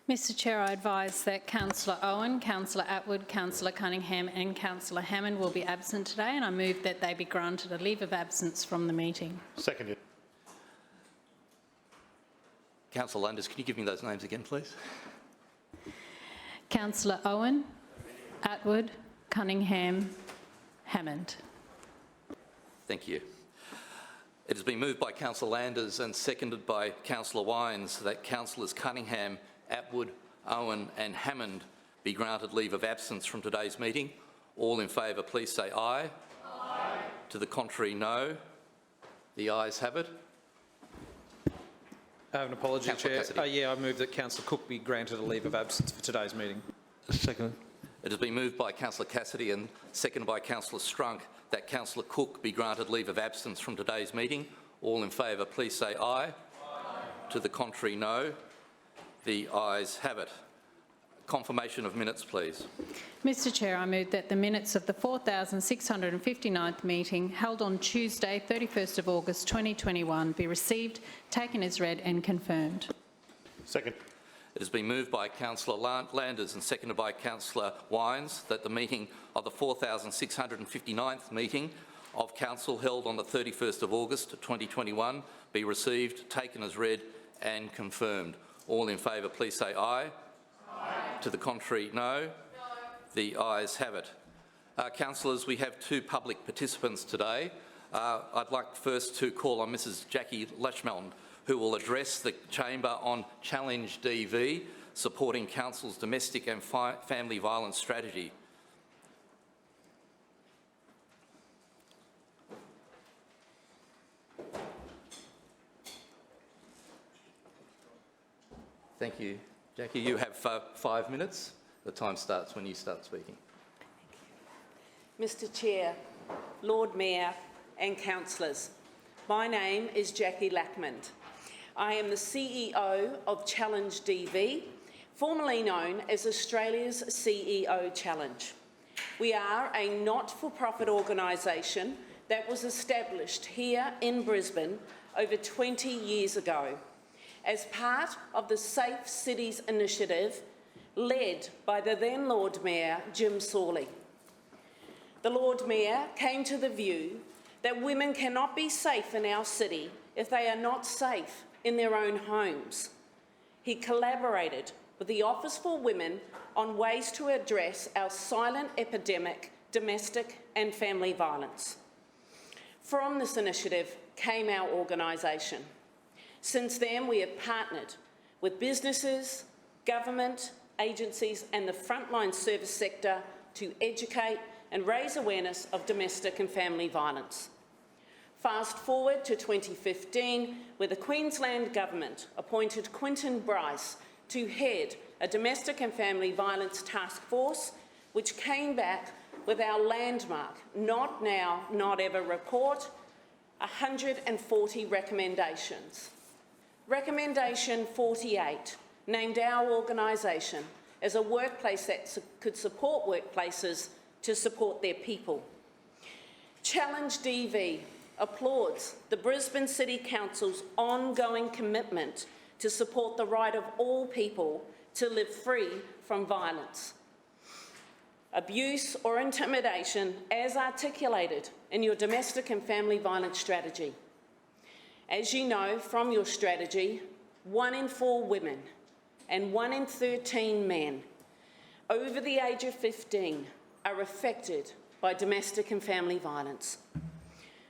Mr Chair, I advise that Councillor Owen, Councillor Atwood, Councillor Cunningham and Councillor Hammond will be absent today, and I move that they be granted a leave of absence from the meeting. Seconded. Councillor Landers, can you give me those names again, please? Councillor Owen, Atwood, Cunningham, Hammond. Thank you. It has been moved by Councillor Landers and seconded by Councillor Wines that Councillors Cunningham, Atwood, Owen and Hammond be granted leave of absence from today's meeting. All in favour, please say aye. Aye. To the contrary, no. The ayes have it. I have an apology, Chair. Cassidy. I move that Councillor Cook be granted a leave of absence for today's meeting. Seconded. It has been moved by Councillor Cassidy and seconded by Councillor Strunk that Councillor Cook be granted leave of absence from today's meeting. All in favour, please say aye. Aye. To the contrary, no. The ayes have it. Confirmation of minutes, please. Mr Chair, I move that the minutes of the 4,659th meeting held on Tuesday, 31st of August 2021 be received, taken as read and confirmed. Second. It has been moved by Councillor Landers and seconded by Councillor Wines that the meeting of the 4,659th meeting of Council held on the 31st of August 2021 be received, taken as read and confirmed. All in favour, please say aye. Aye. To the contrary, no. No. The ayes have it. Councillors, we have two public participants today. I'd like first to call on Mrs Jackie Lashmond, who will address the Chamber on Challenge DV, supporting Council's domestic and family violence strategy. Thank you. Jackie, you have 5 minutes. The time starts when you start speaking. Mr Chair, Lord Mayor and councillors, my name is Jackie Lackmond. I am the CEO of Challenge DV, formerly known as Australia's CEO Challenge. We are a not-for-profit organisation that was established here in Brisbane over 20 years ago as part of the Safe Cities initiative led by the then Lord Mayor, Jim Sawley. The Lord Mayor came to the view that women cannot be safe in our city if they are not safe in their own homes. He collaborated with the Office for Women on ways to address our silent epidemic, domestic and family violence. From this initiative came our organisation. Since then, we have partnered with businesses, government, agencies and the frontline service sector to educate and raise awareness of domestic and family violence. Fast forward to 2015, where the Queensland Government appointed Quinton Bryce to head a domestic and family violence task force, which came back with our landmark Not Now, Not Ever report, 140 recommendations. Recommendation 48 named our organisation as a workplace that could support workplaces to support their people. Challenge DV applauds the Brisbane City Council's ongoing commitment to support the right of all people to live free from violence, abuse or intimidation as articulated in your domestic and family violence strategy. As you know from your strategy, 1 in 4 women and 1 in 13 men over the age of 15 are affected by domestic and family violence.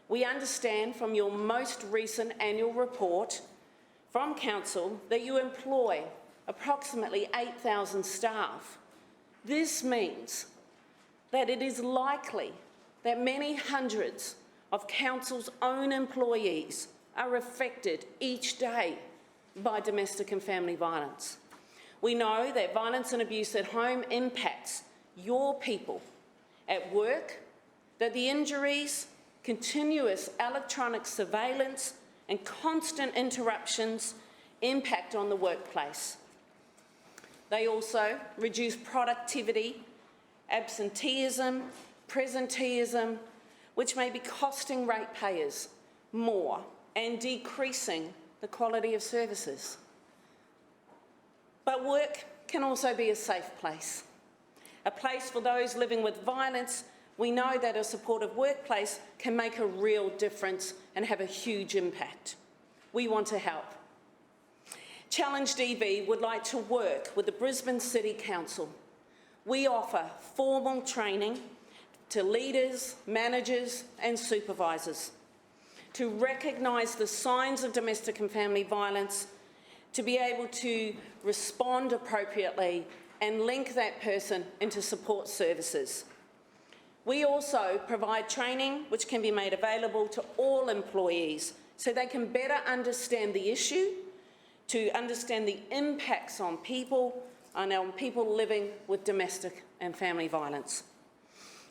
We understand from your most recent annual report from Council that you employ approximately 8,000 staff. This means that it is likely that many hundreds of Council's own employees are affected each day by domestic and family violence. We know that violence and abuse at home impacts your people at work, that the injuries, continuous electronic surveillance and constant interruptions impact on the workplace. They also reduce productivity, absenteeism, presenteeism, which may be costing ratepayers more and decreasing the quality of services. But work can also be a safe place. A place for those living with violence. We know that a supportive workplace can make a real difference and have a huge impact. We want to help. Challenge DV would like to work with the Brisbane City Council. We offer formal training to leaders, managers and supervisors to recognise the signs of domestic and family violence, to be able to respond appropriately and link that person into support services. We also provide training which can be made available to all employees so they can better understand the issue, to understand the impacts on people and on people living with domestic and family violence.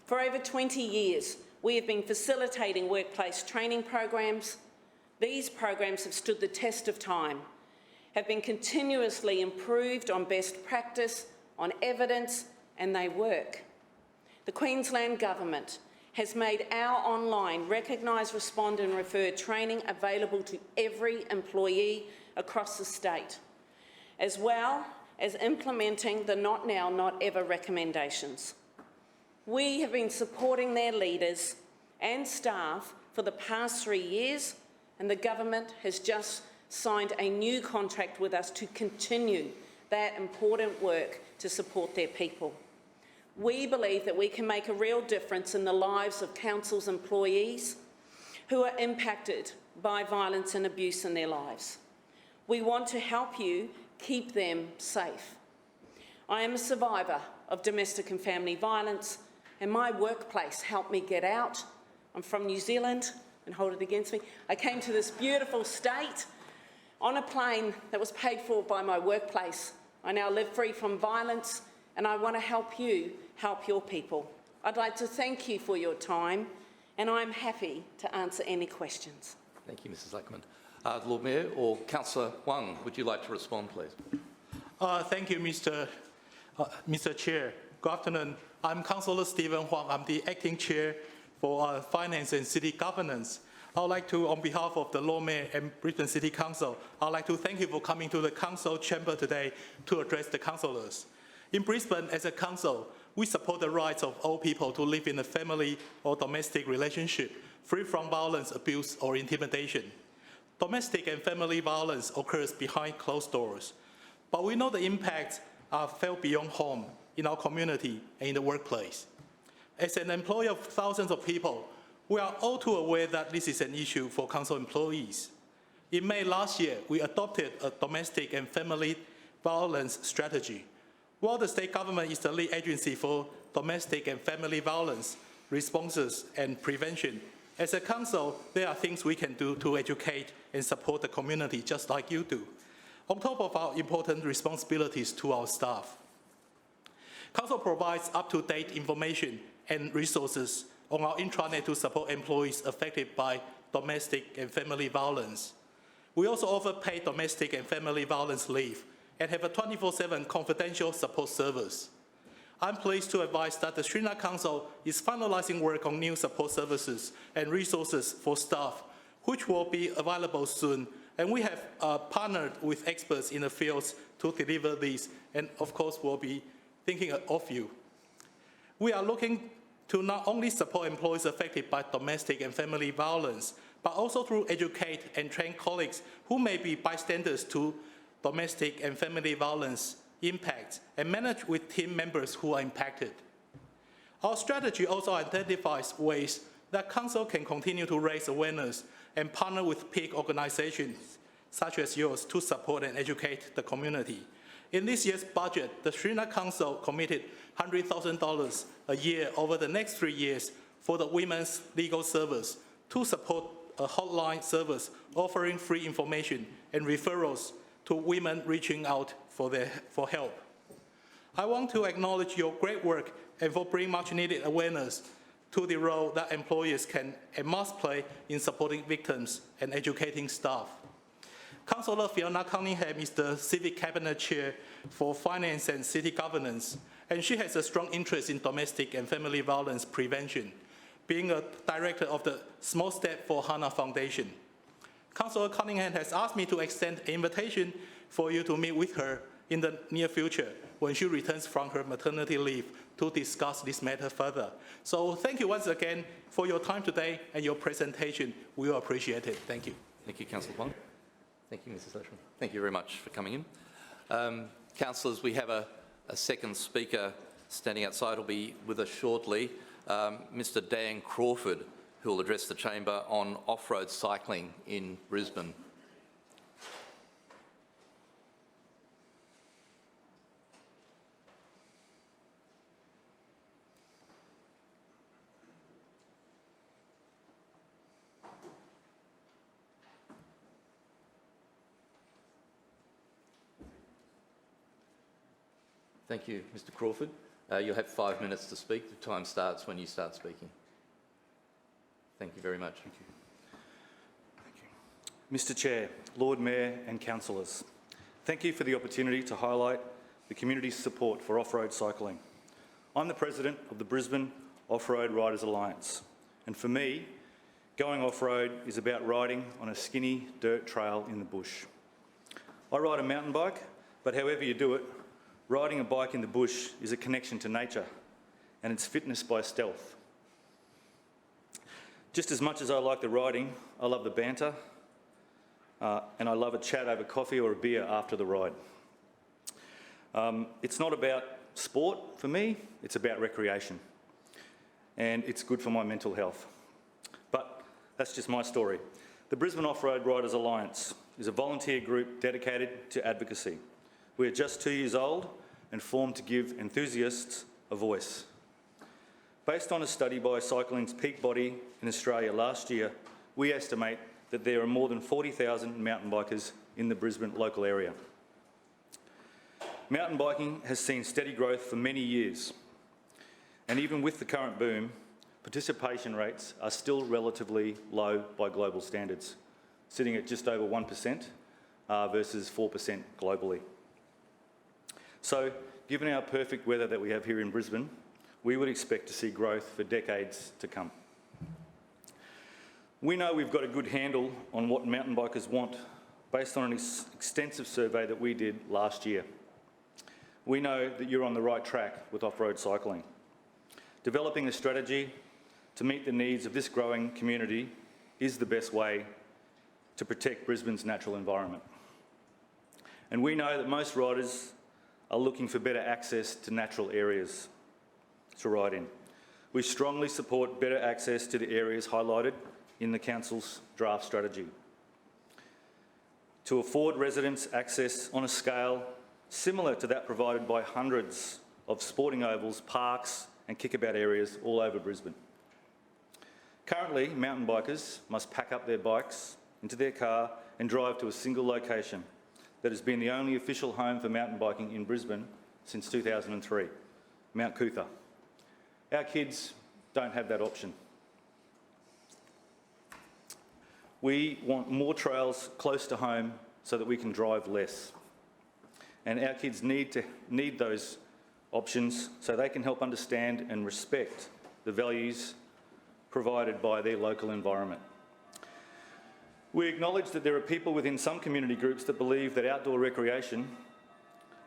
For over 20 years, we have been facilitating workplace training programs. These programs have stood the test of time, have been continuously improved on best practice, on evidence, and they work. The Queensland Government has made our online Recognise, Respond and Refer training available to every employee across the state, as well as implementing the Not Now, Not Ever recommendations. We have been supporting their leaders and staff for the past 3 years, and the government has just signed a new contract with us to continue that important work to support their people. We believe that we can make a real difference in the lives of council's employees who are impacted by violence and abuse in their lives. We want to help you keep them safe. I am a survivor of domestic and family violence, and my workplace helped me get out. I'm from New Zealand, and hold it against me. I came to this beautiful state on a plane that was paid for by my workplace. I now live free from violence, and I want to help you help your people. I'd like to thank you for your time, and I'm happy to answer any questions. Thank you, Mrs Lackman. Lord Mayor or Councillor Wang, would you like to respond, please? Thank you, Mr. Chair. Good afternoon. I'm Councillor Stephen Huang. I'm the Acting Chair for Finance and City Governance. I would like to, on behalf of the Lord Mayor and Brisbane City Council, I would like to thank you for coming to the Council chamber today to address the councillors. In Brisbane, as a council, we support the rights of all people to live in a family or domestic relationship free from violence, abuse, or intimidation. Domestic and family violence occurs behind closed doors, but we know the impacts are felt beyond home, in our community and in the workplace. As an employer of thousands of people, we are all too aware that this is an issue for council employees. In May last year, we adopted a domestic and family violence strategy. While the state government is the lead agency for domestic and family violence responses and prevention, as a council, there are things we can do to educate and support the community just like you do, on top of our important responsibilities to our staff. Council provides up-to-date information and resources on our intranet to support employees affected by domestic and family violence. We also offer paid domestic and family violence leave and have a 24/7 confidential support service. I'm pleased to advise that the Sri Lanka Council is finalising work on new support services and resources for staff, which will be available soon, and we have partnered with experts in the fields to deliver these, and of course we'll be thinking of you. We are looking to not only support employees affected by domestic and family violence, but also to educate and train colleagues who may be bystanders to domestic and family violence impacts and manage with team members who are impacted. Our strategy also identifies ways that Council can continue to raise awareness and partner with peak organizations such as yours to support and educate the community. In this year's budget, the Sri Lanka Council committed $100,000 a year over the next 3 years for the Women's Legal Service to support a hotline service offering free information and referrals to women reaching out for help. I want to acknowledge your great work and for bringing much needed awareness to the role that employers can and must play in supporting victims and educating staff. Councillor Fiona Cunningham is the Civic Cabinet Chair for Finance and City Governance, and she has a strong interest in domestic and family violence prevention, being a director of the Small Step for Hannah Foundation. Councillor Cunningham has asked me to extend an invitation for you to meet with her in the near future when she returns from her maternity leave to discuss this matter further. So thank you once again for your time today and your presentation. We appreciate it. Thank you. Thank you, Councillor Huang. Thank you, Mrs. Leishman. Thank you very much for coming in. Councillors, we have a second speaker standing outside. Will be with us shortly, Mr. Dan Crawford, who will address the chamber on off-road cycling in Brisbane. Thank you, Mr. Crawford. You'll have 5 minutes to speak. The time starts when you start speaking. Thank you very much. Thank you. Mr. Chair, Lord Mayor and councillors, thank you for the opportunity to highlight the community's support for off-road cycling. I'm the President of the Brisbane Off-Road Riders Alliance, and for me, going off-road is about riding on a skinny dirt trail in the bush. I ride a mountain bike, but however you do it, riding a bike in the bush is a connection to nature, and it's fitness by stealth. Just as much as I like the riding, I love the banter, and I love a chat over coffee or a beer after the ride. It's not about sport for me, it's about recreation, and it's good for my mental health. But that's just my story. The Brisbane Off-Road Riders Alliance is a volunteer group dedicated to advocacy. We are just 2 years old and formed to give enthusiasts a voice. Based on a study by Cycling's Peak Body in Australia last year, we estimate that there are more than 40,000 mountain bikers in the Brisbane local area. Mountain biking has seen steady growth for many years, and even with the current boom, participation rates are still relatively low by global standards, sitting at just over 1% versus 4% globally. So, given our perfect weather that we have here in Brisbane, we would expect to see growth for decades to come. We know we've got a good handle on what mountain bikers want based on an extensive survey that we did last year. We know that you're on the right track with off-road cycling. Developing a strategy to meet the needs of this growing community is the best way to protect Brisbane's natural environment. And we know that most riders are looking for better access to natural areas to ride in. We strongly support better access to the areas highlighted in the Council's draft strategy. To afford residents access on a scale similar to that provided by hundreds of sporting ovals, parks and kickabout areas all over Brisbane. Currently, mountain bikers must pack up their bikes into their car and drive to a single location that has been the only official home for mountain biking in Brisbane since 2003, Mount Cootha. Our kids don't have that option. We want more trails close to home so that we can drive less. And our kids need those options so they can help understand and respect the values provided by their local environment. We acknowledge that there are people within some community groups that believe that outdoor recreation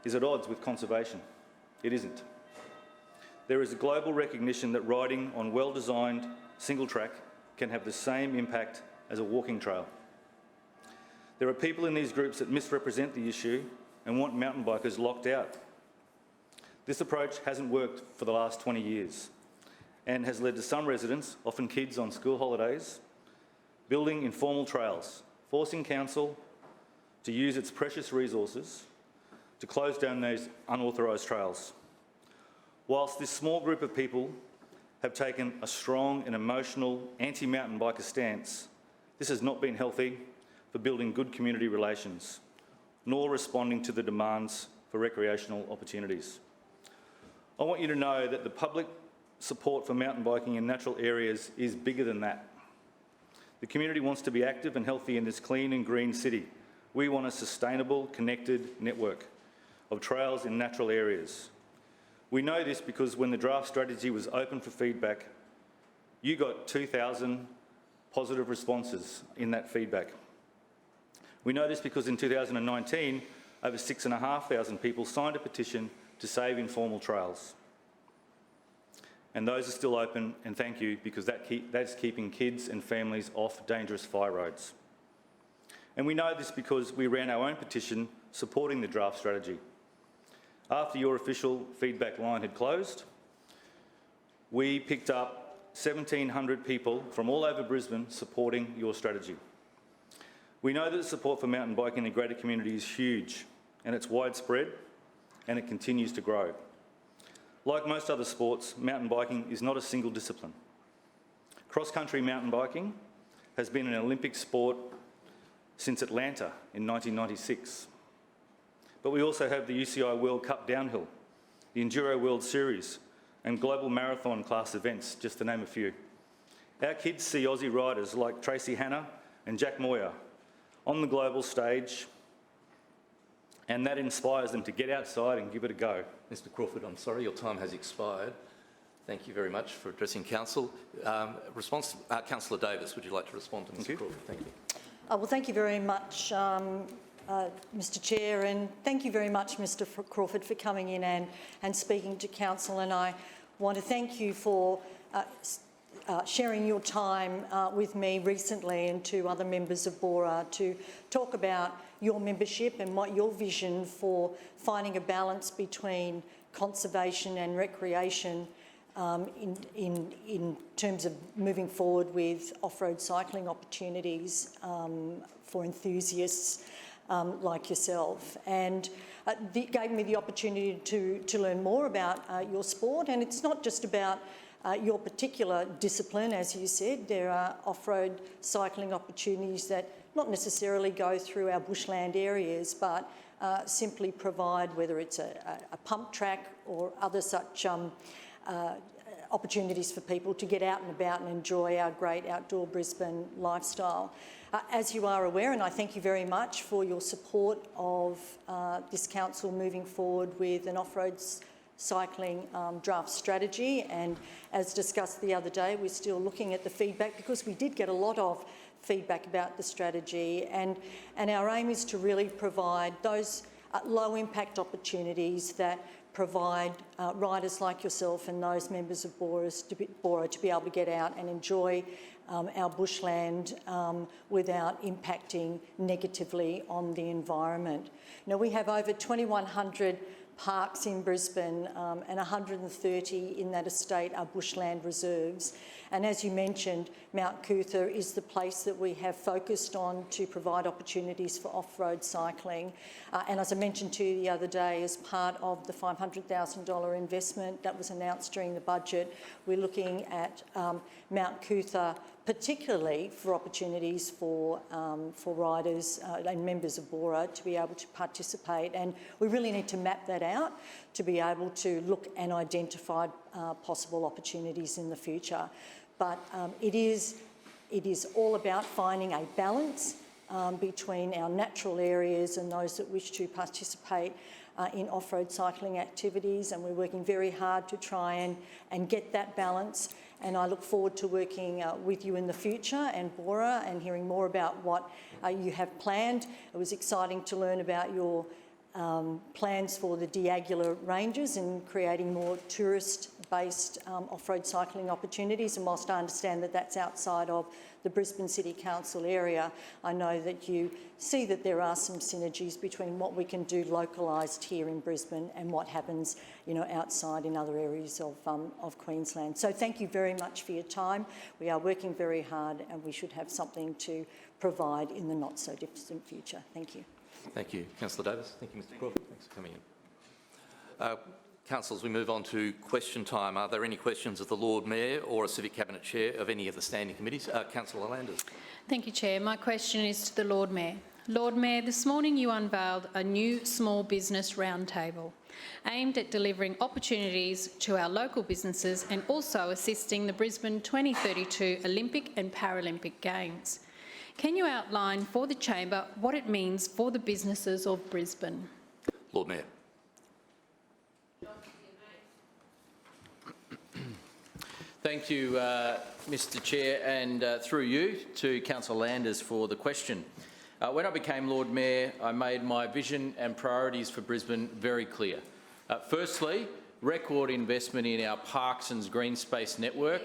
is at odds with conservation. It isn't. There is a global recognition that riding on well-designed single track can have the same impact as a walking trail. There are people in these groups that misrepresent the issue and want mountain bikers locked out. This approach hasn't worked for the last 20 years and has led to some residents, often kids on school holidays, building informal trails, forcing council to use its precious resources to close down those unauthorised trails. Whilst this small group of people have taken a strong and emotional anti-mountain biker stance, this has not been healthy for building good community relations, nor responding to the demands for recreational opportunities. I want you to know that the public support for mountain biking in natural areas is bigger than that. The community wants to be active and healthy in this clean and green city. We want a sustainable, connected network of trails in natural areas. We know this because when the draft strategy was open for feedback, you got 2,000 positive responses in that feedback. We know this because in 2019, over 6,500 people signed a petition to save informal trails. And those are still open, and thank you, because that's keeping kids and families off dangerous fire roads. And we know this because we ran our own petition supporting the draft strategy. After your official feedback line had closed, we picked up 1,700 people from all over Brisbane supporting your strategy. We know that the support for mountain biking in the greater community is huge, and it's widespread, and it continues to grow. Like most other sports, mountain biking is not a single discipline. Cross-country mountain biking has been an Olympic sport since Atlanta in 1996. But we also have the UCI World Cup Downhill, the Enduro World Series, and global marathon class events, just to name a few. Our kids see Aussie riders like Tracy Hanna and Jack Moyer on the global stage, and that inspires them to get outside and give it a go. Mr Crawford, I'm sorry, your time has expired. Thank you very much for addressing Council. Councillor Davis, would you like to respond to Mr Crawford? Thank you. Well, thank you very much, Mr Chair, and thank you very much, Mr Crawford, for coming in and speaking to Council. And I want to thank you for sharing your time with me recently and to other members of BORA to talk about your membership and what your vision for finding a balance between conservation and recreation in terms of moving forward with off-road cycling opportunities for enthusiasts like yourself. And it gave me the opportunity to learn more about your sport. And it's not just about your particular discipline, as you said. There are off-road cycling opportunities that not necessarily go through our bushland areas, but simply provide, whether it's a pump track or other such opportunities for people to get out and about and enjoy our great outdoor Brisbane lifestyle. As you are aware, and I thank you very much for your support of this council moving forward with an off-road cycling draft strategy, and as discussed the other day, we're still looking at the feedback because we did get a lot of feedback about the strategy, and our aim is to really provide those low impact opportunities that provide riders like yourself and those members of BORA to be able to get out and enjoy our bushland without impacting negatively on the environment. Now, we have over 2,100 parks in Brisbane and 130 in that estate are bushland reserves. And as you mentioned, Mount Cootha is the place that we have focused on to provide opportunities for off-road cycling. And as I mentioned to you the other day, as part of the $500,000 investment that was announced during the budget, we're looking at Mount Cootha particularly for opportunities for riders and members of BORA to be able to participate. And we really need to map that out to be able to look and identify possible opportunities in the future. But it is all about finding a balance between our natural areas and those that wish to participate in off-road cycling activities, and we're working very hard to try and get that balance. And I look forward to working with you in the future and BORA and hearing more about what you have planned. It was exciting to learn about your plans for the Diagula Ranges and creating more tourist-based off-road cycling opportunities. And whilst I understand that that's outside of the Brisbane City Council area, I know that you see that there are some synergies between what we can do localised here in Brisbane and what happens, outside in other areas of Queensland. So thank you very much for your time. We are working very hard and we should have something to provide in the not-so-distant future. Thank you. Thank you. Councillor Davis. Thank you, Mr Crawford. Thanks for coming in. Councillors, we move on to question time. Are there any questions of the Lord Mayor or a Civic Cabinet Chair of any of the standing committees? Councillor Landers. Thank you, Chair. My question is to the Lord Mayor. Lord Mayor, this morning you unveiled a new small business roundtable aimed at delivering opportunities to our local businesses and also assisting the Brisbane 2032 Olympic and Paralympic Games. Can you outline for the Chamber what it means for the businesses of Brisbane? Lord Mayor. Thank you, Mr Chair, and through you to Councillor Landers for the question. When I became Lord Mayor, I made my vision and priorities for Brisbane very clear. Firstly, record investment in our parks and green space network.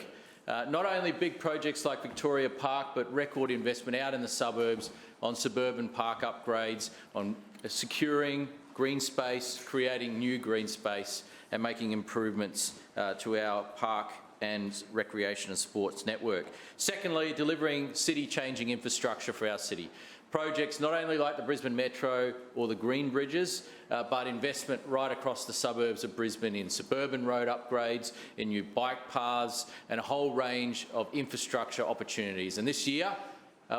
Not only big projects like Victoria Park, but record investment out in the suburbs on suburban park upgrades, on securing green space, creating new green space, and making improvements to our park and recreation and sports network. Secondly, delivering city-changing infrastructure for our city. Projects not only like the Brisbane Metro or the Green Bridges, but investment right across the suburbs of Brisbane in suburban road upgrades, in new bike paths, and a whole range of infrastructure opportunities. And this year,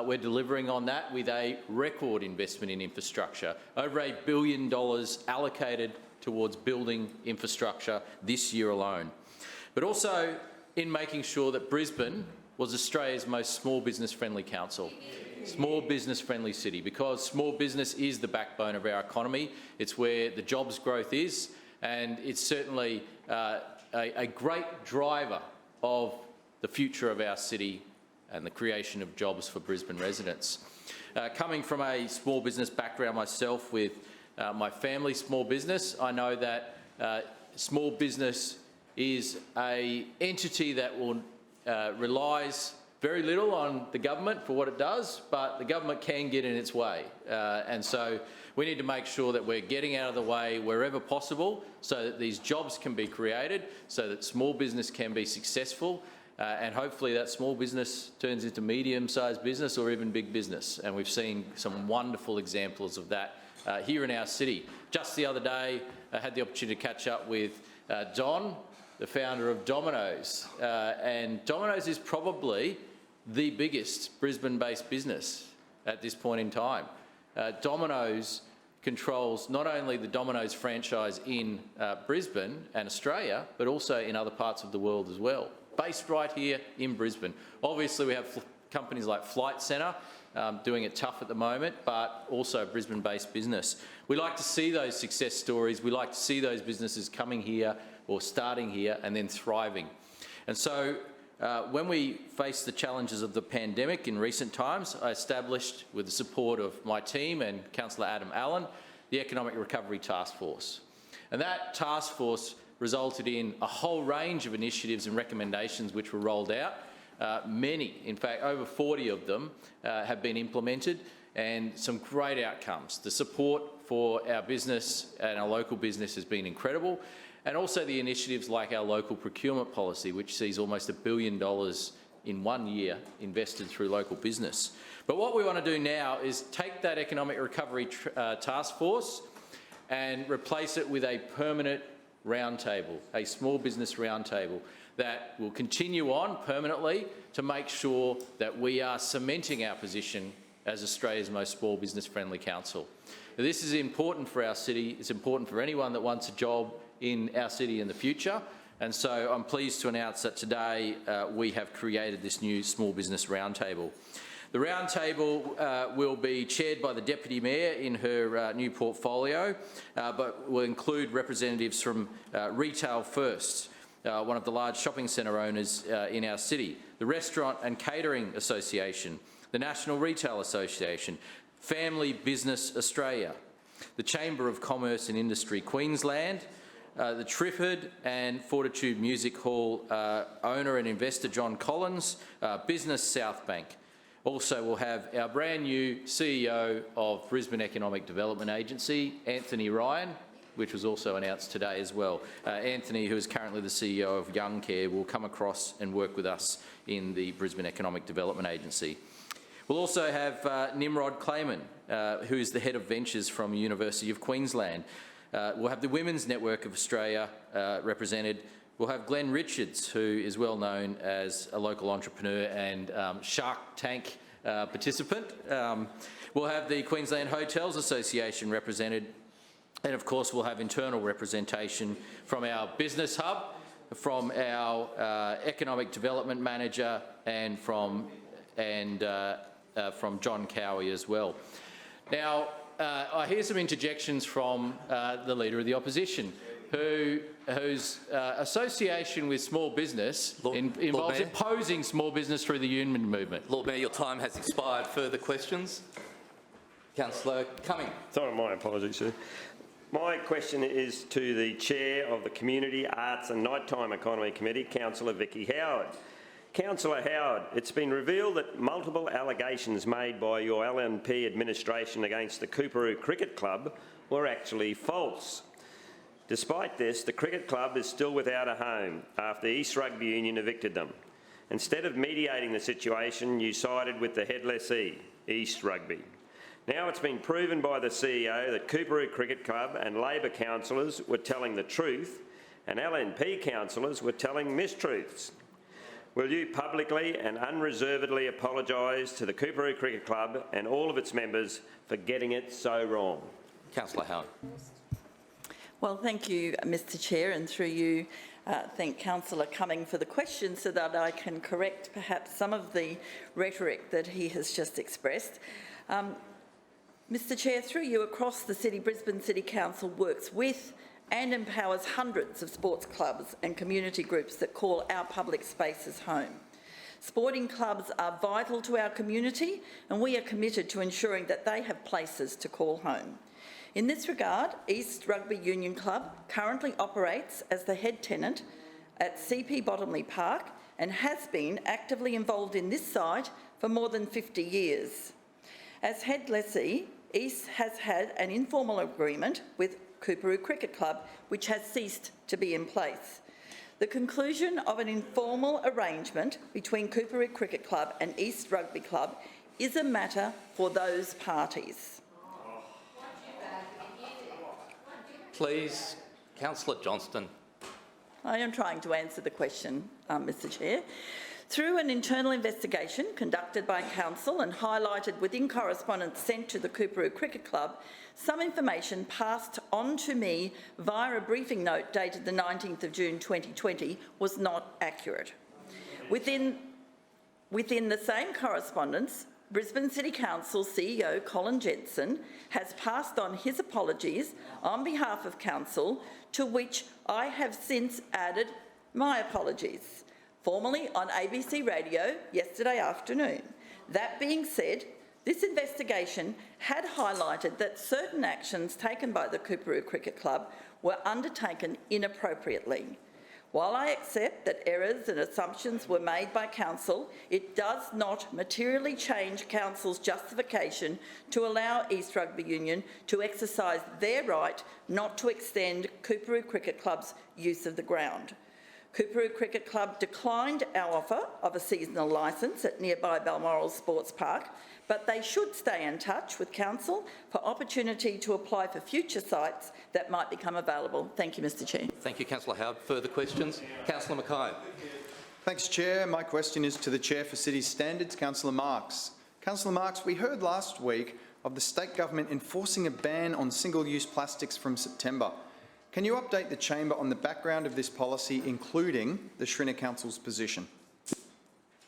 we're delivering on that with a record investment in infrastructure. Over $1 billion allocated towards building infrastructure this year alone. But also in making sure that Brisbane was Australia's most small business friendly council. Small business friendly city, because small business is the backbone of our economy. It's where the jobs growth is, and it's certainly a great driver of the future of our city and the creation of jobs for Brisbane residents. Coming from a small business background myself with my family small business, I know that small business is an entity that will relies very little on the government for what it does, but the government can get in its way. And so we need to make sure that we're getting out of the way wherever possible so that these jobs can be created, so that small business can be successful, and hopefully that small business turns into medium-sized business or even big business. And we've seen some wonderful examples of that here in our city. Just the other day, I had the opportunity to catch up with Don, the founder of Domino's, and Domino's is probably the biggest Brisbane-based business at this point in time. Domino's controls not only the Domino's franchise in Brisbane and Australia, but also in other parts of the world as well, based right here in Brisbane. Obviously, we have companies like Flight Centre doing it tough at the moment, but also a Brisbane-based business. We like to see those success stories. We like to see those businesses coming here or starting here and then thriving. And so when we faced the challenges of the pandemic in recent times, I established, with the support of my team and Councillor Adam Allen, the Economic Recovery Task Force. And that task force resulted in a whole range of initiatives and recommendations which were rolled out. Many, in fact, over 40 of them have been implemented, and some great outcomes. The support for our business and our local business has been incredible. And also the initiatives like our local procurement policy, which sees almost $1 billion in 1 year invested through local business. But what we want to do now is take that Economic Recovery Task Force and replace it with a permanent roundtable, a small business roundtable that will continue on permanently to make sure that we are cementing our position as Australia's most small business friendly council. Now, this is important for our city. It's important for anyone that wants a job in our city in the future, and so I'm pleased to announce that today we have created this new Small Business Roundtable. The roundtable will be chaired by the Deputy Mayor in her new portfolio, but will include representatives from Retail First, one of the large shopping centre owners in our city, the Restaurant and Catering Association, the National Retail Association, Family Business Australia, the Chamber of Commerce and Industry Queensland, the Trifford and Fortitude Music Hall owner and investor John Collins, Business South Bank. Also, we'll have our brand new CEO of Brisbane Economic Development Agency, Anthony Ryan, which was also announced today as well. Anthony, who is currently the CEO of Young Care, will come across and work with us in the Brisbane Economic Development Agency. We'll also have Nimrod Clayman, who is the Head of Ventures from the University of Queensland. We'll have the Women's Network of Australia represented. We'll have Glenn Richards, who is well known as a local entrepreneur and Shark Tank participant. We'll have the Queensland Hotels Association represented. And of course, we'll have internal representation from our business hub, from our economic development manager, and from John Cowie as well. Now, I hear some interjections from the Leader of the Opposition, whose association with small business involves opposing small business through the union movement. Lord Mayor, your time has expired. Further questions? Councillor Cumming. Sorry, my apologies, sir. My question is to the Chair of the Community, Arts and Nighttime Economy Committee, Councillor Vicky Howard. Councillor Howard, it's been revealed that multiple allegations made by your LNP administration against the Coorparoo Cricket Club were actually false. Despite this, the cricket club is still without a home after East Rugby Union evicted them. Instead of mediating the situation, you sided with the head lessee, East Rugby. Now it's been proven by the CEO that Coorparoo Cricket Club and Labor councillors were telling the truth and LNP councillors were telling mistruths. Will you publicly and unreservedly apologise to the Coorparoo Cricket Club and all of its members for getting it so wrong? Councillor Howard. Well, thank you, Mr Chair, and through you, thank Councillor Cumming for the question so that I can correct perhaps some of the rhetoric that he has just expressed. Mr Chair, through you, across the city, Brisbane City Council works with and empowers hundreds of sports clubs and community groups that call our public spaces home. Sporting clubs are vital to our community and we are committed to ensuring that they have places to call home. In this regard, East Rugby Union Club currently operates as the head tenant at CP Bottomley Park and has been actively involved in this site for more than 50 years. As head lessee, East has had an informal agreement with Coorparoo Cricket Club, which has ceased to be in place. The conclusion of an informal arrangement between Coorparoo Cricket Club and East Rugby Club is a matter for those parties. Please, Councillor Johnston. I am trying to answer the question, Mr Chair. Through an internal investigation conducted by Council and highlighted within correspondence sent to the Coorparoo Cricket Club, some information passed on to me via a briefing note dated the 19th of June 2020 was not accurate. Within the same correspondence, Brisbane City Council CEO Colin Jensen has passed on his apologies on behalf of Council, to which I have since added my apologies, formally on ABC Radio yesterday afternoon. That being said, this investigation had highlighted that certain actions taken by the Coorparoo Cricket Club were undertaken inappropriately. While I accept that errors and assumptions were made by Council, it does not materially change Council's justification to allow East Rugby Union to exercise their right not to extend Coorparoo Cricket Club's use of the ground. Coorparoo Cricket Club declined our offer of a seasonal licence at nearby Balmoral Sports Park, but they should stay in touch with Council for opportunity to apply for future sites that might become available. Thank you, Mr Chair. Thank you, Councillor Howard. Further questions? Councillor Mackay. Thanks, Chair. My question is to the Chair for City Standards, Councillor Marx. Councillor Marx, we heard last week of the state government enforcing a ban on single-use plastics from September. Can you update the Chamber on the background of this policy, including the Schrinner Council's position?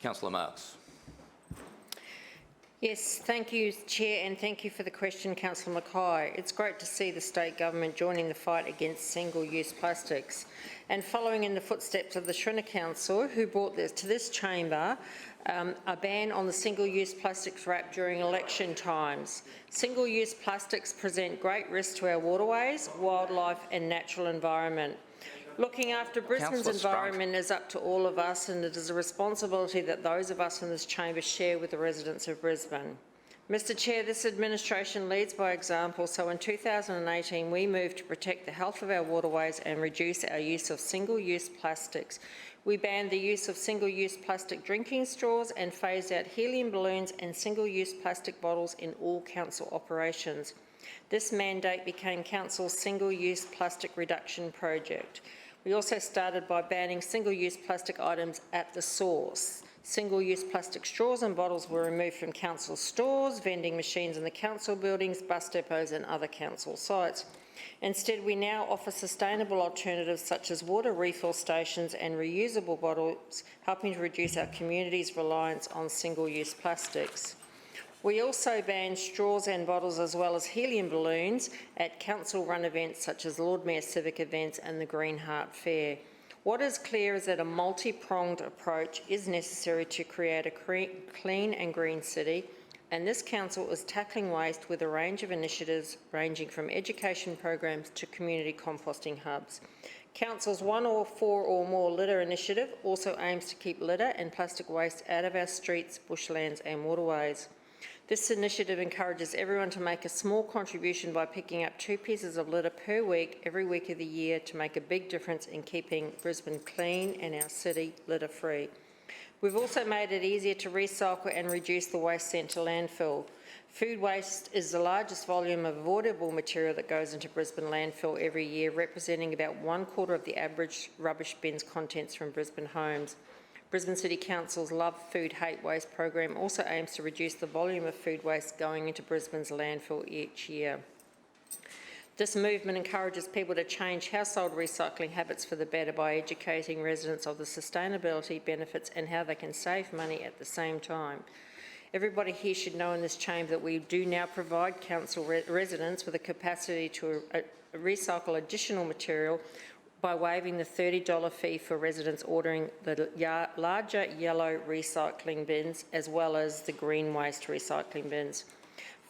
Councillor Marx. Yes, thank you, Chair, and thank you for the question, Councillor Mackay. It's great to see the state government joining the fight against single-use plastics. And following in the footsteps of the Schrinner Council, who brought this to this chamber, a ban on the single-use plastics wrap during election times. Single-use plastics present great risk to our waterways, wildlife and natural environment. Looking after Brisbane's environment is up to all of us, and it is a responsibility that those of us in this chamber share with the residents of Brisbane. Mr Chair, this administration leads by example, so in 2018 we moved to protect the health of our waterways and reduce our use of single-use plastics. We banned the use of single-use plastic drinking straws and phased out helium balloons and single-use plastic bottles in all council operations. This mandate became Council's single-use plastic reduction project. We also started by banning single-use plastic items at the source. Single-use plastic straws and bottles were removed from council stores, vending machines in the council buildings, bus depots and other council sites. Instead, we now offer sustainable alternatives such as water refill stations and reusable bottles, helping to reduce our community's reliance on single-use plastics. We also banned straws and bottles as well as helium balloons at council-run events such as Lord Mayor civic events and the Green Heart Fair. What is clear is that a multi-pronged approach is necessary to create a clean and green city, and this council is tackling waste with a range of initiatives ranging from education programs to community composting hubs. Council's 1 or 4 or more litter initiative also aims to keep litter and plastic waste out of our streets, bushlands and waterways. This initiative encourages everyone to make a small contribution by picking up 2 pieces of litter per week, every week of the year, to make a big difference in keeping Brisbane clean and our city litter-free. We've also made it easier to recycle and reduce the waste sent to landfill. Food waste is the largest volume of avoidable material that goes into Brisbane landfill every year, representing about 1/4 of the average rubbish bin's contents from Brisbane homes. Brisbane City Council's Love Food Hate Waste program also aims to reduce the volume of food waste going into Brisbane's landfill each year. This movement encourages people to change household recycling habits for the better by educating residents of the sustainability benefits and how they can save money at the same time. Everybody here should know in this chamber that we do now provide council residents with the capacity to recycle additional material by waiving the $30 fee for residents ordering the larger yellow recycling bins as well as the green waste recycling bins.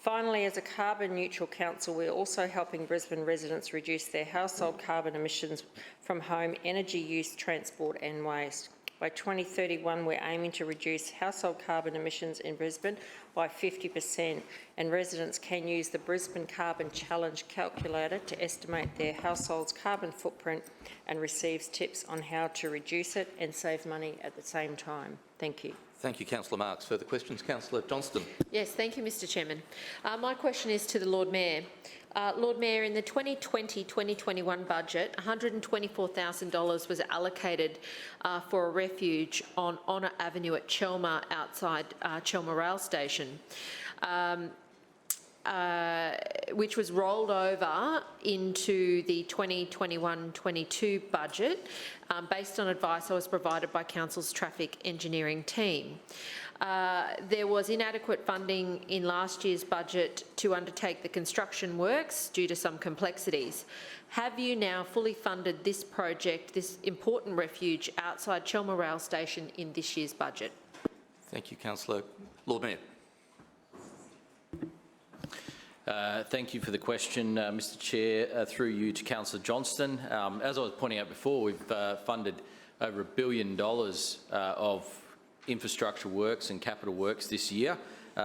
Finally, as a carbon neutral council, we're also helping Brisbane residents reduce their household carbon emissions from home energy use, transport and waste. By 2031, we're aiming to reduce household carbon emissions in Brisbane by 50%, and residents can use the Brisbane Carbon Challenge calculator to estimate their household's carbon footprint and receives tips on how to reduce it and save money at the same time. Thank you. Thank you, Councillor Marks. Further questions? Councillor Johnston. Yes, thank you, Mr Chairman. My question is to the Lord Mayor. Lord Mayor, in the 2020-2021 budget, $124,000 was allocated for a refuge on Honour Avenue at Chelmer outside Chelmer Rail Station, which was rolled over into the 2021-22 budget based on advice I was provided by Council's traffic engineering team. There was inadequate funding in last year's budget to undertake the construction works due to some complexities. Have you now fully funded this project, this important refuge outside Chelmer Rail Station, in this year's budget? Thank you, Councillor. Lord Mayor. Thank you for the question, Mr Chair. Through you to Councillor Johnston. As I was pointing out before, we've funded over $1 billion of infrastructure works and capital works this year.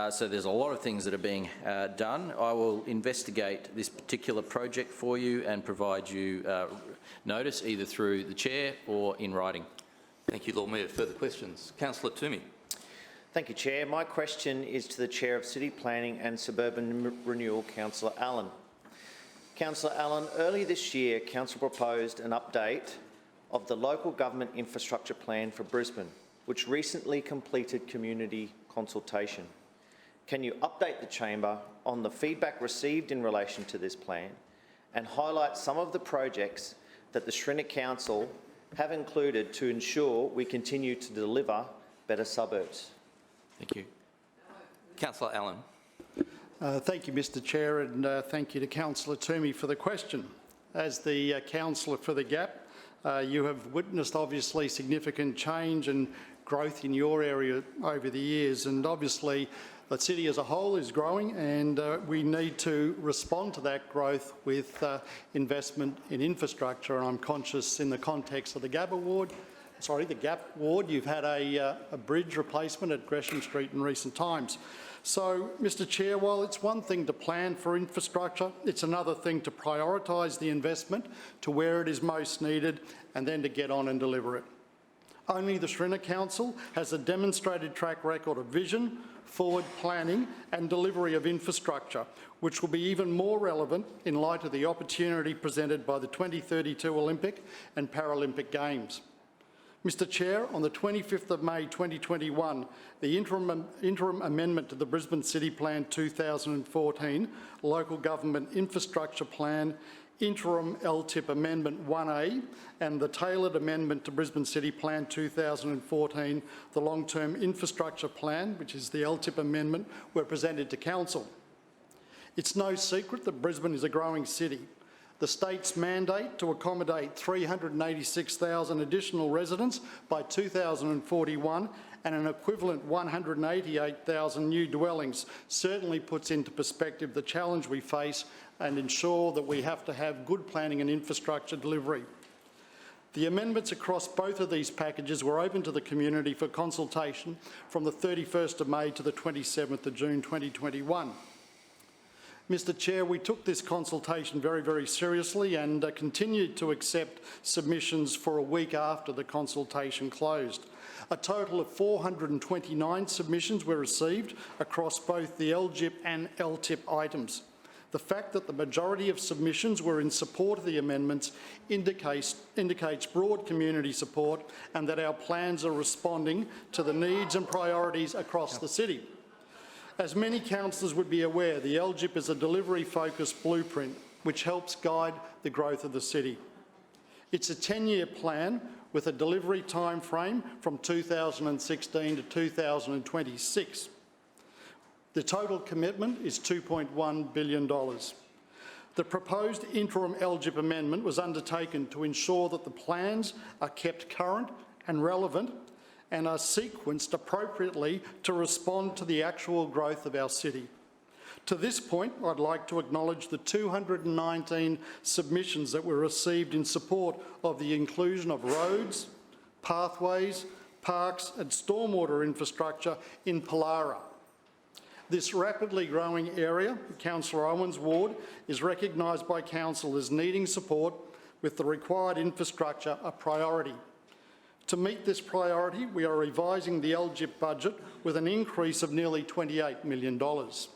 So there's a lot of things that are being done. I will investigate this particular project for you and provide you notice either through the Chair or in writing. Thank you, Lord Mayor. Further questions? Councillor Toomey. Thank you, Chair. My question is to the Chair of City Planning and Suburban Renewal, Councillor Allen. Councillor Allen, earlier this year, Council proposed an update of the local government infrastructure plan for Brisbane, which recently completed community consultation. Can you update the Chamber on the feedback received in relation to this plan and highlight some of the projects that the Schrinner Council have included to ensure we continue to deliver better suburbs? Thank you. Councillor Allen. Thank you, Mr Chair, and thank you to Councillor Toomey for the question. As the Councillor for the Gap, you have witnessed obviously significant change and growth in your area over the years, and obviously the city as a whole is growing, and we need to respond to that growth with investment in infrastructure. And I'm conscious in the context of the Gap Ward, you've had a bridge replacement at Gresham Street in recent times. So, Mr Chair, while it's one thing to plan for infrastructure, it's another thing to prioritise the investment to where it is most needed and then to get on and deliver it. Only the Schrinner Council has a demonstrated track record of vision, forward planning and delivery of infrastructure, which will be even more relevant in light of the opportunity presented by the 2032 Olympic and Paralympic Games. Mr Chair, on the 25th of May 2021, the interim amendment to the Brisbane City Plan 2014 Local Government Infrastructure Plan, interim LTIP Amendment 1A and the tailored amendment to Brisbane City Plan 2014, the Long-Term Infrastructure Plan, which is the LTIP amendment, were presented to Council. It's no secret that Brisbane is a growing city. the state's mandate to accommodate 386,000 additional residents by 2041 and an equivalent 188,000 new dwellings certainly puts into perspective the challenge we face and ensure that we have to have good planning and infrastructure delivery. The amendments across both of these packages were open to the community for consultation from the 31st of May to the 27th of June 2021. Mr Chair, we took this consultation very seriously and continued to accept submissions for a week after the consultation closed. A total of 429 submissions were received across both the LGIP and LTIP items. The fact that the majority of submissions were in support of the amendments indicates broad community support and that our plans are responding to the needs and priorities across the city. As many councillors would be aware, the LGIP is a delivery-focused blueprint which helps guide the growth of the city. It's a 10-year plan with a delivery time frame from 2016 to 2026. The total commitment is $2.1 billion. The proposed interim LGIP amendment was undertaken to ensure that the plans are kept current and relevant and are sequenced appropriately to respond to the actual growth of our city. To this point, I'd like to acknowledge the 219 submissions that were received in support of the inclusion of roads, pathways, parks and stormwater infrastructure in Pollara. This rapidly growing area, Councillor Owen's ward, is recognised by Council as needing support with the required infrastructure a priority. To meet this priority, we are revising the LGIP budget with an increase of nearly $28 million. The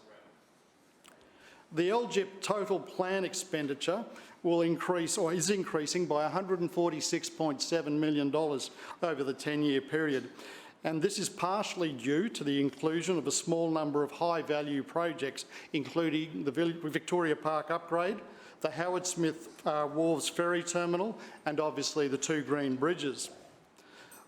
LGIP total plan expenditure will increase, or is increasing, by $146.7 million over the 10-year period. And this is partially due to the inclusion of a small number of high-value projects, including the Victoria Park upgrade, the Howard Smith Wharves Ferry Terminal, and obviously the 2 green bridges.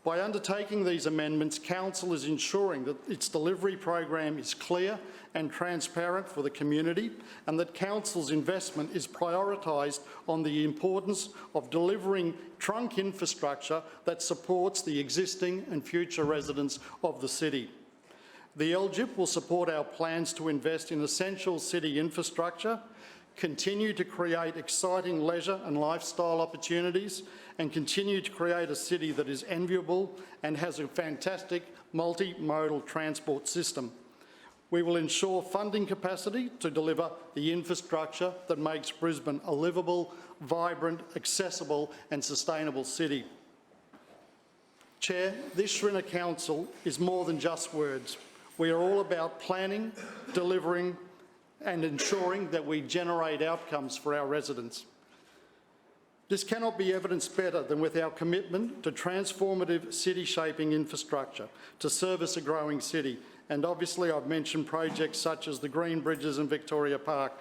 By undertaking these amendments, Council is ensuring that its delivery program is clear and transparent for the community and that Council's investment is prioritised on the importance of delivering trunk infrastructure that supports the existing and future residents of the city. The LGIP will support our plans to invest in essential city infrastructure, continue to create exciting leisure and lifestyle opportunities, and continue to create a city that is enviable and has a fantastic multimodal transport system. We will ensure funding capacity to deliver the infrastructure that makes Brisbane a livable, vibrant, accessible and sustainable city. Chair, this Shrinner Council is more than just words. We are all about planning, delivering and ensuring that we generate outcomes for our residents. This cannot be evidenced better than with our commitment to transformative city-shaping infrastructure to service a growing city. And obviously I've mentioned projects such as the Green Bridges and Victoria Park.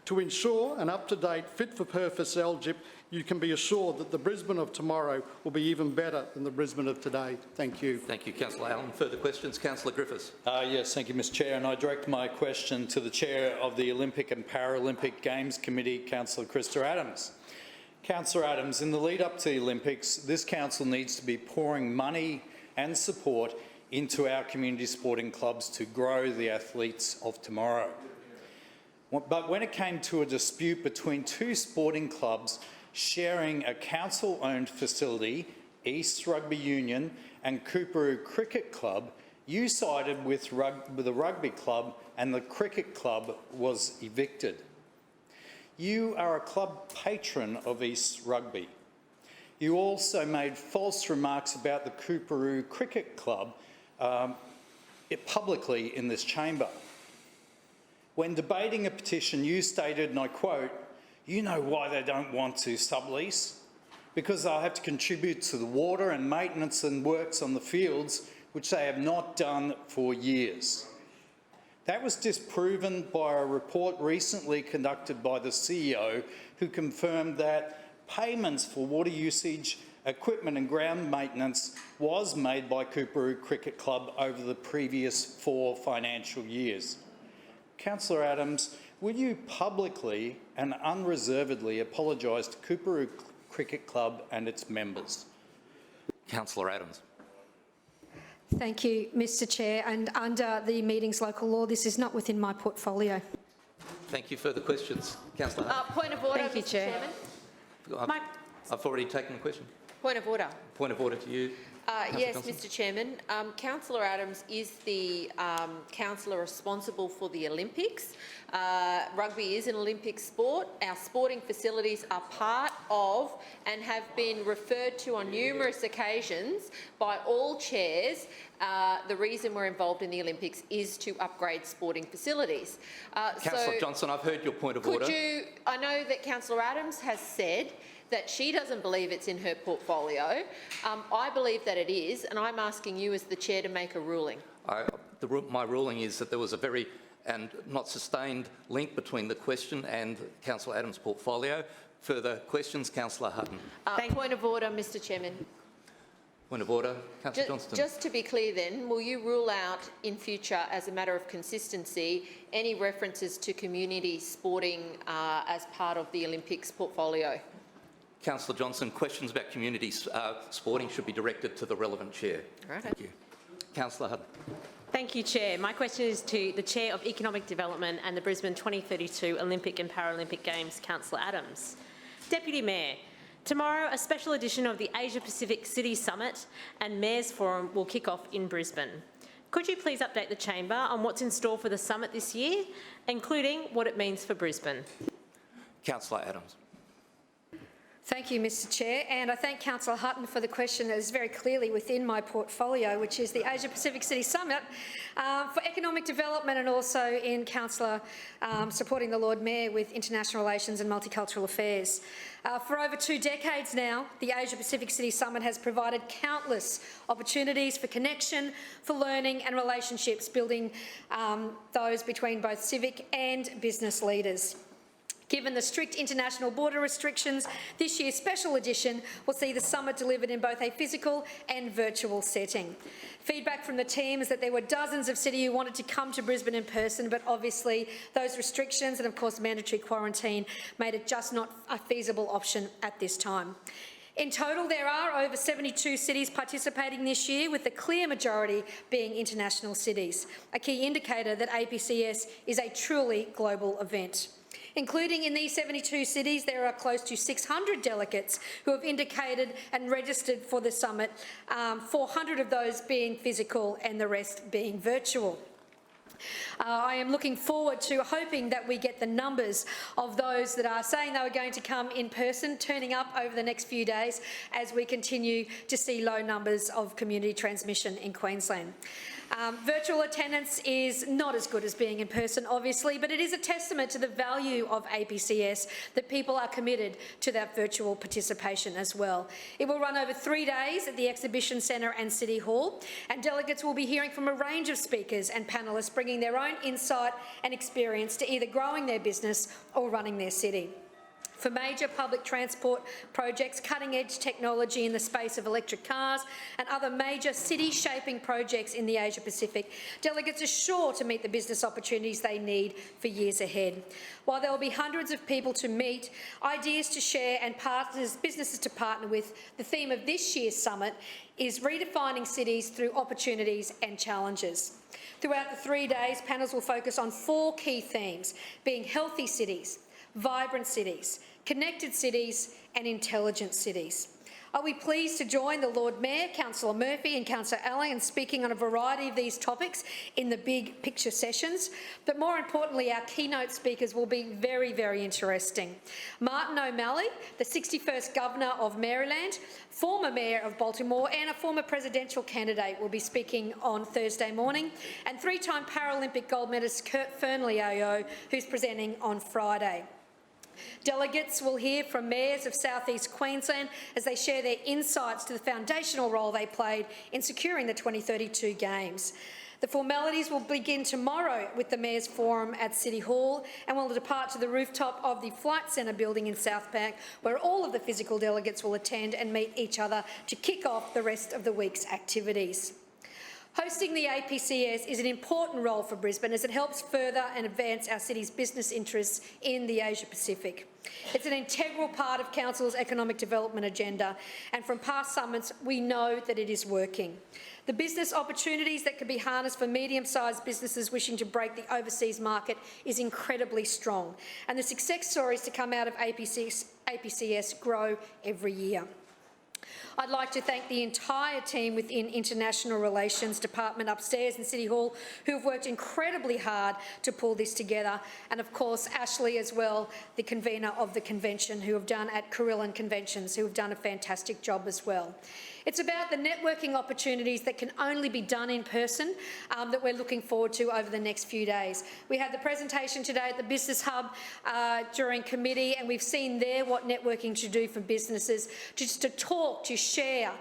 To ensure an up-to-date, fit-for-purpose LGIP, you can be assured that the Brisbane of tomorrow will be even better than the Brisbane of today. Thank you. Thank you, Councillor Allen. Further questions? Councillor Griffiths. Yes, thank you, Mr Chair. And I direct my question to the Chair of the Olympic and Paralympic Games Committee, Councillor Krista Adams. Councillor Adams, in the lead up to the Olympics, this council needs to be pouring money and support into our community sporting clubs to grow the athletes of tomorrow. But when it came to a dispute between 2 sporting clubs sharing a council-owned facility, East Rugby Union and Coorparoo Cricket Club, you sided with the rugby club and the cricket club was evicted. You are a club patron of East Rugby. You also made false remarks about the Coorparoo Cricket Club publicly in this chamber. When debating a petition, you stated, and I quote, "You know why they don't want to sublease? Because they'll have to contribute to the water and maintenance and works on the fields, which they have not done for years." That was disproven by a report recently conducted by the CEO, who confirmed that payments for water usage, equipment and ground maintenance was made by Coorparoo Cricket Club over the previous 4 financial years. Councillor Adams, will you publicly and unreservedly apologise to Coorparoo Cricket Club and its members? Councillor Adams. Thank you, Mr Chair. And under the meetings local law, this is not within my portfolio. Thank you. Further questions? Councillor Hunt. Point of order, Thank you, Mr Chair. Chairman. I've already taken the question. Point of order. Point of order to you. Yes, Johnson. Mr Chairman. Councillor Adams is the councillor responsible for the Olympics. Rugby is an Olympic sport. Our sporting facilities are part of and have been referred to on numerous occasions by all chairs. The reason we're involved in the Olympics is to upgrade sporting facilities. Councillor Johnson, I've heard your point of order. I know that Councillor Adams has said that she doesn't believe it's in her portfolio. I believe that it is, and I'm asking you as the chair to make a ruling. My ruling is that there was a very and not sustained link between the question and Councillor Adams' portfolio. Further questions? Councillor Hutton. Point of order, Mr Chairman. Point of order. Councillor Johnston. Just to be clear then, will you rule out in future, as a matter of consistency, any references to community sporting as part of the Olympics portfolio? Councillor Johnson, questions about community sporting should be directed to the relevant chair. Right. Thank you. Councillor Hutton. Thank you, Chair. My question is to the Chair of Economic Development and the Brisbane 2032 Olympic and Paralympic Games, Councillor Adams. Deputy Mayor, tomorrow a special edition of the Asia Pacific City Summit and Mayor's Forum will kick off in Brisbane. Could you please update the Chamber on what's in store for the summit this year, including what it means for Brisbane? Councillor Adams. Thank you, Mr Chair, and I thank Councillor Hutton for the question that is very clearly within my portfolio, which is the Asia Pacific City Summit for economic development, and also in Councillor supporting the Lord Mayor with international relations and multicultural affairs. For over 2 decades now, the Asia Pacific City Summit has provided countless opportunities for connection, for learning and relationships, building those between both civic and business leaders. Given the strict international border restrictions, this year's special edition will see the summit delivered in both a physical and virtual setting. Feedback from the team is that there were dozens of City who wanted to come to Brisbane in person, but obviously those restrictions and of course mandatory quarantine made it just not a feasible option at this time. In total, there are over 72 cities participating this year, with the clear majority being international cities, a key indicator that APCS is a truly global event. Including in these 72 cities, there are close to 600 delegates who have indicated and registered for the summit, 400 of those being physical and the rest being virtual. I am looking forward to hoping that we get the numbers of those that are saying they were going to come in person turning up over the next few days as we continue to see low numbers of community transmission in Queensland. Virtual attendance is not as good as being in person, obviously, but it is a testament to the value of APCS that people are committed to that virtual participation as well. It will run over 3 days at the Exhibition Centre and City Hall, and delegates will be hearing from a range of speakers and panellists bringing their own insight and experience to either growing their business or running their city. For major public transport projects, cutting-edge technology in the space of electric cars and other major city-shaping projects in the Asia-Pacific, delegates are sure to meet the business opportunities they need for years ahead. While there will be hundreds of people to meet, ideas to share and businesses to partner with, the theme of this year's summit is redefining cities through opportunities and challenges. Throughout the 3 days, panels will focus on 4 key themes, being healthy cities, vibrant cities, connected cities and intelligent cities. Are we pleased to join the Lord Mayor, Councillor Murphy and Councillor Allen in speaking on a variety of these topics in the big picture sessions? But more importantly, our keynote speakers will be very, very interesting. Martin O'Malley, the 61st Governor of Maryland, former Mayor of Baltimore and a former presidential candidate, will be speaking on Thursday morning, and 3-time Paralympic gold medalist Kurt Fearnley AO, who's presenting on Friday. Delegates will hear from mayors of South East Queensland as they share their insights to the foundational role they played in securing the 2032 Games. The formalities will begin tomorrow with the Mayor's Forum at City Hall and will depart to the rooftop of the Flight Centre building in South Bank, where all of the physical delegates will attend and meet each other to kick off the rest of the week's activities. Hosting the APCS is an important role for Brisbane as it helps further and advance our city's business interests in the Asia Pacific. It's an integral part of Council's economic development agenda, and from past summits we know that it is working. The business opportunities that can be harnessed for medium-sized businesses wishing to break the overseas market is incredibly strong, and the success stories to come out of APCS grow every year. I'd like to thank the entire team within International Relations Department upstairs in City Hall who have worked incredibly hard to pull this together, and of course Ashley as well, the convener of the convention, who have done at Carillon Conventions, who have done a fantastic job as well. It's about the networking opportunities that can only be done in person that we're looking forward to over the next few days. We had the presentation today at the Business Hub during committee, and we've seen there what networking should do for businesses, just to talk, to share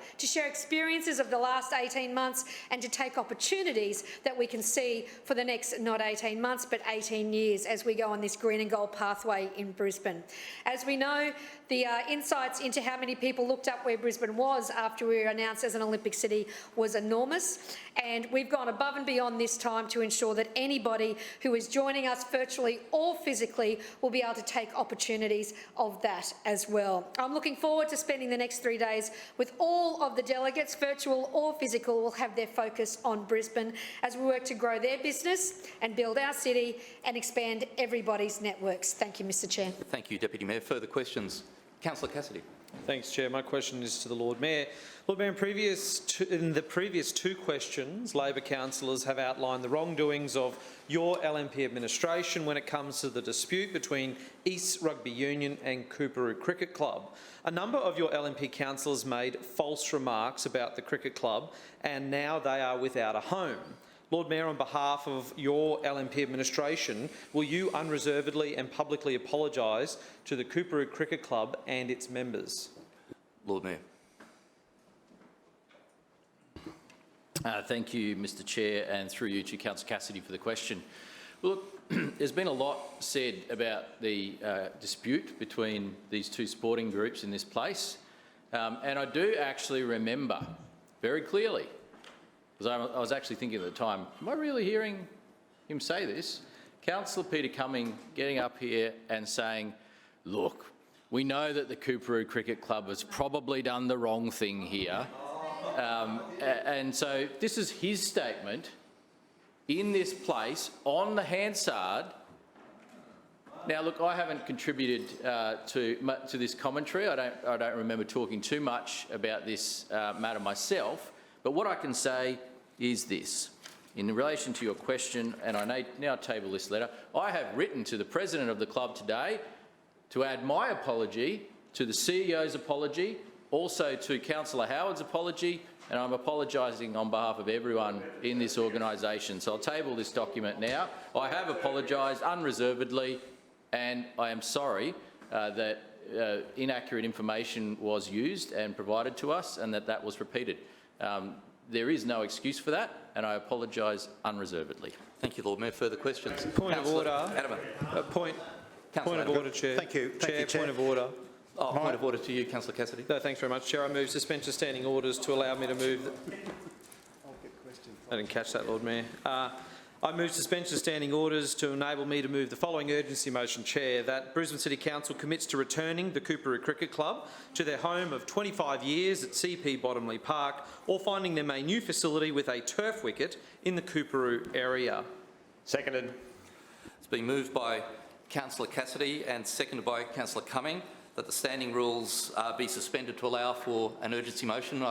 experiences of the last 18 months and to take opportunities that we can see for the next, not 18 months, but 18 years as we go on this green and gold pathway in Brisbane. As we know, the insights into how many people looked up where Brisbane was after we were announced as an Olympic city was enormous, and we've gone above and beyond this time to ensure that anybody who is joining us virtually or physically will be able to take opportunities of that as well. I'm looking forward to spending the next 3 days with all of the delegates, virtual or physical, will have their focus on Brisbane as we work to grow their business and build our city and expand everybody's networks. Thank you, Mr Chair. Thank you, Deputy Mayor. Further questions? Councillor Cassidy. Thanks, Chair. My question is to the Lord Mayor. Lord Mayor, in the previous two questions, Labor councillors have outlined the wrongdoings of your LNP administration when it comes to the dispute between East Rugby Union and Coorparoo Cricket Club. A number of your LNP councillors made false remarks about the cricket club, and now they are without a home. Lord Mayor, on behalf of your LNP administration, will you unreservedly and publicly apologise to the Coorparoo Cricket Club and its members? Lord Mayor. Thank you, Mr Chair, and through you to Councillor Cassidy for the question. Well, look, there's been a lot said about the dispute between these two sporting groups in this place, and I do actually remember very clearly, because I was actually thinking at the time, am I really hearing him say this? Councillor Peter Cumming getting up here and saying, look, we know that the Coorparoo Cricket Club has probably done the wrong thing here. And so this is his statement in this place on the Hansard. Now, look, I haven't contributed to this commentary. I don't remember talking too much about this matter myself. But what I can say is this. In relation to your question, and I now table this letter, I have written to the President of the club today to add my apology to the CEO's apology, also to Councillor Howard's apology, and I'm apologising on behalf of everyone in this organisation. So I'll table this document now. I have apologised unreservedly, and I am sorry that inaccurate information was used and provided to us, and that was repeated. There is no excuse for that, and I apologise unreservedly. Thank you, Lord Mayor. Further questions? Point of order. Adamant. Point of order, Chair. Thank you. Chair. Point of order. Oh, point of order to you, Councillor Cassidy. No, thanks very much, Chair. I move suspension of standing orders to allow me to move. I didn't catch that, Lord Mayor. I move suspension of standing orders to enable me to move the following urgency motion, Chair, that Brisbane City Council commits to returning the Coorparoo Cricket Club to their home of 25 years at CP Bottomley Park, or finding them a new facility with a turf wicket in the Coorparoo area. Seconded. It's been moved by Councillor Cassidy and seconded by Councillor Cumming that the standing rules be suspended to allow for an urgency motion.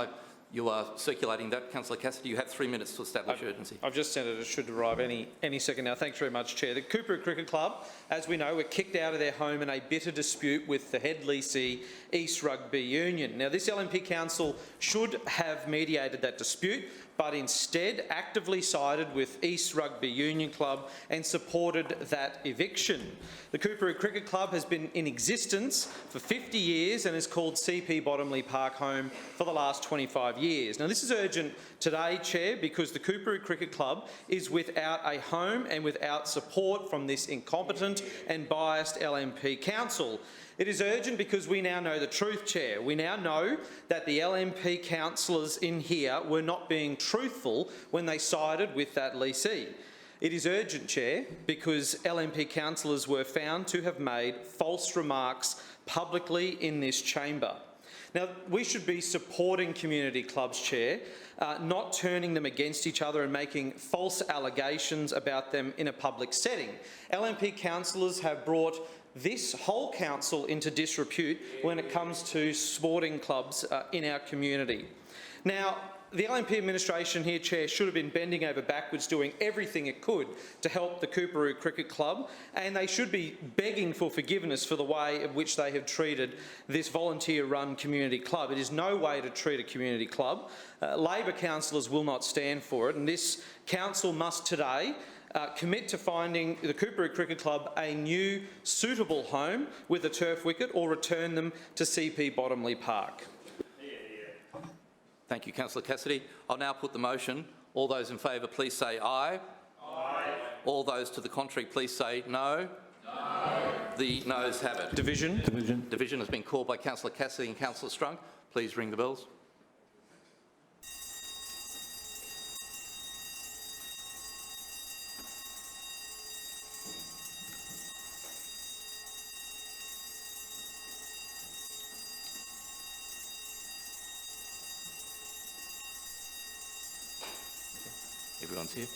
You are circulating that, Councillor Cassidy. You have 3 minutes to establish urgency. I've just sent it. It should arrive any second now. Thanks very much, Chair. The Coorparoo Cricket Club, as we know, were kicked out of their home in a bitter dispute with the head leasee, East Rugby Union. Now, this LNP Council should have mediated that dispute, but instead actively sided with East Rugby Union Club and supported that eviction. The Coorparoo Cricket Club has been in existence for 50 years and is called CP Bottomley Park home for the last 25 years. Now, this is urgent today, Chair, because the Coorparoo Cricket Club is without a home and without support from this incompetent and biased LNP council. It is urgent because we now know the truth, Chair. We now know that the LNP councillors in here were not being truthful when they sided with that leasee. It is urgent, Chair, because LNP councillors were found to have made false remarks publicly in this chamber. Now, we should be supporting community clubs, Chair, not turning them against each other and making false allegations about them in a public setting. LNP councillors have brought this whole council into disrepute when it comes to sporting clubs in our community. Now, the LNP administration here, Chair, should have been bending over backwards doing everything it could to help the Coorparoo Cricket Club, and they should be begging for forgiveness for the way in which they have treated this volunteer-run community club. It is no way to treat a community club. Labor councillors will not stand for it, and this council must today commit to finding the Coorparoo Cricket Club a new suitable home with a turf wicket or return them to CP Bottomley Park. Thank you, Councillor Cassidy. I'll now put the motion. All those in favour, please say aye. Aye. All those to the contrary, please say no. No. The noes have it. Division. Division has been called by Councillor Cassidy and Councillor Strunk. Please ring the bells. Everyone's here.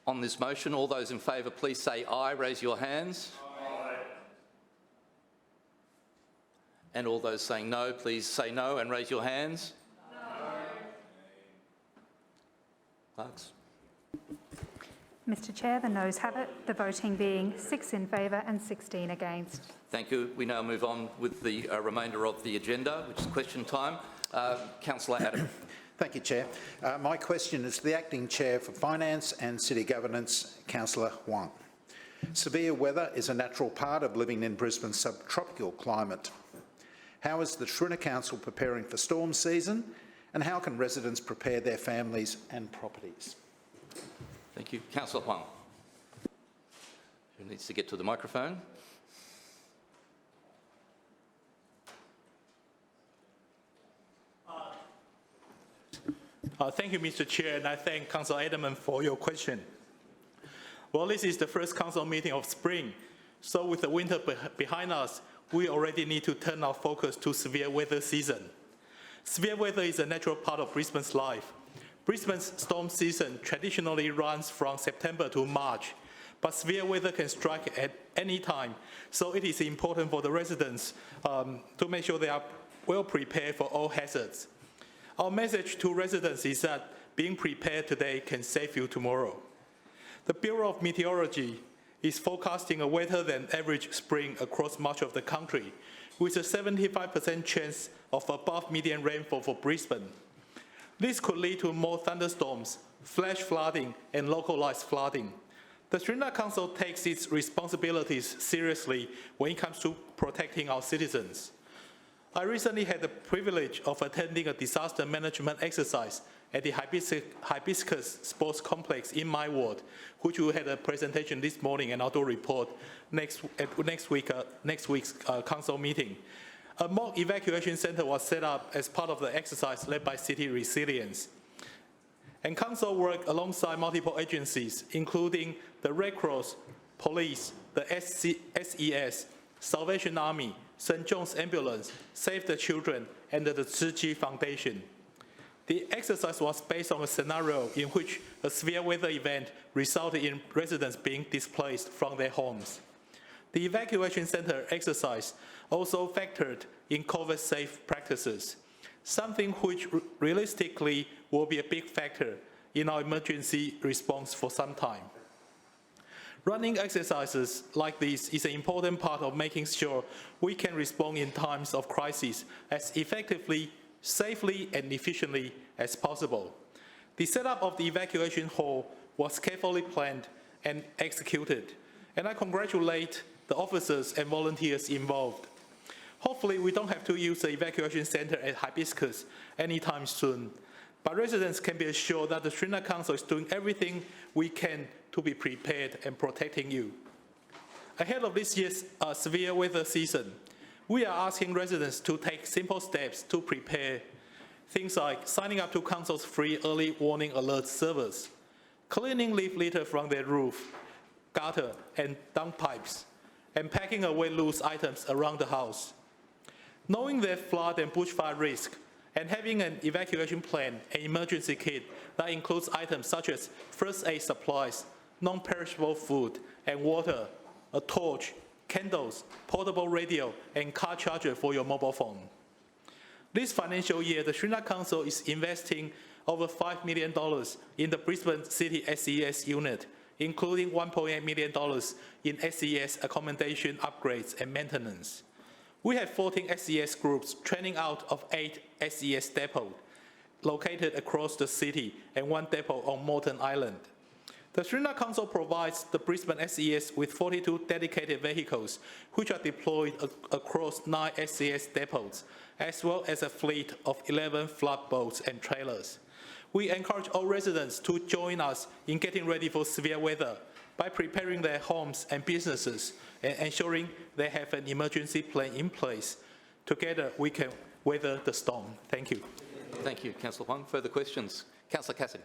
On this motion, all those in favour, please say aye. Raise your hands. Aye. And all those saying no, please say no and raise your hands. No. Clerks. Mr Chair, the noes have it, the voting being 6 in favour and 16 against. Thank you. We now move on with the remainder of the agenda, which is question time. Councillor Adam. Thank you, Chair. My question is to the Acting Chair for Finance and City Governance, Councillor Huang. Severe weather is a natural part of living in Brisbane's subtropical climate. How is the Shrinner Council preparing for storm season, and how can residents prepare their families and properties? Thank you. Councillor Huang. Who needs to get to the microphone? Thank you, Mr. Chair, and I thank Councillor Edelman for your question. Well, this is the first council meeting of spring, so with the winter behind us, we already need to turn our focus to severe weather season. Severe weather is a natural part of Brisbane's life. Brisbane's storm season traditionally runs from September to March, but severe weather can strike at any time, so it is important for the residents to make sure they are well prepared for all hazards. Our message to residents is that being prepared today can save you tomorrow. The Bureau of Meteorology is forecasting a wetter than average spring across much of the country, with a 75% chance of above median rainfall for Brisbane. This could lead to more thunderstorms, flash flooding, and localised flooding. The Shrinner Council takes its responsibilities seriously when it comes to protecting our citizens. I recently had the privilege of attending a disaster management exercise at the Hibiscus Sports Complex in my ward, which we had a presentation this morning and auto report next week's council meeting. A mock evacuation centre was set up as part of the exercise led by City Resilience. And council worked alongside multiple agencies, including the Red Cross, police, the SES, Salvation Army, St. John's Ambulance, Save the Children, and the Tzu Chi Foundation. The exercise was based on a scenario in which a severe weather event resulted in residents being displaced from their homes. The evacuation center exercise also factored in COVID-safe practices, something which realistically will be a big factor in our emergency response for some time. Running exercises like this is an important part of making sure we can respond in times of crisis as effectively, safely, and efficiently as possible. The setup of the evacuation hall was carefully planned and executed, and I congratulate the officers and volunteers involved. Hopefully, we don't have to use the evacuation center at Hibiscus anytime soon. But residents can be assured that the Trinidad Council is doing everything we can to be prepared and protecting you. Ahead of this year's severe weather season, we are asking residents to take simple steps to prepare. Things like signing up to Council's free early warning alert service, cleaning leaf litter from their roof, gutter, and dump pipes, and packing away loose items around the house. Knowing their flood and bushfire risk, and having an evacuation plan and emergency kit that includes items such as first aid supplies, non-perishable food and water, a torch, candles, portable radio, and car charger for your mobile phone. This financial year, the Trinidad Council is investing over $5 million in the Brisbane City SES unit, including $1.8 million in SES accommodation upgrades and maintenance. We have 14 SES groups training out of 8 SES depots located across the city and 1 depot on Moreton Island. The Trinidad Council provides the Brisbane SES with 42 dedicated vehicles, which are deployed across 9 SES depots, as well as a fleet of 11 flood boats and trailers. We encourage all residents to join us in getting ready for severe weather by preparing their homes and businesses and ensuring they have an emergency plan in place. Together, we can weather the storm. Thank you. Thank you, Councillor Huang. Further questions? Councillor Cassidy.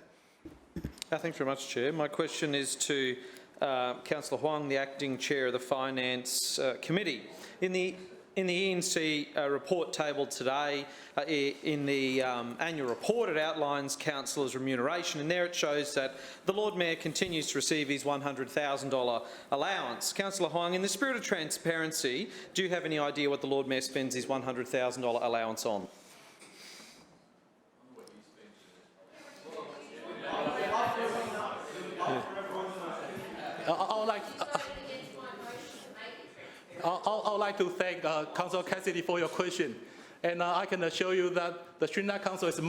Thanks very much, Chair. My question is to Councillor Huang, the Acting Chair of the Finance Committee. In the ENC report tabled today, in the annual report, it outlines councillors' remuneration, and there it shows that the Lord Mayor continues to receive his $100,000 allowance. Councillor Huang, in the spirit of transparency, do you have any idea what the Lord Mayor spends his $100,000 allowance on? I would like to thank Councillor Cassidy for your question, and I can assure you that the Trinidad Council is the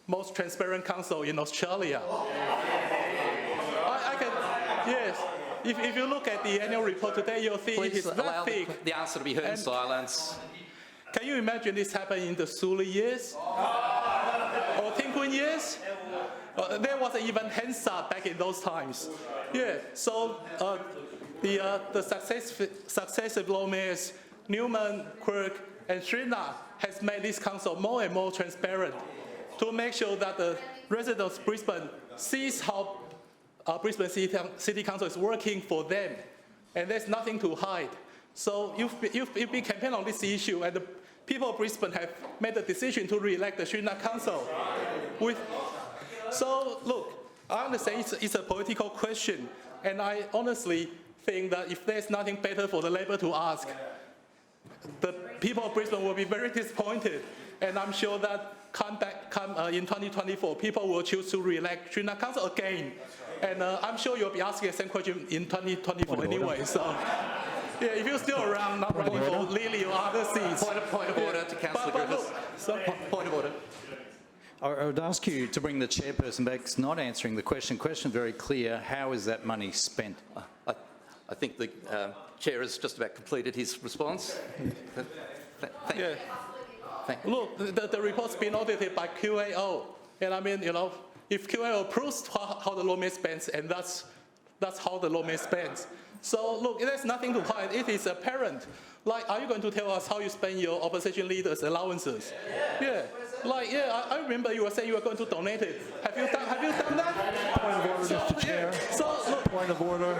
most transparent council in Australia. Yes. If you look at the annual report today, you'll see it is that thick. The answer to be heard in silence. Can you imagine this happened in the Sulu years or Tinkwin years? There was even Hansard back in those times. Yeah. So. The successive Lord Mayors, Newman, Quirk, and Trinidad has made this council more and more transparent to make sure that the residents of Brisbane sees how Brisbane City Council is working for them, and there's nothing to hide. So you've been campaigning on this issue, and the people of Brisbane have made the decision to re-elect the Trinidad Council. So look, I understand it's a political question, and I honestly think that if there's nothing better for the Labor to ask, the people of Brisbane will be very disappointed. And I'm sure that in 2024, people will choose to re-elect Trinidad Council again. And I'm sure you'll be asking the same question in 2024 anyway. So, yeah, if you're still around, not running for Lily or other seats. Point of order to Councillor Griffiths. Point of order. I would ask you to bring the chairperson back. It's not answering the question. Question very clear. How is that money spent? I think the chair has just about completed his response. Thank you. Look, the report's been audited by QAO, and I mean, if QAO approves how the Lord Mayor spends, and that's how the Lord Mayor spends. So look, there's nothing to hide. It is apparent. Like, are you going to tell us how you spend your opposition leaders' allowances? Yeah. I remember you were saying you were going to donate it. Have you done that? Point of order, Mr. Chair. Point of order.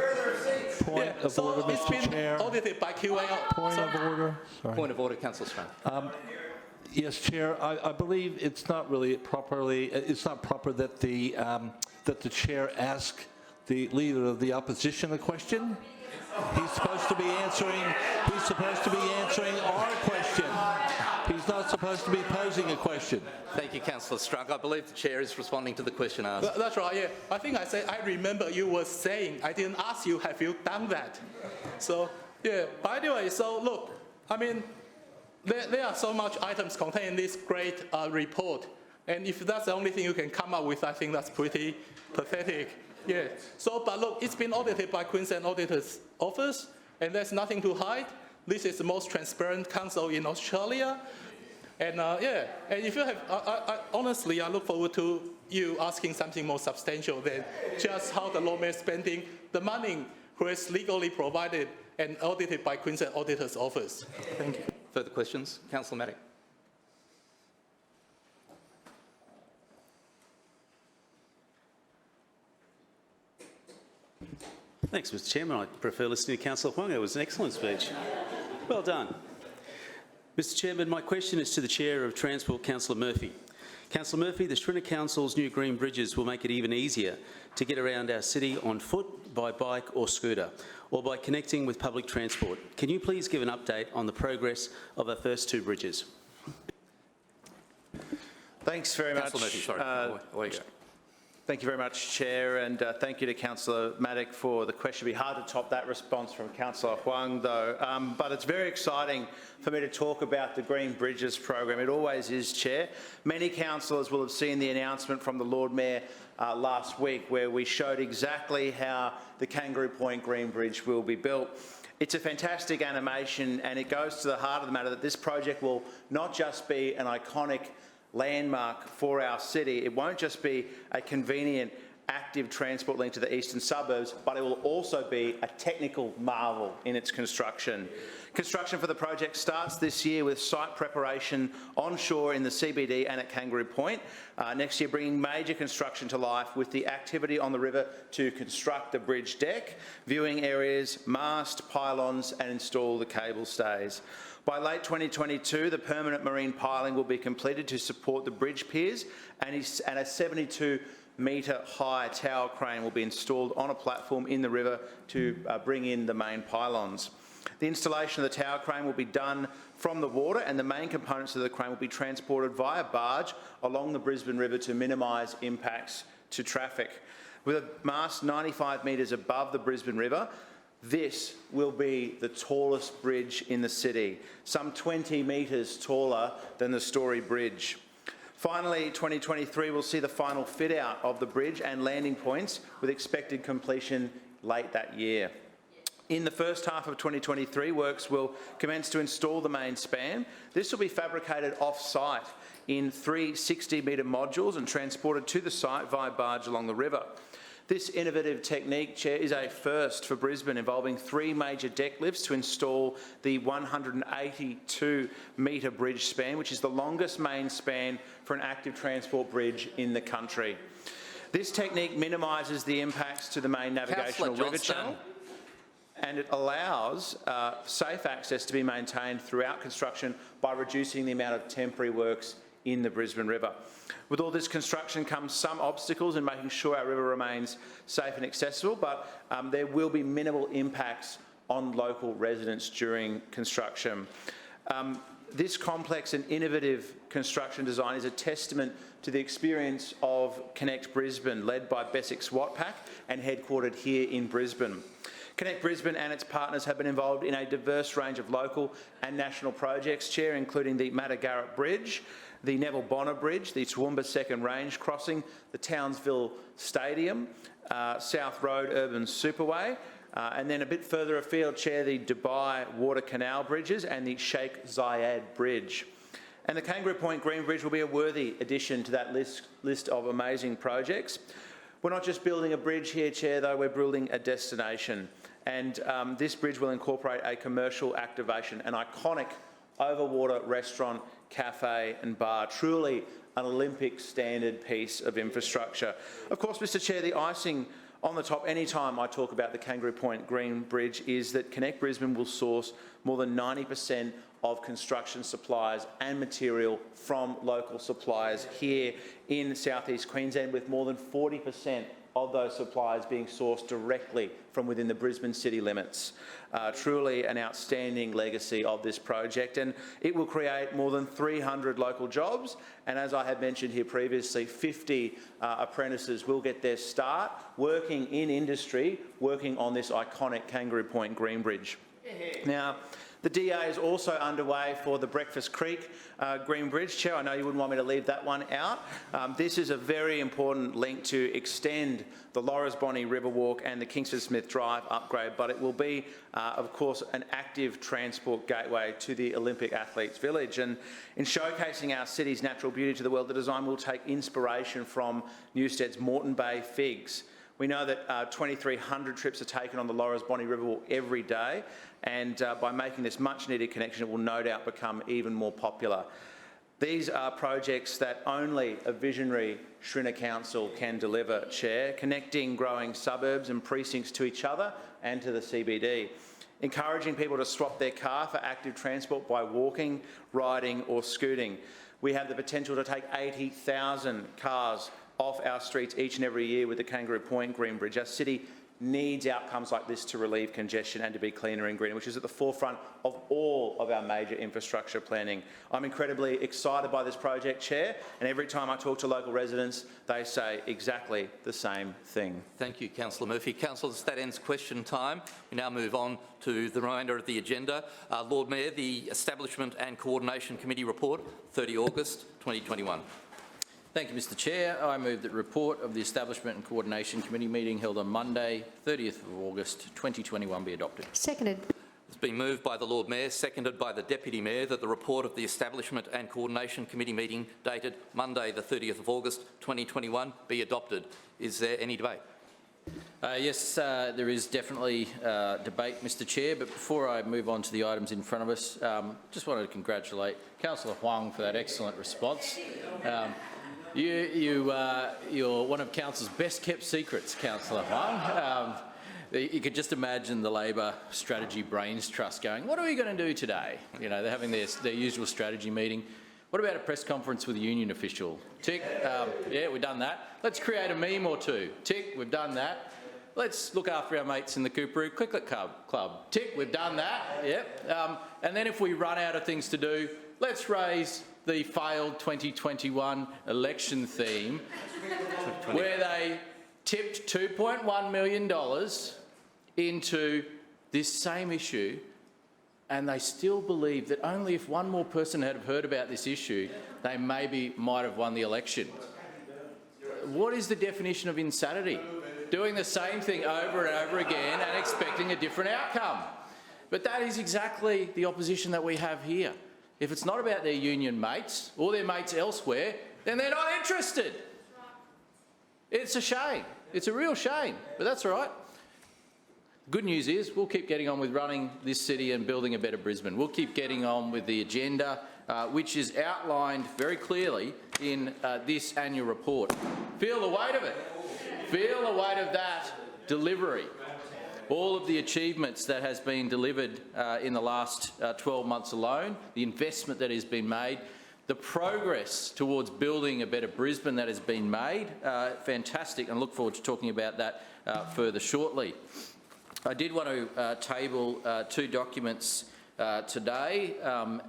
Point of order, Mr. Chair. It's been audited by QAO. Point of order. Sorry. Point of order, Councillor Strang. Yes, Chair. I believe it's not really properly. It's not proper that the chair ask the leader of the opposition a question. He's supposed to be answering. He's supposed to be answering our question. He's not supposed to be posing a question. Thank you, Councillor Strunk. I believe the chair is responding to the question asked. That's right. Yeah. I think I said I remember you were saying. I didn't ask you. Have you done that? So yeah. But anyway, so look. I mean, there are so much items contained in this great report, and if that's the only thing you can come up with, I think that's pretty pathetic. Yeah. So, but look, it's been audited by Queensland Auditor's Office, and there's nothing to hide. this is the most transparent council in Australia. And yeah, and if you have, honestly, I look forward to you asking something more substantial than just how the lawmaker is spending the money who is legally provided and audited by Queensland Auditor's Office. Thank you. Further questions? Councillor Matic. Thanks, Mr Chairman. I prefer listening to Councillor Huang. It was an excellent speech. Well done. Mr Chairman, my question is to the Chair of Transport, Councillor Murphy. Councillor Murphy, the Schrinner Council's new green bridges will make it even easier to get around our city on foot, by bike or scooter, or by connecting with public transport. Can you please give an update on the progress of our first two bridges? Thanks very much. Councillor Murphy, sorry. Away you go. Thank you very much, Chair, and thank you to Councillor Matic for the question. It'd be hard to top that response from Councillor Huang, though. But it's very exciting for me to talk about the Green Bridges program. It always is, Chair. Many councillors will have seen the announcement from the Lord Mayor last week, where we showed exactly how the Kangaroo Point Green Bridge will be built. It's a fantastic animation, and it goes to the heart of the matter that this project will not just be an iconic landmark for our city. It won't just be a convenient, active transport link to the eastern suburbs, but it will also be a technical marvel in its construction. Construction for the project starts this year with site preparation onshore in the CBD and at Kangaroo Point. Next year, bringing major construction to life with the activity on the river to construct the bridge deck, viewing areas, mast, pylons, and install the cable stays. By late 2022, the permanent marine piling will be completed to support the bridge piers, and a 72-metre high tower crane will be installed on a platform in the river to bring in the main pylons. The installation of the tower crane will be done from the water, and the main components of the crane will be transported via barge along the Brisbane River to minimise impacts to traffic. With a mast 95 metres above the Brisbane River, this will be the tallest bridge in the city, some 20 metres taller than the Story Bridge. Finally, 2023 will see the final fit-out of the bridge and landing points, with expected completion late that year. In the first half of 2023, works will commence to install the main span. This will be fabricated off-site in 3 60-metre modules and transported to the site via barge along the river. This innovative technique, Chair, is a first for Brisbane, involving 3 major deck lifts to install the 182-metre bridge span, which is the longest main span for an active transport bridge in the country. This technique minimises the impacts to the main navigational river channel, and it allows safe access to be maintained throughout construction by reducing the amount of temporary works in the Brisbane River. With all this construction comes some obstacles in making sure our river remains safe and accessible, but there will be minimal impacts on local residents during construction. This complex and innovative construction design is a testament to the experience of Connect Brisbane, led by Bessex Watpac and headquartered here in Brisbane. Connect Brisbane and its partners have been involved in a diverse range of local and national projects, Chair, including the Mattagarrett Bridge, the Neville Bonner Bridge, the Toowoomba Second Range Crossing, the Townsville Stadium, South Road Urban Superway, and then a bit further afield, Chair, the Dubai Water Canal Bridges and the Sheikh Zayed Bridge. And the Kangaroo Point Green Bridge will be a worthy addition to that list of amazing projects. We're not just building a bridge here, Chair, though, we're building a destination. And this bridge will incorporate a commercial activation, an iconic overwater restaurant, cafe and bar, truly an Olympic standard piece of infrastructure. Of course, Mr Chair, the icing on the top any time I talk about the Kangaroo Point Green Bridge is that Connect Brisbane will source more than 90% of construction supplies and material from local suppliers here in South East Queensland, with more than 40% of those supplies being sourced directly from within the Brisbane city limits. Truly an outstanding legacy of this project, and it will create more than 300 local jobs, and as I had mentioned here previously, 50 apprentices will get their start working in industry, working on this iconic Kangaroo Point Green Bridge. Now, The DA is also underway for the Breakfast Creek Green Bridge. Chair, I know you wouldn't want me to leave that one out. This is a very important link to extend the Laurers-Bonnie Riverwalk and the Kingsford Smith Drive upgrade, but it will be, of course, an active transport gateway to the Olympic Athletes Village. And in showcasing our city's natural beauty to the world, the design will take inspiration from Newstead's Moreton Bay Figs. We know that 2,300 trips are taken on the Laurers-Bonnie Riverwalk every day, and by making this much-needed connection, it will no doubt become even more popular. These are projects that only a visionary Shrinner Council can deliver, Chair, connecting growing suburbs and precincts to each other and to the CBD, encouraging people to swap their car for active transport by walking, riding or scooting. We have the potential to take 80,000 cars off our streets each and every year with the Kangaroo Point Green Bridge. Our city needs outcomes like this to relieve congestion and to be cleaner and greener, which is at the forefront of all of our major infrastructure planning. I'm incredibly excited by this project, Chair, and every time I talk to local residents, they say exactly the same thing. Thank you, Councillor Murphy. Councillors, that ends question time. We now move on to the remainder of the agenda. Lord Mayor, the Establishment and Coordination Committee report, 30 August 2021. Thank you, Mr Chair. I move that report of the Establishment and Coordination Committee meeting held on Monday, 30th of August 2021 be adopted. Seconded. It's been moved by the Lord Mayor, seconded by the Deputy Mayor, that the report of the Establishment and Coordination Committee meeting dated Monday the 30th of August 2021 be adopted. Is there any debate? Yes, there is definitely debate, Mr Chair, but before I move on to the items in front of us, just wanted to congratulate Councillor Huang for that excellent response. You're one of Council's best-kept secrets, Councillor Huang. You could just imagine the Labor Strategy Brains Trust going, what are we going to do today? You know, they're having their usual strategy meeting. What about a press conference with a union official? Tick, yeah, we've done that. Let's create a meme or two. Tick, we've done that. Let's look after our mates in the Coorparoo Cricket Club. Tick, we've done that. Yep. And then if we run out of things to do, let's raise the failed 2021 election theme where they tipped $2.1 million into this same issue, and they still believe that only if one more person had heard about this issue, they maybe might have won the election. What is the definition of insanity? Doing the same thing over and over again and expecting a different outcome. But that is exactly the opposition that we have here. If it's not about their union mates or their mates elsewhere, then they're not interested. It's a shame. It's a real shame, but that's all right. Good news is we'll keep getting on with running this city and building a better Brisbane. We'll keep getting on with the agenda, which is outlined very clearly in this annual report. Feel the weight of it. Feel the weight of that delivery. All of the achievements that has been delivered in the last 12 months alone, the investment that has been made, the progress towards building a better Brisbane that has been made, fantastic, and look forward to talking about that further shortly. I did want to table two documents today,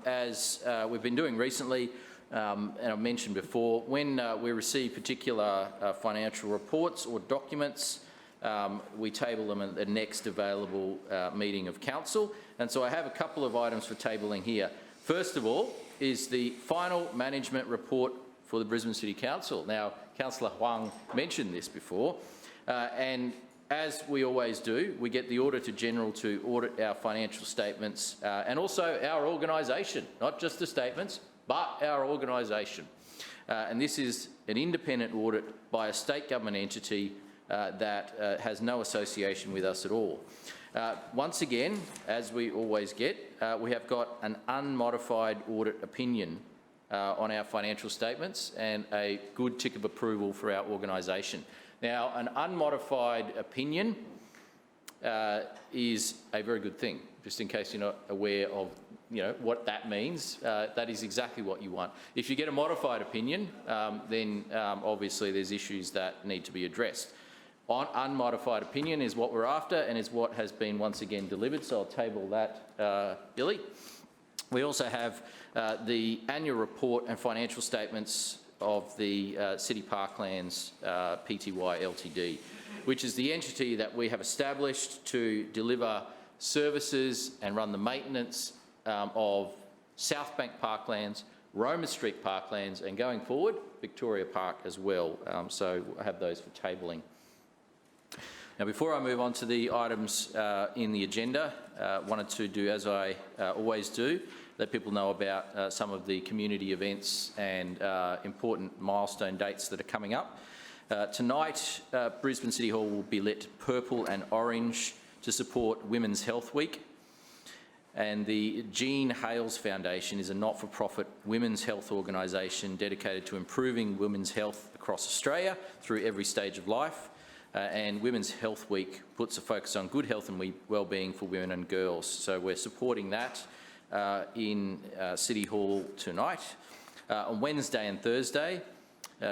as we've been doing recently, and I've mentioned before, when we receive particular financial reports or documents, we table them at the next available meeting of Council. And so I have a couple of items for tabling here. First of all is the final management report for the Brisbane City Council. Now, Councillor Huang mentioned this before, and as we always do, we get the Auditor-General to audit our financial statements and also our organisation, not just the statements, but our organisation. And this is an independent audit by a state government entity that has no association with us at all. Once again, as we always get, we have got an unmodified audit opinion on our financial statements and a good tick of approval for our organisation. Now, an unmodified opinion is a very good thing, just in case you're not aware of what that means. That is exactly what you want. If you get a modified opinion, then obviously there's issues that need to be addressed. Unmodified opinion is what we're after and is what has been once again delivered, so I'll table that, Billy. We also have the annual report and financial statements of the City Parklands Pty Ltd, which is the entity that we have established to deliver services and run the maintenance of South Bank Parklands, Roma Street Parklands, and going forward, Victoria Park as well. So I have those for tabling. Now, before I move on to the items in the agenda, wanted to do as I always do, let people know about some of the community events and important milestone dates that are coming up. Tonight, Brisbane City Hall will be lit purple and orange to support Women's Health Week. And the Jean Hales Foundation is a not-for-profit women's health organisation dedicated to improving women's health across Australia through every stage of life. And Women's Health Week puts a focus on good health and well-being for women and girls. So we're supporting that in City Hall tonight. On Wednesday and Thursday,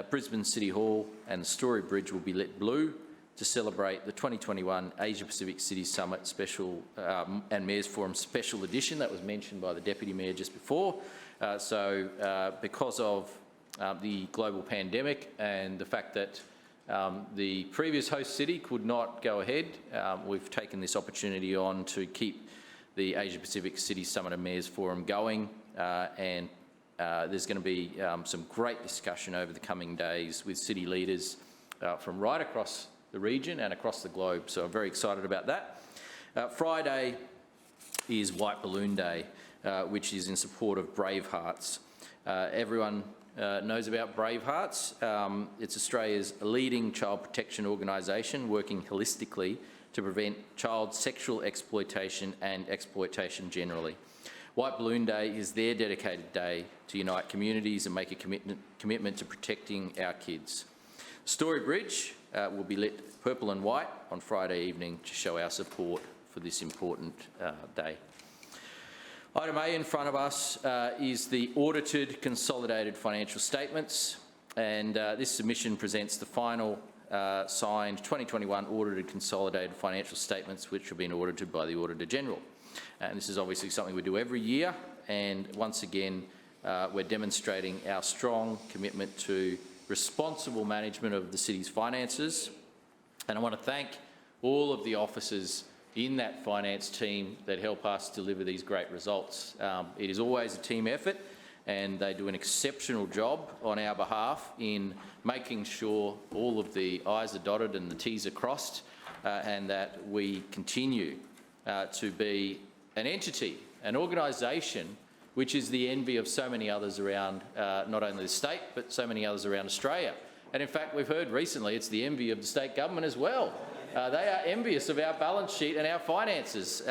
Brisbane City Hall and the Story Bridge will be lit blue to celebrate the 2021 Asia Pacific Cities Summit Special and Mayor's Forum Special Edition that was mentioned by the Deputy Mayor just before. Because of the global pandemic and the fact that the previous host city could not go ahead, we've taken this opportunity on to keep the Asia Pacific Cities Summit and Mayor's Forum going, and there's going to be some great discussion over the coming days with city leaders from right across the region and across the globe, so I'm very excited about that. Friday is White Balloon Day, which is in support of Bravehearts. Everyone knows about Bravehearts. It's Australia's leading child protection organisation working holistically to prevent child sexual exploitation and exploitation generally. White Balloon Day is their dedicated day to unite communities and make a commitment to protecting our kids. Story Bridge will be lit purple and white on Friday evening to show our support for this important day. Item A in front of us is the audited consolidated financial statements, and this submission presents the final signed 2021 audited consolidated financial statements which have been audited by the Auditor General. And this is obviously something we do every year, and once again we're demonstrating our strong commitment to responsible management of the city's finances. And I want to thank all of the officers in that finance team that help us deliver these great results. It is always a team effort, and they do an exceptional job on our behalf in making sure all of the I's are dotted and the T's are crossed, and that we continue to be an entity, an organisation which is the envy of so many others around not only the state but so many others around Australia. And in fact, we've heard recently it's the envy of the state government as well. They are envious of our balance sheet and our finances,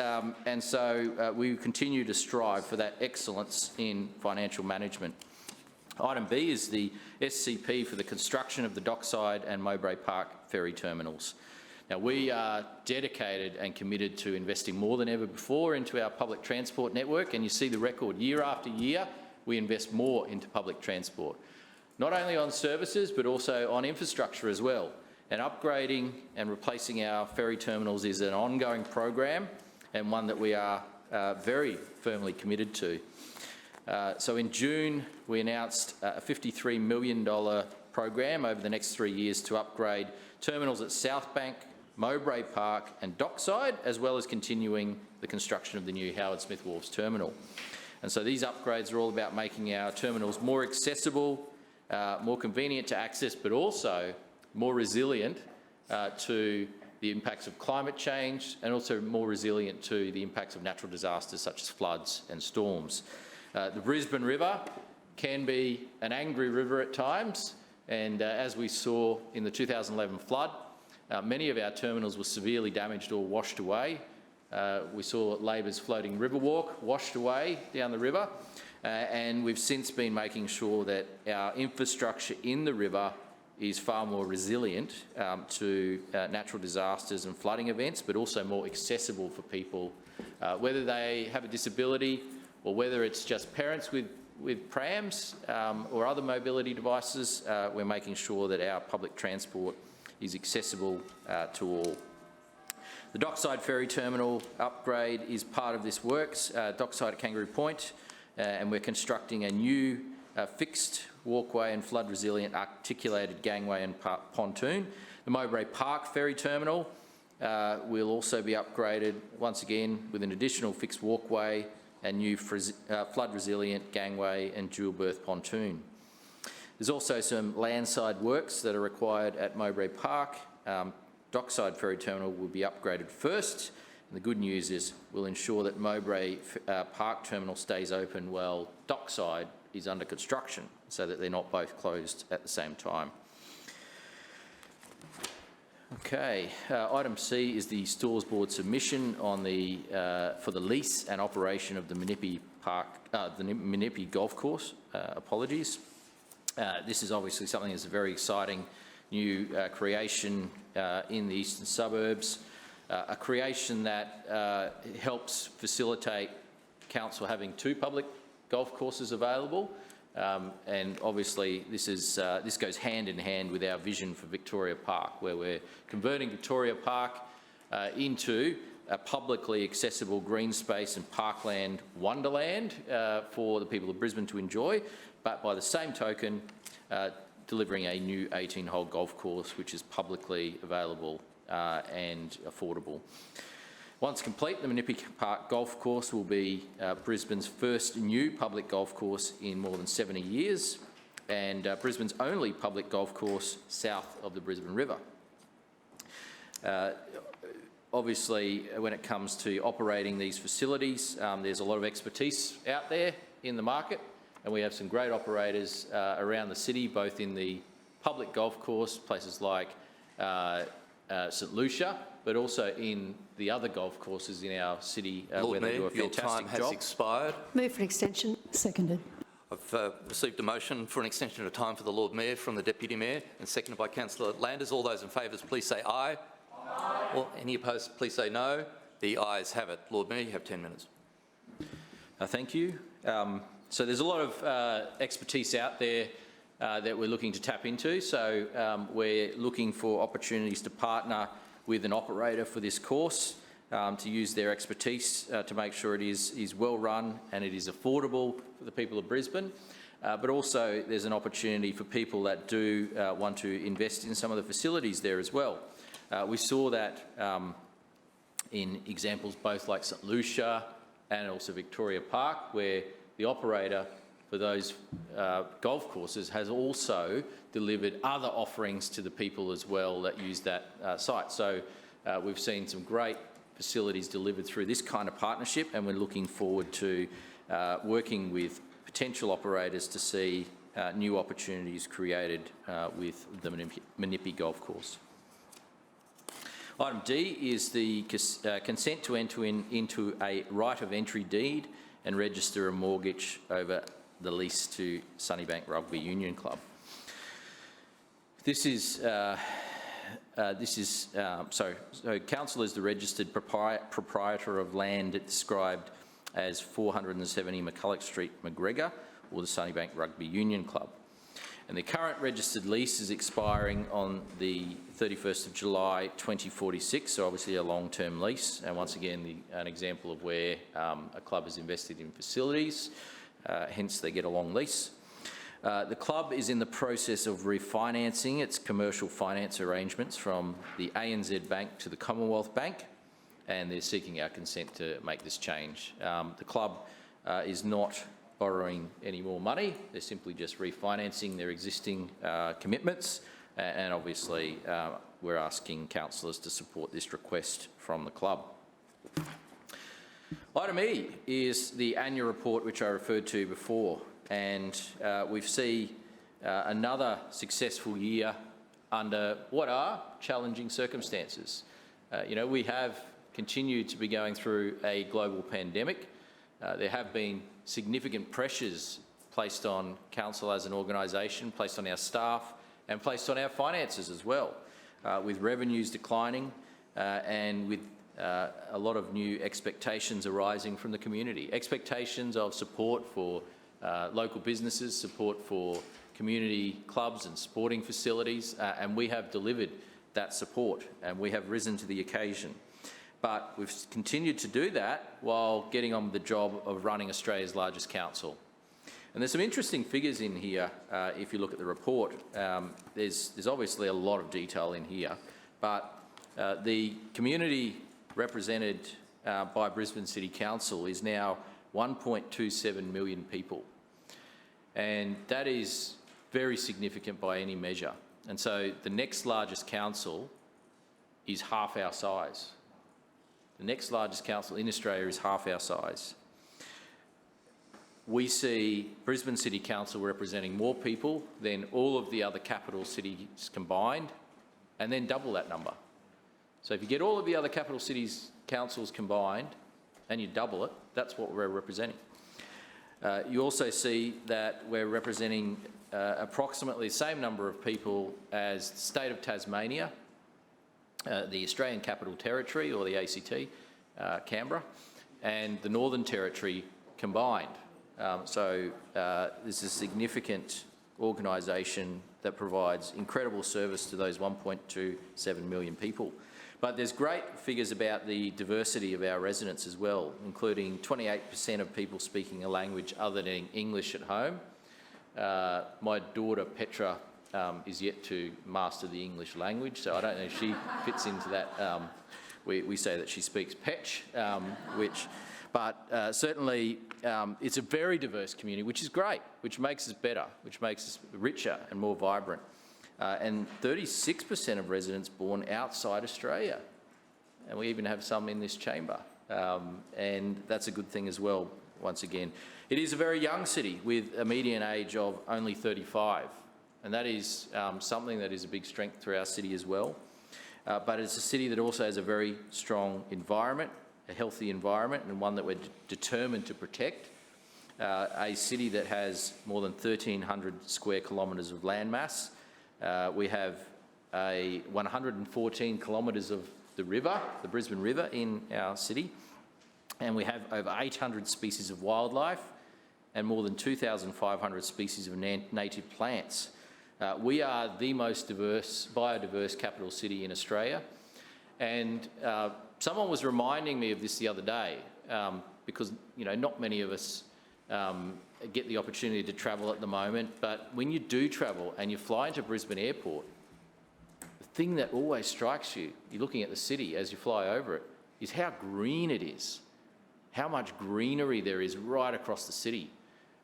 and so we continue to strive for that excellence in financial management. Item B is the SCP for the construction of the Dockside and Mowbray Park ferry terminals. Now, we are dedicated and committed to investing more than ever before into our public transport network, and you see the record year after year we invest more into public transport, not only on services but also on infrastructure as well. And upgrading and replacing our ferry terminals is an ongoing program and one that we are very firmly committed to. So in June, we announced a $53 million program over the next 3 years to upgrade terminals at South Bank, Mowbray Park and Dockside, as well as continuing the construction of the new Howard Smith Wharves terminal. And so these upgrades are all about making our terminals more accessible, more convenient to access, but also more resilient to the impacts of climate change, and also more resilient to the impacts of natural disasters such as floods and storms. The Brisbane River can be an angry river at times, and as we saw in the 2011 flood, many of our terminals were severely damaged or washed away. We saw Labor's floating Riverwalk washed away down the river, and we've since been making sure that our infrastructure in the river is far more resilient to natural disasters and flooding events, but also more accessible for people, whether they have a disability or whether it's just parents with prams or other mobility devices. We're making sure that our public transport is accessible to all. The Dockside Ferry Terminal upgrade is part of this works, Dockside at Kangaroo Point, and we're constructing a new fixed walkway and flood-resilient articulated gangway and pontoon. The Mowbray Park Ferry Terminal will also be upgraded, once again, with an additional fixed walkway and new flood-resilient gangway and dual-berth pontoon. There's also some landside works that are required at Mowbray Park. Dockside ferry terminal will be upgraded first. And the good news is we'll ensure that Mowbray Park terminal stays open while Dockside is under construction, so that they're not both closed at the same time. Okay, item C is the Stores Board submission on the for the lease and operation of the Manipu Golf Course. Apologies. This is obviously something that's a very exciting new creation in the eastern suburbs, a creation that helps facilitate council having 2 public golf courses available. And obviously this goes hand in hand with our vision for Victoria Park, where we're converting Victoria Park into a publicly accessible green space and parkland wonderland for the people of Brisbane to enjoy, but by the same token delivering a new 18-hole golf course which is publicly available and affordable. Once complete, the Manipu Park Golf Course will be Brisbane's first new public golf course in more than 70 years and Brisbane's only public golf course south of the Brisbane River. Obviously, when it comes to operating these facilities, there's a lot of expertise out there in the market, and we have some great operators around the city, both in the public golf course, places like St Lucia, but also in the other golf courses in our city where they do a fantastic job. Your time has expired. Move for an extension. Seconded. I've received a motion for an extension of time for the Lord Mayor from the Deputy Mayor and seconded by Councillor Landers. All those in favour, please say aye. Aye. Or any opposed, please say no. The ayes have it. Lord Mayor, you have 10 minutes. Thank you. So there's a lot of expertise out there that we're looking to tap into. So we're looking for opportunities to partner with an operator for this course to use their expertise to make sure it is well run and it is affordable for the people of Brisbane. But also there's an opportunity for people that do want to invest in some of the facilities there as well. We saw that in examples both like St Lucia and also Victoria Park, where the operator for those golf courses has also delivered other offerings to the people as well that use that site. So we've seen some great facilities delivered through this kind of partnership, and we're looking forward to working with potential operators to see new opportunities created with the Manipu Golf Course. Item D is the consent to enter into a right of entry deed and register a mortgage over the lease to Sunnybank Rugby Union Club. So council is the registered proprietor of land described as 470 McCulloch Street, McGregor, or the Sunnybank Rugby Union Club. And the current registered lease is expiring on the 31st of July 2046, so obviously a long-term lease, and once again an example of where a club has invested in facilities, hence they get a long lease. The club is in the process of refinancing its commercial finance arrangements from the ANZ Bank to the Commonwealth Bank, and they're seeking our consent to make this change. The club is not borrowing any more money, they're simply just refinancing their existing commitments, and obviously we're asking councillors to support this request from the club. Item E is the annual report which I referred to before, and we see another successful year under what are challenging circumstances. We have continued to be going through a global pandemic. There have been significant pressures placed on council as an organisation, placed on our staff and placed on our finances as well, with revenues declining and with a lot of new expectations arising from the community. Expectations of support for local businesses, support for community clubs and sporting facilities, and we have delivered that support and we have risen to the occasion. But we've continued to do that while getting on with the job of running Australia's largest council. And there's some interesting figures in here if you look at the report. There's obviously a lot of detail in here, but the community represented by Brisbane City Council is now 1.27 million people. And that is very significant by any measure. And so the next largest council is half our size. The next largest council in Australia is half our size. We see Brisbane City Council representing more people than all of the other capital cities combined, and then double that number. So if you get all of the other capital cities councils combined and you double it, that's what we're representing. You also see that we're representing approximately the same number of people as the state of Tasmania, the Australian Capital Territory, or the ACT, Canberra, and the Northern Territory combined. This is a significant organisation that provides incredible service to those 1.27 million people. But there's great figures about the diversity of our residents as well, including 28% of people speaking a language other than English at home. My daughter Petra is yet to master the English language, so I don't know if she fits into that. We say that she speaks Petch, but certainly it's a very diverse community, which is great, which makes us better, which makes us richer and more vibrant. And 36% of residents born outside Australia, and we even have some in this chamber, and that's a good thing as well. Once again, it is a very young city with a median age of only 35, and that is something that is a big strength for our city as well. But it's a city that also has a very strong environment, a healthy environment, and one that we're determined to protect. A city that has more than 1,300 square kilometres of landmass. We have 114 kilometres of the river, the Brisbane River, in our city, and we have over 800 species of wildlife and more than 2,500 species of native plants. We are the most biodiverse capital city in Australia, and someone was reminding me of this the other day, because not many of us get the opportunity to travel at the moment, but when you do travel and you fly into Brisbane Airport, the thing that always strikes you, you're looking at the city as you fly over it, is how green it is, how much greenery there is right across the city.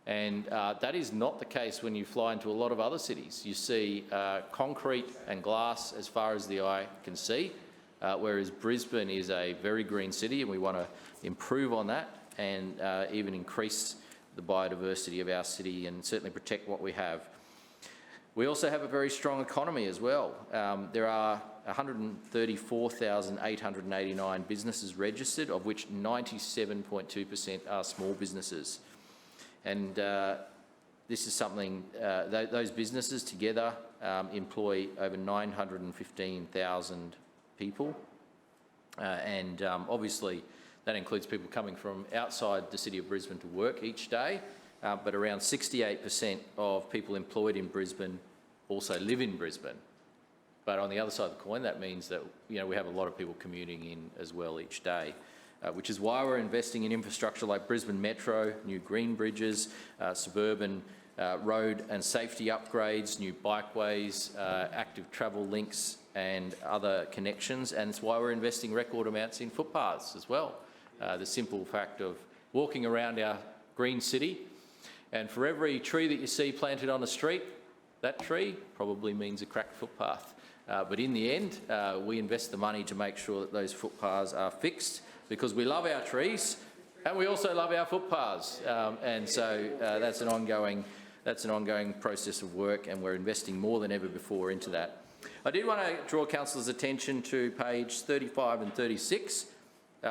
And that is not the case when you fly into a lot of other cities. You see concrete and glass as far as the eye can see, whereas Brisbane is a very green city, and we want to improve on that and even increase the biodiversity of our city and certainly protect what we have. We also have a very strong economy as well. There are 134,889 businesses registered, of which 97.2% are small businesses. And this is something, those businesses together employ over 915,000 people. Obviously, that includes people coming from outside the city of Brisbane to work each day, but around 68% of people employed in Brisbane also live in Brisbane. But on the other side of the coin, that means that we have a lot of people commuting in as well each day, which is why we're investing in infrastructure like Brisbane Metro, new green bridges, suburban road and safety upgrades, new bikeways, active travel links and other connections. And it's why we're investing record amounts in footpaths as well. The simple fact of walking around our green city, and for every tree that you see planted on a street, that tree probably means a cracked footpath. But in the end, we invest the money to make sure that those footpaths are fixed, because we love our trees and we also love our footpaths. And so that's an ongoing process of work, and we're investing more than ever before into that. I did want to draw councillors' attention to page 35 and 36,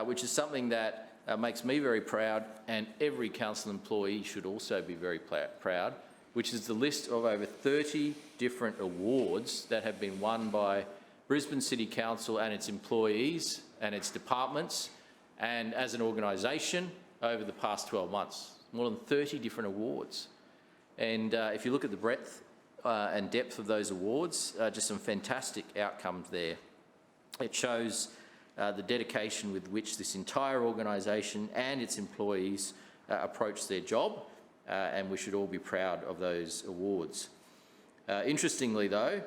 which is something that makes me very proud, and every council employee should also be very proud, which is the list of over 30 different awards that have been won by Brisbane City Council and its employees and its departments, and as an organisation over the past 12 months. More than 30 different awards. And if you look at the breadth and depth of those awards, just some fantastic outcomes there. It shows the dedication with which this entire organisation and its employees approach their job, and we should all be proud of those awards. Interestingly though,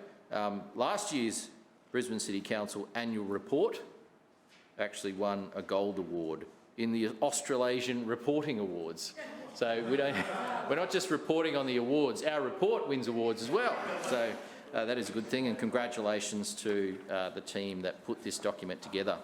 last year's Brisbane City Council annual report actually won a gold award in the Australasian Reporting Awards. So we're not just reporting on the awards, our report wins awards as well. So that is a good thing, and congratulations to the team that put this document together.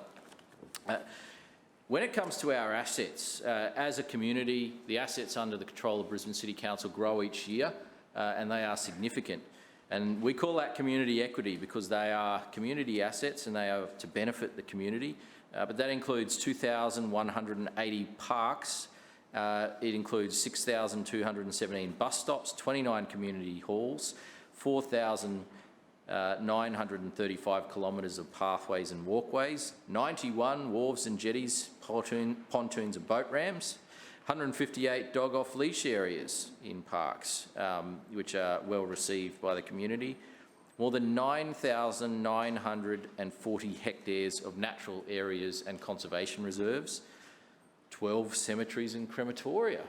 When it comes to our assets, as a community, the assets under the control of Brisbane City Council grow each year, and they are significant. And we call that community equity because they are community assets and they are to benefit the community. But that includes 2,180 parks. It includes 6,217 bus stops, 29 community halls, 4,935 kilometres of pathways and walkways, 91 wharves and jetties, pontoons and boat ramps, 158 dog off-leash areas in parks, which are well received by the community, more than 9,940 hectares of natural areas and conservation reserves, 12 cemeteries and crematoria,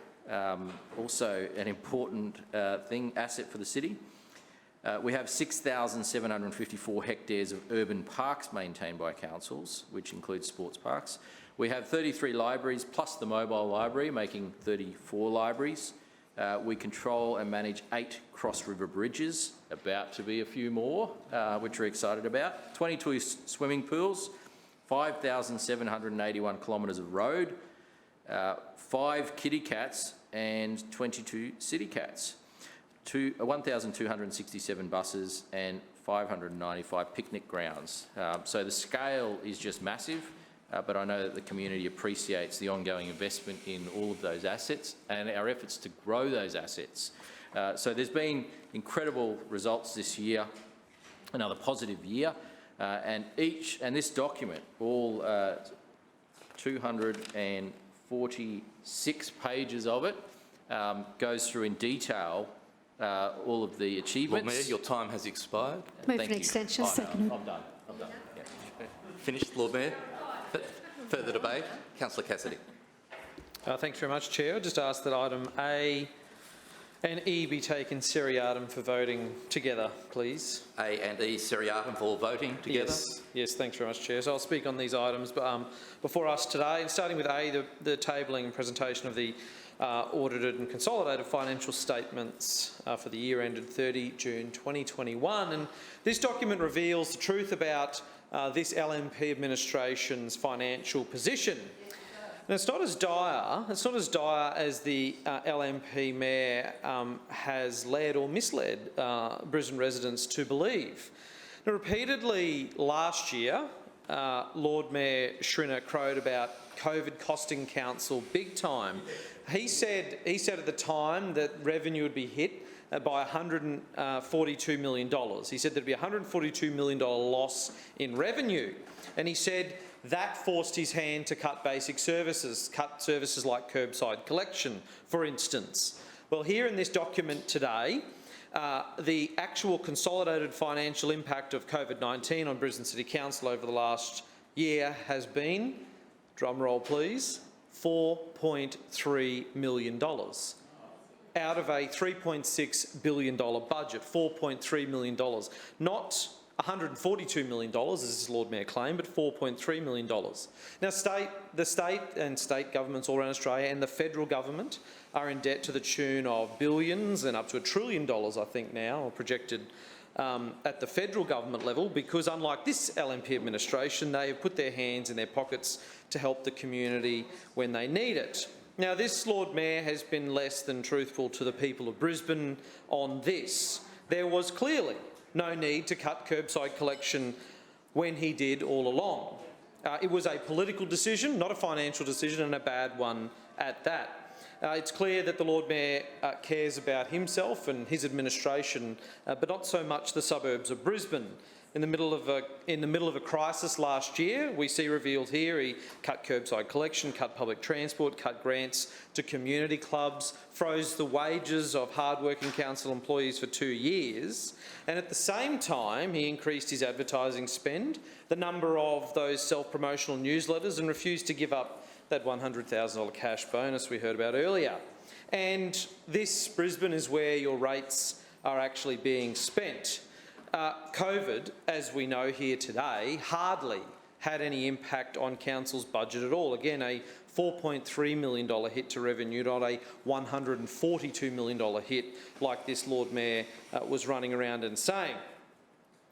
also an important asset for the city. We have 6,754 hectares of urban parks maintained by councils, which includes sports parks. We have 33 libraries plus the mobile library, making 34 libraries. We control and manage 8 cross-river bridges, about to be a few more, which we're excited about, 22 swimming pools, 5,781 kilometres of road, 5 kitty cats and 22 city cats, 1,267 buses and 595 picnic grounds. So the scale is just massive, but I know that the community appreciates the ongoing investment in all of those assets and our efforts to grow those assets. So there's been incredible results this year, another positive year, and this document, all 246 pages of it, goes through in detail all of the achievements. Lord Mayor, your time has expired. Move for an extension. Second. I'm done. Yeah. Finished, Lord Mayor. Further debate. Councillor Cassidy. Thanks very much, Chair. I just ask that item A and E be taken seriatim for voting together, please. A and E seriatim for voting together? Yes, thanks very much, Chair. So I'll speak on these items before us today. And starting with A, the tabling and presentation of the audited and consolidated financial statements for the year ended 30 June 2021. And this document reveals the truth about this LNP administration's financial position. And it's not as dire as the LNP mayor has led or misled Brisbane residents to believe. Now, repeatedly last year, Lord Mayor Schrinner crowed about COVID costing council big time. He said at the time that revenue would be hit by $142 million. He said there'd be a $142 million loss in revenue. And he said that forced his hand to cut basic services, cut services like curbside collection, for instance. Well, here in this document today, the actual consolidated financial impact of COVID-19 on Brisbane City Council over the last year has been, drum roll please, $4.3 million. Out of a $3.6 billion budget, $4.3 million. Not $142 million, as this Lord Mayor claimed, but $4.3 million. Now, the state and state governments all around Australia and the federal government are in debt to the tune of billions and up to $1 trillion, I think now, or projected at the federal government level, because unlike this LNP administration, they have put their hands in their pockets to help the community when they need it. Now, this Lord Mayor has been less than truthful to the people of Brisbane on this. There was clearly no need to cut curbside collection when he did all along. It was a political decision, not a financial decision, and a bad one at that. It's clear that the Lord Mayor cares about himself and his administration, but not so much the suburbs of Brisbane. In the middle of a crisis last year, we see revealed here he cut curbside collection, cut public transport, cut grants to community clubs, froze the wages of hard-working council employees for 2 years, and at the same time he increased his advertising spend, the number of those self-promotional newsletters, and refused to give up that $100,000 cash bonus we heard about earlier. And this, Brisbane, is where your rates are actually being spent. COVID, as we know here today, hardly had any impact on council's budget at all. Again, a $4.3 million hit to revenue, not a $142 million hit like this Lord Mayor was running around and saying.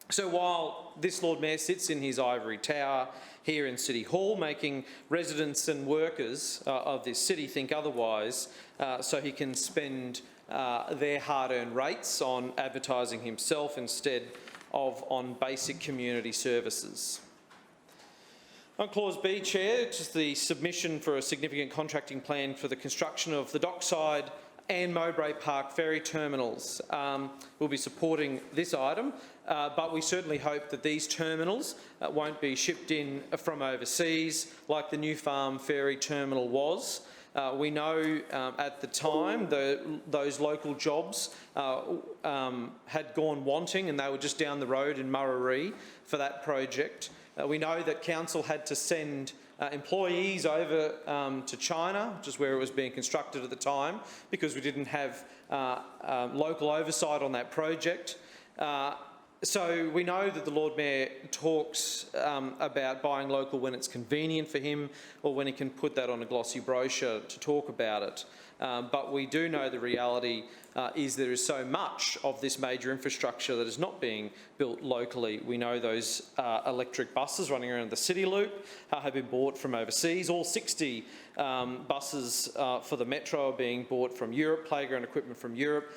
So while this Lord Mayor sits in his ivory tower here in City Hall, making residents and workers of this city think otherwise, so he can spend their hard-earned rates on advertising himself instead of on basic community services. On Clause B, Chair, just the submission for a significant contracting plan for the construction of the Dockside and Mowbray Park ferry terminals. We'll be supporting this item, but we certainly hope that these terminals won't be shipped in from overseas like the New Farm Ferry terminal was. We know at the time those local jobs had gone wanting, and they were just down the road in Murarrie for that project. We know that council had to send employees over to China, which is where it was being constructed at the time, because we didn't have local oversight on that project. So we know that the Lord Mayor talks about buying local when it's convenient for him or when he can put that on a glossy brochure to talk about it. But we do know the reality is there is so much of this major infrastructure that is not being built locally. We know those electric buses running around the city loop have been bought from overseas. All 60 buses for the metro are being bought from Europe, playground equipment from Europe,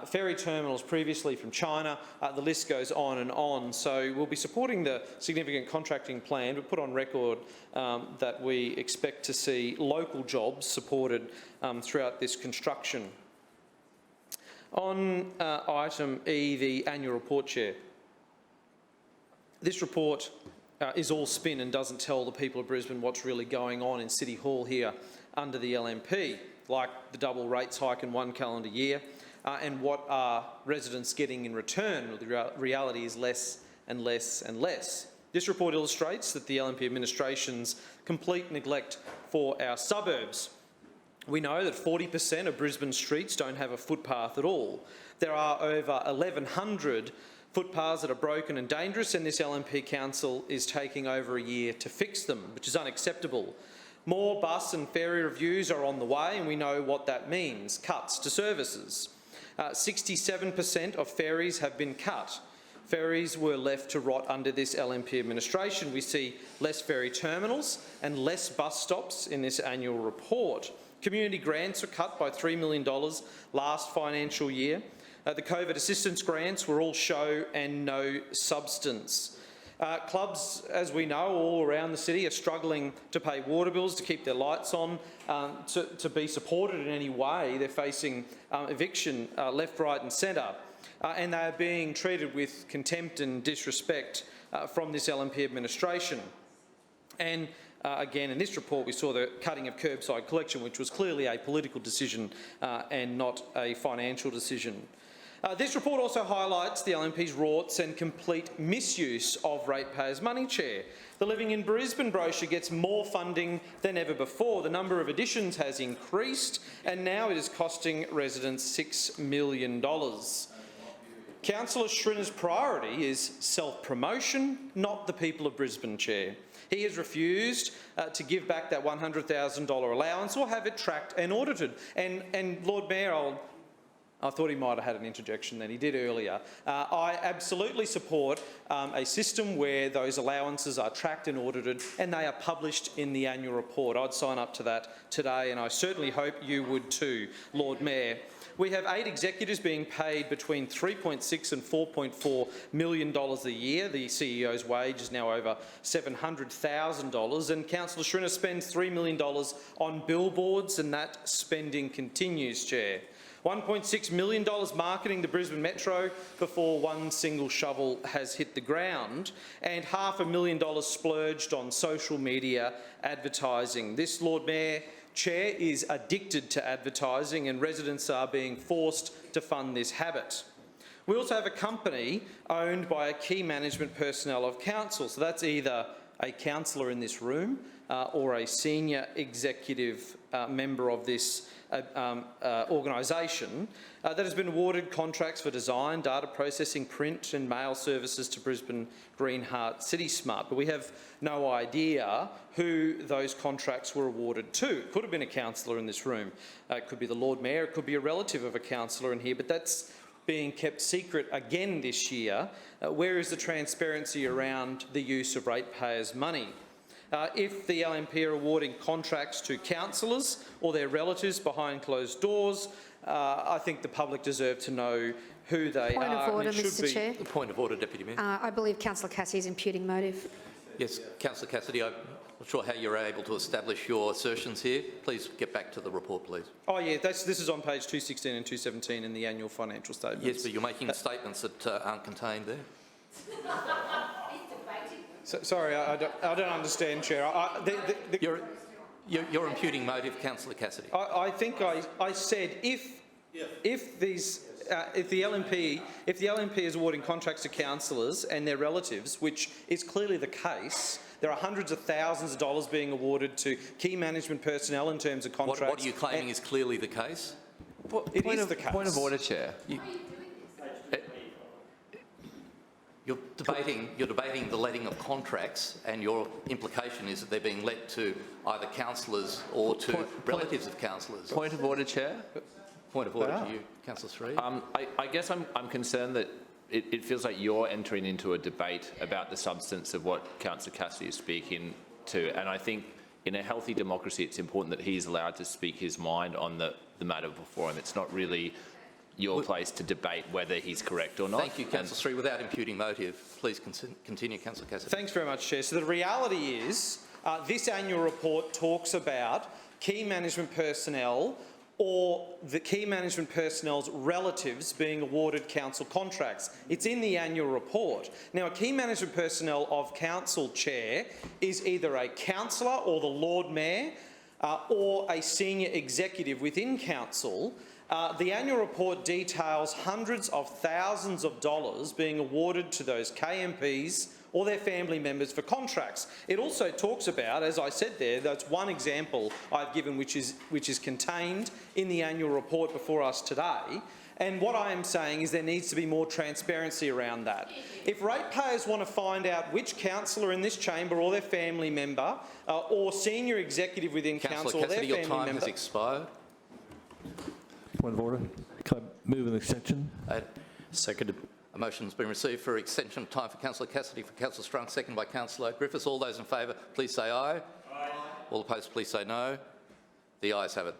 ferry terminals previously from China. The list goes on and on. So we'll be supporting the significant contracting plan, but put on record that we expect to see local jobs supported throughout this construction. On item E, the annual report, Chair. This report is all spin and doesn't tell the people of Brisbane what's really going on in City Hall here under the LNP, like the double rates hike in one calendar year, and what are residents getting in return. The reality is less and less and less. This report illustrates that the LNP administration's complete neglect for our suburbs. We know that 40% of Brisbane streets don't have a footpath at all. There are over 1,100 footpaths that are broken and dangerous, and this LNP council is taking over a year to fix them, which is unacceptable. More bus and ferry reviews are on the way, and we know what that means: cuts to services. 67% of ferries have been cut. Ferries were left to rot under this LNP administration. We see less ferry terminals and less bus stops in this annual report. Community grants were cut by $3 million last financial year. The COVID assistance grants were all show and no substance. Clubs, as we know, all around the city are struggling to pay water bills, to keep their lights on, to be supported in any way. They're facing eviction left, right and centre. And they are being treated with contempt and disrespect from this LNP administration. And again, in this report, we saw the cutting of curbside collection, which was clearly a political decision and not a financial decision. This report also highlights the LNP's rorts and complete misuse of ratepayers' money, Chair. The Living in Brisbane brochure gets more funding than ever before. The number of editions has increased, and now it is costing residents $6 million. Councillor Schrinner's priority is self-promotion, not the people of Brisbane, Chair. He has refused to give back that $100,000 allowance or have it tracked and audited. And Lord Mayor, I thought he might have had an interjection then, he did earlier. I absolutely support a system where those allowances are tracked and audited and they are published in the annual report. I'd sign up to that today, and I certainly hope you would too, Lord Mayor. We have 8 executives being paid between $3.6 and $4.4 million a year. The CEO's wage is now over $700,000, and Councillor Schrinner spends $3 million on billboards, and that spending continues, Chair. $1.6 million marketing the Brisbane Metro before one single shovel has hit the ground, and $500,000 splurged on social media advertising. This Lord Mayor, Chair, is addicted to advertising, and residents are being forced to fund this habit. We also have a company owned by a key management personnel of council, so that's either a councillor in this room, or a senior executive member of this organisation that has been awarded contracts for design, data processing, print and mail services to Brisbane Green Heart City Smart. But we have no idea who those contracts were awarded to. It could have been a councillor in this room. It could be the Lord Mayor. It could be a relative of a councillor in here. But that's being kept secret again this year. Where is the transparency around the use of ratepayers' money? If the LNP are awarding contracts to councillors or their relatives behind closed doors, I think the public deserve to know who they Point are. of order, Mr Chair. The point of order, Deputy Mayor. I believe Councillor Cassidy is imputing motive. Yes, Councillor Cassidy, I'm not sure how you're able to establish your assertions here. Please get back to the report, please. Oh yeah, this is on page 216 and 217 in the annual financial statements. Yes, but you're making statements that aren't contained there. Sorry, I don't understand, Chair. You're imputing motive, Councillor Cassidy. I think I said if the LNP is awarding contracts to councillors and their relatives, which is clearly the case, there are hundreds of thousands of dollars being awarded to key management personnel in terms of contracts. What are you claiming is clearly the case? It is the case. Point of order, Chair. You're debating the letting of contracts, and your implication is that they're being let to either councillors or to relatives of councillors. Point of order, Chair. Point of order to you, Councillor Sri. I guess I'm concerned that it feels like you're entering into a debate about the substance of what Councillor Cassidy is speaking to, and I think in a healthy democracy it's important that he's allowed to speak his mind on the matter before him. It's not really your place to debate whether he's correct or not. Thank you, Councillor Sri. Without imputing motive, please continue, Councillor Cassidy. Thanks very much, Chair. So the reality is this annual report talks about key management personnel or the key management personnel's relatives being awarded council contracts. It's in the annual report. Now, a key management personnel of council, Chair, is either a councillor or the Lord Mayor or a senior executive within council. The annual report details hundreds of thousands of dollars being awarded to those KMPs or their family members for contracts. It also talks about, as I said there, that's one example I've given which is contained in the annual report before us today. And what I am saying is there needs to be more transparency around that. If ratepayers want to find out which councillor in this chamber or their family member or senior executive within council or their family member... Councillor Cassidy, your time has expired. Point of order. Can I move an extension? Seconded. A motion has been received for extension of time for Councillor Cassidy, for Councillor Strunk, seconded by Councillor Griffiths. All those in favour, please say aye. Aye. All opposed, please say no. The ayes have it.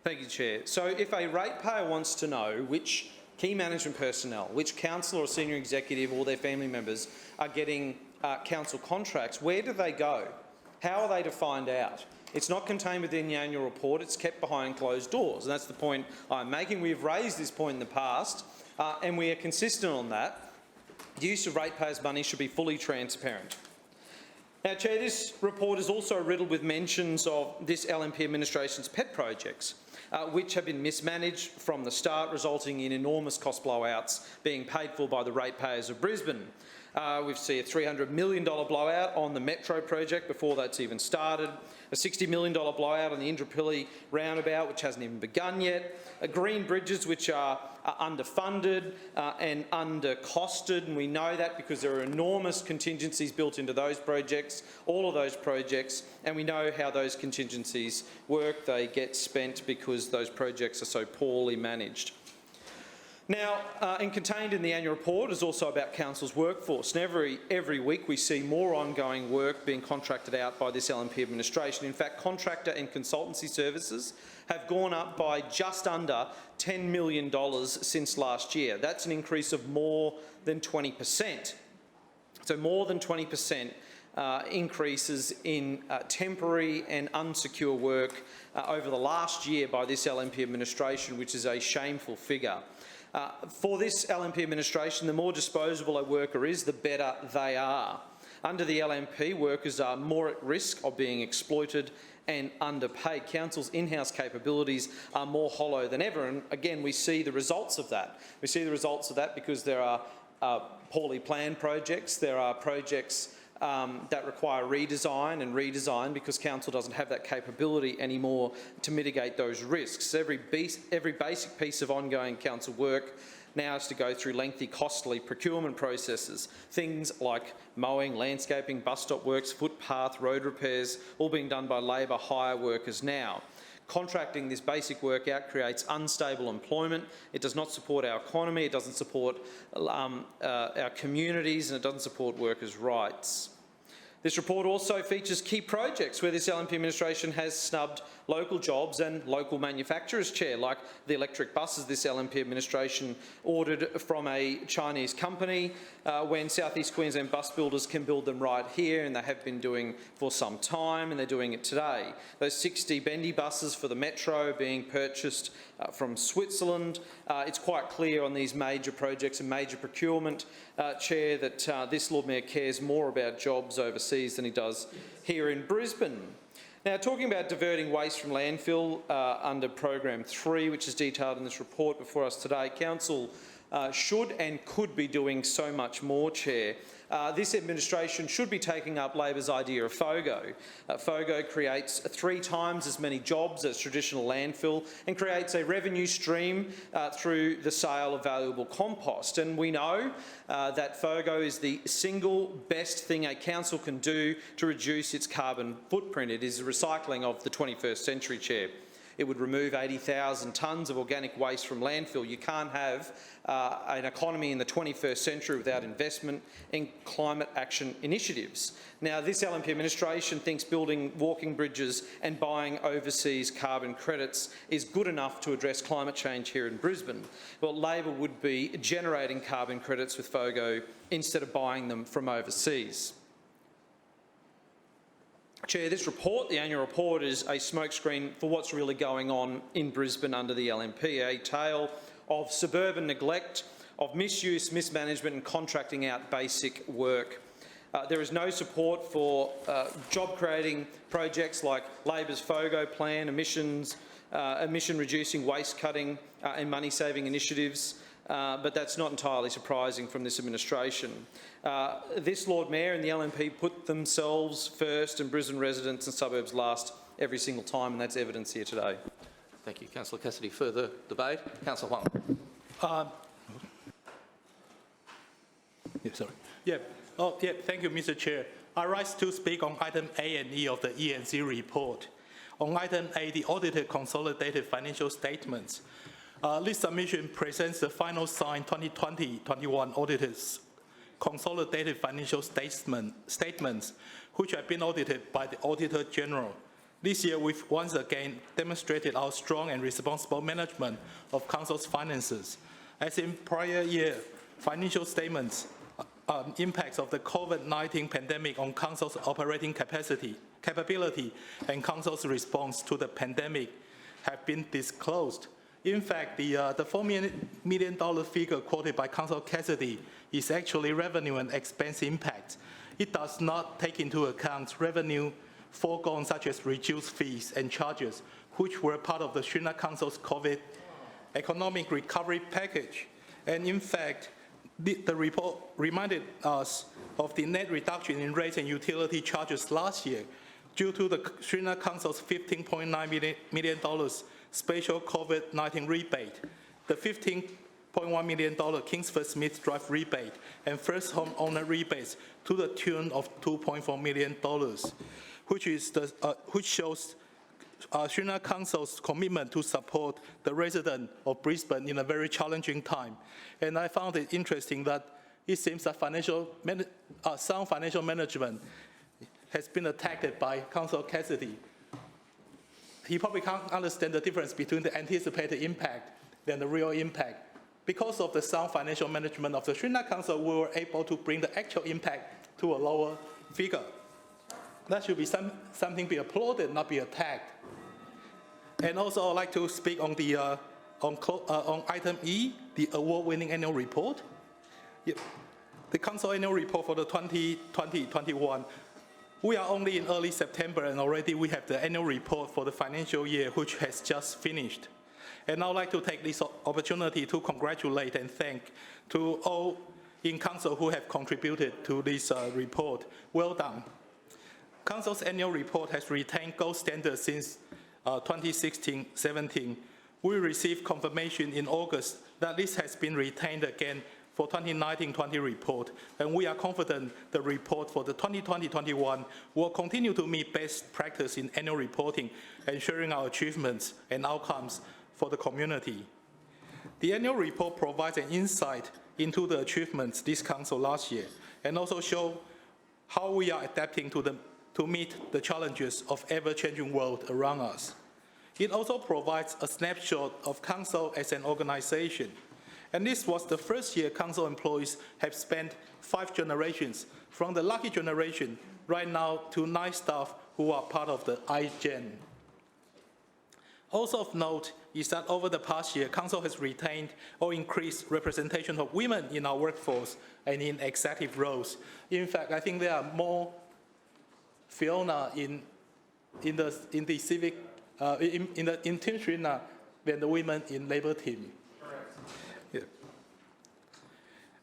Thank you, Chair. So if a ratepayer wants to know which key management personnel, which councillor or senior executive or their family members are getting council contracts, where do they go? How are they to find out? It's not contained within the annual report, it's kept behind closed doors, and that's the point I'm making. We've raised this point in the past, and we are consistent on that. The use of ratepayers' money should be fully transparent. Now, Chair, this report is also riddled with mentions of this LNP administration's pet projects, which have been mismanaged from the start, resulting in enormous cost blowouts being paid for by the ratepayers of Brisbane. We've seen a $300 million blowout on the Metro project before that's even started, a $60 million blowout on the Indooroopilly roundabout, which hasn't even begun yet, green bridges which are underfunded and undercosted, and we know that because there are enormous contingencies built into those projects, all of those projects, and we know how those contingencies work. They get spent because those projects are so poorly managed. Now, and contained in the annual report is also about council's workforce. And every week we see more ongoing work being contracted out by this LNP administration. In fact, contractor and consultancy services have gone up by just under $10 million since last year. That's an increase of more than 20%. So more than 20% increases in temporary and unsecure work over the last year by this LNP administration, which is a shameful figure. For this LNP administration, the more disposable a worker is, the better they are. Under the LNP, workers are more at risk of being exploited and underpaid. Council's in-house capabilities are more hollow than ever, and again, we see the results of that. We see the results of that because there are poorly planned projects, there are projects that require redesign because council doesn't have that capability anymore to mitigate those risks. Every basic piece of ongoing council work now has to go through lengthy, costly procurement processes. Things like mowing, landscaping, bus stop works, footpath, road repairs, all being done by Labor hire workers now. Contracting this basic work out creates unstable employment. It does not support our economy, it doesn't support our communities, and it doesn't support workers' rights. This report also features key projects where this LNP administration has snubbed local jobs and local manufacturers, Chair, like the electric buses this LNP administration ordered from a Chinese company when South East Queensland bus builders can build them right here, and they have been doing for some time, and they're doing it today. Those 60 bendy buses for the Metro being purchased from Switzerland. It's quite clear on these major projects and major procurement, Chair, that this Lord Mayor cares more about jobs overseas than he does here in Brisbane. Now, talking about diverting waste from landfill under Program 3, which is detailed in this report before us today, Council should and could be doing so much more, Chair. This administration should be taking up Labor's idea of FOGO. FOGO creates 3 times as many jobs as traditional landfill and creates a revenue stream through the sale of valuable compost. And we know that FOGO is the single best thing a council can do to reduce its carbon footprint. It is the recycling of the 21st century, Chair. It would remove 80,000 tonnes of organic waste from landfill. You can't have an economy in the 21st century without investment in climate action initiatives. Now, this LNP administration thinks building walking bridges and buying overseas carbon credits is good enough to address climate change here in Brisbane. Well, Labor would be generating carbon credits with FOGO instead of buying them from overseas. Chair, this report, the annual report, is a smokescreen for what's really going on in Brisbane under the LNP, a tale of suburban neglect, of misuse, mismanagement and contracting out basic work. There is no support for job-creating projects like Labor's FOGO plan, emission-reducing waste cutting and money-saving initiatives. But that's not entirely surprising from this administration. This Lord Mayor and the LNP put themselves first and Brisbane residents and suburbs last every single time, and that's evidence here today. Thank you, Councillor Cassidy. Further debate? Councillor Huang. Thank you, Mr. Chair. I rise to speak on item A and E of the E&C report. On item A, the audited consolidated financial statements. This submission presents the final signed 2020-21 auditors' consolidated financial statements, which have been audited by the Auditor General. This year, we've once again demonstrated our strong and responsible management of Council's finances. As in prior year, financial statements impacts of the COVID-19 pandemic on Council's operating capability, and Council's response to the pandemic have been disclosed. In fact, the $4 million figure quoted by Councillor Cassidy is actually revenue and expense impact. It does not take into account revenue foregone, such as reduced fees and charges, which were part of the Shrinak Council's COVID economic recovery package. And in fact, the report reminded us of the net reduction in rates and utility charges last year due to the Shrinak Council's $15.9 million special COVID-19 rebate, the $15.1 million Kingsford Smith Drive rebate, and first homeowner rebates to the tune of $2.4 million, which shows Shrinak Council's commitment to support the residents of Brisbane in a very challenging time. And I found it interesting that it seems that sound financial management has been attacked by Councillor Cassidy. He probably can't understand the difference between the anticipated impact and the real impact. Because of the sound financial management of the Shrinak Council, we were able to bring the actual impact to a lower figure. That should be something be applauded, not be attacked. And also, I'd like to speak on the on item E, the award-winning annual report. The Council annual report for the 2020-21. We are only in early September, and already we have the annual report for the financial year, which has just finished. And I'd like to take this opportunity to congratulate and thank to all in Council who have contributed to this report. Well done. Council's annual report has retained gold standards since 2016-17. We received confirmation in August that this has been retained again for 2019-20 report, and we are confident the report for the 2020-21 will continue to meet best practice in annual reporting, ensuring our achievements and outcomes for the community. The annual report provides an insight into the achievements this Council last year, and also show how we are adapting to meet the challenges of ever-changing world around us. It also provides a snapshot of Council as an organization. And this was the first year Council employees have spent 5 generations, from the lucky generation right now to 9 staff who are part of the iGen. Also of note is that over the past year, Council has retained or increased representation of women in our workforce and in executive roles. In fact, I think there are more Fiona in the civic in Team Shrina than the women in Labour team. Yeah.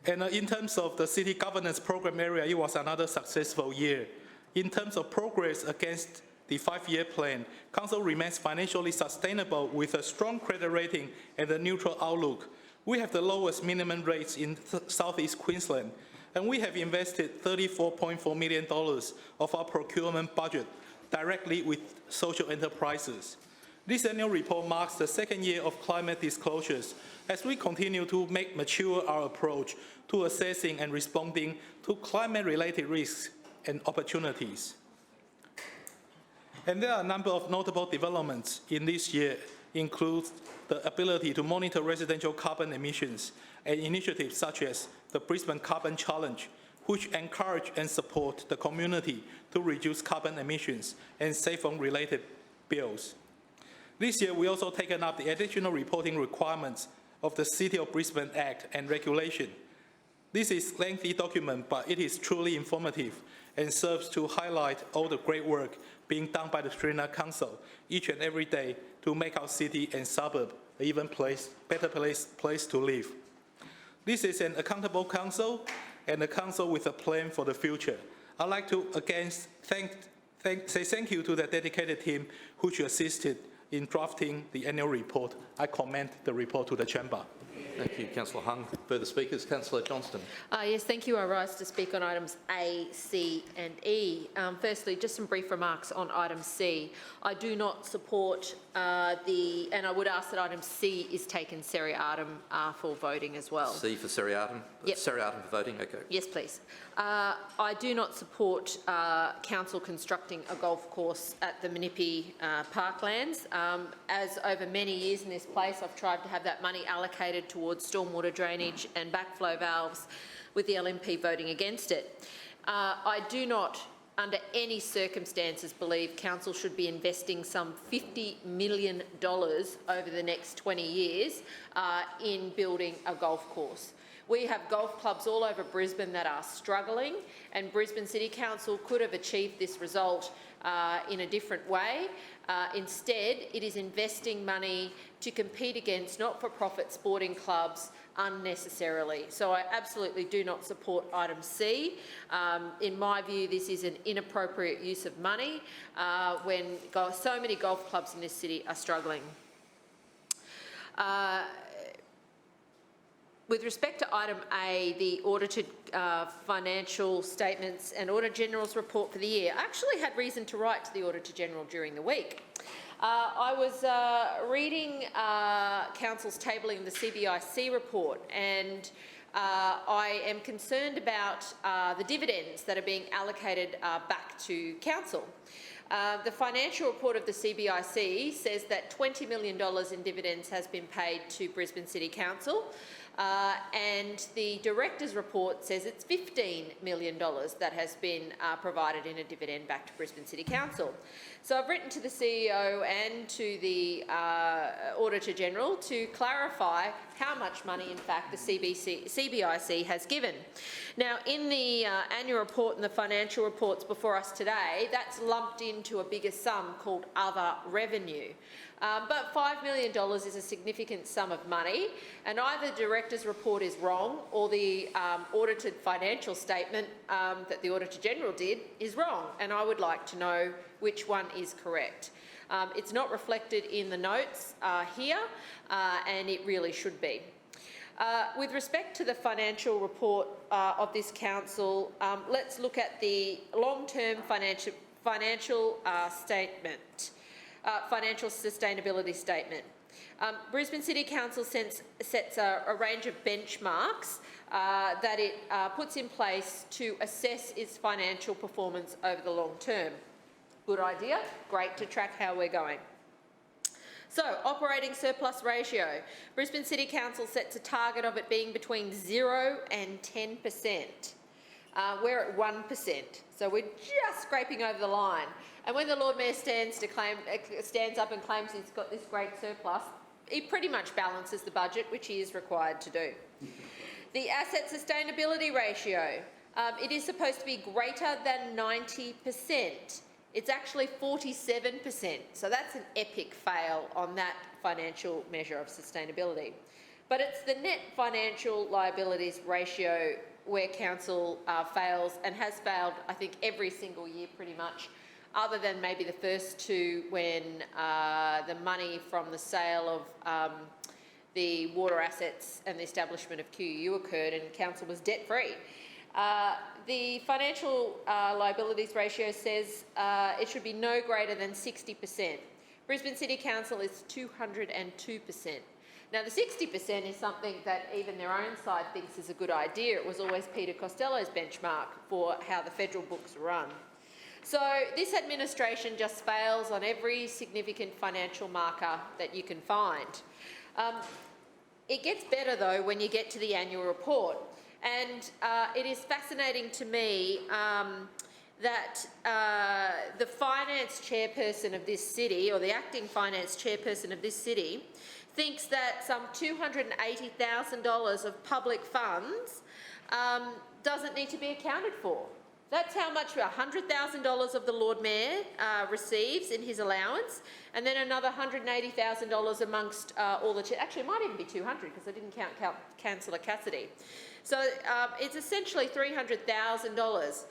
And in terms of the city governance program area, it was another successful year. In terms of progress against the 5-year plan, Council remains financially sustainable with a strong credit rating and a neutral outlook. We have the lowest minimum rates in Southeast Queensland, and we have invested $34.4 million of our procurement budget directly with social enterprises. This annual report marks the 2nd year of climate disclosures as we continue to mature our approach to assessing and responding to climate-related risks and opportunities. And there are a number of notable developments in this year, include the ability to monitor residential carbon emissions and initiatives such as the Brisbane Carbon Challenge, which encourage and support the community to reduce carbon emissions and save on related bills. This year, we also taken up the additional reporting requirements of the City of Brisbane Act and regulation. This is a lengthy document, but it is truly informative and serves to highlight all the great work being done by the Shrina Council each and every day to make our city and suburb an even better place to live. This is an accountable council and a council with a plan for the future. I'd like to again say thank you to the dedicated team which assisted in drafting the annual report. I commend the report to the Chamber. Thank you, Councillor Hung. Further speakers, Councillor Johnston. Yes, thank you. I rise to speak on items A, C and E. Firstly, just some brief remarks on item C. I do not support and I would ask that item C is taken seriatim for voting as well. C for seriatim? Yep. Seriatim for voting, okay. Yes, please. I do not support Council constructing a golf course at the Manipu Parklands. As over many years in this place, I've tried to have that money allocated towards stormwater drainage and backflow valves, with the LNP voting against it. I do not, under any circumstances, believe Council should be investing some $50 million over the next 20 years in building a golf course. We have golf clubs all over Brisbane that are struggling, and Brisbane City Council could have achieved this result in a different way. Instead, it is investing money to compete against not-for-profit sporting clubs unnecessarily. So I absolutely do not support item C. In my view, this is an inappropriate use of money when so many golf clubs in this city are struggling. With respect to item A, the audited financial statements and Auditor General's report for the year, I actually had reason to write to the Auditor General during the week. I was reading Council's tabling the CBIC report, and I am concerned about the dividends that are being allocated back to Council. The financial report of the CBIC says that $20 million in dividends has been paid to Brisbane City Council, and the Director's report says it's $15 million that has been provided in a dividend back to Brisbane City Council. So I've written to the CEO and to the Auditor General to clarify how much money, in fact, the CBIC has given. Now, in the annual report and the financial reports before us today, that's lumped into a bigger sum called other revenue. But $5 million is a significant sum of money, and either the Director's report is wrong or the audited financial statement that the Auditor General did is wrong, and I would like to know which one is correct. It's not reflected in the notes here, and it really should be. With respect to the financial report of this council, let's look at the long-term financial sustainability statement. Brisbane City Council sets a range of benchmarks that it puts in place to assess its financial performance over the long term. Good idea, great to track how we're going. So, operating surplus ratio. Brisbane City Council sets a target of it being between 0 and 10%. We're at 1%, so we're just scraping over the line. And when the Lord Mayor stands up and claims he's got this great surplus, he pretty much balances the budget, which he is required to do. The asset sustainability ratio. It is supposed to be greater than 90%. It's actually 47%, so that's an epic fail on that financial measure of sustainability. But it's the net financial liabilities ratio where council fails, and has failed, I think, every single year pretty much, other than maybe the first two when the money from the sale of the water assets and the establishment of QUU occurred and council was debt-free. The financial liabilities ratio says it should be no greater than 60%. Brisbane City Council is 202%. Now, the 60% is something that even their own side thinks is a good idea. It was always Peter Costello's benchmark for how the federal books are run. So this administration just fails on every significant financial marker that you can find. It gets better, though, when you get to the annual report. And it is fascinating to me that the finance chairperson of this city, or the acting finance chairperson of this city, thinks that some $280,000 of public funds doesn't need to be accounted for. That's how much $100,000 of the Lord Mayor receives in his allowance, and then another $180,000 amongst all the... Actually, it might even be 200 because I didn't count Councillor Cassidy. So it's essentially $300,000.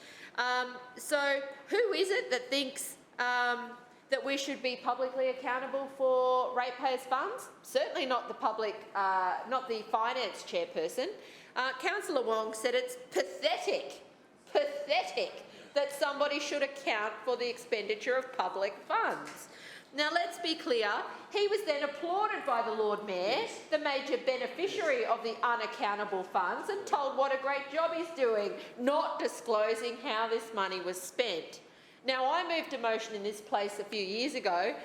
So who is it that thinks that we should be publicly accountable for ratepayers' funds? Certainly not the public, not the finance chairperson. Councillor Wong said it's pathetic that somebody should account for the expenditure of public funds. Now, let's be clear, he was then applauded by the Lord Mayor, the major beneficiary of the unaccountable funds, and told what a great job he's doing, not disclosing how this money was spent. Now, I moved a motion in this place a few years ago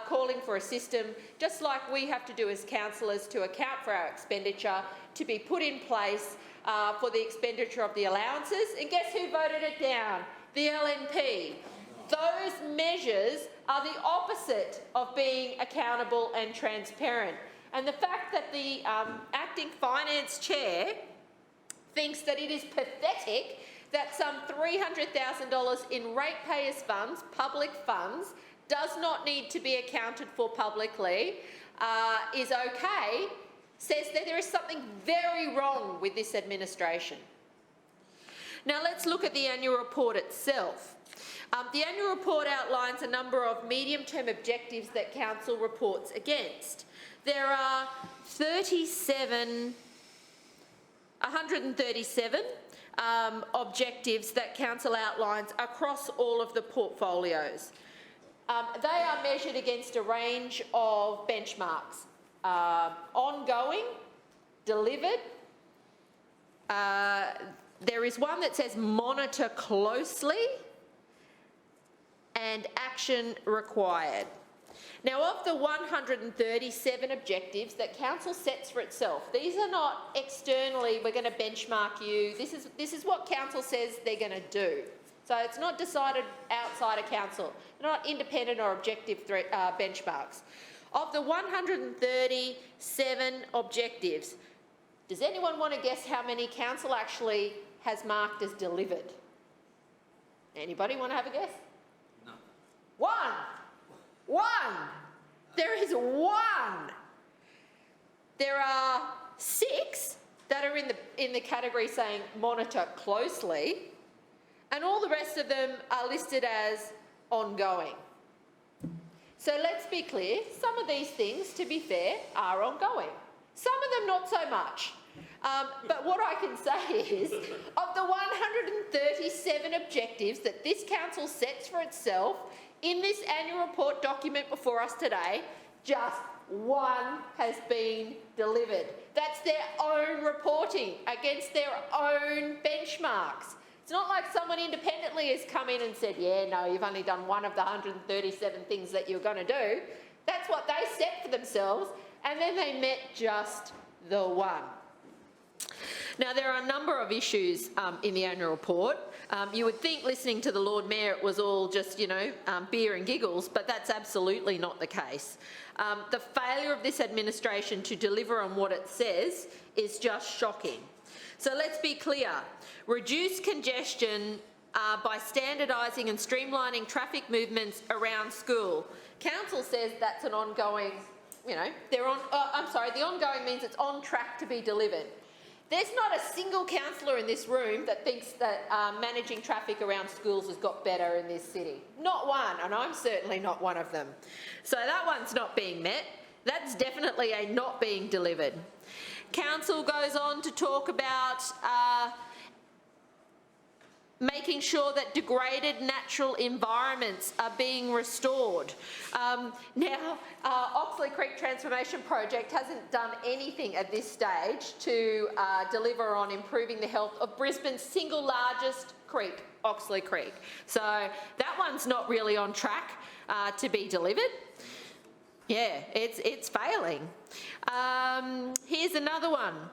calling for a system, just like we have to do as councillors to account for our expenditure, to be put in place for the expenditure of the allowances. And guess who voted it down? The LNP. Those measures are the opposite of being accountable and transparent. And the fact that the acting finance chair thinks that it is pathetic that some $300,000 in ratepayers' funds, public funds, does not need to be accounted for publicly, is okay, says that there is something very wrong with this administration. Now, let's look at the annual report itself. The annual report outlines a number of medium-term objectives that Council reports against. There are 137 objectives that Council outlines across all of the portfolios. They are measured against a range of benchmarks. Ongoing, delivered. There is one that says monitor closely, and action required. Now, of the 137 objectives that Council sets for itself, these are not externally, we're going to benchmark you. This is what Council says they're going to do. So it's not decided outside of council. They're not independent or objective benchmarks. Of the 137 objectives, does anyone want to guess how many council actually has marked as delivered? Anybody want to have a guess? No. One. There is one. There are 6 that are in the category saying monitor closely, and all the rest of them are listed as ongoing. So let's be clear, some of these things, to be fair, are ongoing. Some of them not so much. But what I can say is, of the 137 objectives that this council sets for itself in this annual report document before us today, just 1 has been delivered. That's their own reporting against their own benchmarks. It's not like someone independently has come in and said, yeah, no, you've only done 1 of the 137 things that you're going to do. That's what they set for themselves, and then they met just the 1. Now, there are a number of issues in the annual report. You would think, listening to the Lord Mayor, it was all just, beer and giggles, but that's absolutely not the case. The failure of this administration to deliver on what it says is just shocking. So let's be clear. Reduce congestion by standardising and streamlining traffic movements around school. Council says that's an ongoing, the ongoing means it's on track to be delivered. There's not a single councillor in this room that thinks that managing traffic around schools has got better in this city. Not one, and I'm certainly not one of them. So that one's not being met. That's definitely a not being delivered. Council goes on to talk about making sure that degraded natural environments are being restored. Now, Oxley Creek Transformation Project hasn't done anything at this stage to deliver on improving the health of Brisbane's single largest creek, Oxley Creek. So that one's not really on track to be delivered. Yeah, it's failing. Here's another one.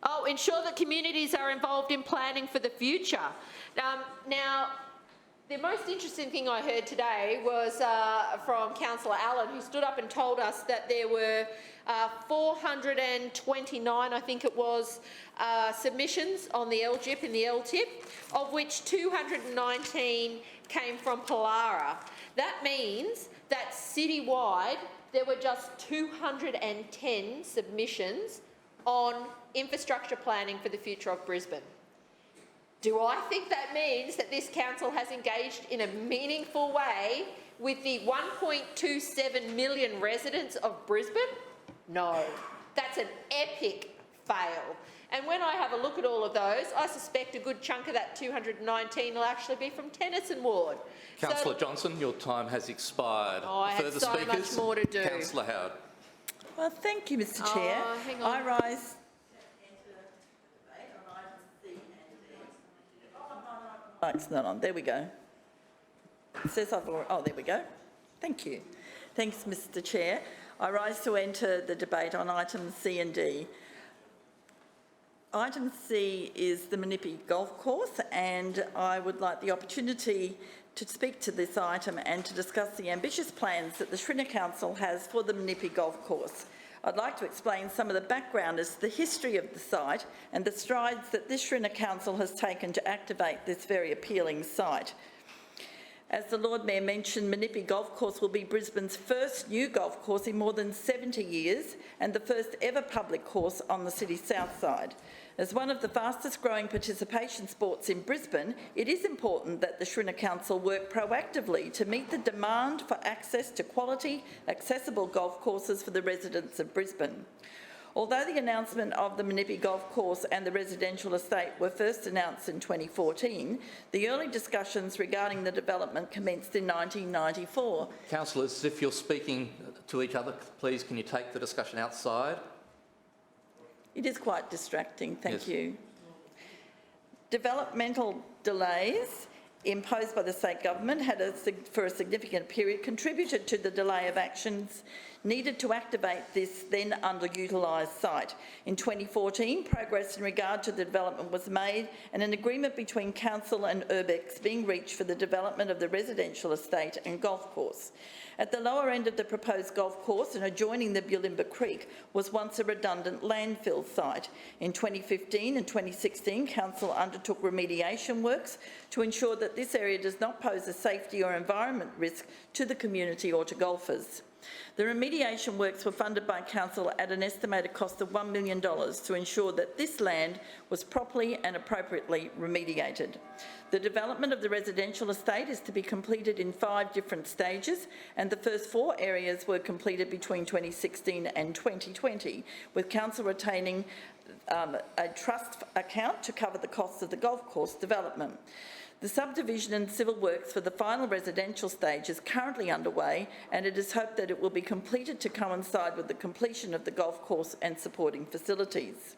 Oh, ensure that communities are involved in planning for the future. Now, the most interesting thing I heard today was from Councillor Allen, who stood up and told us that there were 429, I think it was, submissions on the LGIP and the LTIP, of which 219 came from Pollara. That means that citywide there were just 210 submissions on infrastructure planning for the future of Brisbane. Do I think that means that this council has engaged in a meaningful way with the 1.27 million residents of Brisbane? No. That's an epic fail. And when I have a look at all of those, I suspect a good chunk of that 219 will actually be from Tennyson Ward. Councillor Johnson, your time has expired. Oh, I have so much more to do. Councillor Howard. Well, thank you, Mr. Chair. Hang on. I rise. Oh, it's not on. There we go. It says I've already, oh, there we go. Thank you. Thanks, Mr. Chair. I rise to enter the debate on items C and D. Item C is the Manipu Golf Course, and I would like the opportunity to speak to this item and to discuss the ambitious plans that the Shrinner Council has for the Manipu Golf Course. I'd like to explain some of the background as to the history of the site and the strides that this Shrinner Council has taken to activate this very appealing site. As the Lord Mayor mentioned, Manipu Golf Course will be Brisbane's first new golf course in more than 70 years and the first ever public course on the city's south side. As one of the fastest growing participation sports in Brisbane, it is important that the Shrinner Council work proactively to meet the demand for access to quality, accessible golf courses for the residents of Brisbane. Although the announcement of the Manipu Golf Course and the residential estate were first announced in 2014, the early discussions regarding the development commenced in 1994. Councillors, if you're speaking to each other, please can you take the discussion outside? It is quite distracting, thank Yes. you. Developmental delays imposed by the state government for a significant period contributed to the delay of actions needed to activate this then underutilised site. In 2014, progress in regard to the development was made and an agreement between Council and Urbex being reached for the development of the residential estate and golf course. At the lower end of the proposed golf course and adjoining the Bulimba Creek was once a redundant landfill site. In 2015 and 2016, Council undertook remediation works to ensure that this area does not pose a safety or environment risk to the community or to golfers. The remediation works were funded by Council at an estimated cost of $1 million to ensure that this land was properly and appropriately remediated. The development of the residential estate is to be completed in 5 different stages, and the first 4 areas were completed between 2016 and 2020, with Council retaining a trust account to cover the costs of the golf course development. The subdivision and civil works for the final residential stage is currently underway, and it is hoped that it will be completed to coincide with the completion of the golf course and supporting facilities.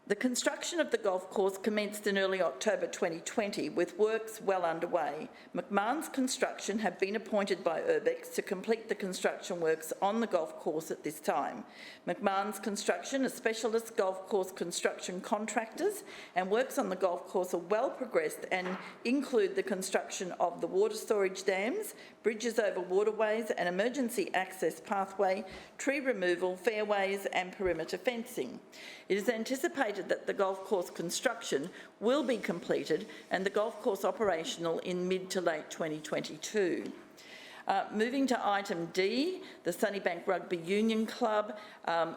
The construction of the golf course commenced in early October 2020, with works well underway. McMahon's Construction have been appointed by Urbex to complete the construction works on the golf course at this time. McMahon's Construction are specialist golf course construction contractors, and works on the golf course are well progressed and include the construction of the water storage dams, bridges over waterways, an emergency access pathway, tree removal, fairways and perimeter fencing. It is anticipated that the golf course construction will be completed and the golf course operational in mid to late 2022. Moving to item D, the Sunnybank Rugby Union Club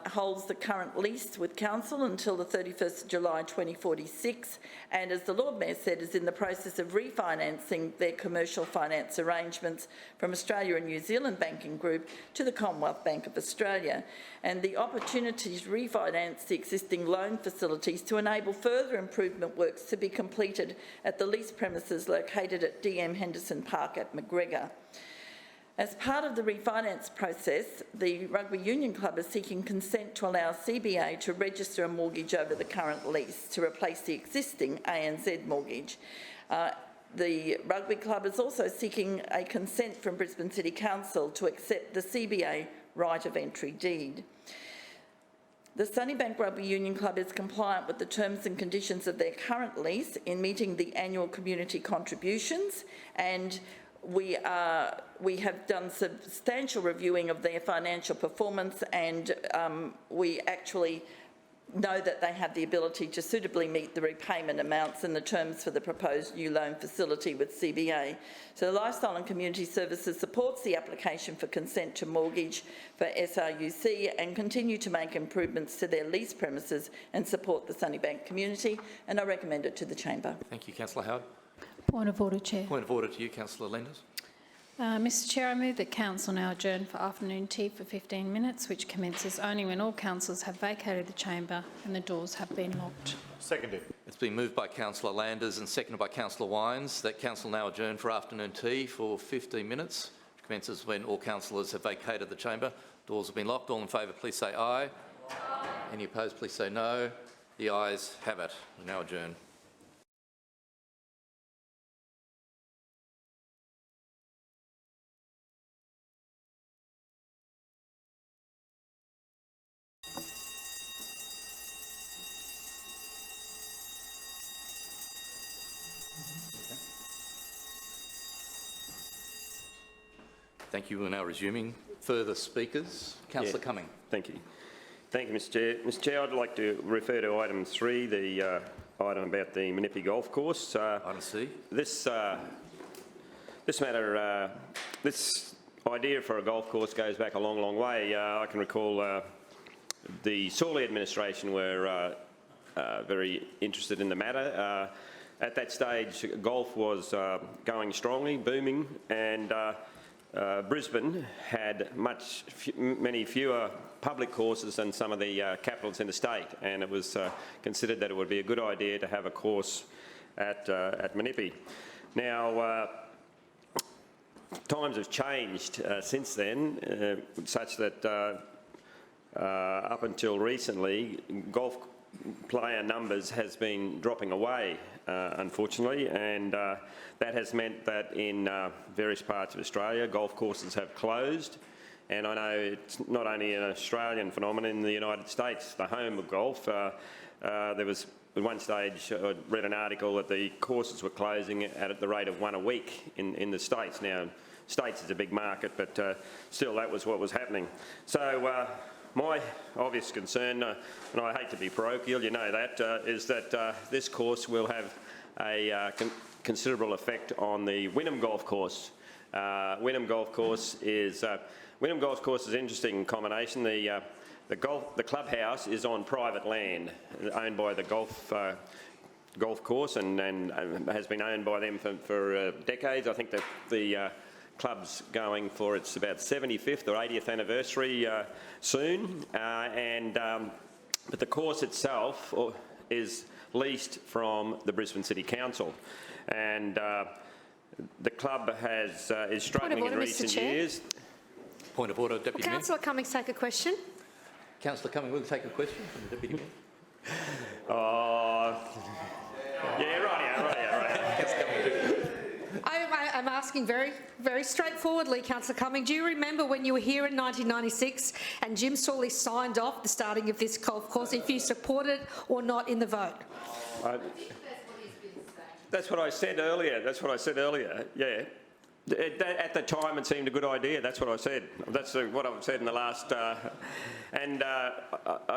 holds the current lease with Council until the 31st of July 2046, and as the Lord Mayor said, is in the process of refinancing their commercial finance arrangements from Australia and New Zealand Banking Group to the Commonwealth Bank of Australia, and the opportunity to refinance the existing loan facilities to enable further improvement works to be completed at the lease premises located at DM Henderson Park at McGregor. As part of the refinance process, the Rugby Union Club is seeking consent to allow CBA to register a mortgage over the current lease to replace the existing ANZ mortgage. The Rugby Club is also seeking a consent from Brisbane City Council to accept the CBA right of entry deed. The Sunnybank Rugby Union Club is compliant with the terms and conditions of their current lease in meeting the annual community contributions, and we have done substantial reviewing of their financial performance, and we actually know that they have the ability to suitably meet the repayment amounts and the terms for the proposed new loan facility with CBA. So the Lifestyle and Community Services supports the application for consent to mortgage for SRUC and continue to make improvements to their lease premises and support the Sunnybank community, and I recommend it to the Chamber. Thank you, Councillor Howard. Point of order, Chair. Point of order to you, Councillor Lenders. Mr Chair, I move that Council now adjourn for afternoon tea for 15 minutes, which commences only when all councillors have vacated the chamber and the doors have been locked. Seconded. It's been moved by Councillor Landers and seconded by Councillor Wines that Council now adjourn for afternoon tea for 15 minutes, which commences when all councillors have vacated the chamber. Doors have been locked. All in favour, please say aye. Aye. Any opposed, please say no. The ayes have it. We now adjourn. Thank you. We're now resuming. Further speakers. Councillor Cumming. Thank you. Thank you, Mr Chair. Mr Chair, I'd like to refer to item 3, the item about the Manipu Golf Course. Item C. This idea for a golf course goes back a long, long way. I can recall the Sawley administration were very interested in the matter. At that stage, golf was going strongly, booming, and Brisbane had many fewer public courses than some of the capitals in the state, and it was considered that it would be a good idea to have a course at Manipu. Now, times have changed since then, such that up until recently, golf player numbers has been dropping away, unfortunately, and that has meant that in various parts of Australia, golf courses have closed, and I know it's not only an Australian phenomenon. In the United States, the home of golf, there was at one stage, I read an article that the courses were closing at the rate of one a week in the States. Now, States is a big market, but still that was what was happening. So my obvious concern, and I hate to be parochial, you know that, is that this course will have a considerable effect on the Wynnum Golf Course. Wynnum Golf Course is an interesting combination. The clubhouse is on private land, owned by the golf course, and has been owned by them for decades. I think that the club's going for its about 75th or 80th anniversary soon, but the course itself is leased from the Brisbane City Council, and the club is struggling in recent years. Point of order, Deputy Mayor. Councillor Cummings, take a question. Councillor Cummings will take a question from the Deputy Mayor. Yeah, right. I'm asking very, very straightforwardly, Councillor Cummings. Do you remember when you were here in 1996 and Jim Sawley signed off the starting of this golf course, if you supported or not in the vote? That's what I said earlier. Yeah. At the time, it seemed a good idea. That's what I said. That's what I've said in the last... I've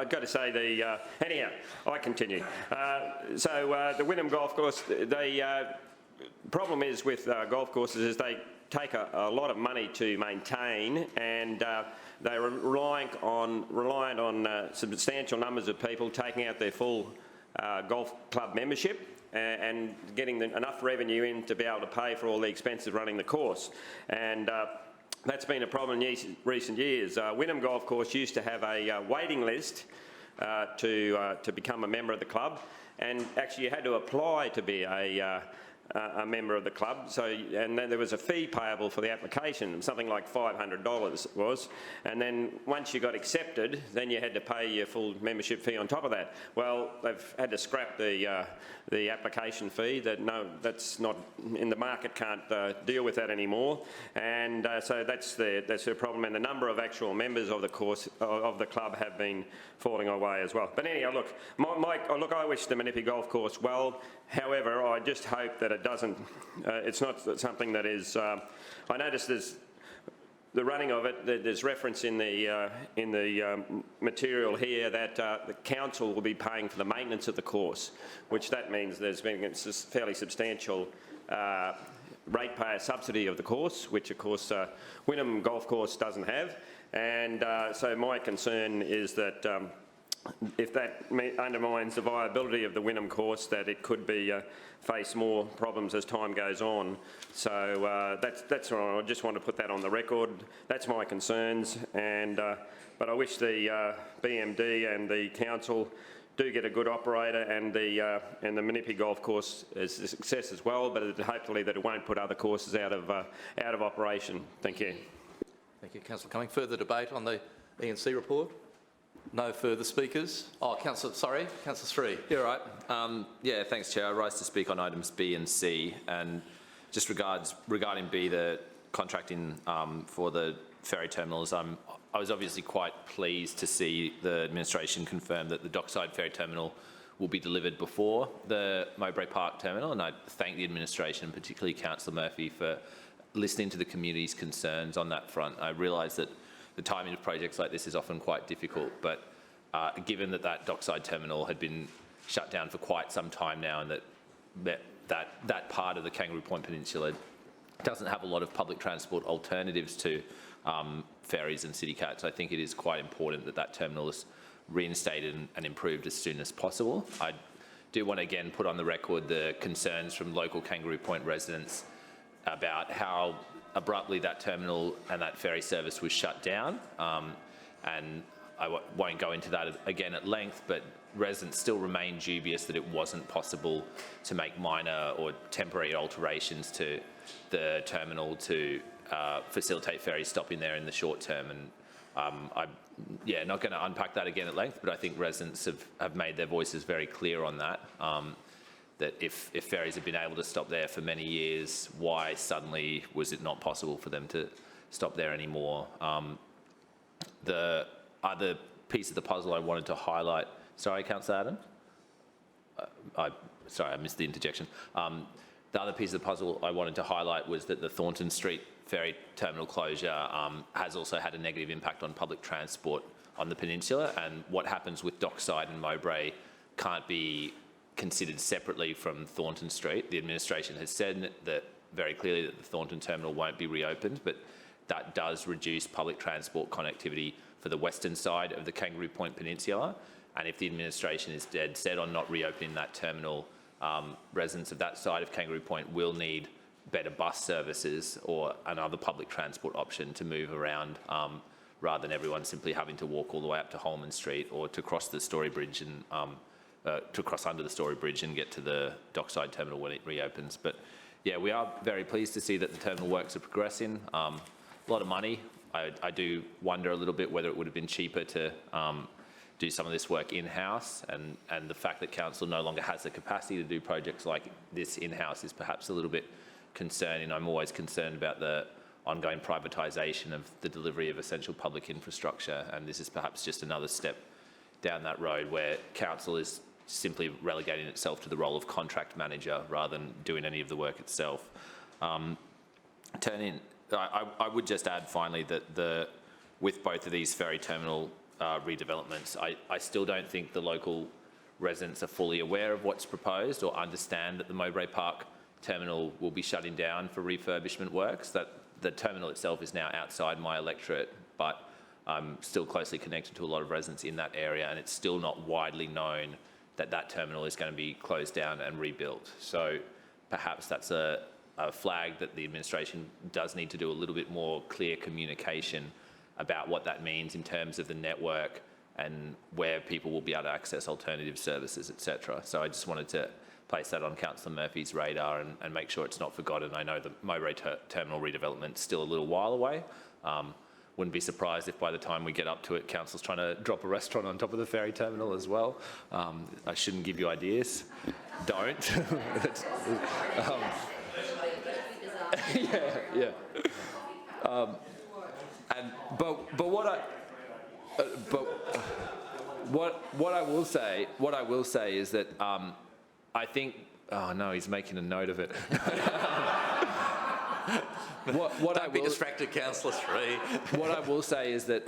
got to say anyhow, I continue. So the Wynnum Golf Course, the problem is with golf courses is they take a lot of money to maintain, and they're reliant on substantial numbers of people taking out their full golf club membership and getting enough revenue in to be able to pay for all the expenses running the course. And that's been a problem in recent years. Wynnum Golf Course used to have a waiting list to become a member of the club, and actually you had to apply to be a member of the club. So, and then there was a fee payable for the application, something like $500 it was. And then once you got accepted, then you had to pay your full membership fee on top of that. Well, they've had to scrap the application fee. That's not in the market, can't deal with that anymore. And so that's the problem. And the number of actual members of the course of the club have been falling away as well. But anyhow, look, I wish the Manipu Golf Course well. However, I just hope that it doesn't. It's not something that is. I noticed there's the running of it. There's reference in the material here that the council will be paying for the maintenance of the course, which that means there's been a fairly substantial ratepayer subsidy of the course, which of course Wynnum Golf Course doesn't have. And so my concern is that if that undermines the viability of the Wynnum course, that it could be face more problems as time goes on. So that's right. I just want to put that on the record. That's my concerns, and but I wish the BMD and the council do get a good operator, and the Manipu Golf Course is a success as well. But hopefully that it won't put other courses out of operation. Thank you. Thank you, Councillor Cummings. Further debate on the E&C report? No further speakers. Oh, Councillor Sri. Yeah, right. Yeah, thanks, Chair. I rise to speak on items B and C, and just regarding B, the contracting for the ferry terminals. I was obviously quite pleased to see the administration confirm that the dockside ferry terminal will be delivered before the Mowbray Park terminal, and I thank the administration, particularly Councillor Murphy, for listening to the community's concerns on that front. I realise that the timing of projects like this is often quite difficult, but given that dockside terminal had been shut down for quite some time now, and that part of the Kangaroo Point Peninsula doesn't have a lot of public transport alternatives to ferries and city cats, I think it is quite important that that terminal is reinstated and improved as soon as possible. I do want to again put on the record the concerns from local Kangaroo Point residents about how abruptly that terminal and that ferry service was shut down. And I won't go into that again at length, but residents still remain dubious that it wasn't possible to make minor or temporary alterations to the terminal to facilitate ferries stopping there in the short term. And I'm not going to unpack that again at length, but I think residents have made their voices very clear on that. That if ferries have been able to stop there for many years, why suddenly was it not possible for them to stop there anymore? the other piece of the puzzle I wanted to highlight, sorry, Councillor Adam? Sorry, I missed the interjection. The other piece of the puzzle I wanted to highlight was that the Thornton Street ferry terminal closure has also had a negative impact on public transport on the peninsula, and what happens with Dockside and Mowbray can't be considered separately from Thornton Street. The administration has said that very clearly that the Thornton terminal won't be reopened, but that does reduce public transport connectivity for the western side of the Kangaroo Point Peninsula. And if the administration is dead set on not reopening that terminal, residents of that side of Kangaroo Point will need better bus services or another public transport option to move around, rather than everyone simply having to walk all the way up to Holman Street or to cross the Story Bridge and to cross under the Story Bridge and get to the Dockside terminal when it reopens. But yeah, we are very pleased to see that the terminal works are progressing. A lot of money. I do wonder a little bit whether it would have been cheaper to do some of this work in-house, and the fact that council no longer has the capacity to do projects like this in-house is perhaps a little bit concerning. I'm always concerned about the ongoing privatisation of the delivery of essential public infrastructure, and this is perhaps just another step down that road where council is simply relegating itself to the role of contract manager rather than doing any of the work itself. I would just add finally that with both of these ferry terminal redevelopments, I still don't think the local residents are fully aware of what's proposed or understand that the Mowbray Park terminal will be shutting down for refurbishment works. That the terminal itself is now outside my electorate, but I'm still closely connected to a lot of residents in that area, and it's still not widely known that that terminal is going to be closed down and rebuilt. So perhaps that's a flag that the administration does need to do a little bit more clear communication about what that means in terms of the network and where people will be able to access alternative services, etc. So I just wanted to place that on Councillor Murphy's radar and make sure it's not forgotten. I know the Mowbray terminal redevelopment is still a little while away. Wouldn't be surprised if by the time we get up to it, council's trying to drop a restaurant on top of the ferry terminal as well. I shouldn't give you ideas. Don't. Yeah. What I will say is that I think. Oh no, he's making a note of it. Don't be distracted, Councillor Sri. What I will say is that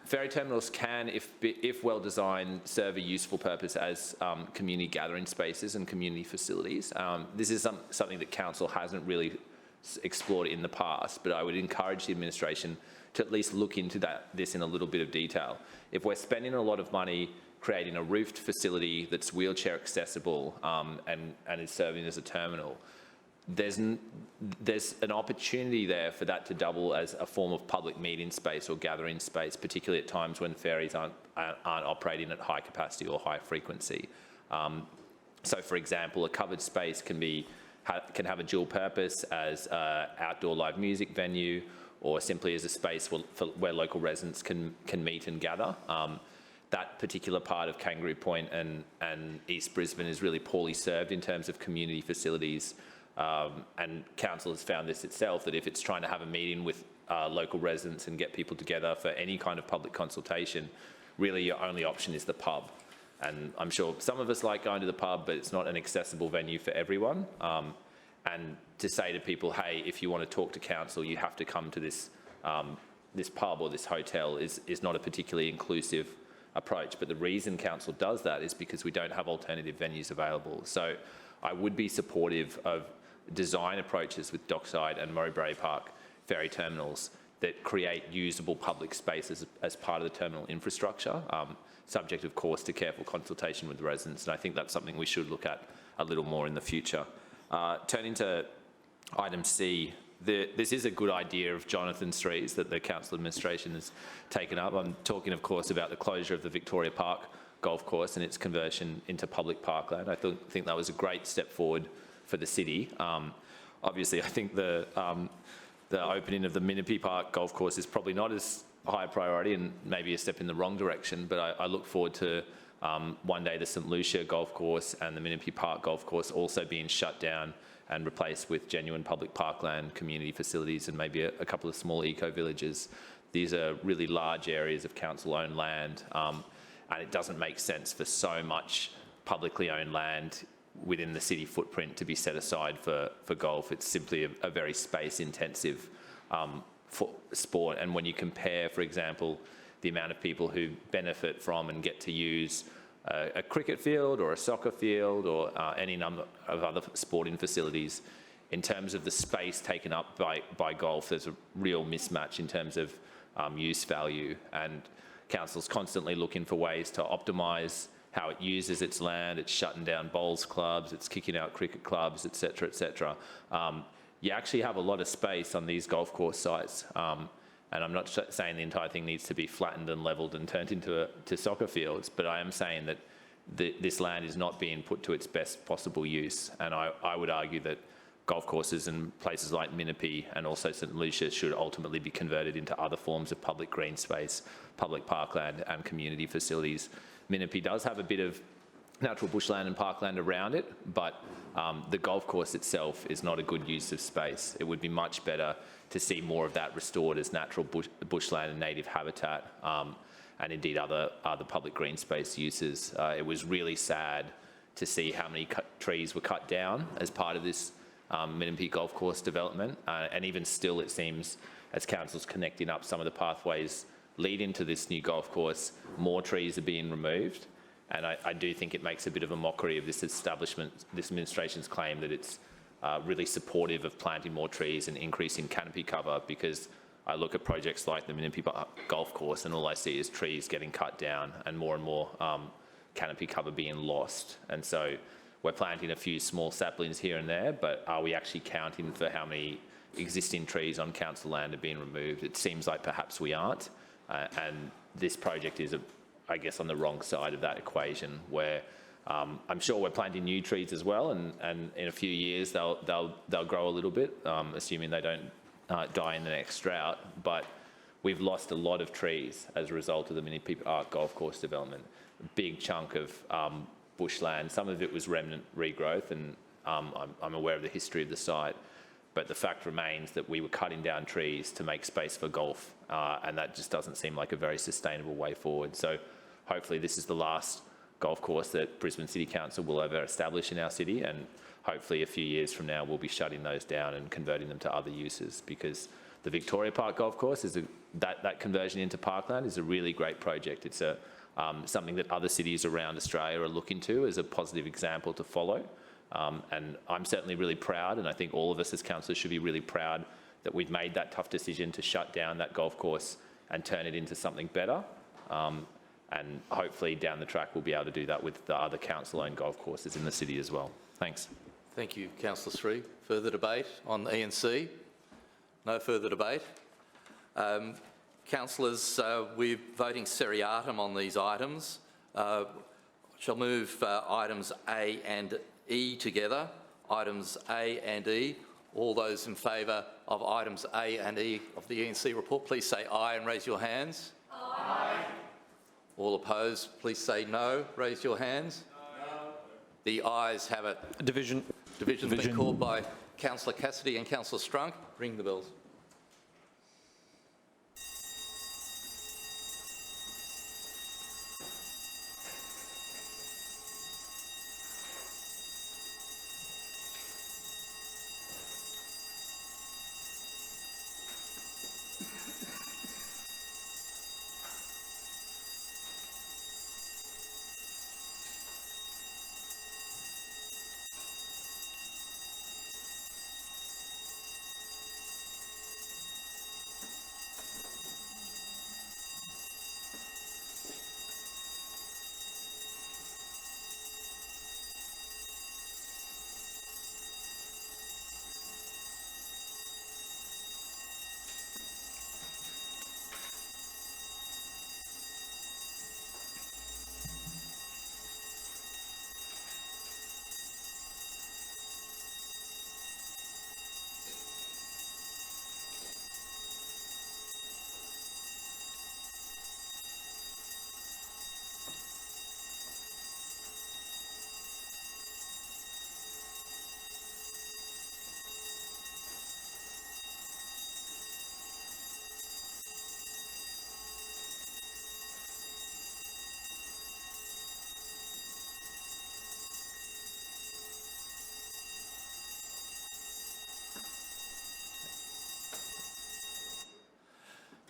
ferry terminals can, if well designed, serve a useful purpose as community gathering spaces and community facilities. This is something that council hasn't really explored in the past, but I would encourage the administration to at least look into this in a little bit of detail. If we're spending a lot of money creating a roofed facility that's wheelchair accessible and is serving as a terminal, there's an opportunity there for that to double as a form of public meeting space or gathering space, particularly at times when ferries aren't operating at high capacity or high frequency. So, for example, a covered space can have a dual purpose as an outdoor live music venue, or simply as a space where local residents can meet and gather. That particular part of Kangaroo Point and East Brisbane is really poorly served in terms of community facilities. And council has found this itself, that if it's trying to have a meeting with local residents and get people together for any kind of public consultation, really your only option is the pub. And I'm sure some of us like going to the pub, but it's not an accessible venue for everyone. And to say to people, hey, if you want to talk to council, you have to come to this pub or this hotel is not a particularly inclusive approach. But the reason council does that is because we don't have alternative venues available. So I would be supportive of design approaches with Dockside and Mowbray Park ferry terminals that create usable public spaces as part of the terminal infrastructure, subject, of course, to careful consultation with residents. And I think that's something we should look at a little more in the future. Turning to item C, this is a good idea of Jonathan Street's that the council administration has taken up. I'm talking, of course, about the closure of the Victoria Park golf course and its conversion into public parkland. I think that was a great step forward for the city. Obviously, I think the opening of the Manipu Park golf course is probably not as high a priority and maybe a step in the wrong direction, but I look forward to one day the St Lucia golf course and the Manipu Park golf course also being shut down and replaced with genuine public parkland community facilities and maybe a couple of small eco-villages these are really large areas of council-owned land, and it doesn't make sense for so much publicly owned land within the city footprint to be set aside for golf. It's simply a very space-intensive sport. And when you compare, for example, the amount of people who benefit from and get to use a cricket field or a soccer field or any number of other sporting facilities, in terms of the space taken up by golf, there's a real mismatch in terms of use value. And council's constantly looking for ways to optimise how it uses its land. It's shutting down bowls clubs, it's kicking out cricket clubs, etc., etc. You actually have a lot of space on these golf course sites. And I'm not saying the entire thing needs to be flattened and levelled and turned into soccer fields, but I am saying that this land is not being put to its best possible use. And I would argue that golf courses in places like Manipu and also St Lucia should ultimately be converted into other forms of public green space, public parkland and community facilities. Manipu does have a bit of natural bushland and parkland around it, but the golf course itself is not a good use of space. It would be much better to see more of that restored as natural bushland and native habitat, and indeed other public green space uses. It was really sad to see how many trees were cut down as part of this Manipu golf course development, and even still it seems as council's connecting up some of the pathways leading to this new golf course, more trees are being removed. And I do think it makes a bit of a mockery of this administration's claim that it's really supportive of planting more trees and increasing canopy cover, because I look at projects like the Manipu golf course and all I see is trees getting cut down and more canopy cover being lost. And so we're planting a few small saplings here and there, but are we actually counting for how many existing trees on council land are being removed? It seems like perhaps we aren't. And this project is, I guess, on the wrong side of that equation, where I'm sure we're planting new trees as well, and in a few years they'll grow a little bit, assuming they don't die in the next drought. But we've lost a lot of trees as a result of the Manipu golf course development. A big chunk of bushland, some of it was remnant regrowth, and I'm aware of the history of the site. But the fact remains that we were cutting down trees to make space for golf, and that just doesn't seem like a very sustainable way forward. So hopefully this is the last golf course that Brisbane City Council will ever establish in our city, and hopefully a few years from now we'll be shutting those down and converting them to other uses, because the Victoria Park Golf Course, that conversion into parkland is a really great project. It's something that other cities around Australia are looking to as a positive example to follow. And I'm certainly really proud, and I think all of us as councillors should be really proud that we've made that tough decision to shut down that golf course and turn it into something better. And hopefully down the track we'll be able to do that with the other council-owned golf courses in the city as well. Thanks. Thank you, Councillor Sri. Further debate on the E&C? No further debate. Councillors, we're voting seriatim on these items. Shall move items A and E together. Items A and E. All those in favour of items A and E of the E&C report, please say aye and raise your hands. Aye. All opposed, please say no. Raise your hands. No. The ayes have it. Division. Division's been called by Councillor Cassidy and Councillor Strunk. Ring the bells.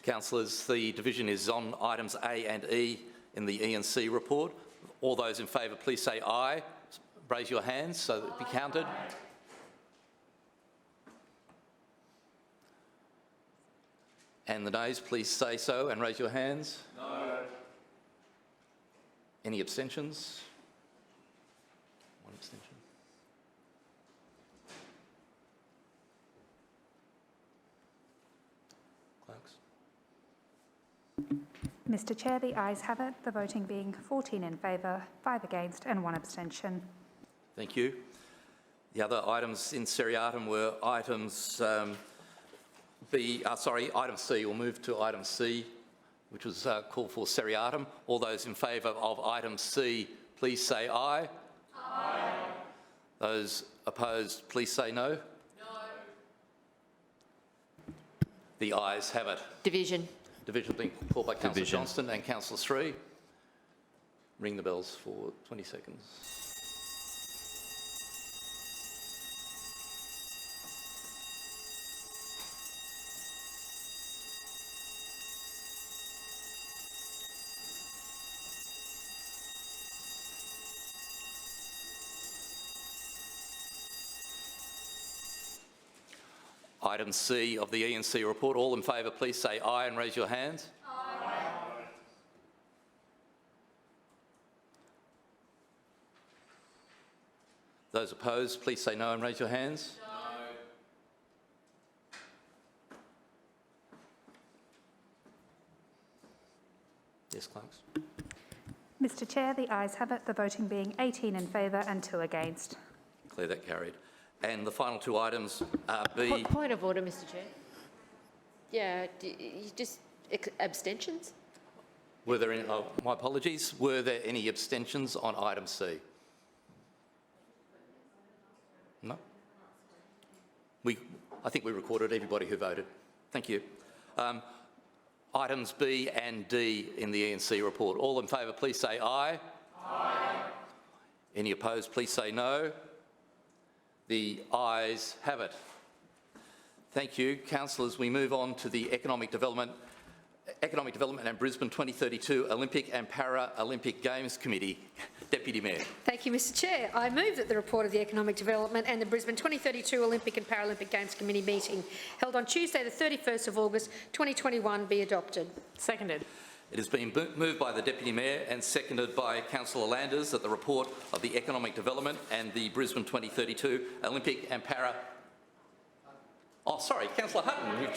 Councillors, the division is on items A and E in the E&C report. All those in favour, please say aye. Raise your hands so that it be counted. Aye. And the nays, please say so and raise your hands. No. Any abstentions? One abstention. Clerks. Mr Chair, the ayes have it, the voting being 14 in favour, 5 against and 1 abstention. Thank you. The other items in seriatim were items item C. We'll move to item C, which was called for seriatim. All those in favour of item C, please say aye. Aye. Those opposed, please say no. No. The ayes have it. Division. Division being called by Councillor Johnston and Councillor Sri. Ring the bells for 20 seconds. Item C of the E&C report. All in favour, please say aye and raise your hands. Aye. Those opposed, please say no and raise your hands. No. Yes, clerks. Mr Chair, the ayes have it, the voting being 18 in favour and 2 against. Declare that carried. And the final two items are B. Point of order, Mr Chair. Yeah, just abstentions? Were there any, my apologies, were there any abstentions on item C? No? I think we recorded everybody who voted. Thank you. Items B and D in the E&C report. All in favour, please say aye. Aye. Any opposed, please say no. The ayes have it. Thank you. Councillors, we move on to the Economic Development and Brisbane 2032 Olympic and Paralympic Games Committee. Deputy Mayor. Thank you, Mr Chair. I move that the report of the Economic Development and the Brisbane 2032 Olympic and Paralympic Games Committee meeting held on Tuesday the 31st of August 2021 be adopted. Seconded. It has been moved by the Deputy Mayor and seconded by Councillor Landers that the report of the Economic Development and the Brisbane 2032 Olympic and Para... Oh, sorry, Councillor Hutton,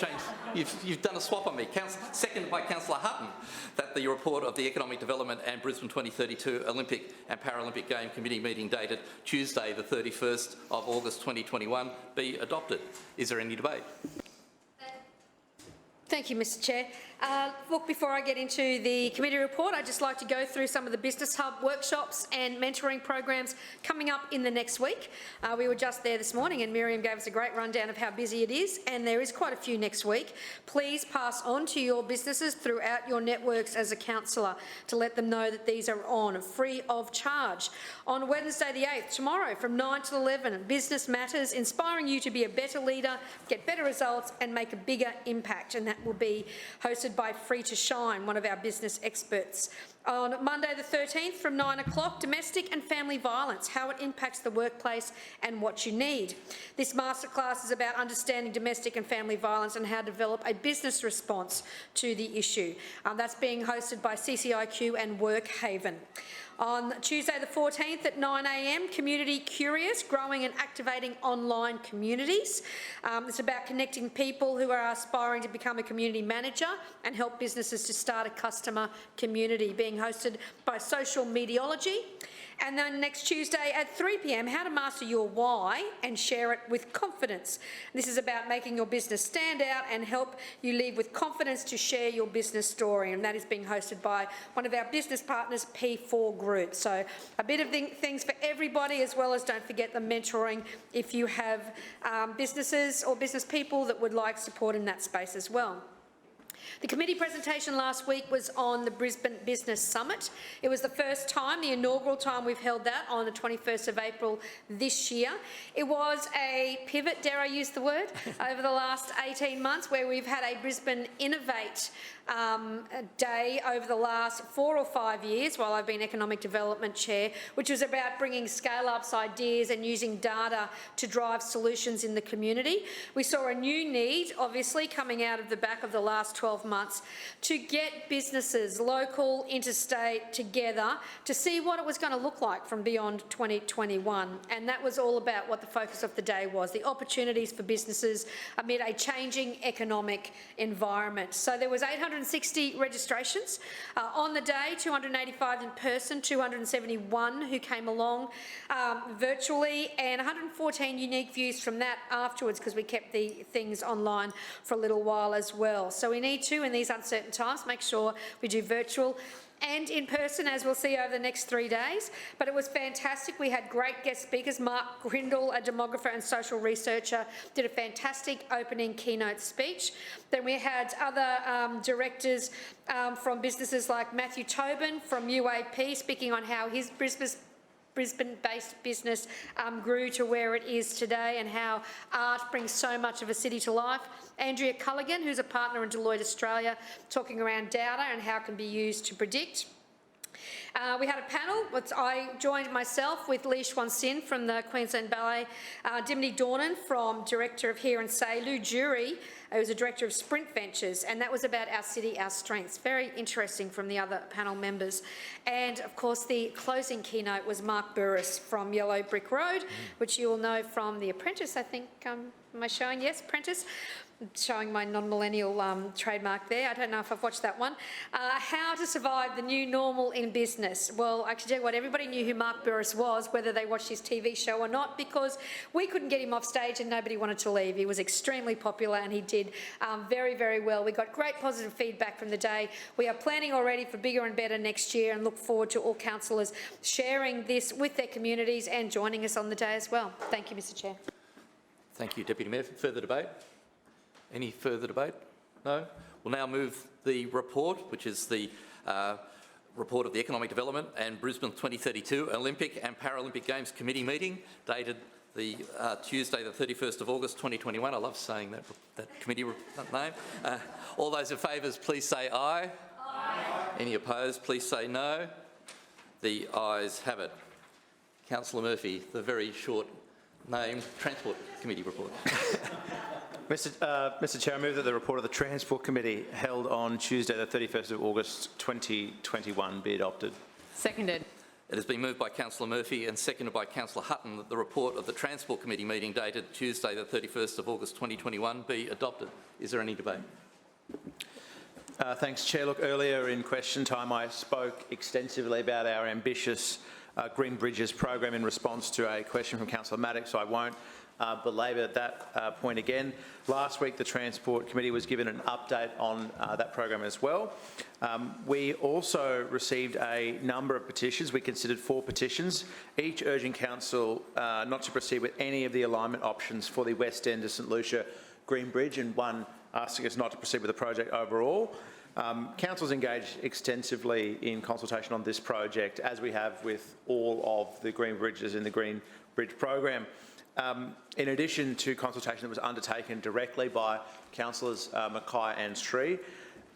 you've done a swap on me. Seconded by Councillor Hutton that the report of the Economic Development and Brisbane 2032 Olympic and Paralympic Game Committee meeting dated Tuesday the 31st of August 2021 be adopted. Is there any debate? Thank you, Mr Chair. Look, before I get into the committee report, I'd just like to go through some of the Business Hub workshops and mentoring programs coming up in the next week. We were just there this morning and Miriam gave us a great rundown of how busy it is, and there is quite a few next week. Please pass on to your businesses throughout your networks as a councillor to let them know that these are on, free of charge. On Wednesday the 8th, tomorrow from 9 till 11, Business Matters, inspiring you to be a better leader, get better results and make a bigger impact, and that will be hosted by Free to Shine, one of our business experts. On Monday the 13th from 9 o'clock, domestic and family violence, how it impacts the workplace and what you need. This masterclass is about understanding domestic and family violence and how to develop a business response to the issue. That's being hosted by CCIQ and Workhaven. On Tuesday the 14th at 9 a.m, Community Curious, growing and activating online communities. It's about connecting people who are aspiring to become a community manager and help businesses to start a customer community, being hosted by Social Mediology. And then next Tuesday at 3 p.m, how to master your why and share it with confidence. This is about making your business stand out and help you leave with confidence to share your business story. And that is being hosted by one of our business partners, P4 Group. So a bit of things for everybody, as well as don't forget the mentoring if you have businesses or business people that would like support in that space as well. The committee presentation last week was on the Brisbane Business Summit. It was the first time, the inaugural time we've held that on the 21st of April this year. It was a pivot, dare I use the word, over the last 18 months where we've had a Brisbane Innovate day over the last 4 or 5 years while I've been Economic Development Chair, which was about bringing scale-ups, ideas and using data to drive solutions in the community. We saw a new need, obviously, coming out of the back of the last 12 months to get businesses, local, interstate, together to see what it was going to look like from beyond 2021. And that was all about what the focus of the day was, the opportunities for businesses amid a changing economic environment. So there was 860 registrations on the day, 285 in person, 271 who came along virtually, and 114 unique views from that afterwards because we kept the things online for a little while as well. So we need to, in these uncertain times, make sure we do virtual and in person, as we'll see over the next 3 days. But it was fantastic. We had great guest speakers. Mark Grindle, a demographer and social researcher, did a fantastic opening keynote speech. Then we had other directors from businesses like Matthew Tobin from UAP speaking on how his Brisbane-based business grew to where it is today and how art brings so much of a city to life. Andrea Culligan, who's a partner in Deloitte Australia, talking around data and how it can be used to predict. We had a panel, which I joined myself with Lee Schwan Sin from the Queensland Ballet, Dimity Dornan from Director of Hear and Say, Lou Jury, who's a Director of Sprint Ventures, and that was about our city, our strengths. Very interesting from the other panel members. And of course, the closing keynote was Mark Burris from Yellow Brick Road, which you will know from The Apprentice, I think. Am I showing? Yes, Apprentice. Showing my non-millennial trademark there. I don't know if I've watched that one. How to survive the new normal in business. Well, I can tell you what, everybody knew who Mark Burris was, whether they watched his TV show or not, because we couldn't get him off stage and nobody wanted to leave. He was extremely popular and he did very, very well. We got great positive feedback from the day. We are planning already for bigger and better next year and look forward to all councillors sharing this with their communities and joining us on the day as well. Thank you, Mr Chair. Thank you, Deputy Mayor. Further debate? Any further debate? No? We'll now move the report, which is the report of the Economic Development and Brisbane 2032 Olympic and Paralympic Games Committee meeting, dated the Tuesday, the 31st of August 2021. I love saying that committee name. All those in favour, please say aye. Aye. Any opposed, please say no. The ayes have it. Councillor Murphy, the very short named Transport Committee report. Mr Chair, I move that the report of the Transport Committee held on Tuesday the 31st of August 2021 be adopted. Seconded. It has been moved by Councillor Murphy and seconded by Councillor Hutton that the report of the Transport Committee meeting dated Tuesday the 31st of August 2021 be adopted. Is there any debate? Thanks, Chair. Look, earlier in question time I spoke extensively about our ambitious Green Bridges program in response to a question from Councillor Maddox, so I won't belabour that point again. Last week the Transport Committee was given an update on that program as well. We also received a number of petitions. We considered 4 petitions, each urging Council not to proceed with any of the alignment options for the West End to St Lucia Green Bridge, and one asking us not to proceed with the project overall. Council's engaged extensively in consultation on this project, as we have with all of the Green Bridges in the Green Bridge program. In addition to consultation that was undertaken directly by Councillors Mackay and Sri,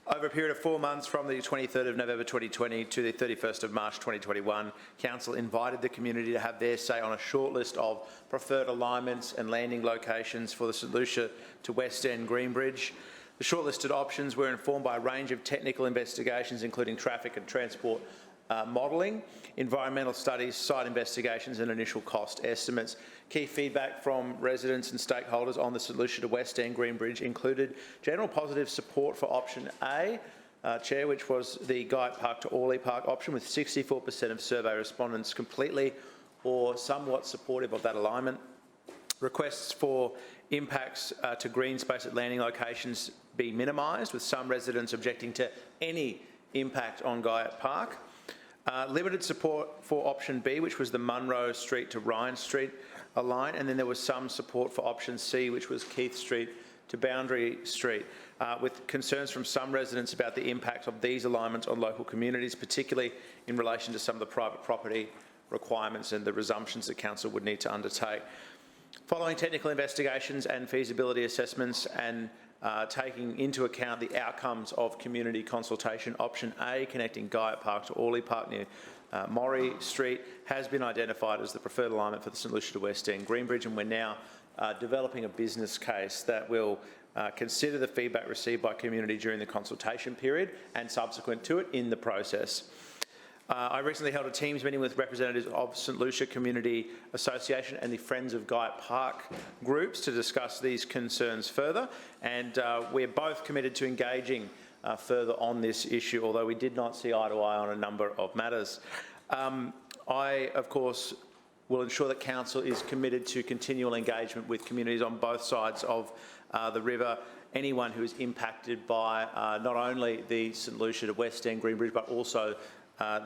over a period of 4 months from the 23rd of November 2020 to the 31st of March 2021, Council invited the community to have their say on a shortlist of preferred alignments and landing locations for the St Lucia to West End Green Bridge. The shortlisted options were informed by a range of technical investigations, including traffic and transport modelling, environmental studies, site investigations and initial cost estimates. Key feedback from residents and stakeholders on the St Lucia to West End Green Bridge included general positive support for option A, Chair, which was the Guyot Park to Orley Park option, with 64% of survey respondents completely or somewhat supportive of that alignment. Requests for impacts to green space at landing locations be minimised, with some residents objecting to any impact on Guyot Park. Limited support for option B, which was the Munro Street to Ryan Street line, and then there was some support for option C, which was Keith Street to to Boundary Street, with concerns from some residents about the impact of these alignments on local communities, particularly in relation to some of the private property requirements and the resumptions that council would need to undertake. Following technical investigations and feasibility assessments and taking into account the outcomes of community consultation, option A, connecting Guyatt Park to Orley Park near Morrie Street, has been identified as the preferred alignment for the St Lucia to West End Green Bridge, and we're now developing a business case that will consider the feedback received by community during the consultation period and subsequent to it in the process. I recently held a Teams meeting with representatives of St Lucia Community Association and the Friends of Guyatt Park groups to discuss these concerns further, and we're both committed to engaging further on this issue, although we did not see eye to eye on a number of matters. I, of course, will ensure that Council is committed to continual engagement with communities on both sides of the river, anyone who is impacted by not only the St Lucia to West End Green Bridge, but also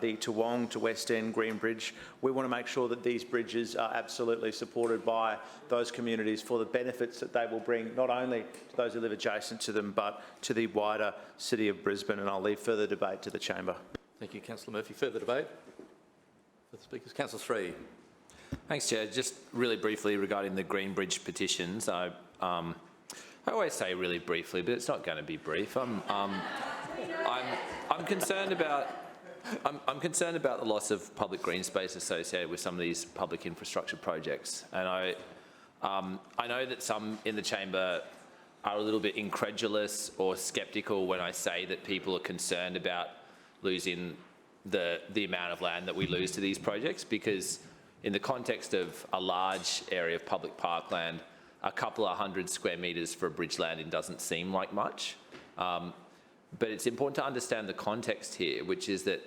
the Toowong to West End Green Bridge. We want to make sure that these bridges are absolutely supported by those communities for the benefits that they will bring, not only to those who live adjacent to them, but to the wider city of Brisbane. And I'll leave further debate to the chamber. Thank you, Councillor Murphy. Further debate? For the speakers, Councillor Sri. Thanks, Chair. Just really briefly regarding the Green Bridge petitions. I always say really briefly, but it's not going to be brief. I'm concerned about. I'm concerned about the loss of public green space associated with some of these public infrastructure projects, and I know that some in the chamber are a little bit incredulous or sceptical when I say that people are concerned about losing the amount of land that we lose to these projects, because in the context of a large area of public parkland, a couple of 100 square metres for a bridge landing doesn't seem like much. But it's important to understand the context here, which is that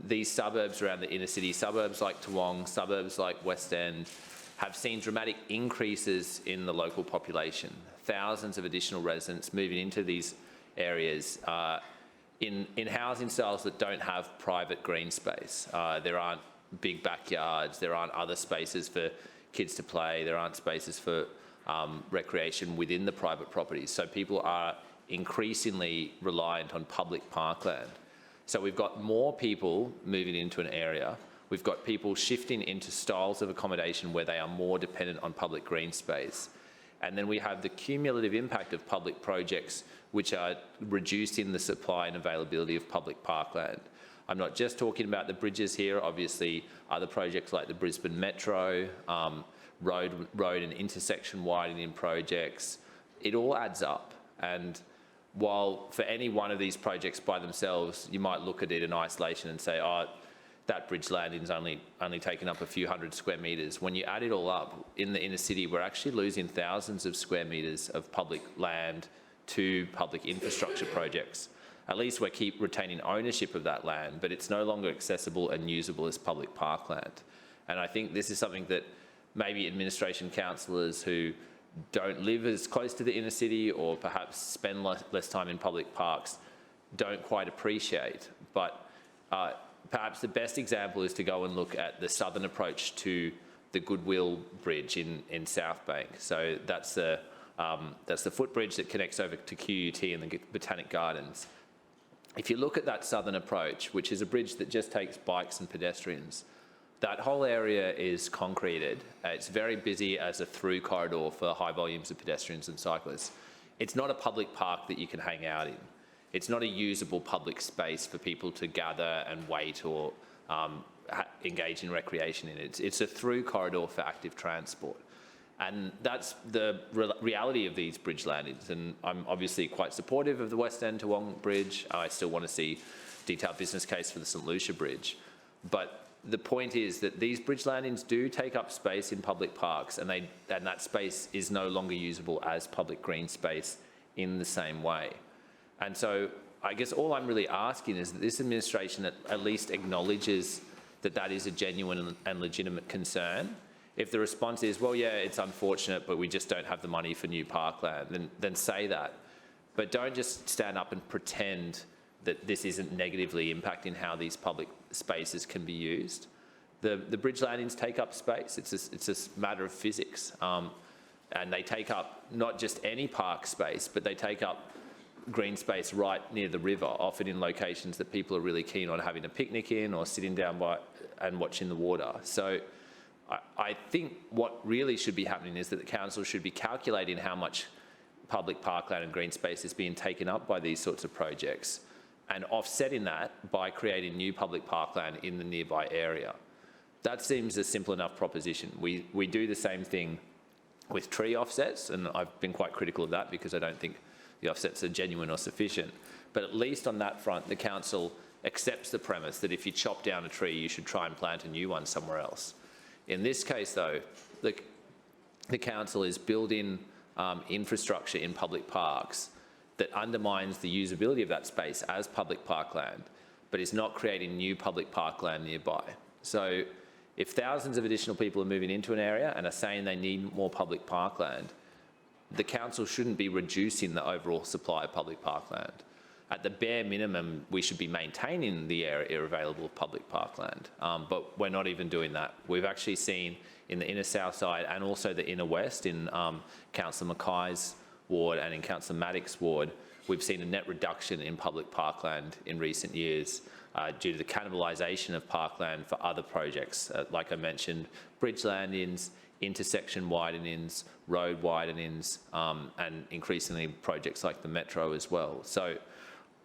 these suburbs around the inner city, suburbs like Toowong, suburbs like West End, have seen dramatic increases in the local population. Thousands of additional residents moving into these areas in housing styles that don't have private green space. There aren't big backyards, there aren't other spaces for kids to play, there aren't spaces for recreation within the private properties. So people are increasingly reliant on public parkland. So we've got more people moving into an area. We've got people shifting into styles of accommodation where they are more dependent on public green space. And then we have the cumulative impact of public projects which are reducing the supply and availability of public parkland. I'm not just talking about the bridges here, obviously other projects like the Brisbane Metro, road and intersection widening projects, it all adds up. And while for any one of these projects by themselves, you might look at it in isolation and say, oh, that bridge landing's only taken up a few hundred square metres. When you add it all up, in the inner city, we're actually losing thousands of square metres of public land to public infrastructure projects. At least we keep retaining ownership of that land, but it's no longer accessible and usable as public parkland. And I think this is something that maybe administration councillors who don't live as close to the inner city or perhaps spend less time in public parks don't quite appreciate. But perhaps the best example is to go and look at the southern approach to the Goodwill Bridge in South Bank. So that's the footbridge that connects over to QUT and the Botanic Gardens. If you look at that southern approach, which is a bridge that just takes bikes and pedestrians, that whole area is concreted. It's very busy as a through corridor for high volumes of pedestrians and cyclists. It's not a public park that you can hang out in. It's not a usable public space for people to gather and wait or engage in recreation in. It's a through corridor for active transport. And that's the reality of these bridge landings. And I'm obviously quite supportive of the West End to Toowong Bridge. I still want to see detailed business case for the St Lucia Bridge. But the point is that these bridge landings do take up space in public parks, and that space is no longer usable as public green space in the same way. And so I guess all I'm really asking is that this administration at least acknowledges that that is a genuine and legitimate concern. If the response is, well, yeah, it's unfortunate, but we just don't have the money for new parkland, then say that. But don't just stand up and pretend that this isn't negatively impacting how these public spaces can be used. The bridge landings take up space. It's a matter of physics. And they take up not just any park space, but they take up green space right near the river, often in locations that people are really keen on having a picnic in or sitting down by and watching the water. So I think what really should be happening is that the council should be calculating how much public parkland and green space is being taken up by these sorts of projects and offsetting that by creating new public parkland in the nearby area. That seems a simple enough proposition. We do the same thing with tree offsets, and I've been quite critical of that because I don't think the offsets are genuine or sufficient. But at least on that front, the council accepts the premise that if you chop down a tree, you should try and plant a new one somewhere else. In this case, though, the council is building infrastructure in public parks that undermines the usability of that space as public parkland, but is not creating new public parkland nearby. So if thousands of additional people are moving into an area and are saying they need more public parkland, the council shouldn't be reducing the overall supply of public parkland. At the bare minimum, we should be maintaining the area available of public parkland, but we're not even doing that. We've actually seen in the inner south side and also the inner west in Councillor Mackay's ward and in Councillor Maddox's ward, we've seen a net reduction in public parkland in recent years due to the cannibalisation of parkland for other projects, like I mentioned, bridge landings, intersection widenings, road widenings, and increasingly projects like the metro as well. So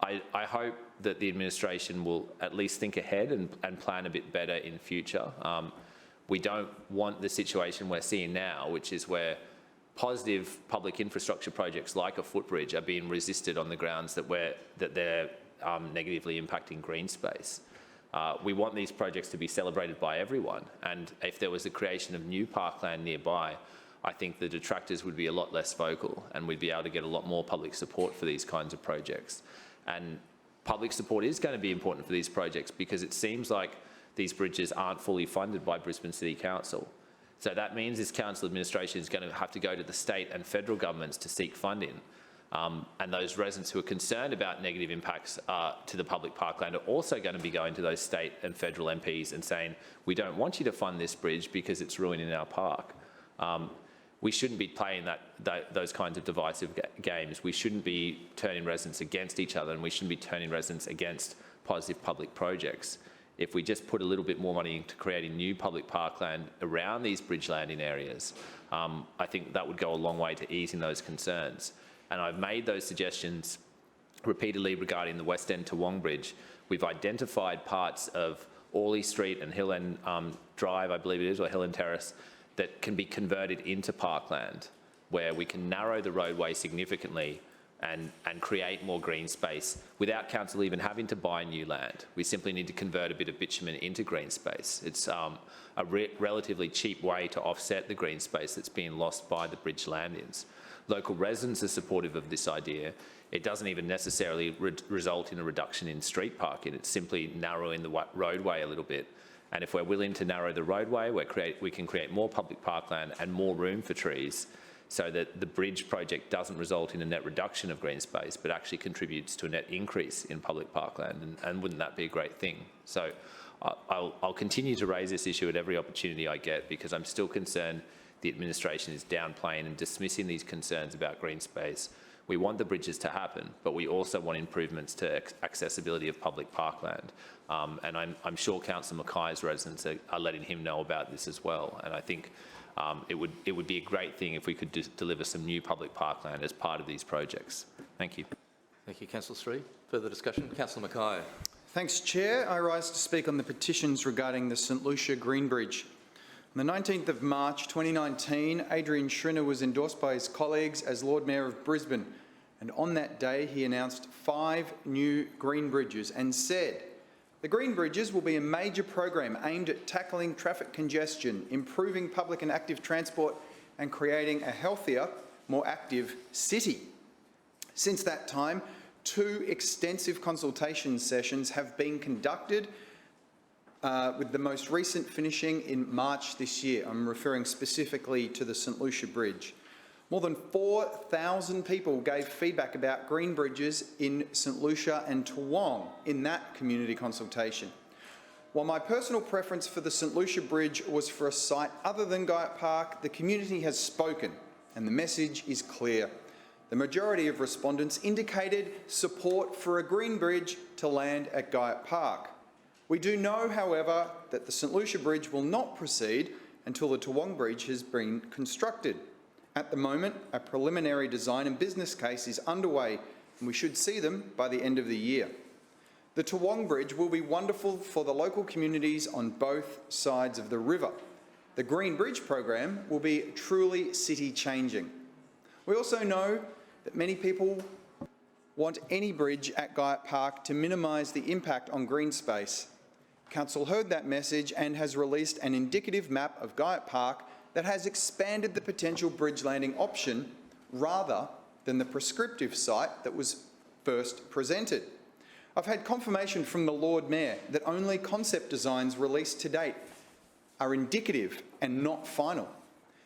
I hope that the administration will at least think ahead and plan a bit better in future. We don't want the situation we're seeing now, which is where positive public infrastructure projects like a footbridge are being resisted on the grounds that they're negatively impacting green space. We want these projects to be celebrated by everyone, and if there was the creation of new parkland nearby, I think the detractors would be a lot less vocal and we'd be able to get a lot more public support for these kinds of projects. And public support is going to be important for these projects because it seems like these bridges aren't fully funded by Brisbane City Council. So that means this council administration is going to have to go to the state and federal governments to seek funding. And those residents who are concerned about negative impacts to the public parkland are also going to be going to those state and federal MPs and saying, we don't want you to fund this bridge because it's ruining our park. We shouldn't be playing those kinds of divisive games. We shouldn't be turning residents against each other, and we shouldn't be turning residents against positive public projects. If we just put a little bit more money into creating new public parkland around these bridge landing areas, I think that would go a long way to easing those concerns. And I've made those suggestions repeatedly regarding the West End to Wong Bridge. We've identified parts of Orley Street and Hill End Drive, I believe it is, or Hill End Terrace, that can be converted into parkland, where we can narrow the roadway significantly and create more green space without council even having to buy new land. We simply need to convert a bit of bitumen into green space. It's a relatively cheap way to offset the green space that's being lost by the bridge landings. Local residents are supportive of this idea. It doesn't even necessarily result in a reduction in street parking. It's simply narrowing the roadway a little bit. And if we're willing to narrow the roadway, we can create more public parkland and more room for trees, so that the bridge project doesn't result in a net reduction of green space, but actually contributes to a net increase in public parkland. And wouldn't that be a great thing? So I'll continue to raise this issue at every opportunity I get, because I'm still concerned the administration is downplaying and dismissing these concerns about green space. We want the bridges to happen, but we also want improvements to accessibility of public parkland. And I'm sure Councillor Mackay's residents are letting him know about this as well. And I think it would be a great thing if we could deliver some new public parkland as part of these projects. Thank you. Thank you, Councillor Sri. Further discussion? Councillor Mackay. Thanks, Chair. I rise to speak on the petitions regarding the St Lucia Green Bridge. On the 19th of March 2019, Adrian Schrinner was endorsed by his colleagues as Lord Mayor of Brisbane, and on that day he announced 5 new green bridges and said, "The green bridges will be a major program aimed at tackling traffic congestion, improving public and active transport and creating a healthier, more active city." Since that time, 2 extensive consultation sessions have been conducted, with the most recent finishing in March this year. I'm referring specifically to the St Lucia Bridge. More than 4,000 people gave feedback about green bridges in St Lucia and Toowong in that community consultation. While my personal preference for the St Lucia Bridge was for a site other than Guyatt Park, the community has spoken and the message is clear. The majority of respondents indicated support for a green bridge to land at Guyatt Park. We do know, however, that the St Lucia Bridge will not proceed until the Toowong Bridge has been constructed. At the moment, a preliminary design and business case is underway, and we should see them by the end of the year. The Toowong Bridge will be wonderful for the local communities on both sides of the river. The Green Bridge program will be truly city-changing. We also know that many people want any bridge at Guyatt Park to minimise the impact on green space. Council heard that message and has released an indicative map of Guyatt Park that has expanded the potential bridge landing option rather than the prescriptive site that was first presented. I've had confirmation from the Lord Mayor that only concept designs released to date are indicative and not final.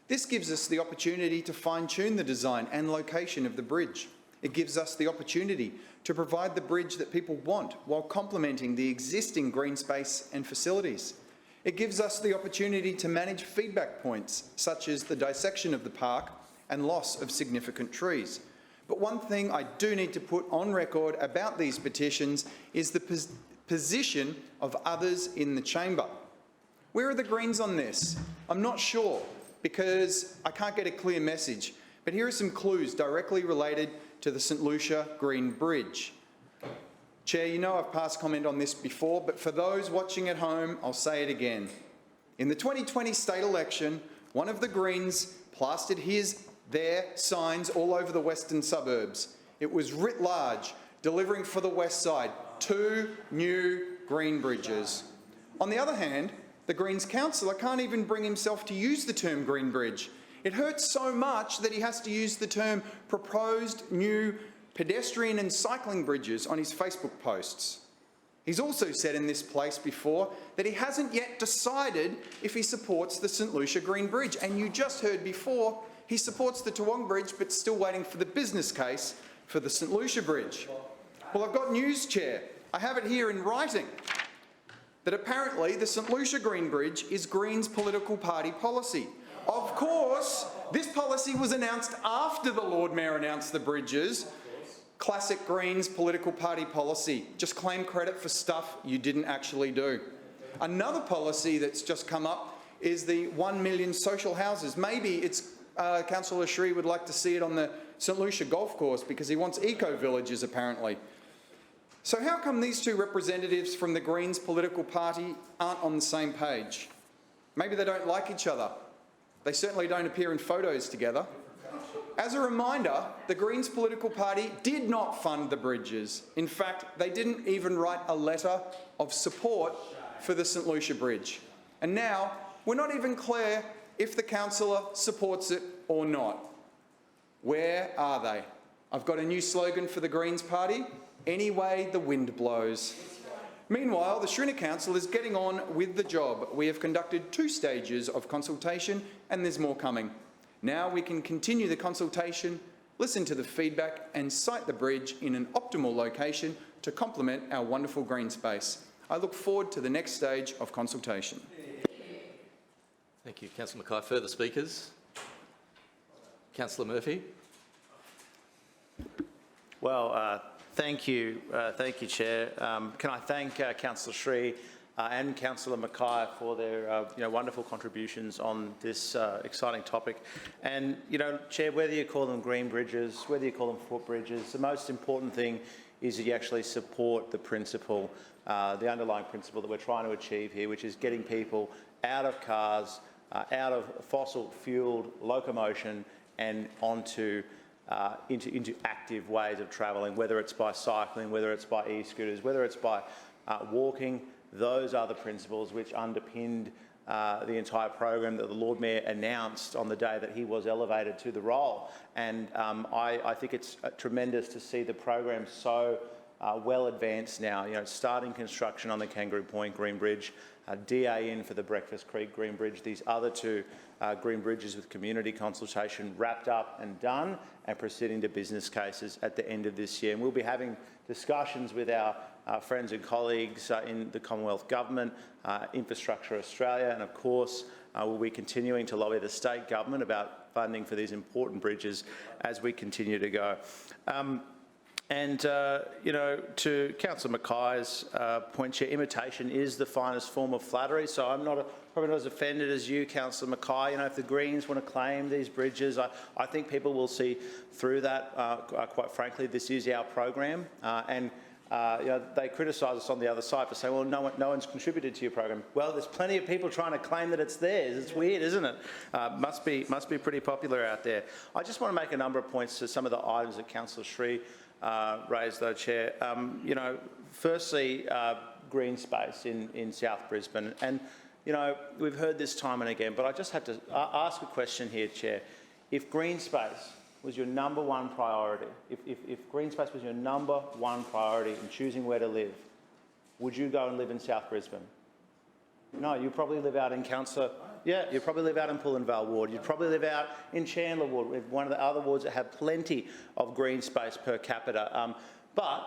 This gives us the opportunity to fine-tune the design and location of the bridge. It gives us the opportunity to provide the bridge that people want while complementing the existing green space and facilities. It gives us the opportunity to manage feedback points, such as the dissection of the park and loss of significant trees. But one thing I do need to put on record about these petitions is the position of others in the chamber. Where are the Greens on this? I'm not sure, because I can't get a clear message. But here are some clues directly related to the St Lucia Green Bridge. Chair, you know I've passed comment on this before, but for those watching at home, I'll say it again. In the 2020 state election, one of the Greens plastered their signs all over the western suburbs. It was writ large, delivering for the west side 2 new green bridges. On the other hand, the Greens councillor can't even bring himself to use the term green bridge. It hurts so much that he has to use the term proposed new pedestrian and cycling bridges on his Facebook posts. He's also said in this place before that he hasn't yet decided if he supports the St Lucia Green Bridge. And you just heard before he supports the Toowong Bridge but still waiting for the business case for the St Lucia Bridge. Well, I've got news, Chair. I have it here in writing that apparently the St Lucia Green Bridge is Greens' political party policy. Of course, this policy was announced after the Lord Mayor announced the bridges. Classic Greens political party policy. Just claim credit for stuff you didn't actually do. Another policy that's just come up is the 1 million social houses. Maybe it's Councillor Shree would like to see it on the St Lucia golf course because he wants eco-villages apparently. So how come these two representatives from the Greens political party aren't on the same page? Maybe they don't like each other. They certainly don't appear in photos together. As a reminder, the Greens political party did not fund the bridges. In fact, they didn't even write a letter of support for the St Lucia Bridge. And now, we're not even clear if the councillor supports it or not. Where are they? I've got a new slogan for the Greens party: any way the wind blows. Meanwhile, the Schrinner Council is getting on with the job. We have conducted 2 stages of consultation and there's more coming. Now we can continue the consultation, listen to the feedback and site the bridge in an optimal location to complement our wonderful green space. I look forward to the next stage of consultation. Thank you, Councillor Mackay. Further speakers? Councillor Murphy. Well, thank you, Chair. Can I thank Councillor Shree and Councillor Mackay for their wonderful contributions on this exciting topic. And Chair, whether you call them green bridges, whether you call them footbridges, the most important thing is that you actually support the principle, the underlying principle that we're trying to achieve here, which is getting people out of cars, out of fossil-fuelled locomotion and onto into active ways of travelling, whether it's by cycling, whether it's by e-scooters, whether it's by walking. Those are the principles which underpinned the entire program that the Lord Mayor announced on the day that he was elevated to the role. And I think it's tremendous to see the program so well advanced now. Starting construction on the Kangaroo Point Green Bridge, DA in for the Breakfast Creek Green Bridge, these other 2 green bridges with community consultation wrapped up and done, and proceeding to business cases at the end of this year. And we'll be having discussions with our friends and colleagues in the Commonwealth Government, Infrastructure Australia, and of course we'll be continuing to lobby the state government about funding for these important bridges as we continue to go. You know, to Councillor Mackay's point, Chair, imitation is the finest form of flattery, so I'm probably not as offended as you, Councillor Mackay. You know, if the Greens want to claim these bridges, I think people will see through that. Quite frankly, this is our program, you know, they criticise us on the other side for saying, well, no one's contributed to your program. Well, there's plenty of people trying to claim that it's theirs. It's weird, isn't it? Must be pretty popular out there. I just want to make a number of points to some of the items that Councillor Sri raised, though, Chair. You know, firstly, green space in South Brisbane. And, you know, we've heard this time and again, but I just have to ask a question here, Chair. If green space was your number one priority, if green space was your number one priority in choosing where to live, would you go and live in South Brisbane? No, you'd probably live out in Councillor... Yeah, you'd probably live out in Pullen Vale Ward. You'd probably live out in Chandler Ward, one of the other wards that have plenty of green space per capita. But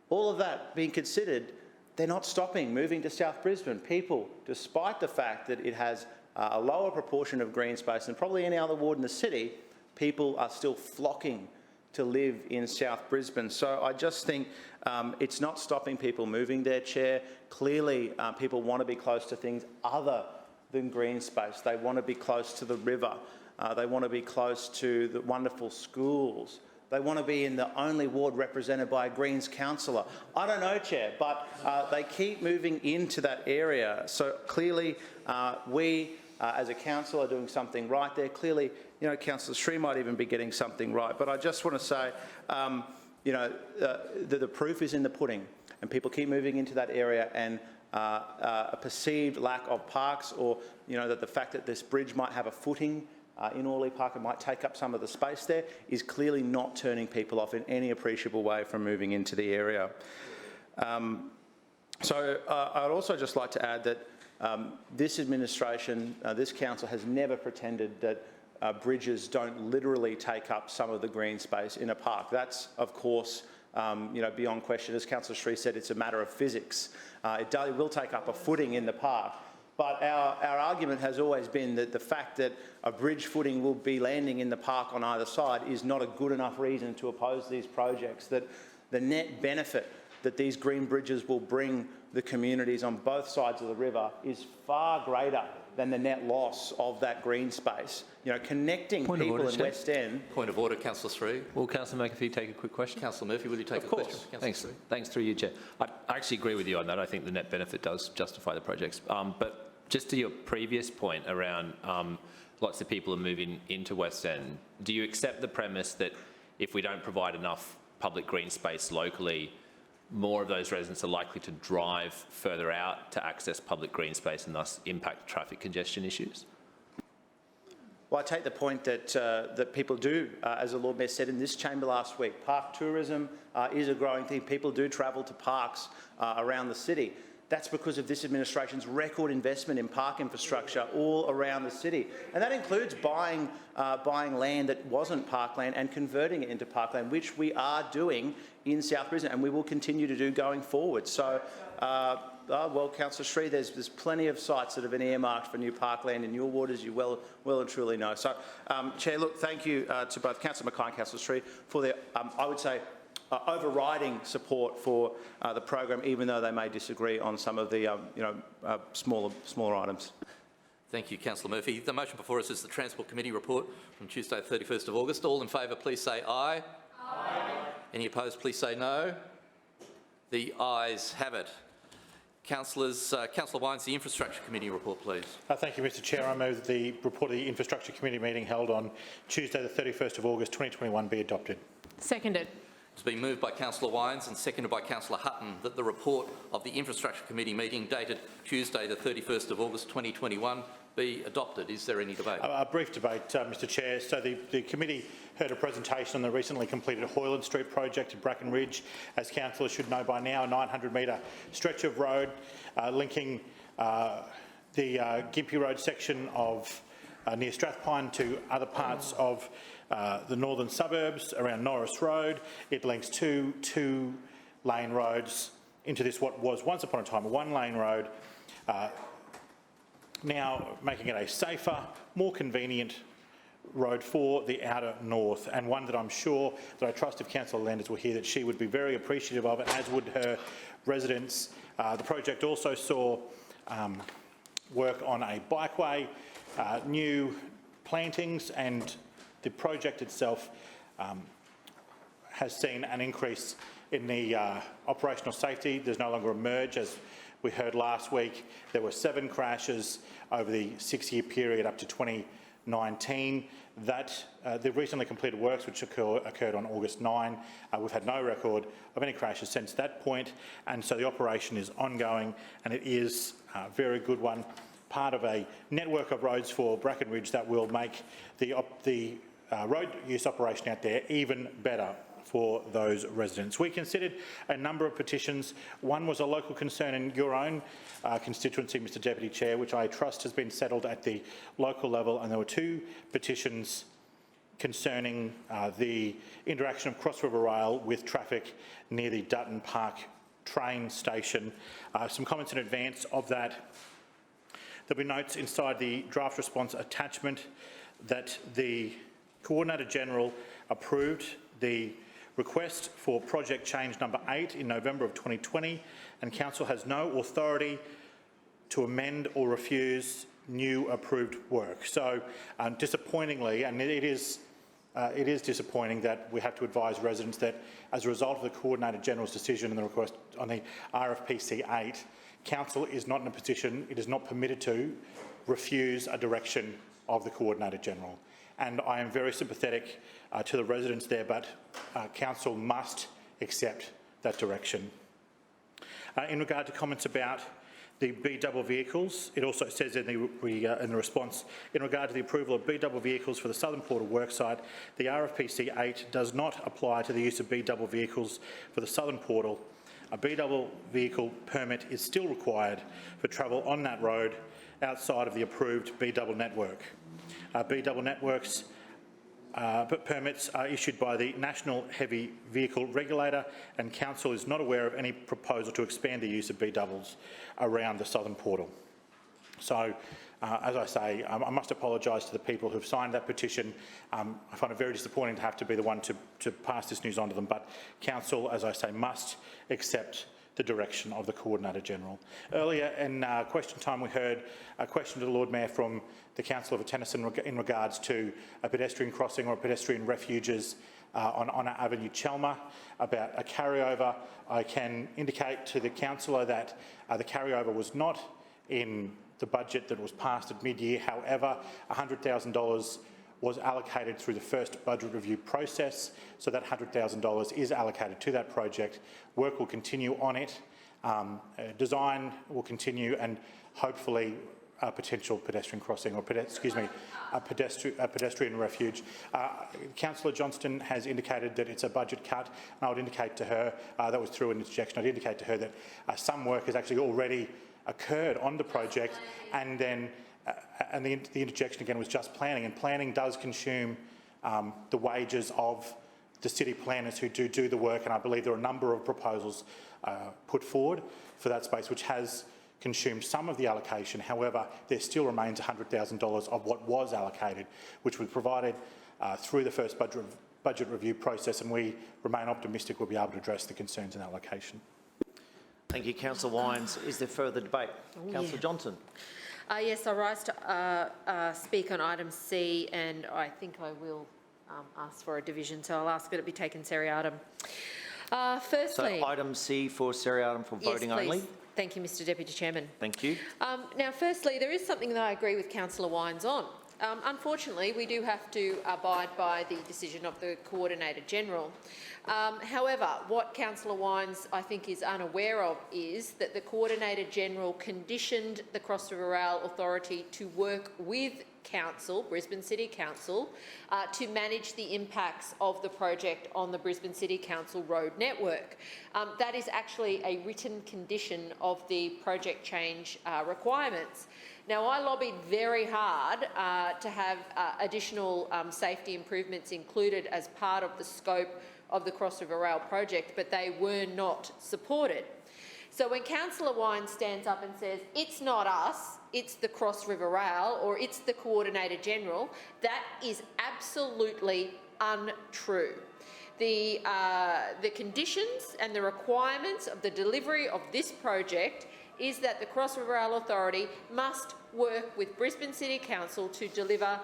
all of that being considered, they're not stopping moving to South Brisbane. People, despite the fact that it has a lower proportion of green space than probably any other ward in the city, people are still flocking to live in South Brisbane. So I just think it's not stopping people moving there, Chair. Clearly, people want to be close to things other than green space. They want to be close to the river. They want to be close to the wonderful schools. They want to be in the only ward represented by a Greens councillor. I don't know, Chair, but they keep moving into that area. So clearly, we as a council are doing something right there. Clearly, you know, Councillor Sri might even be getting something right. But I just want to say, you know, the proof is in the pudding, and people keep moving into that area, and a perceived lack of parks, or, you know, that the fact that this bridge might have a footing in Orley Park and might take up some of the space there is clearly not turning people off in any appreciable way from moving into the area. So I'd also just like to add that this administration, this council has never pretended that bridges don't literally take up some of the green space in a park. That's, of course, you know, beyond question. As Councillor Sri said, it's a matter of physics. It will take up a footing in the park. But our argument has always been that the fact that a bridge footing will be landing in the park on either side is not a good enough reason to oppose these projects, that the net benefit that these green bridges will bring the communities on both sides of the river is far greater than the net loss of that green space. You know, connecting people in West End... Point of order, Councillor Sri. Will Councillor McAfee take a quick question? Councillor Murphy, will you take a question? Thanks through you, Chair. I actually agree with you on that. I think the net benefit does justify the projects. But just to your previous point around lots of people are moving into West End, do you accept the premise that if we don't provide enough public green space locally, more of those residents are likely to drive further out to access public green space and thus impact traffic congestion issues? Well, I take the point that that people do, as the Lord Mayor said in this chamber last week, park tourism is a growing thing. People do travel to parks around the city. That's because of this administration's record investment in park infrastructure all around the city. And that includes buying land that wasn't parkland and converting it into parkland, which we are doing in South Brisbane, and we will continue to do going forward. So, well, Councillor Sri, there's plenty of sites that have been earmarked for new parkland in your ward, as you well and truly know. So, Chair, look, thank you to both Councillor Mackay and Councillor Sri for their, I would say, overriding support for the program, even though they may disagree on some of the smaller items. Thank you, Councillor Murphy. The motion before us is the Transport Committee report from Tuesday, 31st of August. All in favour, please say aye. Aye. Any opposed, please say no. The ayes have it. Councillors, Councillor Wines, the Infrastructure Committee report, please. Thank you, Mr Chair. I move that the report of the Infrastructure Committee meeting held on Tuesday, the 31st of August 2021 be adopted. Seconded. It's been moved by Councillor Wines and seconded by Councillor Hutton that the report of the Infrastructure Committee meeting dated Tuesday the 31st of August 2021 be adopted. Is there any debate? A brief debate, Mr Chair. So the committee heard a presentation on the recently completed Hoyland Street project at Bracken Ridge. As councillors should know by now, a 900-metre stretch of road linking the Gympie Road section of near Strathpine to other parts of the northern suburbs around Norris Road. It links two lane roads into this what was once upon a time a one-lane road. now making it a safer, more convenient road for the outer north, and one that I'm sure that I trust if Councillor Landers were here that she would be very appreciative of it, as would her residents. The project also saw work on a bikeway, new plantings, and the project itself has seen an increase in the operational safety. There's no longer a merge, as we heard last week. There were 7 crashes over the 6-year period up to 2019. The recently completed works, which occurred on August 9, we've had no record of any crashes since that point, and so the operation is ongoing, and it is a very good one, part of a network of roads for Bracken Ridge that will make the road use operation out there even better for those residents. We considered a number of petitions. One was a local concern in your own constituency, Mr Deputy Chair, which I trust has been settled at the local level, and there were 2 petitions concerning the interaction of Cross River Rail with traffic near the Dutton Park train station. Some comments in advance of that. There'll be notes inside the draft response attachment that the Coordinator General approved the request for project change number 8 in November of 2020, and Council has no authority to amend or refuse new approved work. So, disappointingly, and it is disappointing that we have to advise residents that as a result of the Coordinator General's decision and the request on the RFPC 8, Council is not in a position, it is not permitted to refuse a direction of the Coordinator General. And I am very sympathetic to the residents there, but Council must accept that direction. In regard to comments about the B-double vehicles, it also says in the response, in regard to the approval of B-double vehicles for the Southern Portal worksite, the RFPC 8 does not apply to the use of B-double vehicles for the Southern Portal. A B-double vehicle permit is still required for travel on that road outside of the approved B-double network. B-double networks but permits are issued by the National Heavy Vehicle Regulator, and Council is not aware of any proposal to expand the use of B-doubles around the Southern Portal. So, as I say, I must apologise to the people who've signed that petition. I find it very disappointing to have to be the one to pass this news on to them, but Council, as I say, must accept the direction of the Coordinator General. Earlier in question time, we heard a question to the Lord Mayor from the Council of Tennyson in regards to a pedestrian crossing or pedestrian refuges on Honour Avenue, Chelmer, about a carryover. I can indicate to the councillor that the carryover was not in the budget that was passed at mid-year. However, $100,000 was allocated through the first budget review process, so that $100,000 is allocated to that project. Work will continue on it, design will continue, and hopefully a potential pedestrian crossing or a pedestrian refuge. Councillor Johnston has indicated that it's a budget cut, and I would indicate to her, that was through an interjection, I'd indicate to her that some work has actually already occurred on the project, and then and the interjection again was just planning, and planning does consume the wages of the city planners who do the work, and I believe there are a number of proposals put forward for that space which has consumed some of the allocation. However, there still remains $100,000 of what was allocated, which was provided through the first budget review process, and we remain optimistic we'll be able to address the concerns in allocation. Thank you, Councillor Wines. Is there further debate? Councillor Johnson. Yes, I rise to speak on item C, and I think I will ask for a division, so I'll ask that it be taken seriatim. Firstly, so item C for seriatim for voting yes, only. Thank you, Mr Deputy Chairman. Thank you. Now, firstly, there is something that I agree with Councillor Wines on. Unfortunately, we do have to abide by the decision of the Coordinator General. However, what Councillor Wines, I think, is unaware of is that the Coordinator General conditioned the Cross River Rail Authority to work with Council, Brisbane City Council, to manage the impacts of the project on the Brisbane City Council road network. That is actually a written condition of the project change requirements. Now, I lobbied very hard to have additional safety improvements included as part of the scope of the Cross River Rail project, but they were not supported. So when Councillor Wines stands up and says, it's not us, it's the Cross River Rail or it's the Coordinator-General, that is absolutely untrue. The conditions and the requirements of the delivery of this project is that the Cross River Rail Authority must work with Brisbane City Council to deliver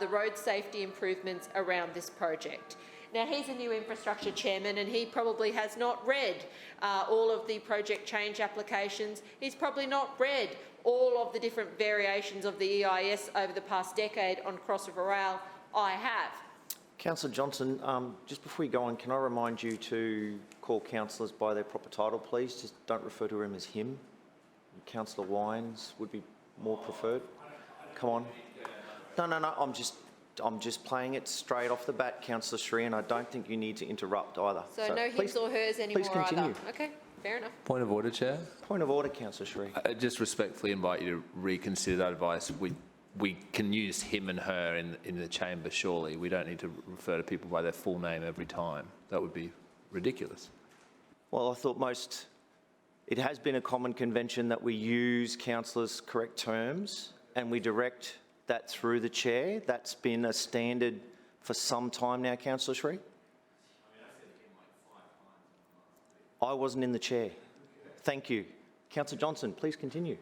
the road safety improvements around this project. Now, he's a new infrastructure chairman and he probably has not read all of the project change applications. He's probably not read all of the different variations of the EIS over the past decade on Cross River Rail. I have. Councillor Johnson, just before you go on, can I remind you to call councillors by their proper title, please? Just don't refer to him as him. Councillor Wines would be more preferred. Come on. No, I'm just playing it straight off the bat, Councillor Sri, and I don't think you need to interrupt either. So no hims or hers anymore please continue. either. Okay, fair enough. Point of order, Chair. Point of order, Councillor Sri. I just respectfully invite you to reconsider that advice. We can use him and her in the chamber, surely. We don't need to refer to people by their full name every time. That would be ridiculous. Well, I thought it has been a common convention that we use councillors' correct terms and we direct that through the chair. That's been a standard for some time now, Councillor Sri. I wasn't in the chair. Thank you. Councillor Johnson, please continue.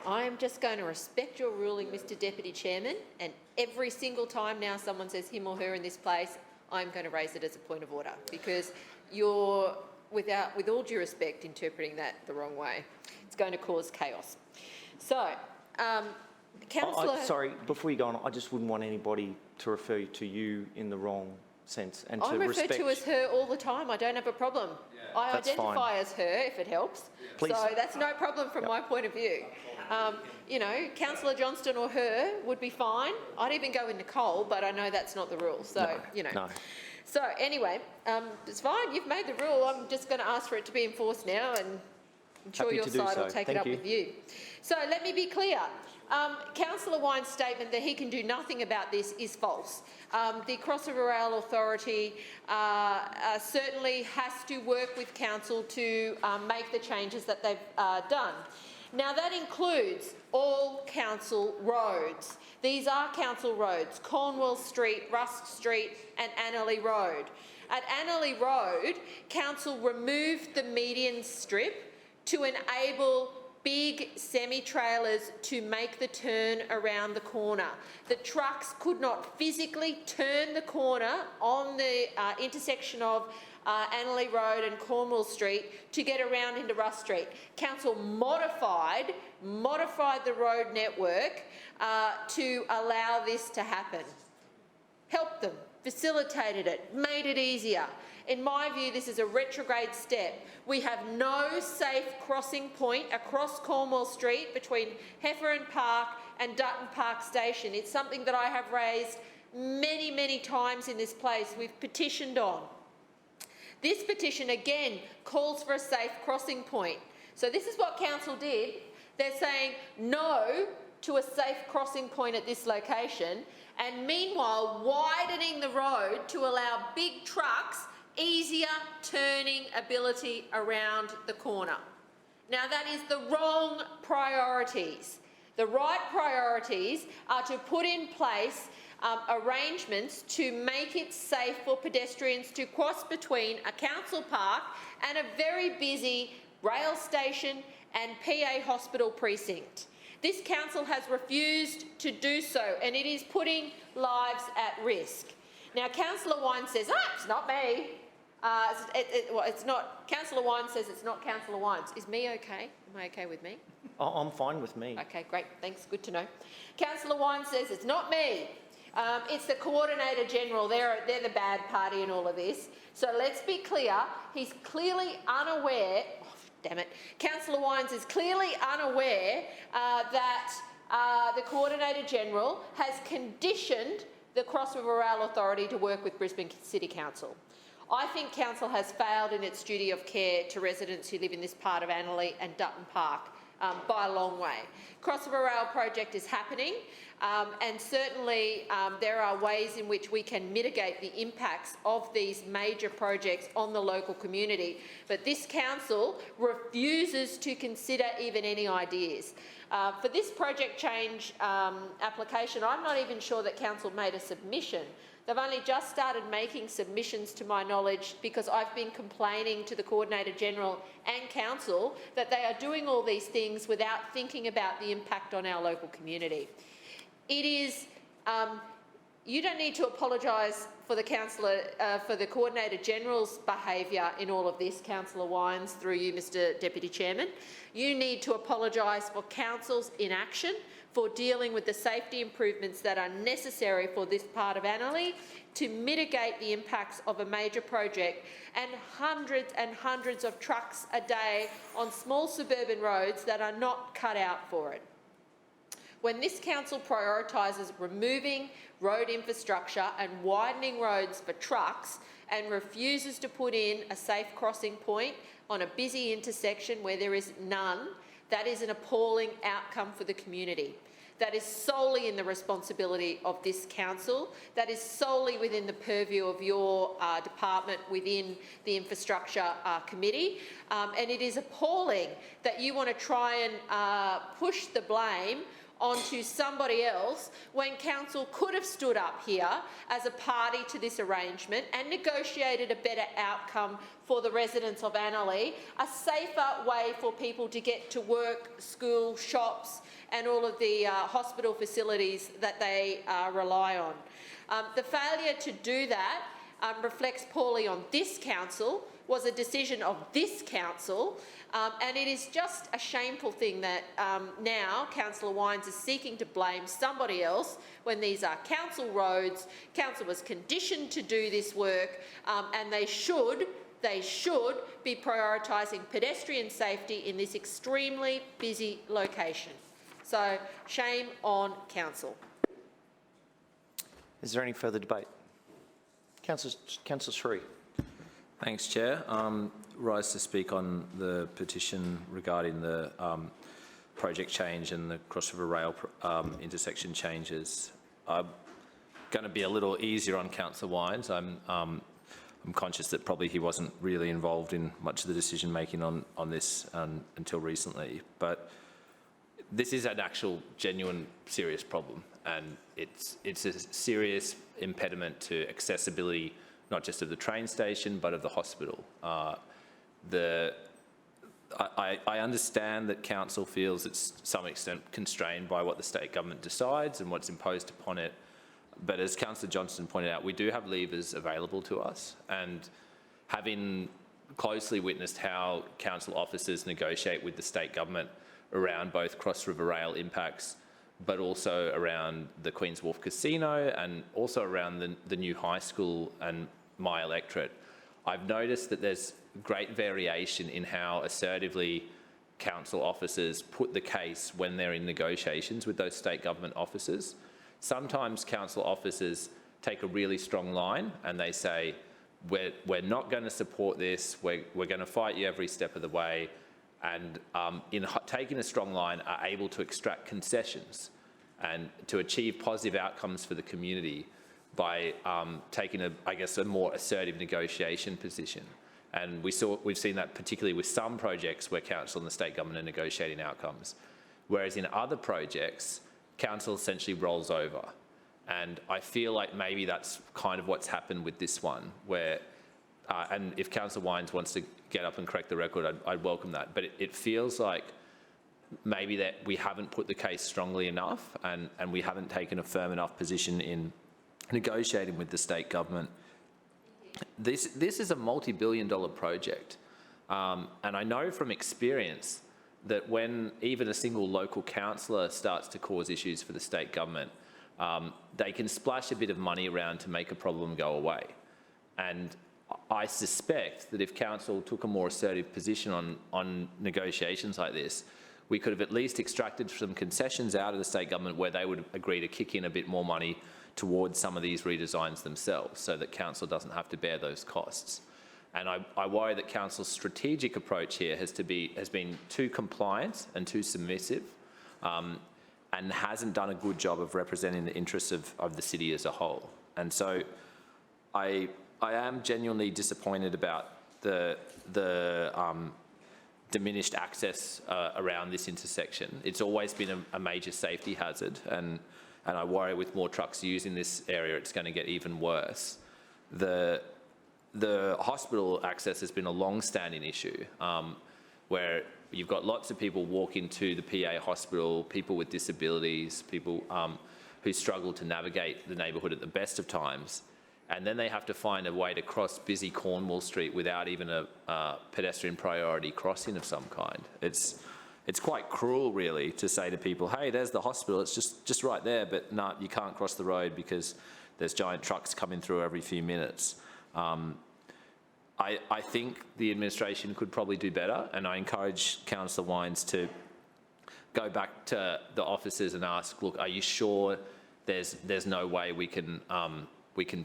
I am just going to respect your ruling, Mr Deputy Chairman, and every single time now someone says him or her in this place, I'm going to raise it as a point of order because you're, with all due respect, interpreting that the wrong way. It's going to cause chaos. So, Councillor... Sorry, before you go on, I just wouldn't want anybody to refer to you in the wrong sense and I'm to respect... referred to as her all the time. I don't have a problem. Yeah. I That's identify fine. as her if it helps. Please. So that's no problem from my point of view. You know, Councillor Johnston or her would be fine. I'd even go with Nicole, but I know that's not the rule. So, No. you know. So anyway, it's fine. You've made the rule. I'm just going to ask for it to be enforced now, and I'm sure your side will take it up with you. So let me be clear. Councillor Wine's statement that he can do nothing about this is false. The Cross River Rail Authority certainly has to work with Council to make the changes that they've done. Now that includes all council roads. These are council roads: Cornwall Street, Rusk Street and Annerley Road. At Annerley Road, council removed the median strip to enable big semi-trailers to make the turn around the corner. The trucks could not physically turn the corner on the intersection of Annerley Road and Cornwall Street to get around into Russ Street. Council modified the road network to allow this to happen. Helped them, facilitated it, made it easier. In my view, this is a retrograde step. We have no safe crossing point across Cornwall Street between Hefferon Park and Dutton Park Station. It's something that I have raised many, many times in this place. We've petitioned on. This petition, again, calls for a safe crossing point. So this is what council did. They're saying no to a safe crossing point at this location, and meanwhile widening the road to allow big trucks easier turning ability around the corner. Now that is the wrong priorities. The right priorities are to put in place arrangements to make it safe for pedestrians to cross between a council park and a very busy rail station and PA hospital precinct. This council has refused to do so, and it is putting lives at risk. Now, Councillor Wine says, it's not me. It's not. Councillor Wine says it's not Councillor Wine's. Is me okay? Am I okay with me? I'm fine with me. Okay, great. Thanks. Good to know. Councillor Wine says it's not me. It's the Coordinator-General. They're the bad party in all of this. So let's be clear. He's clearly unaware. Oh, damn it. Councillor Wines is clearly unaware that the Coordinator-General has conditioned the Cross River Rail Authority to work with Brisbane City Council. I think Council has failed in its duty of care to residents who live in this part of Annerley and Dutton Park. by a long way. Crossover Rail project is happening, and certainly there are ways in which we can mitigate the impacts of these major projects on the local community. But this council refuses to consider even any ideas. For this project change application, I'm not even sure that council made a submission. They've only just started making submissions, to my knowledge, because I've been complaining to the Coordinator-General and Council that they are doing all these things without thinking about the impact on our local community. It is, you don't need to apologise for the Coordinator-General's behaviour in all of this, Councillor Wines, through you, Mr Deputy Chairman. You need to apologise for Council's inaction for dealing with the safety improvements that are necessary for this part of Annerley to mitigate the impacts of a major project, and hundreds of trucks a day on small suburban roads that are not cut out for it. When this council prioritises removing road infrastructure and widening roads for trucks and refuses to put in a safe crossing point on a busy intersection where there is none, that is an appalling outcome for the community. That is solely in the responsibility of this council. That is solely within the purview of your department within the infrastructure committee. And it is appalling that you want to try and push the blame onto somebody else when council could have stood up here as a party to this arrangement and negotiated a better outcome for the residents of Annerley, a safer way for people to get to work, school, shops and all of the hospital facilities that they rely on. The failure to do that reflects poorly on this council, was a decision of this council, and it is just a shameful thing that now Councillor Wines is seeking to blame somebody else when these are council roads. Council was conditioned to do this work, and they should be prioritising pedestrian safety in this extremely busy location. So, shame on council. Is there any further debate? Councillor Sri. Thanks, Chair. Rise to speak on the petition regarding the project change and the Cross-River Rail intersection changes. I'm going to be a little easier on Councillor Wines. I'm conscious that probably he wasn't really involved in much of the decision making on this until recently, but this is an actual, genuine, serious problem, and it's a serious impediment to accessibility, not just of the train station, but of the hospital. I understand that council feels it's to some extent constrained by what the state government decides and what's imposed upon it, but as Councillor Johnston pointed out, we do have levers available to us, and having closely witnessed how council officers negotiate with the state government around both Cross-River Rail impacts, but also around the Queen's Wharf Casino and also around the new high school and my electorate, I've noticed that there's great variation in how assertively council officers put the case when they're in negotiations with those state government officers. Sometimes council officers take a really strong line and they say, we're not going to support this, we're going to fight you every step of the way, and in taking a strong line are able to extract concessions and to achieve positive outcomes for the community by taking a more assertive negotiation position. And we've seen that particularly with some projects where council and the state government are negotiating outcomes. Whereas in other projects, council essentially rolls over. And I feel like maybe that's kind of what's happened with this one, where, and if Councillor Wines wants to get up and correct the record, I'd welcome that. But it feels like maybe that we haven't put the case strongly enough and we haven't taken a firm enough position in negotiating with the state government. This is a multi-billion-dollar project. And I know from experience that when even a single local councillor starts to cause issues for the state government, they can splash a bit of money around to make a problem go away. And I suspect that if council took a more assertive position on negotiations like this, we could have at least extracted some concessions out of the state government where they would agree to kick in a bit more money towards some of these redesigns themselves so that council doesn't have to bear those costs. And I worry that council's strategic approach here has been too compliant and too submissive, and hasn't done a good job of representing the interests of the city as a whole. And so I am genuinely disappointed about the diminished access around this intersection. It's always been a major safety hazard, and I worry with more trucks using this area, it's going to get even worse. The hospital access has been a long-standing issue, where you've got lots of people walk into the PA hospital, people with disabilities, people who struggle to navigate the neighbourhood at the best of times, and then they have to find a way to cross busy Cornwall Street without even a pedestrian priority crossing of some kind. It's quite cruel, really, to say to people, hey, there's the hospital, it's just right there, but no, you can't cross the road because there's giant trucks coming through every few minutes. I think the administration could probably do better, and I encourage Councillor Wines to go back to the officers and ask, look, are you sure there's no way we can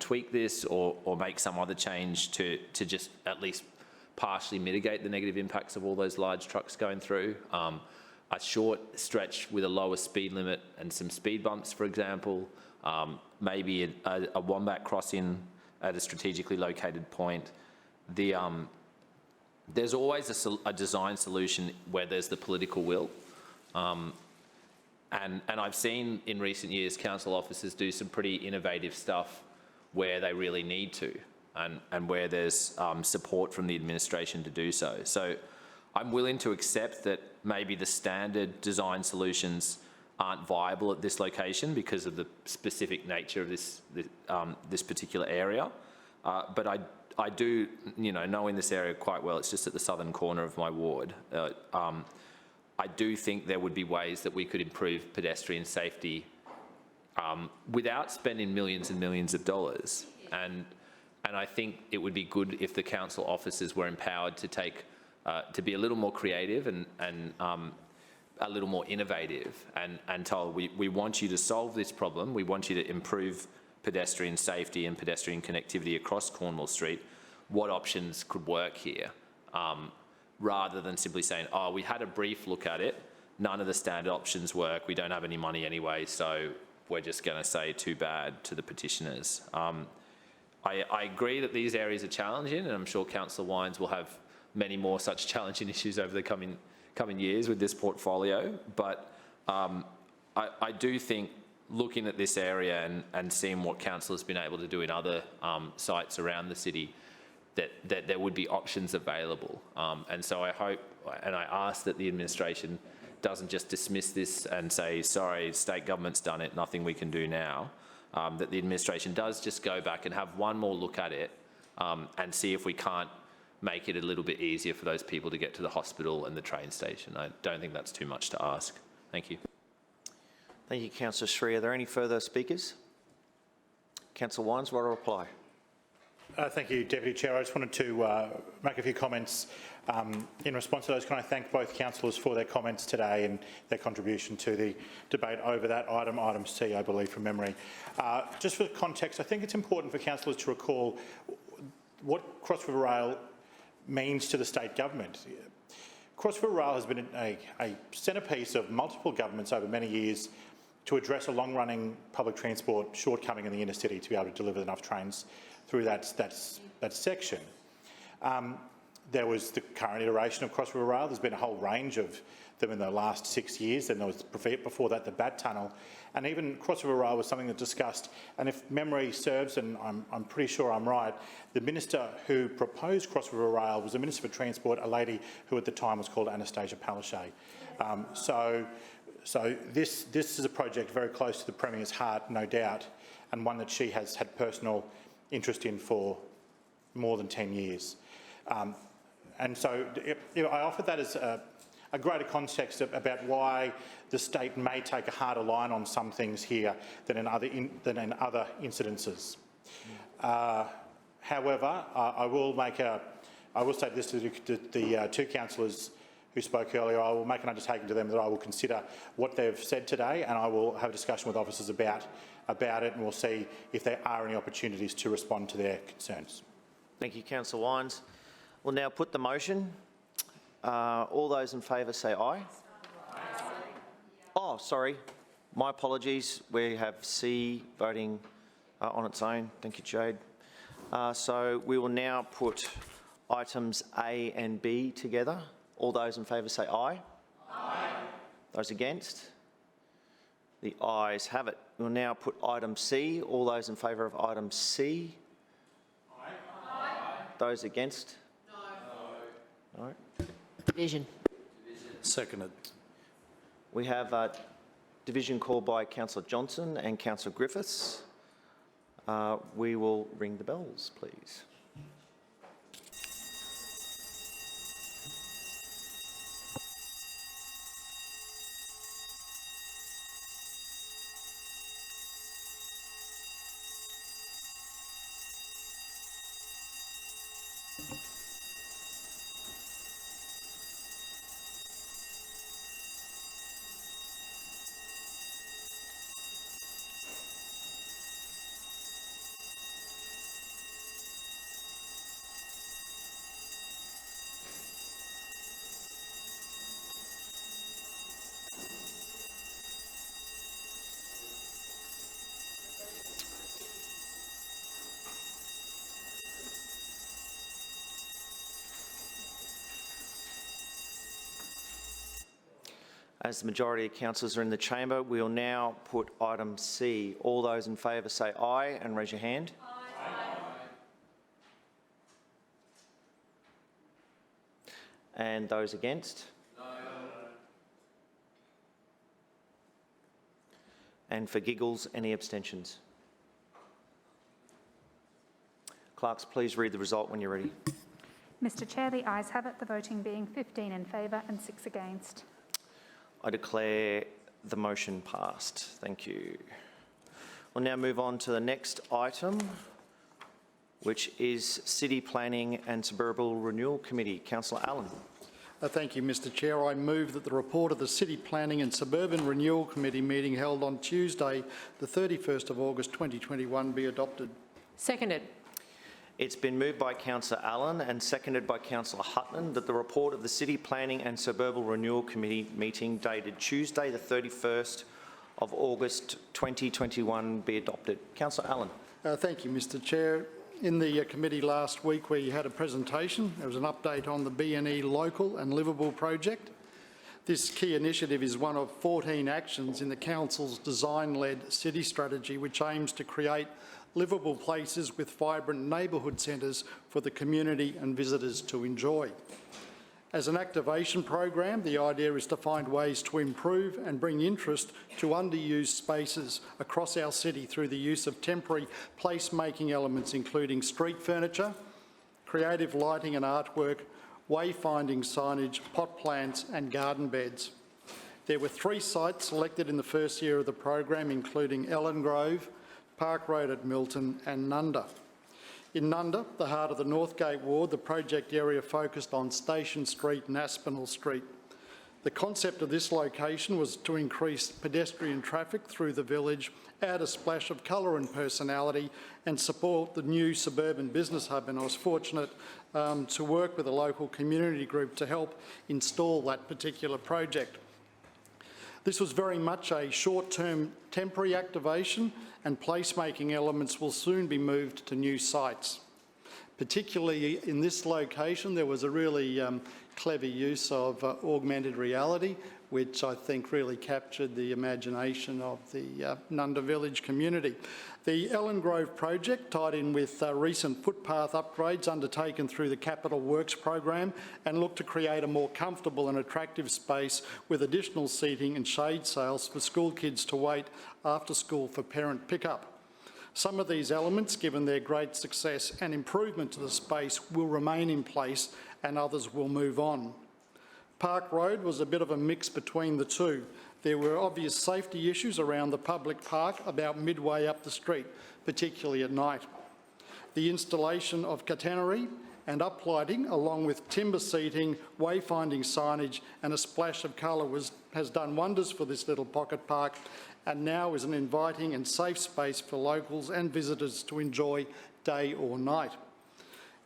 tweak this or make some other change to just at least partially mitigate the negative impacts of all those large trucks going through? A short stretch with a lower speed limit and some speed bumps, for example, maybe a wombat crossing at a strategically located point. There's always a design solution where there's the political will. And I've seen in recent years council officers do some pretty innovative stuff where they really need to, and where there's support from the administration to do so. So I'm willing to accept that maybe the standard design solutions aren't viable at this location because of the specific nature of this particular area. But I do, knowing this area quite well, it's just at the southern corner of my ward. I do think there would be ways that we could improve pedestrian safety without spending millions and millions of dollars. And I think it would be good if the council officers were empowered to be a little more creative and a little more innovative, and told, we want you to solve this problem, we want you to improve pedestrian safety and pedestrian connectivity across Cornwall Street. What options could work here? Rather than simply saying, oh, we had a brief look at it, none of the standard options work, we don't have any money anyway, so we're just going to say too bad to the petitioners. I agree that these areas are challenging, and I'm sure Councillor Wines will have many more such challenging issues over the coming years with this portfolio, but I do think looking at this area and seeing what council has been able to do in other sites around the city, that there would be options available. And so I hope and I ask that the administration doesn't just dismiss this and say, sorry, state government's done it, nothing we can do now. That the administration does just go back and have one more look at it and see if we can't make it a little bit easier for those people to get to the hospital and the train station. I don't think that's too much to ask. Thank you. Thank you, Councillor Sri. Are there any further speakers? Councillor Wines, what a reply. Thank you, Deputy Chair. I just wanted to make a few comments in response to those. Can I thank both councillors for their comments today and their contribution to the debate over that item C, I believe, from memory. Just for context, I think it's important for councillors to recall what Cross River Rail means to the state government. Cross River Rail has been a centrepiece of multiple governments over many years to address a long-running public transport shortcoming in the inner city to be able to deliver enough trains through that section. There was the current iteration of Cross River Rail. There's been a whole range of them in the last 6 years, and there was before that the Bat Tunnel, and even Cross River Rail was something that discussed, and if memory serves, and I'm pretty sure I'm right, the minister who proposed Cross River Rail was the Minister for Transport, a lady who at the time was called Anastasia Palaszczuk. So this is a project very close to the Premier's heart, no doubt, and one that she has had personal interest in for more than 10 years. And so I offer that as a greater context about why the state may take a harder line on some things here than in other incidences. However, I will say this to the two councillors who spoke earlier. I will make an undertaking to them that I will consider what they've said today, and I will have a discussion with officers about it, and we'll see if there are any opportunities to respond to their concerns. Thank you, Councillor Wines. We'll now put the motion. All those in favour say aye. Oh, sorry. My apologies. We have C voting on its own. Thank you, Jade. So we will now put items A and B together. All those in favour say aye. Aye. Those against? The ayes have it. We'll now put item C. All those in favour of item C? Aye. Aye. Those against? No. No. Division. Seconded. We have division called by Councillor Johnson and Councillor Griffiths. We will ring the bells, please. As the majority of councillors are in the chamber, we will now put item C. All those in favour say aye and raise your hand. Aye. And those against? No. And for giggles, any abstentions? Clerks, please read the result when you're ready. Mr Chair, the ayes have it, the voting being 15 in favour and 6 against. I declare the motion passed. Thank you. We'll now move on to the next item, which is City Planning and Suburban Renewal Committee. Councillor Allen. Thank you, Mr Chair. I move that the report of the City Planning and Suburban Renewal Committee meeting held on Tuesday, the 31st of August 2021 be adopted. Seconded. It's been moved by Councillor Allen and seconded by Councillor Hutton that the report of the City Planning and Suburban Renewal Committee meeting dated Tuesday the 31st of August 2021 be adopted. Councillor Allen. Thank you, Mr Chair. In the committee last week we had a presentation. There was an update on the B&E Local and Livable project. This key initiative is one of 14 actions in the Council's design-led city strategy, which aims to create livable places with vibrant neighbourhood centres for the community and visitors to enjoy. As an activation program, the idea is to find ways to improve and bring interest to underused spaces across our city through the use of temporary place-making elements including street furniture, creative lighting and artwork, wayfinding signage, pot plants and garden beds. There were 3 sites selected in the first year of the program, including Ellen Grove, Park Road at Milton and Nunda. In Nunda, the heart of the Northgate ward, the project area focused on Station Street and Aspinall Street. The concept of this location was to increase pedestrian traffic through the village, add a splash of colour and personality and support the new suburban business hub, and I was fortunate to work with a local community group to help install that particular project. This was very much a short-term temporary activation, and placemaking elements will soon be moved to new sites. Particularly in this location, there was a really clever use of augmented reality, which I think really captured the imagination of the Nunda Village community. The Ellen Grove project tied in with recent footpath upgrades undertaken through the Capital Works program and looked to create a more comfortable and attractive space with additional seating and shade sails for school kids to wait after school for parent pickup. Some of these elements, given their great success and improvement to the space, will remain in place and others will move on. Park Road was a bit of a mix between the two. There were obvious safety issues around the public park about midway up the street, particularly at night. The installation of catenary and uplighting, along with timber seating, wayfinding signage and a splash of colour has done wonders for this little pocket park, and now is an inviting and safe space for locals and visitors to enjoy day or night.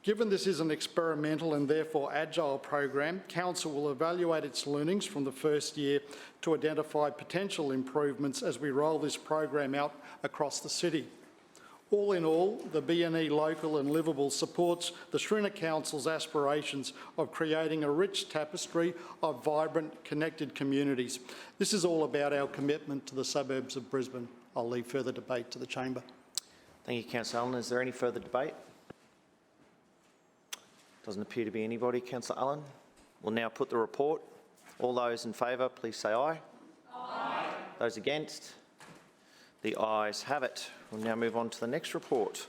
Given this is an experimental and therefore agile program, Council will evaluate its learnings from the first year to identify potential improvements as we roll this program out across the city. All in all, the BNE Local and Livable supports the Shrinner Council's aspirations of creating a rich tapestry of vibrant, connected communities. This is all about our commitment to the suburbs of Brisbane. I'll leave further debate to the Chamber. Thank you, Councillor Allen. Is there any further debate? Doesn't appear to be anybody. Councillor Allen, we'll now put the report. All those in favour, please say aye. Aye. Those against? The ayes have it. We'll now move on to the next report.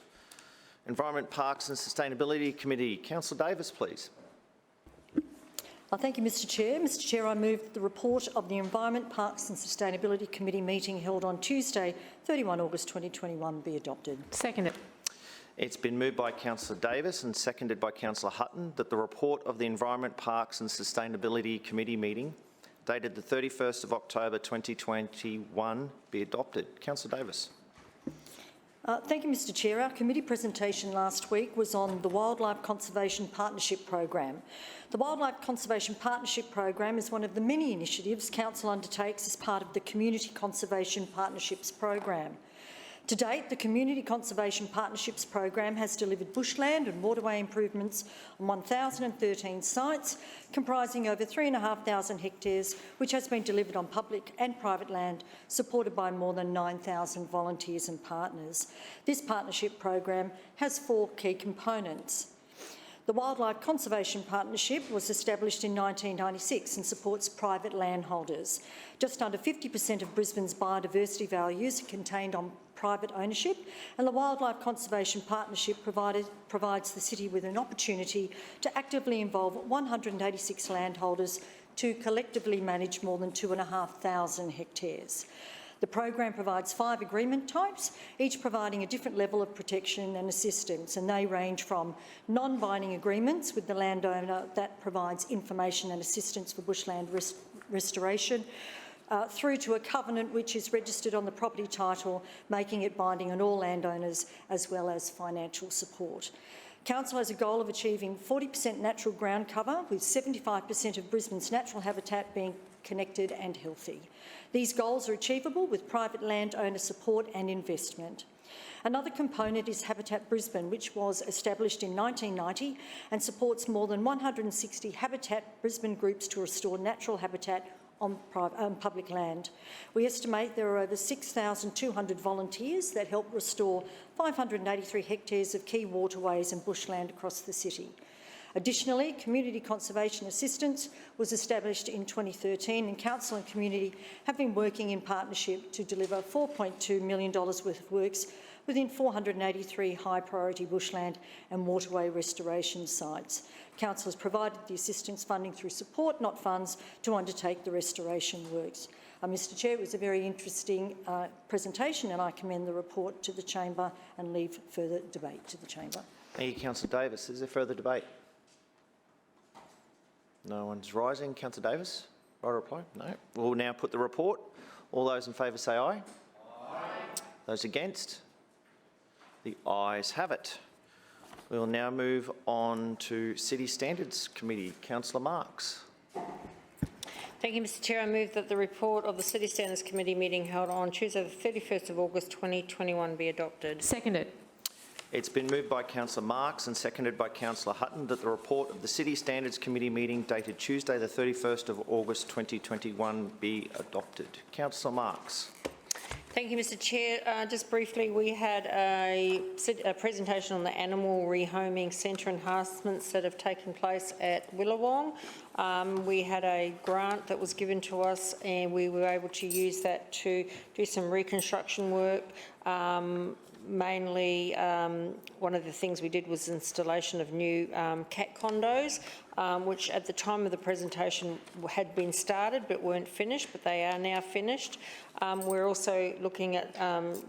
Environment, Parks and Sustainability Committee. Councillor Davis, please. Thank you, Mr Chair. Mr Chair, I move that the report of the Environment, Parks and Sustainability Committee meeting held on Tuesday, 31 August 2021 be adopted. Second it. It's been moved by Councillor Davis and seconded by Councillor Hutton that the report of the Environment, Parks and Sustainability Committee meeting dated the 31st of October 2021 be adopted. Councillor Davis. Thank you, Mr Chair. Our committee presentation last week was on the Wildlife Conservation Partnership Program. The Wildlife Conservation Partnership Program is one of the many initiatives Council undertakes as part of the Community Conservation Partnerships Program. To date, the Community Conservation Partnerships Program has delivered bushland and waterway improvements on 1,013 sites, comprising over 3,500 hectares, which has been delivered on public and private land, supported by more than 9,000 volunteers and partners. This partnership program has 4 key components. The Wildlife Conservation Partnership was established in 1996 and supports private landholders. Just under 50% of Brisbane's biodiversity values are contained on private ownership, and the Wildlife Conservation Partnership provides the city with an opportunity to actively involve 186 landholders to collectively manage more than 2,500 hectares. The program provides 5 agreement types, each providing a different level of protection and assistance, and they range from non-binding agreements with the landowner that provides information and assistance for bushland restoration, through to a covenant which is registered on the property title, making it binding on all landowners, as well as financial support. Council has a goal of achieving 40% natural ground cover, with 75% of Brisbane's natural habitat being connected and healthy. These goals are achievable with private landowner support and investment. Another component is Habitat Brisbane, which was established in 1990 and supports more than 160 Habitat Brisbane groups to restore natural habitat on public land. We estimate there are over 6,200 volunteers that help restore 583 hectares of key waterways and bushland across the city. Additionally, Community Conservation Assistance was established in 2013, and Council and Community have been working in partnership to deliver $4.2 million worth of works within 483 high-priority bushland and waterway restoration sites. Council has provided the assistance funding through support, not funds, to undertake the restoration works. Mr Chair, it was a very interesting presentation, and I commend the report to the Chamber and leave further debate to the Chamber. Thank you, Councillor Davis. Is there further debate? No one's rising. Councillor Davis, right reply? No. We'll now put the report. All those in favour say aye. Aye. Those against? The ayes have it. We will now move on to City Standards Committee. Councillor Marks. Thank you, Mr Chair. I move that the report of the City Standards Committee meeting held on Tuesday the 31st of August 2021 be adopted. Seconded. It's been moved by Councillor Marks and seconded by Councillor Hutton that the report of the City Standards Committee meeting dated Tuesday the 31st of August 2021 be adopted. Councillor Marks. Thank you, Mr Chair. Just briefly, we had a presentation on the animal rehoming centre enhancements that have taken place at Willawong. We had a grant that was given to us, and we were able to use that to do some reconstruction work. Mainly, one of the things we did was installation of new cat condos, which at the time of the presentation had been started but weren't finished, but they are now finished. We're also looking at,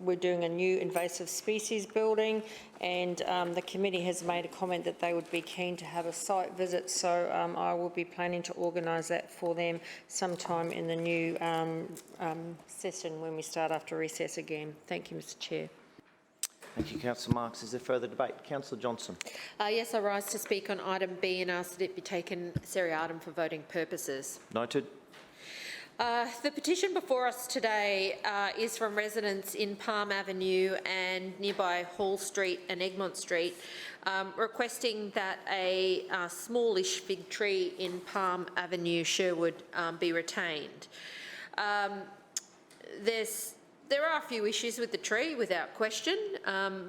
we're doing a new invasive species building, and the committee has made a comment that they would be keen to have a site visit, so I will be planning to organise that for them sometime in the new session when we start after recess again. Thank you, Mr Chair. Thank you, Councillor Marx. Is there further debate? Councillor Johnson. Yes, I rise to speak on item B and ask that it be taken seriatim for voting purposes. Noted. The petition before us today is from residents in Palm Avenue and nearby Hall Street and Egmont Street, requesting that a smallish fig tree in Palm Avenue, Sherwood, be retained. There are a few issues with the tree, without question,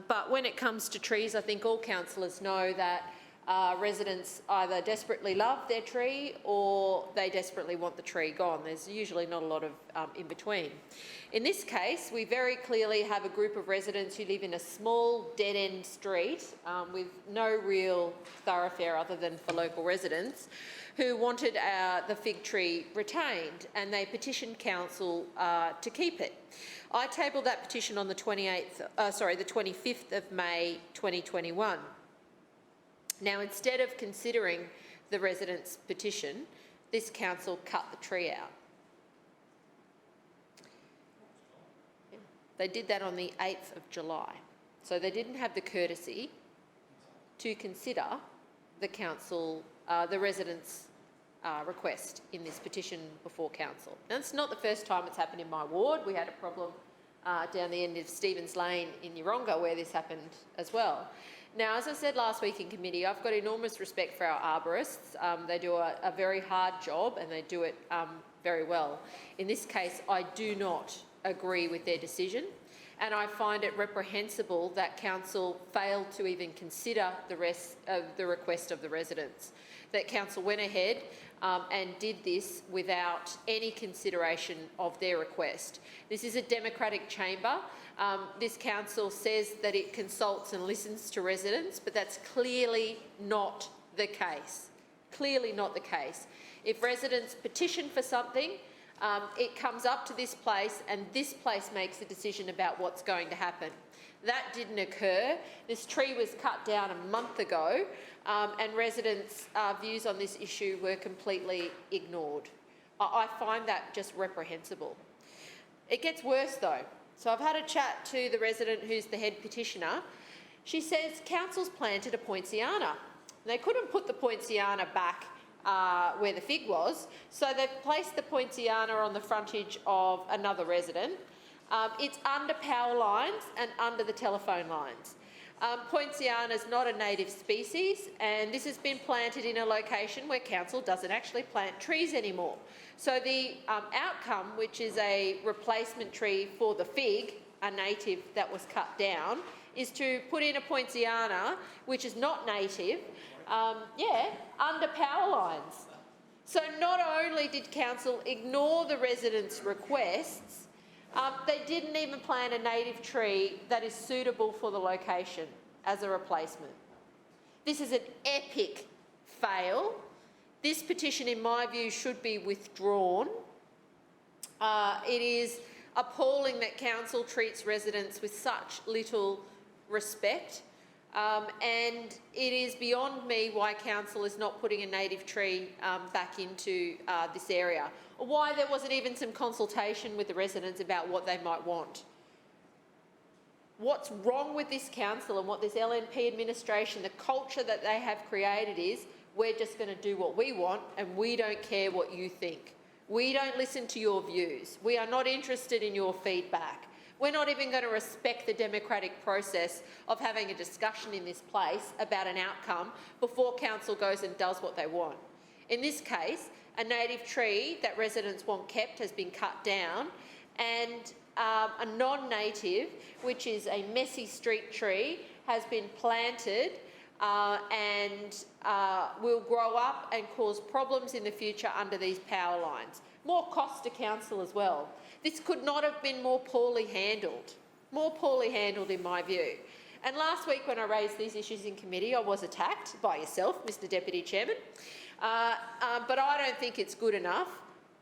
but when it comes to trees, I think all councillors know that residents either desperately love their tree or they desperately want the tree gone. There's usually not a lot of in between. In this case, we very clearly have a group of residents who live in a small dead-end street with no real thoroughfare other than for local residents, who wanted the fig tree retained, and they petitioned council to keep it. I tabled that petition on the 25th of May 2021. Now, instead of considering the residents' petition, this council cut the tree out. They did that on the 8th of July. So they didn't have the courtesy to consider the council, the residents' request in this petition before council. Now, it's not the first time it's happened in my ward. We had a problem down the end of Stevens Lane in Yeronga where this happened as well. Now, as I said last week in committee, I've got enormous respect for our arborists. They do a very hard job and they do it very well. In this case, I do not agree with their decision, and I find it reprehensible that council failed to even consider the request of the residents. That council went ahead and did this without any consideration of their request. This is a democratic chamber. This council says that it consults and listens to residents, but that's clearly not the case. Clearly not the case. If residents petition for something, it comes up to this place and this place makes a decision about what's going to happen. That didn't occur. This tree was cut down a month ago and residents' views on this issue were completely ignored. I find that just reprehensible. It gets worse though. So I've had a chat to the resident who's the head petitioner. She says council's planted a poinciana. They couldn't put the poinciana back where the fig was, so they've placed the poinciana on the frontage of another resident. It's under power lines and under the telephone lines. Poinciana is not a native species, and this has been planted in a location where council doesn't actually plant trees anymore. So the outcome, which is a replacement tree for the fig, a native that was cut down, is to put in a poinciana, which is not native, under power lines. So not only did council ignore the residents' requests, they didn't even plant a native tree that is suitable for the location as a replacement. This is an epic fail. This petition, in my view, should be withdrawn. It is appalling that council treats residents with such little respect, and it is beyond me why council is not putting a native tree back into this area, or why there wasn't even some consultation with the residents about what they might want. What's wrong with this council and what this LNP administration, the culture that they have created is, we're just going to do what we want and we don't care what you think. We don't listen to your views. We are not interested in your feedback. We're not even going to respect the democratic process of having a discussion in this place about an outcome before council goes and does what they want. In this case, a native tree that residents want kept has been cut down, and a non-native, which is a messy street tree, has been planted and will grow up and cause problems in the future under these power lines. More cost to council as well. This could not have been more poorly handled in my view. And last week when I raised these issues in committee, I was attacked by yourself, Mr Deputy Chairman, but I don't think it's good enough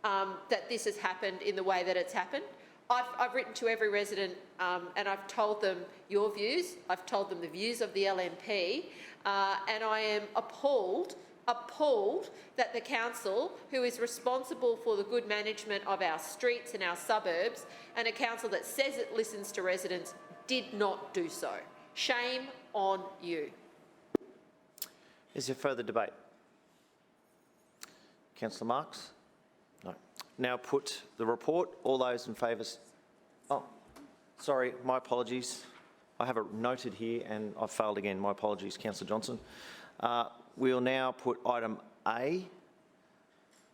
that this has happened in the way that it's happened. I've written to every resident and I've told them your views, I've told them the views of the LNP, and I am appalled that the council, who is responsible for the good management of our streets and our suburbs, and a council that says it listens to residents, did not do so. Shame on you. Is there further debate? Councillor Marx? No. Now put the report. All those in favour... Oh, sorry, my apologies. I have it noted here and I've failed again. My apologies, Councillor Johnson. We'll now put item A.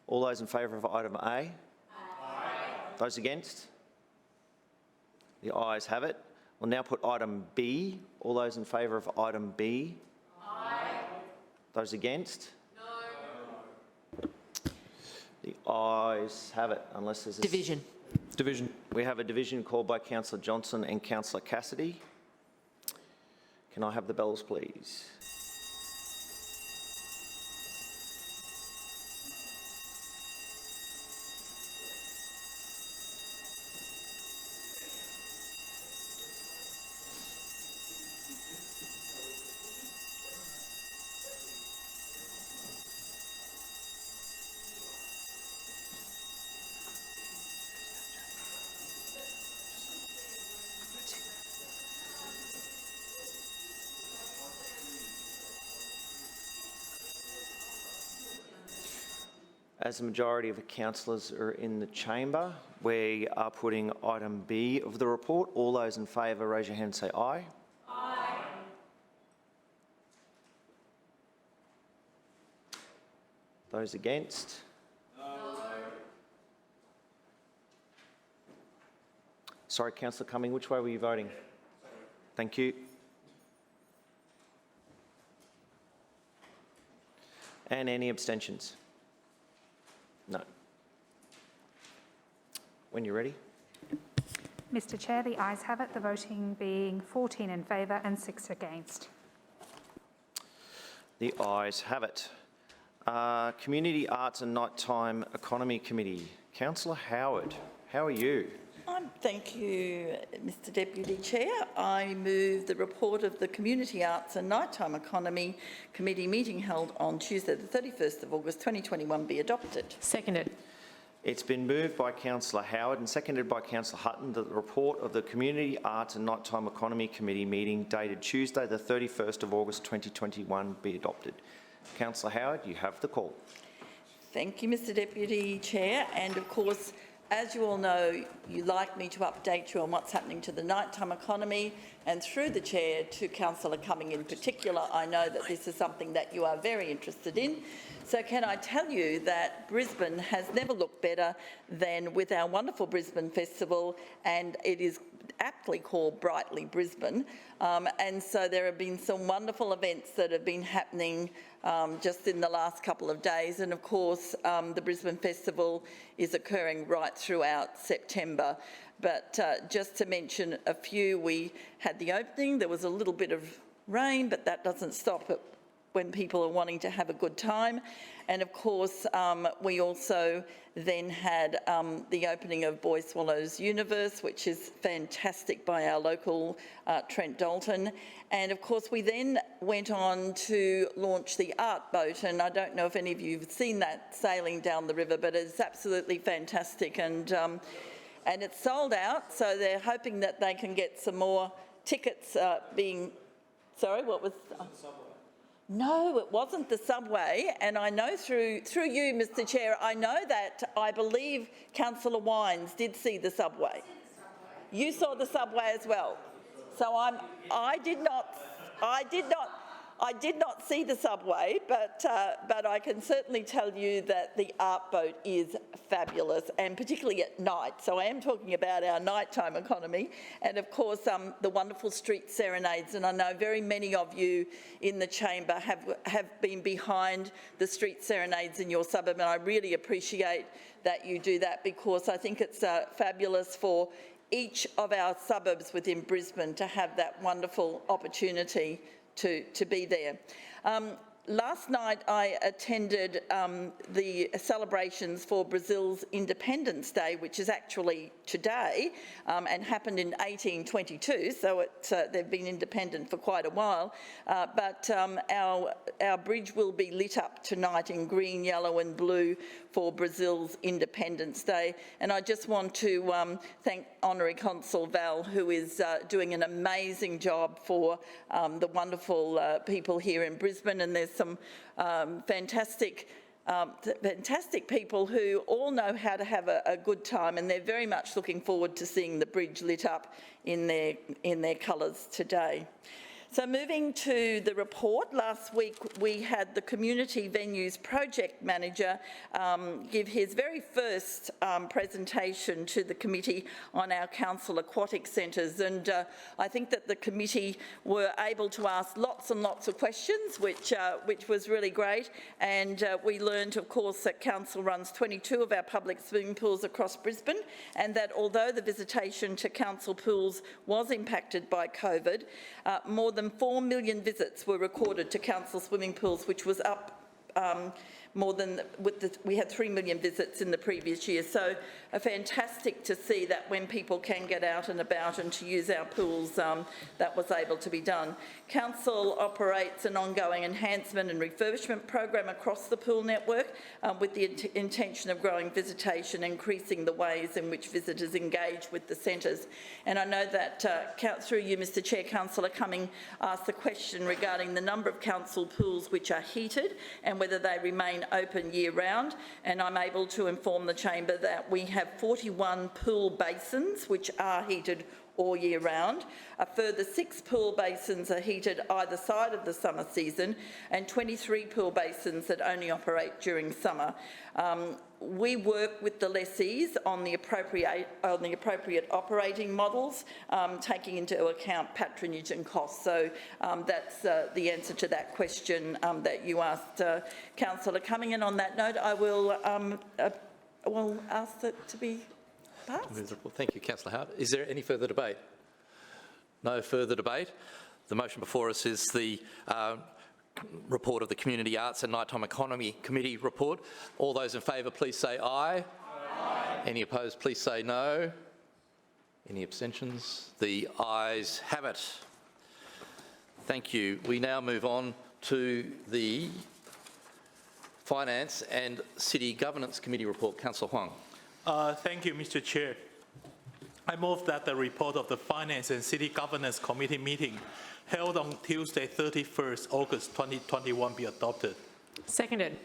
All those in favour of item A? Aye. Those against? The ayes have it. We'll now put item B. All those in favour of item B? Aye. Those against? No. The ayes have it, unless there's a... Division. Division. We have a division called by Councillor Johnson and Councillor Cassidy. Can I have the bells, please? As the majority of the councillors are in the chamber, we are putting item B of the report. All those in favour, raise your hand and say aye. Aye. Those against? No. Sorry, Councillor Cumming, which way were you voting? Thank you. And any abstentions? No. When you're ready. Mr Chair, the ayes have it, the voting being 14 in favour and 6 against. The ayes have it. Community Arts and Nighttime Economy Committee. Councillor Howard, how are you? Thank you, Mr Deputy Chair. I move the report of the Community Arts and Nighttime Economy Committee meeting held on Tuesday the 31st of August 2021 be adopted. Seconded. It's been moved by Councillor Howard and seconded by Councillor Hutton that the report of the Community Arts and Nighttime Economy Committee meeting dated Tuesday the 31st of August 2021 be adopted. Councillor Howard, you have the call. Thank you, Mr Deputy Chair. And of course, as you all know, you like me to update you on what's happening to the nighttime economy, and through the Chair to Councillor Cumming in particular, I know that this is something that you are very interested in. So can I tell you that Brisbane has never looked better than with our wonderful Brisbane Festival, and it is aptly called Brightly Brisbane. And so there have been some wonderful events that have been happening just in the last couple of days. And of course, the Brisbane Festival is occurring right throughout September. But just to mention a few, we had the opening. There was a little bit of rain, but that doesn't stop it when people are wanting to have a good time. And of course, we also then had the opening of Boy Swallows Universe, which is fantastic by our local Trent Dalton. And of course, we then went on to launch the art boat. And I don't know if any of you have seen that sailing down the river, but it's absolutely fantastic. And it's sold out, so they're hoping that they can get some more tickets being... Sorry, what was... No, it wasn't the subway, and I know through you, Mr Chair, I know that I believe Councillor Wines did see the subway. You saw the subway as well. So I did not see the subway, but I can certainly tell you that the art boat is fabulous, and particularly at night. So I am talking about our nighttime economy, and of course the wonderful street serenades. And I know very many of you in the chamber have been behind the street serenades in your suburb, and I really appreciate that you do that, because I think it's fabulous for each of our suburbs within Brisbane to have that wonderful opportunity to be there. Last night I attended the celebrations for Brazil's Independence Day, which is actually today and happened in 1822, so they've been independent for quite a while. But our bridge will be lit up tonight in green, yellow and blue for Brazil's Independence Day. And I just want to thank Honorary Consul Val, who is doing an amazing job for the wonderful people here in Brisbane. And there's some fantastic people who all know how to have a good time, and they're very much looking forward to seeing the bridge lit up in their colours today. So moving to the report, last week we had the Community Venues Project Manager give his very first presentation to the committee on our council aquatic centres, and I think that the committee were able to ask lots and lots of questions, which was really great, and we learned, of course, that council runs 22 of our public swimming pools across Brisbane, and that although the visitation to council pools was impacted by COVID, more than 4 million visits were recorded to council swimming pools, which was up more than, we had 3 million visits in the previous year. So fantastic to see that when people can get out and about and to use our pools, that was able to be done. Council operates an ongoing enhancement and refurbishment program across the pool network with the intention of growing visitation, increasing the ways in which visitors engage with the centres. And I know that through you, Mr Chair, Councillor Cumming asked the question regarding the number of council pools which are heated and whether they remain open year-round, and I'm able to inform the chamber that we have 41 pool basins which are heated all year round. A further 6 pool basins are heated either side of the summer season, and 23 pool basins that only operate during summer. We work with the lessees on the appropriate operating models, taking into account patronage and costs. So that's the answer to that question that you asked, Councillor Cumming. And on that note, I will ask that to be passed. Thank you, Councillor Howard. Is there any further debate? No further debate. The motion before us is the report of the Community Arts and Nighttime Economy Committee report. All those in favour, please say aye. Aye. Any opposed, please say no. Any abstentions? The ayes have it. Thank you. We now move on to the Finance and City Governance Committee report. Councillor Huang. Thank you, Mr Chair. I move that the report of the Finance and City Governance Committee meeting held on Tuesday, 31st August 2021 be adopted. Seconded.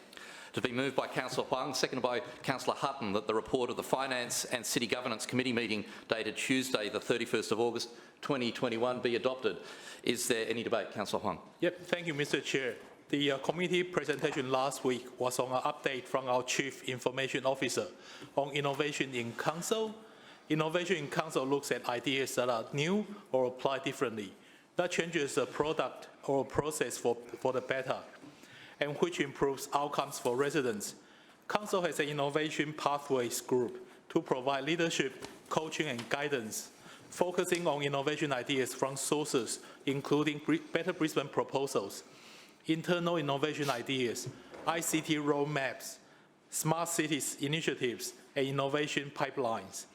To be moved by Councillor Huang, seconded by Councillor Hutton, that the report of the Finance and City Governance Committee meeting dated Tuesday, the 31st of August 2021 be adopted. Is there any debate? Councillor Huang. Yep, thank you, Mr Chair. The committee presentation last week was on an update from our Chief Information Officer on innovation in council. Innovation in council looks at ideas that are new or applied differently, that changes a product or process for the better, and which improves outcomes for residents. Council has an innovation pathways group to provide leadership, coaching and guidance, focusing on innovation ideas from sources including Better Brisbane proposals, internal innovation ideas, ICT roadmaps, smart cities initiatives, and innovation pipelines.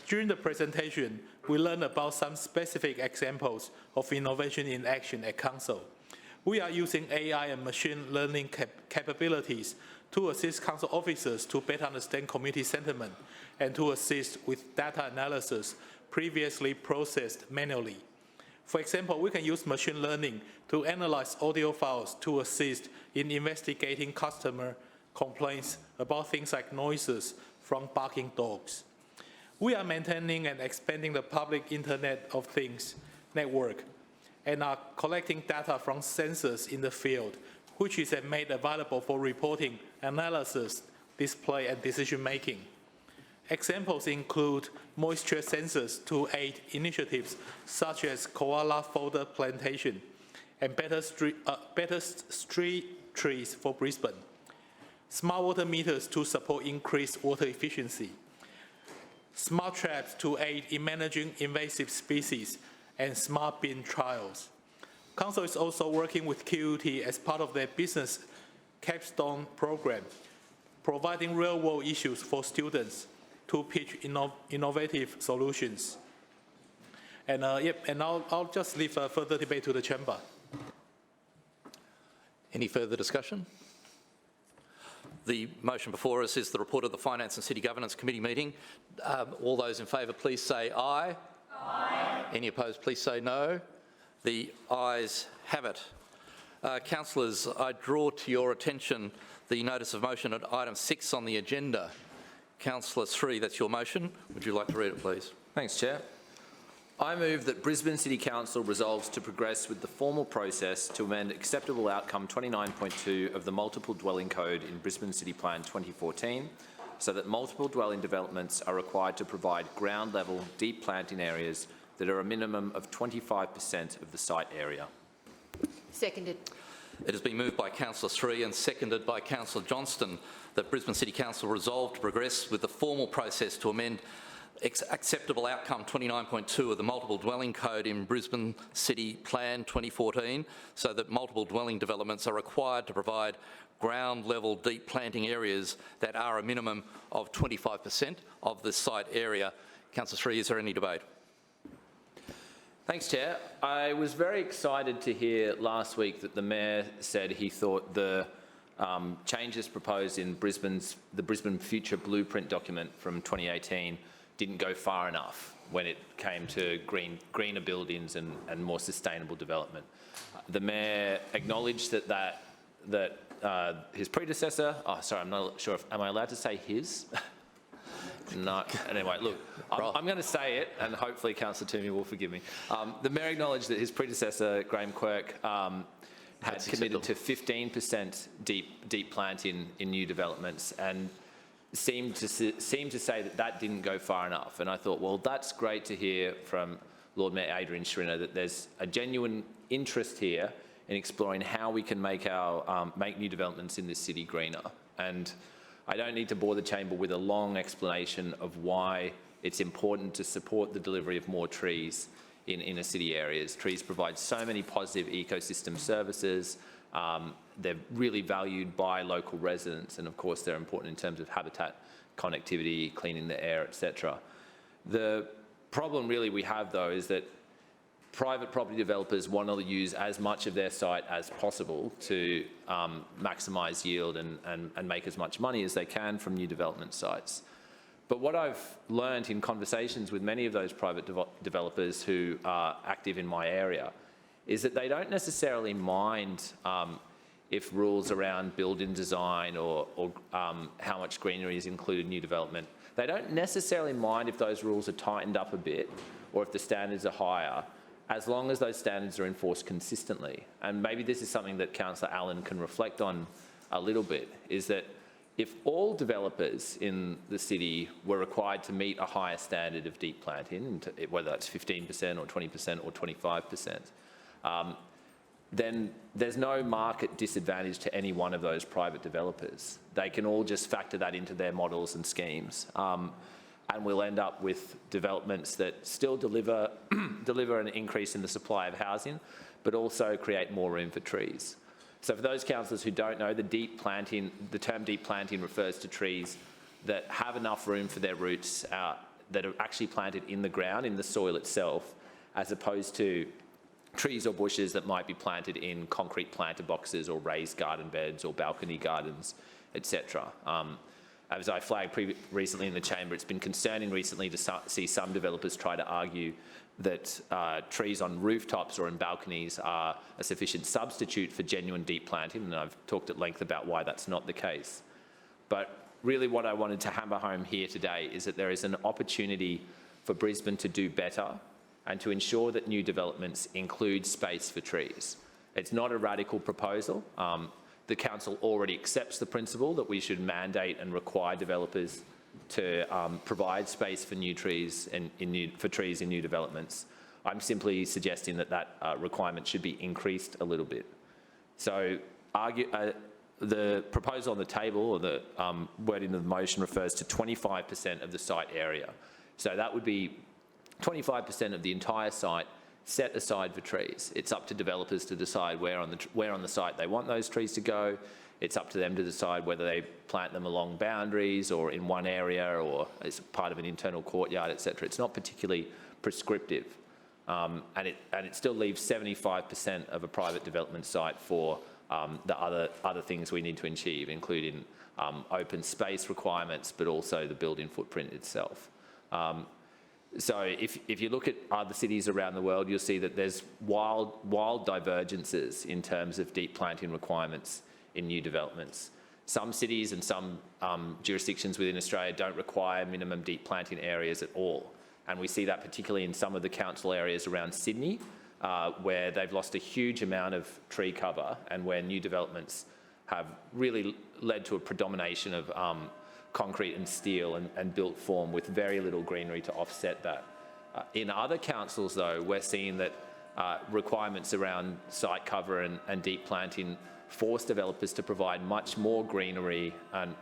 During the presentation, we learned about some specific examples of innovation in action at Council. We are using AI and machine learning capabilities to assist Council officers to better understand community sentiment and to assist with data analysis previously processed manually. For example, we can use machine learning to analyze audio files to assist in investigating customer complaints about things like noises from barking dogs. We are maintaining and expanding the public Internet of Things network and are collecting data from sensors in the field, which is made available for reporting, analysis, display, and decision-making. Examples include moisture sensors to aid initiatives such as koala fodder plantation and better street trees for Brisbane, smart water meters to support increased water efficiency, smart traps to aid in managing invasive species, and smart bin trials. Council is also working with QUT as part of their business capstone program, providing real-world issues for students to pitch innovative solutions. And I'll just leave further debate to the chamber. Any further discussion? The motion before us is the report of the Finance and City Governance Committee meeting. All those in favour, please say aye. Aye. Any opposed, please say no. The ayes have it. Councillors, I draw to your attention the notice of motion at item 6 on the agenda. Councillor Sri, that's your motion. Would you like to read it, please? Thanks, Chair. I move that Brisbane City Council resolves to progress with the formal process to amend acceptable outcome 29.2 of the Multiple Dwelling Code in Brisbane City Plan 2014 so that multiple dwelling developments are required to provide ground level deep planting areas that are a minimum of 25% of the site area. Seconded. It has been moved by Councillor Sri and seconded by Councillor Johnston that Brisbane City Council resolve to progress with the formal process to amend acceptable outcome 29.2 of the Multiple Dwelling Code in Brisbane City Plan 2014 so that multiple dwelling developments are required to provide ground level deep planting areas that are a minimum of 25% of the site area. Councillor Sri, is there any debate? Thanks, Chair. I was very excited to hear last week that the Mayor said he thought the changes proposed in the Brisbane Future Blueprint document from 2018 didn't go far enough when it came to greener buildings and more sustainable development. The Mayor acknowledged that his predecessor, I'm not sure am I allowed to say his? No, anyway, look, I'm going to say it and hopefully Councillor Toomey will forgive me. The Mayor acknowledged that his predecessor, Graham Quirk, had committed to 15% deep planting in new developments and seemed to say that didn't go far enough. And I thought, well, that's great to hear from Lord Mayor Adrian Schrinner that there's a genuine interest here in exploring how we can make new developments in this city greener. And I don't need to bore the chamber with a long explanation of why it's important to support the delivery of more trees in inner city areas. Trees provide so many positive ecosystem services. They're really valued by local residents, and of course they're important in terms of habitat, connectivity, cleaning the air, etc. The problem really we have though is that private property developers want to use as much of their site as possible to maximise yield and make as much money as they can from new development sites. But what I've learned in conversations with many of those private developers who are active in my area is that they don't necessarily mind if rules around building design or how much greenery is included in new development. They don't necessarily mind if those rules are tightened up a bit or if the standards are higher, as long as those standards are enforced consistently. And maybe this is something that Councillor Allen can reflect on a little bit, is that if all developers in the city were required to meet a higher standard of deep planting, whether that's 15% or 20% or 25%, then there's no market disadvantage to any one of those private developers. They can all just factor that into their models and schemes. And we'll end up with developments that still deliver an increase in the supply of housing, but also create more room for trees. So for those councillors who don't know, the term deep planting refers to trees that have enough room for their roots that are actually planted in the ground, in the soil itself, as opposed to trees or bushes that might be planted in concrete planter boxes or raised garden beds or balcony gardens, etc. As I flagged recently in the chamber, it's been concerning recently to see some developers try to argue that trees on rooftops or in balconies are a sufficient substitute for genuine deep planting, and I've talked at length about why that's not the case. But really what I wanted to hammer home here today is that there is an opportunity for Brisbane to do better and to ensure that new developments include space for trees. It's not a radical proposal. The council already accepts the principle that we should mandate and require developers to provide space for new trees and for trees in new developments. I'm simply suggesting that requirement should be increased a little bit. So the proposal on the table, or the wording of the motion, refers to 25% of the site area. So that would be 25% of the entire site set aside for trees. It's up to developers to decide where on the site they want those trees to go. It's up to them to decide whether they plant them along boundaries or in one area or as part of an internal courtyard, etc. It's not particularly prescriptive, and it still leaves 75% of a private development site for the other things we need to achieve, including open space requirements, but also the building footprint itself. So if you look at other cities around the world, you'll see that there's wild divergences in terms of deep planting requirements in new developments. Some cities and some jurisdictions within Australia don't require minimum deep planting areas at all. And we see that particularly in some of the council areas around Sydney, where they've lost a huge amount of tree cover and where new developments have really led to a predomination of concrete and steel and built form with very little greenery to offset that. In other councils, though, we're seeing that requirements around site cover and deep planting force developers to provide much more greenery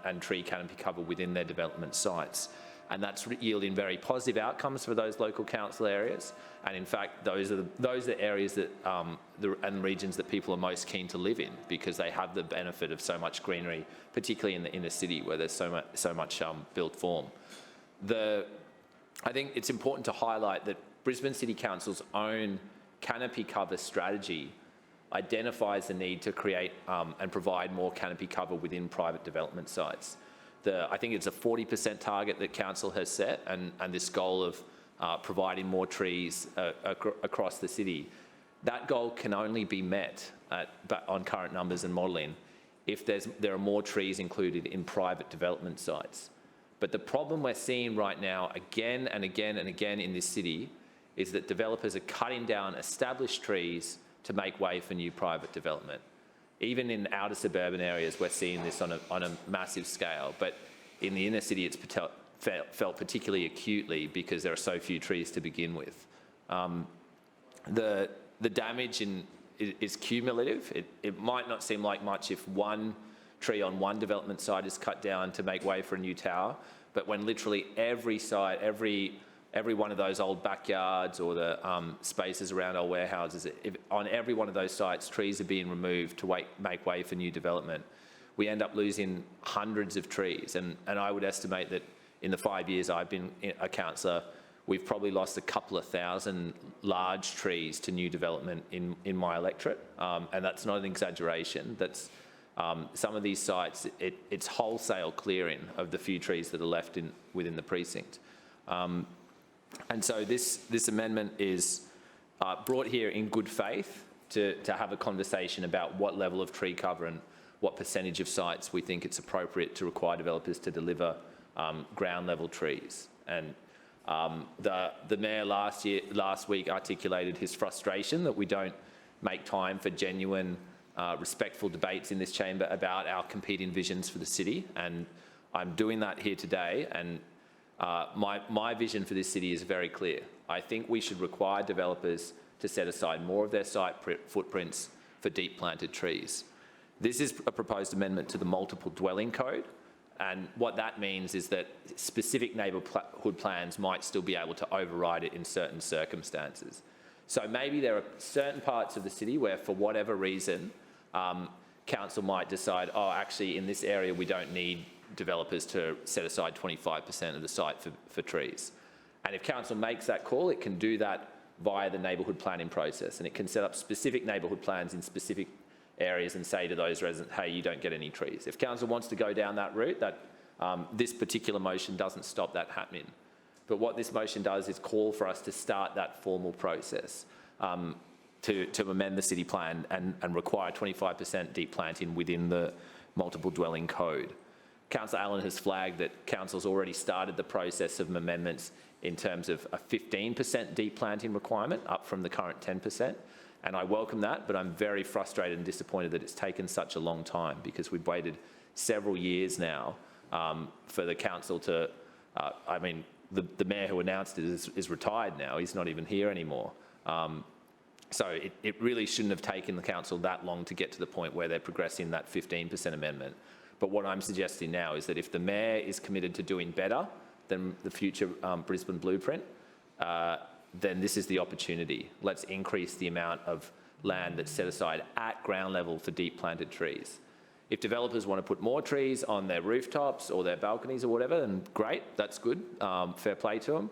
and tree canopy cover within their development sites. And that's yielding very positive outcomes for those local council areas. And in fact, those are areas that and regions that people are most keen to live in because they have the benefit of so much greenery, particularly in the inner city where there's so much built form. I think it's important to highlight that Brisbane City Council's own canopy cover strategy identifies the need to create and provide more canopy cover within private development sites. I think it's a 40% target that council has set, and this goal of providing more trees across the city. That goal can only be met on current numbers and modelling if there are more trees included in private development sites. But the problem we're seeing right now, again and again and again in this city, is that developers are cutting down established trees to make way for new private development. Even in outer suburban areas, we're seeing this on a massive scale, but in the inner city, it's felt particularly acutely because there are so few trees to begin with. The damage is cumulative. It might not seem like much if one tree on one development site is cut down to make way for a new tower, but when literally every site, every one of those old backyards or the spaces around our warehouses, on every one of those sites, trees are being removed to make way for new development. We end up losing hundreds of trees. And I would estimate that in the 5 years I've been a councillor, we've probably lost a couple of thousand large trees to new development in my electorate. And that's not an exaggeration. That's some of these sites, it's wholesale clearing of the few trees that are left within the precinct. And so this amendment is brought here in good faith to have a conversation about what level of tree cover and what percentage of sites we think it's appropriate to require developers to deliver ground level trees. And the Mayor last week articulated his frustration that we don't make time for genuine, respectful debates in this chamber about our competing visions for the city. And I'm doing that here today. And my vision for this city is very clear. I think we should require developers to set aside more of their site footprints for deep planted trees. This is a proposed amendment to the multiple dwelling code, and what that means is that specific neighbourhood plans might still be able to override it in certain circumstances. So maybe there are certain parts of the city where, for whatever reason, council might decide, oh, actually in this area we don't need developers to set aside 25% of the site for trees. And if council makes that call, it can do that via the neighbourhood planning process, and it can set up specific neighbourhood plans in specific areas and say to those residents, hey, you don't get any trees. If council wants to go down that route, this particular motion doesn't stop that happening. But what this motion does is call for us to start that formal process to amend the city plan and require 25% deep planting within the multiple dwelling code. Councillor Allen has flagged that council's already started the process of amendments in terms of a 15% deep planting requirement, up from the current 10%. And I welcome that, but I'm very frustrated and disappointed that it's taken such a long time, because we've waited several years now for the council to, the mayor who announced it is retired now. He's not even here anymore. So it really shouldn't have taken the council that long to get to the point where they're progressing that 15% amendment. But what I'm suggesting now is that if the mayor is committed to doing better than the future Brisbane blueprint, then this is the opportunity. Let's increase the amount of land that's set aside at ground level for deep planted trees. If developers want to put more trees on their rooftops or their balconies or whatever, then great, that's good, fair play to them.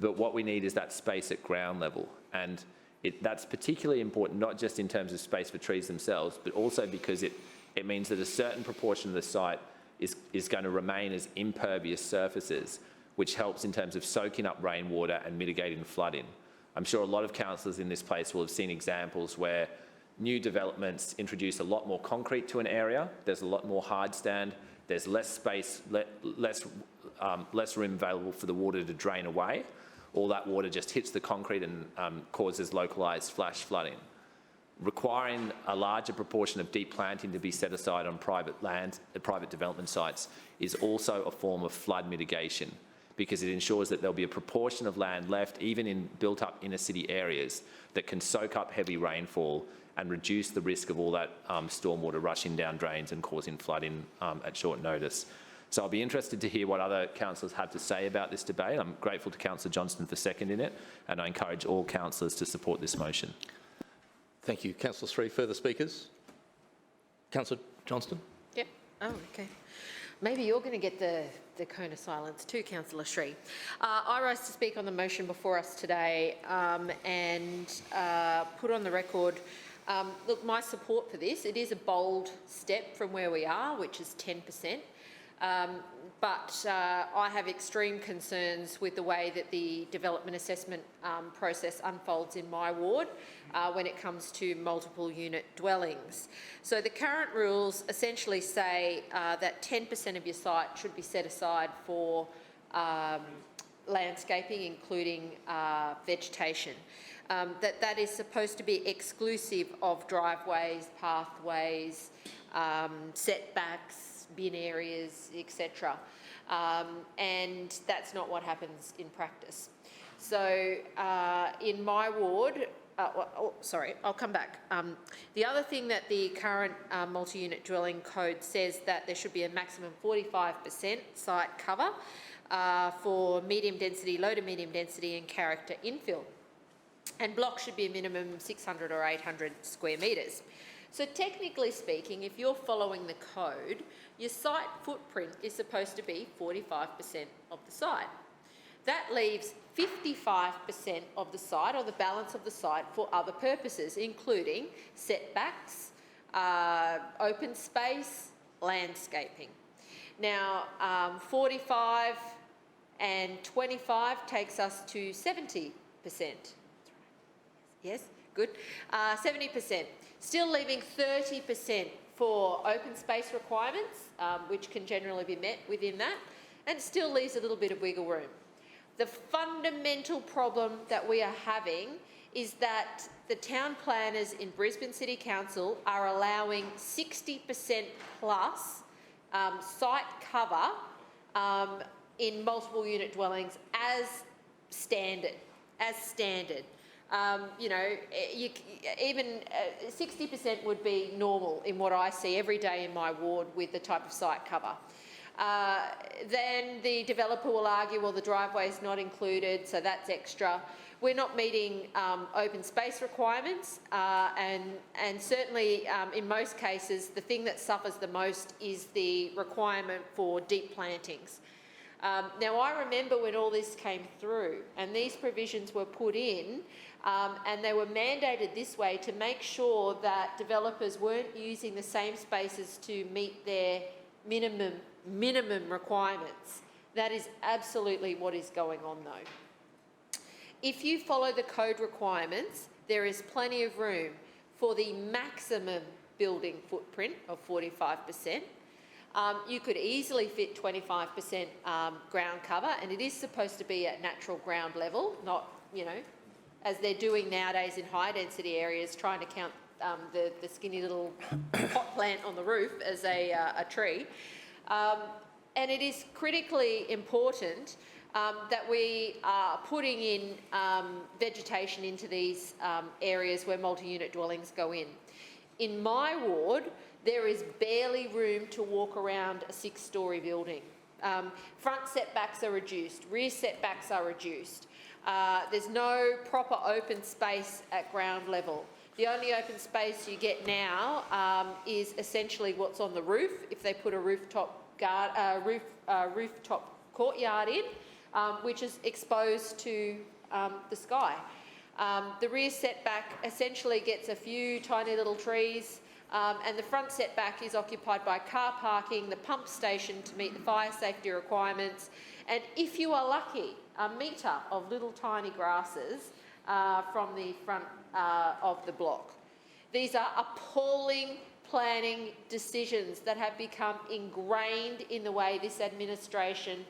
But what we need is that space at ground level. And that's particularly important, not just in terms of space for trees themselves, but also because it means that a certain proportion of the site is going to remain as impervious surfaces, which helps in terms of soaking up rainwater and mitigating flooding. I'm sure a lot of councillors in this place will have seen examples where new developments introduce a lot more concrete to an area, there's a lot more hard stand, there's less space, less room available for the water to drain away. All that water just hits the concrete and causes localised flash flooding. Requiring a larger proportion of deep planting to be set aside on private land, private development sites, is also a form of flood mitigation, because it ensures that there'll be a proportion of land left, even in built-up inner-city areas, that can soak up heavy rainfall and reduce the risk of all that stormwater rushing down drains and causing flooding at short notice. So I'll be interested to hear what other councillors have to say about this debate. I'm grateful to Councillor Johnston for seconding it, and I encourage all councillors to support this motion. Thank you. Councillor Sri, further speakers? Councillor Johnston? Yep. Oh, okay. Maybe you're going to get the cone of silence too, Councillor Sri. I rise to speak on the motion before us today and put on the record, look, my support for this. It is a bold step from where we are, which is 10%. But I have extreme concerns with the way that the development assessment process unfolds in my ward when it comes to multiple unit dwellings. So the current rules essentially say that 10% of your site should be set aside for landscaping, including vegetation. That is supposed to be exclusive of driveways, pathways, setbacks, bin areas, etc. And that's not what happens in practice. So in my ward, sorry, I'll come back. The other thing that the current multi-unit dwelling code says that there should be a maximum 45% site cover for medium density, low to medium density and character infill. And blocks should be a minimum 600 or 800 square metres. So technically speaking, if you're following the code, your site footprint is supposed to be 45% of the site. That leaves 55% of the site, or the balance of the site, for other purposes, including setbacks, open space, landscaping. Now, 45 and 25 takes us to 70%. Yes, good. 70%. Still leaving 30% for open space requirements, which can generally be met within that, and still leaves a little bit of wiggle room. The fundamental problem that we are having is that the town planners in Brisbane City Council are allowing 60% plus site cover in multiple unit dwellings as standard. You know, even 60% would be normal in what I see every day in my ward with the type of site cover. Then the developer will argue, well, the driveway is not included, so that's extra. We're not meeting open space requirements, and certainly in most cases, the thing that suffers the most is the requirement for deep plantings. Now, I remember when all this came through and these provisions were put in, and they were mandated this way to make sure that developers weren't using the same spaces to meet their minimum requirements. That is absolutely what is going on, though. If you follow the code requirements, there is plenty of room for the maximum building footprint of 45%. You could easily fit 25% ground cover, and it is supposed to be at natural ground level, not, you know, as they're doing nowadays in high density areas, trying to count the skinny little pot plant on the roof as a tree. And it is critically important that we are putting in vegetation into these areas where multi-unit dwellings go in. In my ward, there is barely room to walk around a 6-storey building. Front setbacks are reduced, rear setbacks are reduced. There's no proper open space at ground level. The only open space you get now is essentially what's on the roof, if they put a rooftop courtyard in, which is exposed to the sky. The rear setback essentially gets a few tiny little trees, and the front setback is occupied by car parking, the pump station to meet the fire safety requirements, and if you are lucky, a metre of little tiny grasses from the front of the block. These are appalling planning decisions that have become ingrained in the way this administration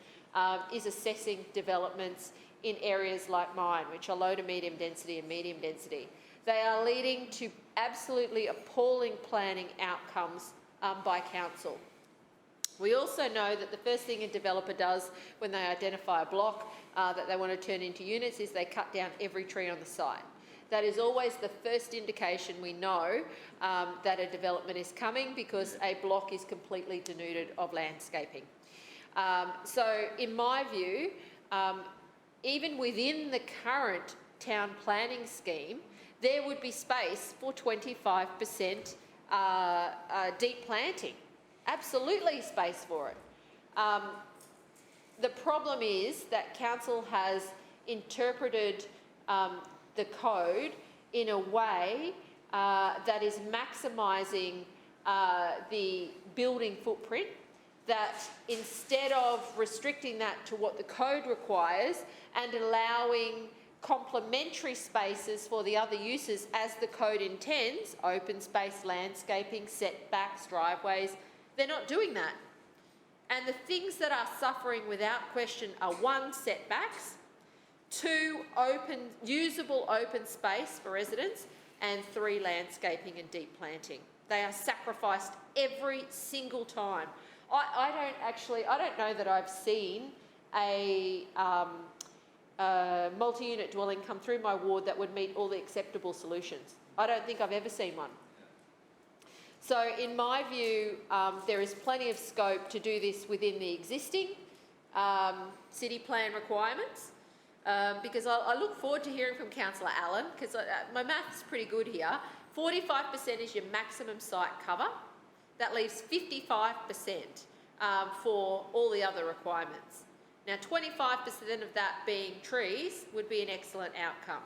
is assessing developments in areas like mine, which are low to medium density and medium density. They are leading to absolutely appalling planning outcomes by council. We also know that the first thing a developer does when they identify a block that they want to turn into units is they cut down every tree on the site. That is always the first indication we know that a development is coming, because a block is completely denuded of landscaping. So in my view, even within the current town planning scheme, there would be space for 25% deep planting. Absolutely space for it. The problem is that council has interpreted the code in a way that is maximising the building footprint, that instead of restricting that to what the code requires and allowing complementary spaces for the other uses as the code intends, open space, landscaping, setbacks, driveways, they're not doing that. And the things that are suffering without question are 1, setbacks, 2, usable open space for residents, and 3, landscaping and deep planting. They are sacrificed every single time. I don't know that I've seen a multi-unit dwelling come through my ward that would meet all the acceptable solutions. I don't think I've ever seen one. So in my view, there is plenty of scope to do this within the existing city plan requirements, because I look forward to hearing from Councillor Allen, because my math's pretty good here. 45% is your maximum site cover. That leaves 55% for all the other requirements. Now, 25% of that being trees would be an excellent outcome.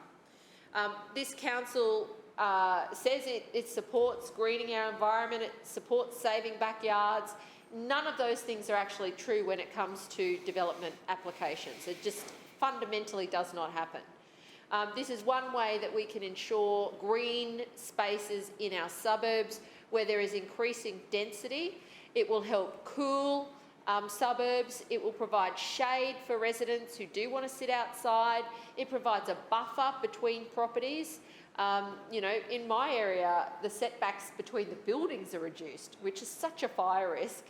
This council says it supports greening our environment, it supports saving backyards. None of those things are actually true when it comes to development applications. It just fundamentally does not happen. This is one way that we can ensure green spaces in our suburbs where there is increasing density. It will help cool suburbs. It will provide shade for residents who do want to sit outside. It provides a buffer between properties. You know, in my area, the setbacks between the buildings are reduced, which is such a fire risk.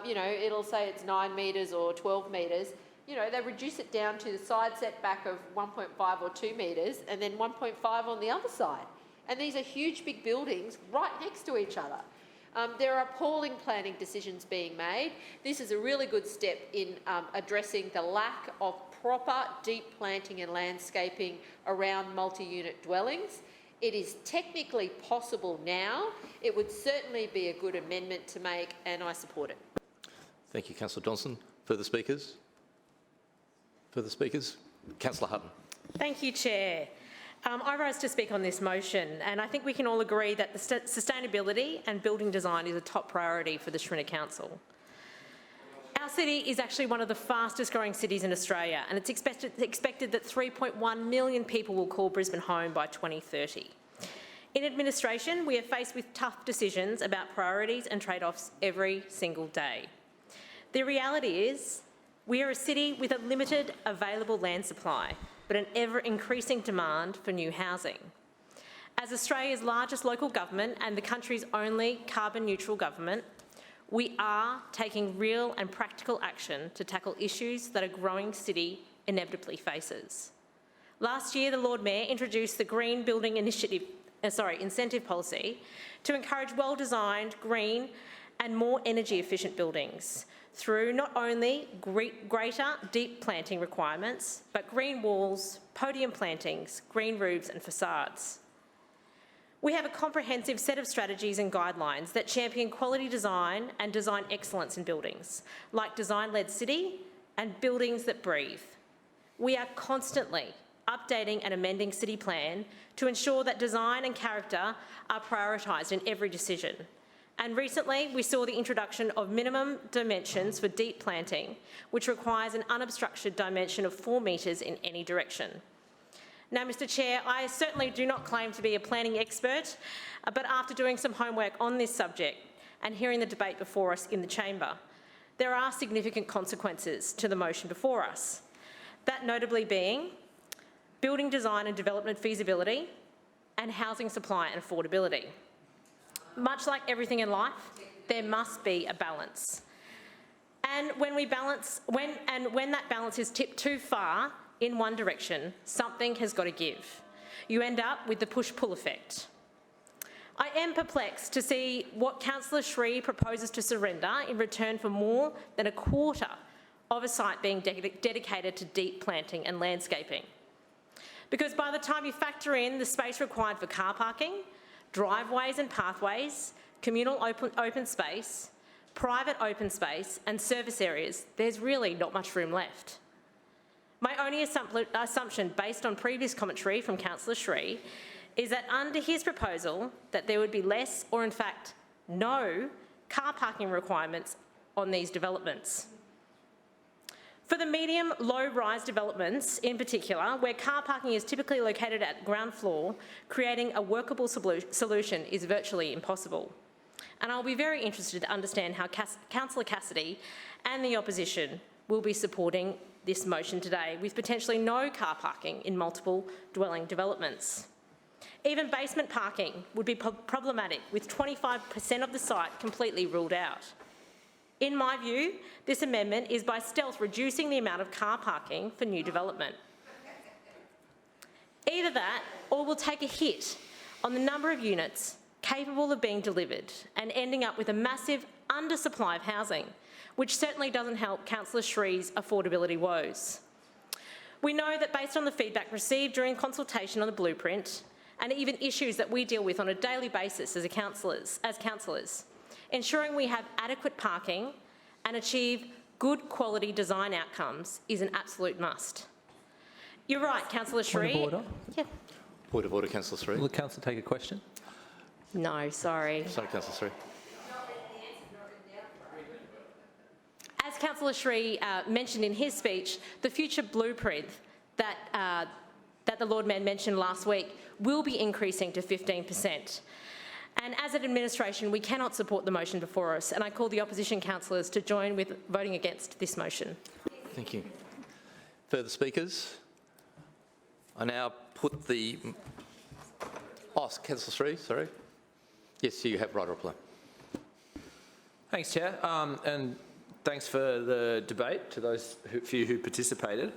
You know, it'll say it's 9 metres or 12 metres. You know, they reduce it down to the side setback of 1.5 or 2 metres and then 1.5 on the other side. And these are huge, big buildings right next to each other. There are appalling planning decisions being made. This is a really good step in addressing the lack of proper deep planting and landscaping around multi-unit dwellings. It is technically possible now. It would certainly be a good amendment to make, and I support it. Thank you, Councillor Johnson. Further speakers? Further speakers? Councillor Hutton. Thank you, Chair. I rise to speak on this motion, and I think we can all agree that the sustainability and building design is a top priority for the Schrinner Council. Our city is actually one of the fastest growing cities in Australia, and it's expected that 3.1 million people will call Brisbane home by 2030. In administration, we are faced with tough decisions about priorities and trade-offs every single day. The reality is, we are a city with a limited available land supply, but an ever-increasing demand for new housing. As Australia's largest local government and the country's only carbon-neutral government, we are taking real and practical action to tackle issues that a growing city inevitably faces. Last year, the Lord Mayor introduced the Green Building Incentive Policy to encourage well-designed, green and more energy-efficient buildings. through not only greater deep planting requirements, but green walls, podium plantings, green roofs and facades. We have a comprehensive set of strategies and guidelines that champion quality design and design excellence in buildings, like design-led city and buildings that breathe. We are constantly updating and amending city plan to ensure that design and character are prioritised in every decision. And recently, we saw the introduction of minimum dimensions for deep planting, which requires an unobstructed dimension of 4 metres in any direction. Now, Mr Chair, I certainly do not claim to be a planning expert, but after doing some homework on this subject and hearing the debate before us in the chamber, there are significant consequences to the motion before us. That notably being building design and development feasibility and housing supply and affordability. Much like everything in life, there must be a balance. And when that balance is tipped too far in one direction, something has got to give. You end up with the push-pull effect. I am perplexed to see what Councillor Sri proposes to surrender in return for more than a quarter of a site being dedicated to deep planting and landscaping. Because by the time you factor in the space required for car parking, driveways and pathways, communal open space, private open space and service areas, there's really not much room left. My only assumption, based on previous commentary from Councillor Sri, is that under his proposal that there would be less or in fact no car parking requirements on these developments. For the medium low-rise developments in particular, where car parking is typically located at the ground floor, creating a workable solution is virtually impossible. And I'll be very interested to understand how Councillor Cassidy and the opposition will be supporting this motion today, with potentially no car parking in multiple dwelling developments. Even basement parking would be problematic, with 25% of the site completely ruled out. In my view, this amendment is by stealth reducing the amount of car parking for new development. Either that, or we'll take a hit on the number of units capable of being delivered and ending up with a massive undersupply of housing, which certainly doesn't help Councillor Shree's affordability woes. We know that based on the feedback received during consultation on the blueprint, and even issues that we deal with on a daily basis as councillors, ensuring we have adequate parking and achieve good quality design outcomes is an absolute must. You're right, Councillor Shree. Point of order? Yeah. Point of order, Councillor Sri. Will the council take a question? No, sorry. Sorry, Councillor Sri. As Councillor Shree mentioned in his speech, the future blueprint that the Lord Mayor mentioned last week will be increasing to 15%. And as an administration, we cannot support the motion before us, and I call the opposition councillors to join with voting against this motion. Thank you. Further speakers? I now put the... Oh, Councillor Sri, sorry. Yes, you have right of reply. Thanks, Chair, and thanks for the debate to those few who participated.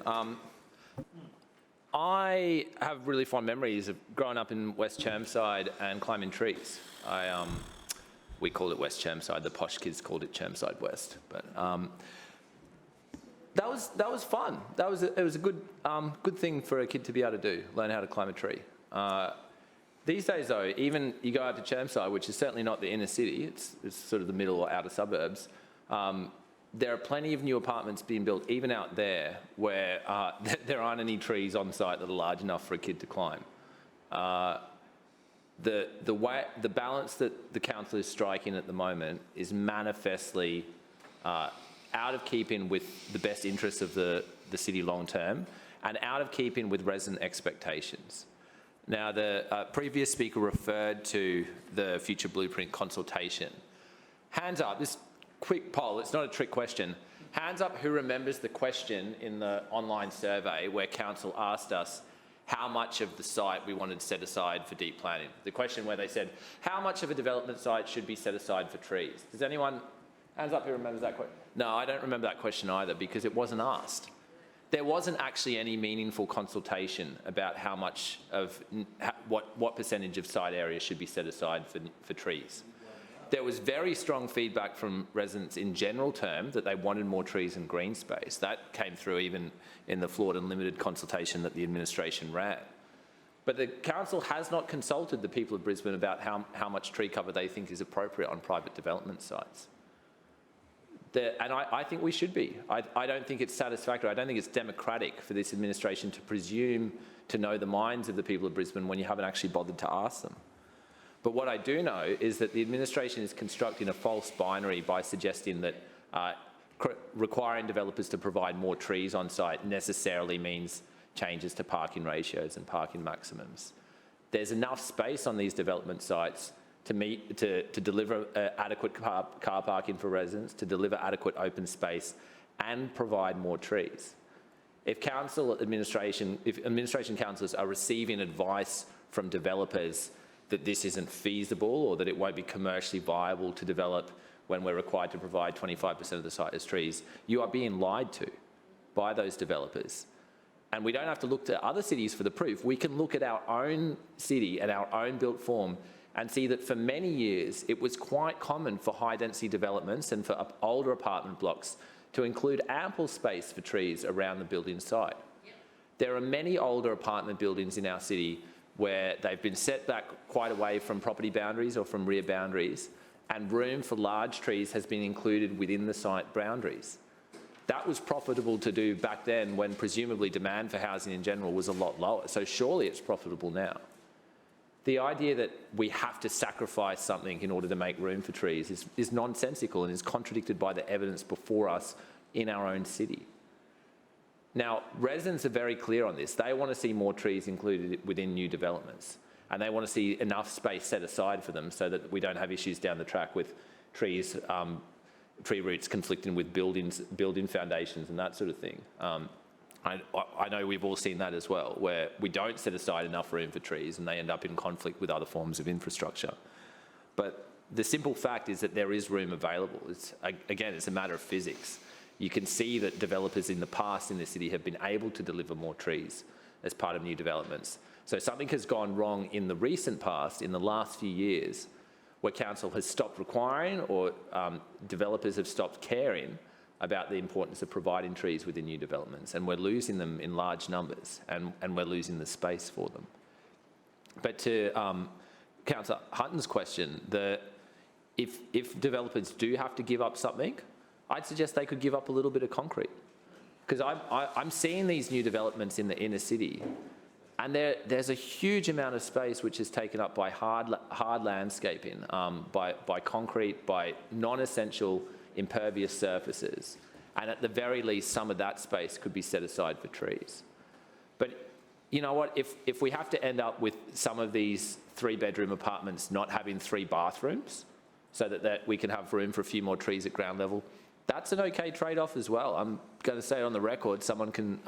I have really fond memories of growing up in West Chermside and climbing trees. We called it West Chermside. The posh kids called it Chermside West. But that was fun. It was a good thing for a kid to be able to do, learn how to climb a tree. These days, though, even you go out to Chermside, which is certainly not the inner city. It's sort of the middle or outer suburbs. There are plenty of new apartments being built, even out there, where there aren't any trees on site that are large enough for a kid to climb. The balance that the council is striking at the moment is manifestly out of keeping with the best interests of the city long term, and out of keeping with resident expectations. Now, the previous speaker referred to the future blueprint consultation. Hands up. This quick poll, it's not a trick question. Hands up who remembers the question in the online survey where council asked us how much of the site we wanted set aside for deep planting. The question where they said, how much of a development site should be set aside for trees? Does anyone, hands up who remembers that question? No, I don't remember that question either because it wasn't asked. There wasn't actually any meaningful consultation about how much of, what percentage of site area should be set aside for trees. There was very strong feedback from residents in general term that they wanted more trees and green space. That came through even in the flawed and limited consultation that the administration ran. But the council has not consulted the people of Brisbane about how much tree cover they think is appropriate on private development sites. And I think we should be. I don't think it's satisfactory. I don't think it's democratic for this administration to presume to know the minds of the people of Brisbane when you haven't actually bothered to ask them. But what I do know is that the administration is constructing a false binary by suggesting that requiring developers to provide more trees on site necessarily means changes to parking ratios and parking maximums. There's enough space on these development sites to deliver adequate car parking for residents, to deliver adequate open space and provide more trees. If administration councillors are receiving advice from developers that this isn't feasible or that it won't be commercially viable to develop when we're required to provide 25% of the site as trees, you are being lied to by those developers. And we don't have to look to other cities for the proof. We can look at our own city and our own built form and see that for many years it was quite common for high density developments and for older apartment blocks to include ample space for trees around the building site. There are many older apartment buildings in our city where they've been set back quite away from property boundaries or from rear boundaries, and room for large trees has been included within the site boundaries. That was profitable to do back then when presumably demand for housing in general was a lot lower, so surely it's profitable now. The idea that we have to sacrifice something in order to make room for trees is nonsensical and is contradicted by the evidence before us in our own city. Now, residents are very clear on this. They want to see more trees included within new developments, and they want to see enough space set aside for them so that we don't have issues down the track with trees, tree roots conflicting with building foundations and that sort of thing. I know we've all seen that as well, where we don't set aside enough room for trees and they end up in conflict with other forms of infrastructure. But the simple fact is that there is room available. Again, it's a matter of physics. You can see that developers in the past in the city have been able to deliver more trees as part of new developments. So something has gone wrong in the recent past, in the last few years, where council has stopped requiring or developers have stopped caring about the importance of providing trees within new developments, and we're losing them in large numbers, and we're losing the space for them. But to Councillor Hutton's question, if developers do have to give up something, I'd suggest they could give up a little bit of concrete, because I'm seeing these new developments in the inner city, and there's a huge amount of space which is taken up by hard landscaping, by concrete, by non-essential impervious surfaces, and at the very least some of that space could be set aside for trees. But you know what, if we have to end up with some of these 3-bedroom apartments not having 3 bathrooms so that we can have room for a few more trees at ground level, that's an okay trade-off as well. I'm going to say it on the record, someone can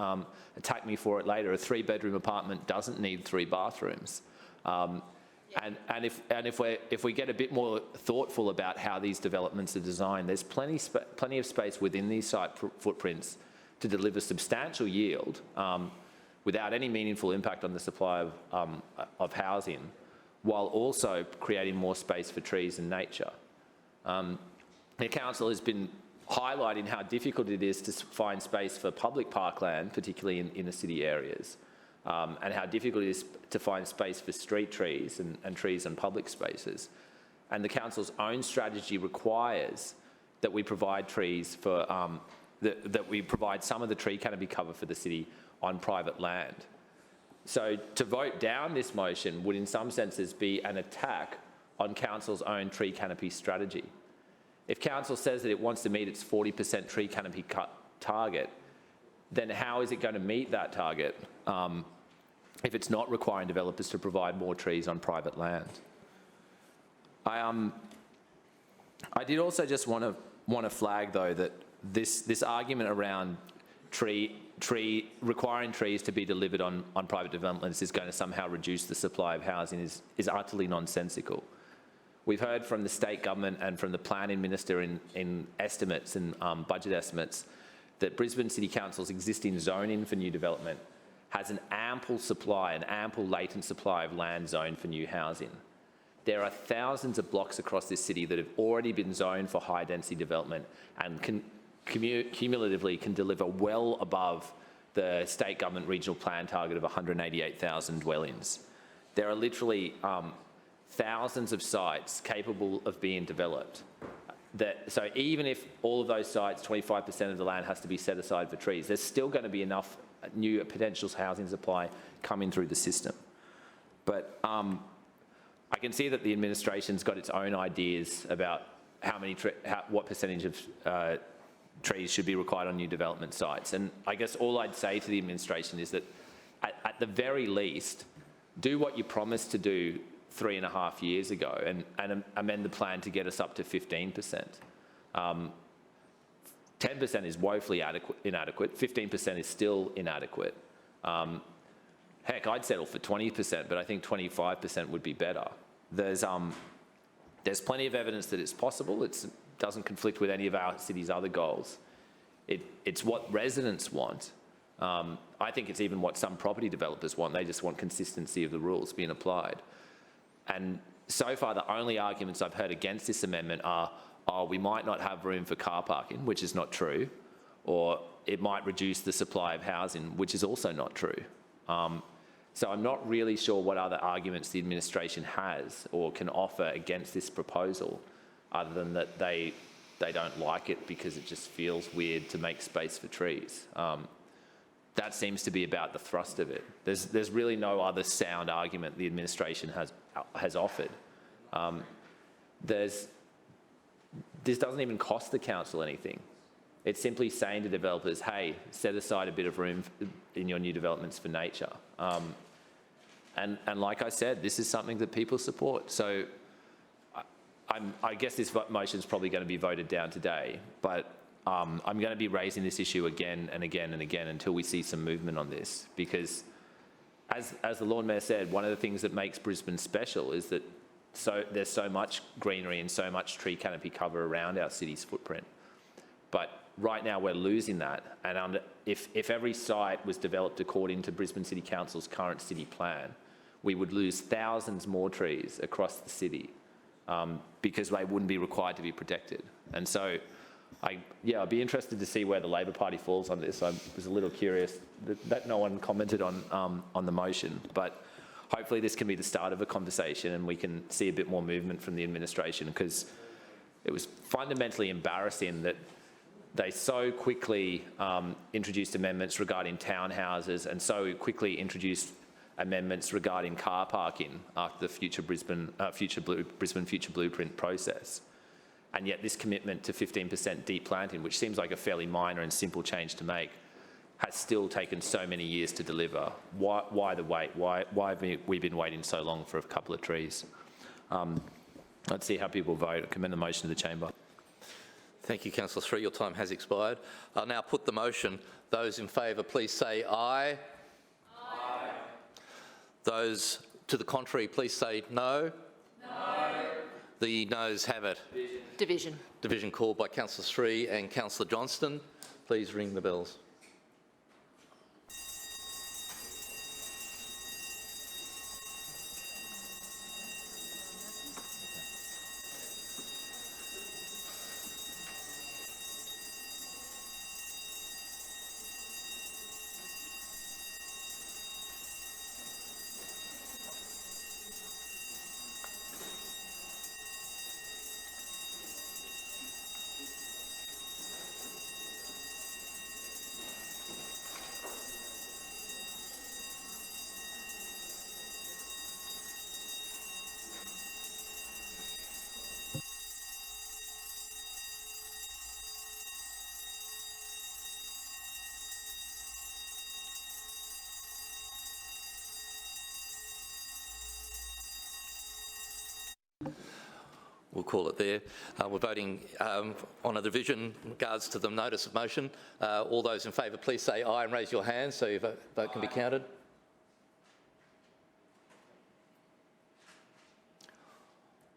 attack me for it later. A 3-bedroom apartment doesn't need 3 bathrooms. And if we get a bit more thoughtful about how these developments are designed, there's plenty of space within these site footprints to deliver substantial yield without any meaningful impact on the supply of housing, while also creating more space for trees and nature. The council has been highlighting how difficult it is to find space for public parkland, particularly in inner city areas. And how difficult it is to find space for street trees and trees on public spaces. And the council's own strategy requires that we provide trees for, that we provide some of the tree canopy cover for the city on private land. So to vote down this motion would in some senses be an attack on council's own tree canopy strategy. If council says that it wants to meet its 40% tree canopy cut target, then how is it going to meet that target if it's not requiring developers to provide more trees on private land? I did also just want to flag though that this argument around requiring trees to be delivered on private developments is going to somehow reduce the supply of housing is utterly nonsensical. We've heard from the state government and from the planning minister in estimates and budget estimates that Brisbane City Council's existing zoning for new development has an ample supply, an ample latent supply of land zoned for new housing. There are thousands of blocks across this city that have already been zoned for high density development and cumulatively can deliver well above the state government regional plan target of 188,000 dwellings. There are literally thousands of sites capable of being developed. So even if all of those sites, 25% of the land has to be set aside for trees, there's still going to be enough new potential housing supply coming through the system. But I can see that the administration's got its own ideas about what percentage of trees should be required on new development sites. And I guess all I'd say to the administration is that at the very least, do what you promised to do 3.5 years ago and amend the plan to get us up to 15%. 10% is woefully inadequate, 15% is still inadequate. Heck, I'd settle for 20%, but I think 25% would be better. There's plenty of evidence that it's possible. It doesn't conflict with any of our city's other goals. It's what residents want. I think it's even what some property developers want. They just want consistency of the rules being applied. And so far, the only arguments I've heard against this amendment are, oh, we might not have room for car parking, which is not true, or it might reduce the supply of housing, which is also not true. So I'm not really sure what other arguments the administration has or can offer against this proposal, other than that they don't like it because it just feels weird to make space for trees. That seems to be about the thrust of it. There's really no other sound argument the administration has offered. This doesn't even cost the council anything. It's simply saying to developers, hey, set aside a bit of room in your new developments for nature. And like I said, this is something that people support. So I guess this motion is probably going to be voted down today, but I'm going to be raising this issue again and again and again until we see some movement on this. Because as the Lord Mayor said, one of the things that makes Brisbane special is that there's so much greenery and so much tree canopy cover around our city's footprint. But right now we're losing that. And if every site was developed according to Brisbane City Council's current city plan, we would lose thousands more trees across the city because they wouldn't be required to be protected. And so, I'd be interested to see where the Labor Party falls on this. I was a little curious that no one commented on the motion, but hopefully this can be the start of a conversation and we can see a bit more movement from the administration, because it was fundamentally embarrassing that they so quickly introduced amendments regarding townhouses and so quickly introduced amendments regarding car parking after the Brisbane Future Blueprint process. And yet this commitment to 15% deep planting, which seems like a fairly minor and simple change to make, has still taken so many years to deliver. Why the wait? Why have we been waiting so long for a couple of trees? Let's see how people vote. I commend the motion to the chamber. Thank you, Councillor Sri. Your time has expired. I'll now put the motion. Those in favour, please say aye. Aye. Those to the contrary, please say no. No. The noes have it. Division. Division called by Councillor Sri and Councillor Johnston. Please ring the bells. We'll call it there. We're voting on a division in regards to the notice of motion. All those in favour, please say aye and raise your hands so your vote can be counted.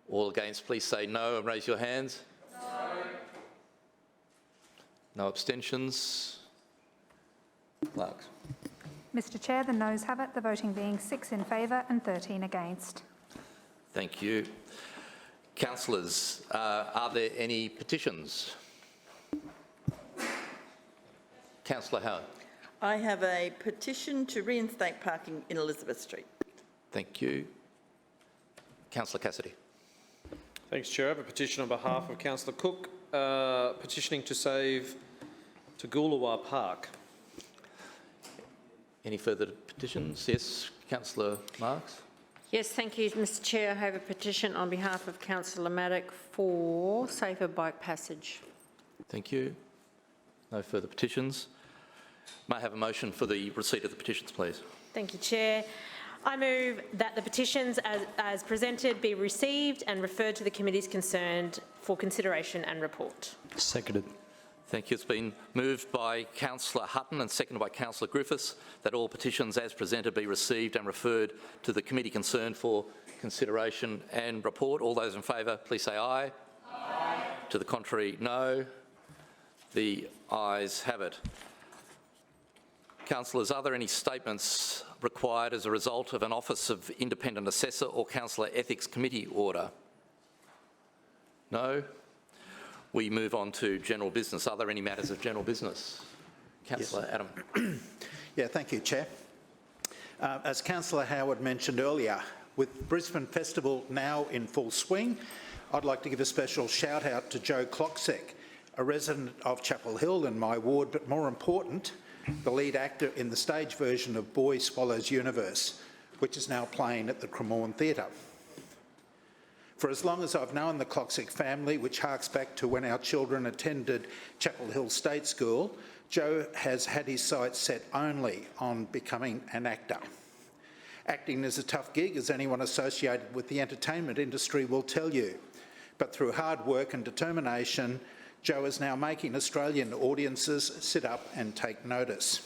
All against, please say no and raise your hands. No. No abstentions. Clerks. Mr Chair, the noes have it, the voting being 6 in favour and 13 against. Thank you. Councillors, are there any petitions? Councillor Howard. I have a petition to reinstate parking in Elizabeth Street. Thank you. Councillor Cassidy. Thanks, Chair. I have a petition on behalf of Councillor Cook, petitioning to save Toogoolawah Park. Any further petitions? Yes, Councillor Marks. Yes, thank you, Mr Chair. I have a petition on behalf of Councillor Maddock for safer bike passage. Thank you. No further petitions. May I have a motion for the receipt of the petitions, please? Thank you, Chair. I move that the petitions as presented be received and referred to the committees concerned for consideration and report. Seconded. Thank you. It's been moved by Councillor Hutton and seconded by Councillor Griffiths that all petitions as presented be received and referred to the committee concerned for consideration and report. All those in favour, please say aye. Aye. To the contrary, no. The ayes have it. Councillors, are there any statements required as a result of an Office of Independent Assessor or Councillor Ethics Committee order? No? We move on to general business. Are there any matters of general business? Councillor Adam. Yeah, thank you, Chair. As Councillor Howard mentioned earlier, with Brisbane Festival now in full swing, I'd like to give a special shout out to Joe Kloksek, a resident of Chapel Hill in my ward, but more important, the lead actor in the stage version of Boy Swallows Universe, which is now playing at the Cremorne Theatre. For as long as I've known the Kloksek family, which harks back to when our children attended Chapel Hill State School, Joe has had his sights set only on becoming an actor. Acting is a tough gig, as anyone associated with the entertainment industry will tell you. But through hard work and determination, Joe is now making Australian audiences sit up and take notice.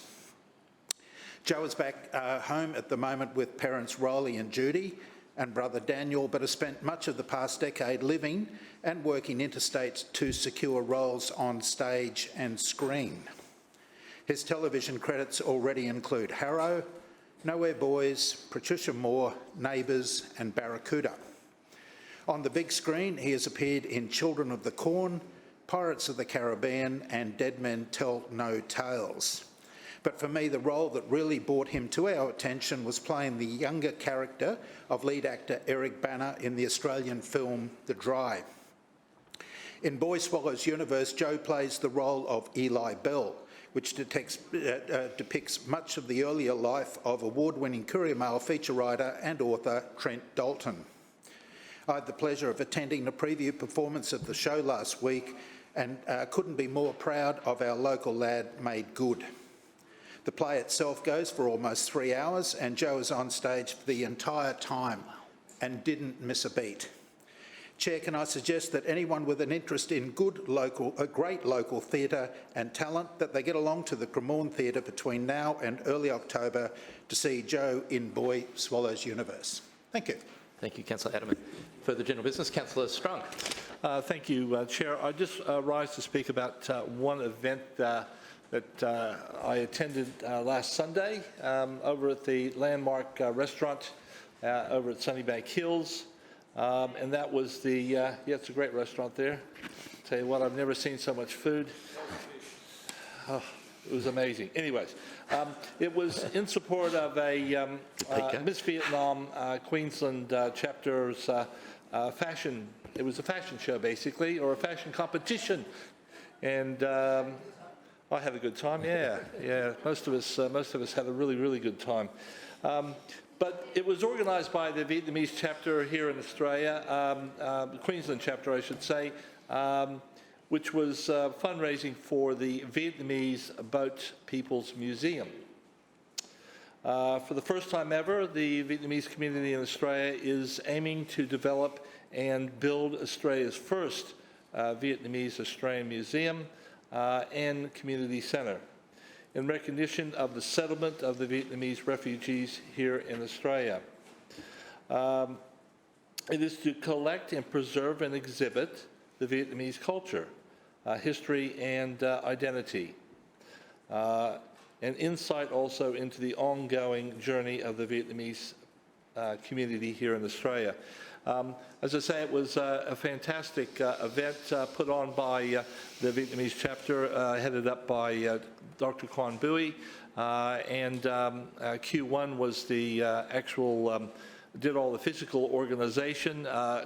Joe is back home at the moment with parents Rolly and Judy and brother Daniel, but has spent much of the past decade living and working interstate to secure roles on stage and screen. His television credits already include Harrow, Nowhere Boys, Patricia Moore, Neighbours and Barracuda. On the big screen, he has appeared in Children of the Corn, Pirates of the Caribbean and Dead Men Tell No Tales. But for me, the role that really brought him to our attention was playing the younger character of lead actor Eric Bana in the Australian film The Dry. In Boy Swallows Universe, Joe plays the role of Eli Bell, which depicts much of the earlier life of award-winning Courier Mail feature writer and author Trent Dalton. I had the pleasure of attending a preview performance of the show last week and couldn't be more proud of our local lad made good. The play itself goes for almost 3 hours and Joe is on stage for the entire time and didn't miss a beat. Chair, can I suggest that anyone with an interest in great local theatre and talent, that they get along to the Cremorne Theatre between now and early October to see Joe in Boy Swallows Universe. Thank you. Thank you, Councillor Adam. Further general business, Councillor Strunk. Thank you, Chair. I just rise to speak about one event that I attended last Sunday over at the Landmark restaurant over at Sunnybank Hills. And that was the, yeah, it's a great restaurant there. Tell you what, I've never seen so much food. Oh, it was amazing. Anyways, it was in support of a Miss Vietnam Queensland chapter's fashion. It was a fashion show, basically, or a fashion competition. And I had a good time. Yeah. Most of us had a really, really good time. But it was organised by the Vietnamese chapter here in Australia, the Queensland chapter, I should say, which was fundraising for the Vietnamese Boat People's Museum. For the first time ever, the Vietnamese community in Australia is aiming to develop and build Australia's first Vietnamese Australian Museum and Community Centre, in recognition of the settlement of the Vietnamese refugees here in Australia. It is to collect and preserve and exhibit the Vietnamese culture, history and identity, and insight also into the ongoing journey of the Vietnamese community here in Australia. As I say, it was a fantastic event put on by the Vietnamese chapter, headed up by Dr. Quan Bui, and Q1 was the actual, did all the physical organisation,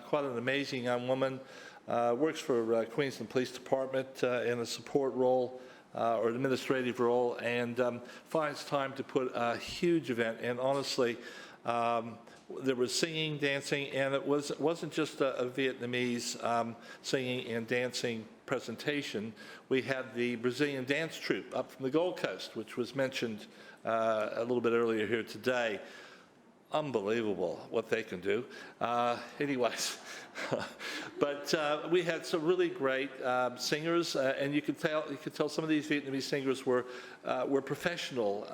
quite an amazing young woman, works for Queensland Police Department in a support role, or administrative role, and finds time to put a huge event. And honestly, there was singing, dancing, and it wasn't just a Vietnamese singing and dancing presentation. We had the Brazilian dance troupe up from the Gold Coast, which was mentioned a little bit earlier here today. Unbelievable what they can do. Anyways, but we had some really great singers, and you could tell some of these Vietnamese singers were professional,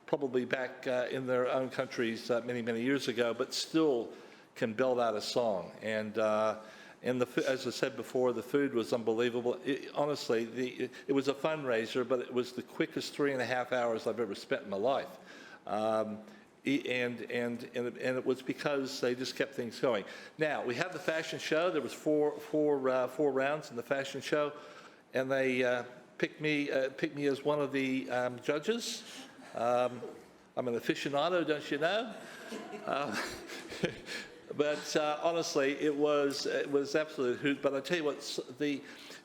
probably back in their own countries many years ago, but still can belt out a song. And as I said before, the food was unbelievable. Honestly, it was a fundraiser, but it was the quickest 3.5 hours I've ever spent in my life. And it was because they just kept things going. Now, we had the fashion show. There was four rounds in the fashion show, and they picked me as one of the judges. I'm an aficionado, don't you know? But honestly, it was absolute hoot. But I tell you what,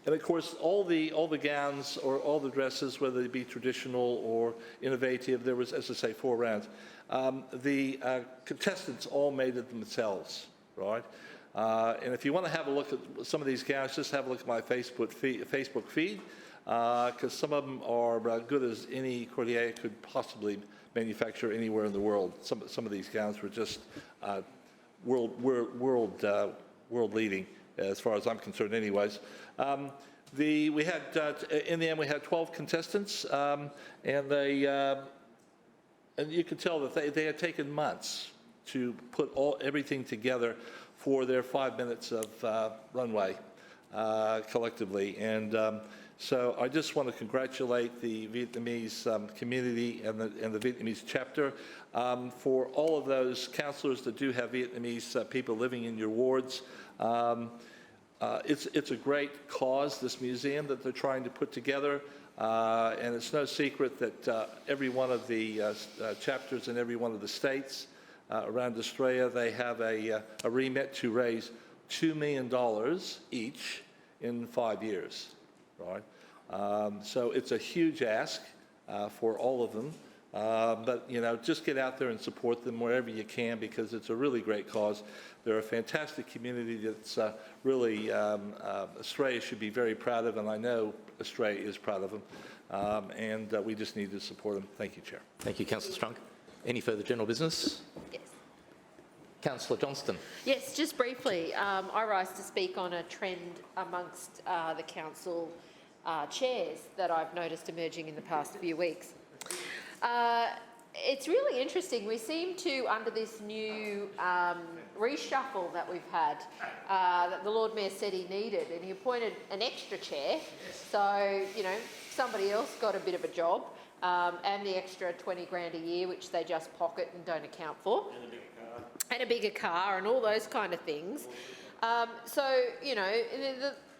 and of course, all the gowns or all the dresses, whether they be traditional or innovative, there was, as I say, 4 rounds. The contestants all made it themselves, right? And if you want to have a look at some of these gowns, just have a look at my Facebook feed, because some of them are good as any courtier could possibly manufacture anywhere in the world. Some of these gowns were just world leading, as far as I'm concerned, anyways. We had in the end we had 12 contestants, and they. And you could tell that they had taken months to put everything together for their 5 minutes of runway collectively. And so I just want to congratulate the Vietnamese community and the Vietnamese chapter for all of those councillors that do have Vietnamese people living in your wards. It's a great cause, this museum that they're trying to put together. And it's no secret that every one of the chapters in every one of the states around Australia, they have a remit to raise $2 million each in 5 years, right? So it's a huge ask for all of them. But, you know, just get out there and support them wherever you can, because it's a really great cause. They're a fantastic community that's really Australia should be very proud of, and I know Australia is proud of them. And we just need to support them. Thank you, Chair. Thank you, Councillor Strunk. Any further general business? Yes. Councillor Johnston. Yes, just briefly, I rise to speak on a trend amongst the council chairs that I've noticed emerging in the past few weeks. It's really interesting. We seem to, under this new reshuffle that we've had, that the Lord Mayor said he needed, and he appointed an extra chair. So, you know, somebody else got a bit of a job, and the extra 20 grand a year, which they just pocket and don't account for. And a bigger car and all those kind of things. So, you know,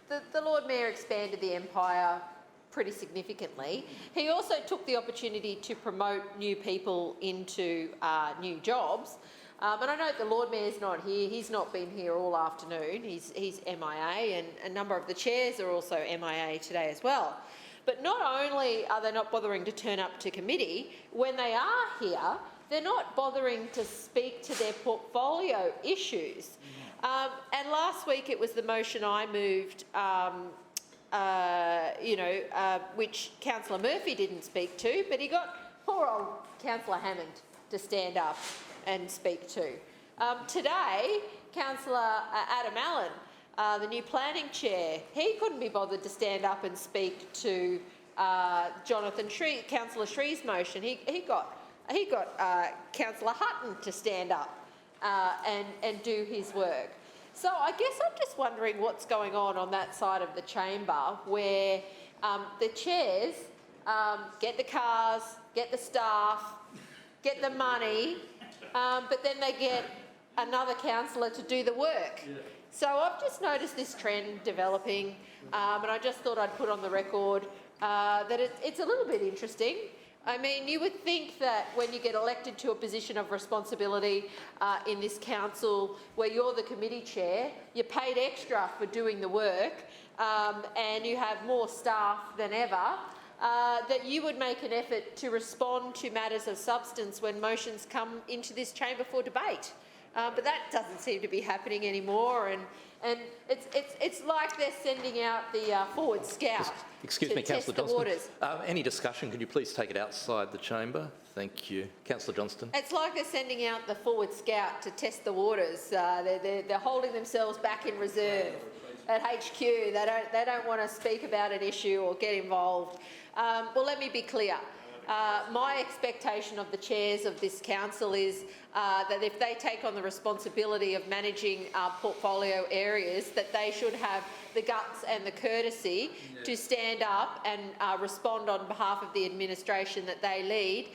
the Lord Mayor expanded the empire pretty significantly. He also took the opportunity to promote new people into new jobs. And I know the Lord Mayor's not here. He's not been here all afternoon. He's MIA, and a number of the chairs are also MIA today as well. But not only are they not bothering to turn up to committee, when they are here, they're not bothering to speak to their portfolio issues. And last week it was the motion I moved, which Councillor Murphy didn't speak to, but he got poor old Councillor Hammond to stand up and speak to. Today, Councillor Adam Allen, the new planning chair, he couldn't be bothered to stand up and speak to Councillor Shree's motion. He got Councillor Hutton to stand up and do his work. So I guess I'm just wondering what's going on that side of the chamber, where the chairs get the cars, get the staff, get the money, but then they get another councillor to do the work. So I've just noticed this trend developing, and I just thought I'd put on the record that it's a little bit interesting. I mean, you would think that when you get elected to a position of responsibility in this council, where you're the committee chair, you're paid extra for doing the work, and you have more staff than ever, that you would make an effort to respond to matters of substance when motions come into this chamber for debate. But that doesn't seem to be happening anymore, and it's like they're sending out the forward scout. Excuse me, Councillor Johnston. Any discussion, could you please take it outside the chamber? Thank you. Councillor Johnston. It's like they're sending out the forward scout to test the waters. They're holding themselves back in reserve at HQ. They don't want to speak about an issue or get involved. Well, let me be clear. My expectation of the chairs of this council is that if they take on the responsibility of managing portfolio areas, that they should have the guts and the courtesy to stand up and respond on behalf of the administration that they lead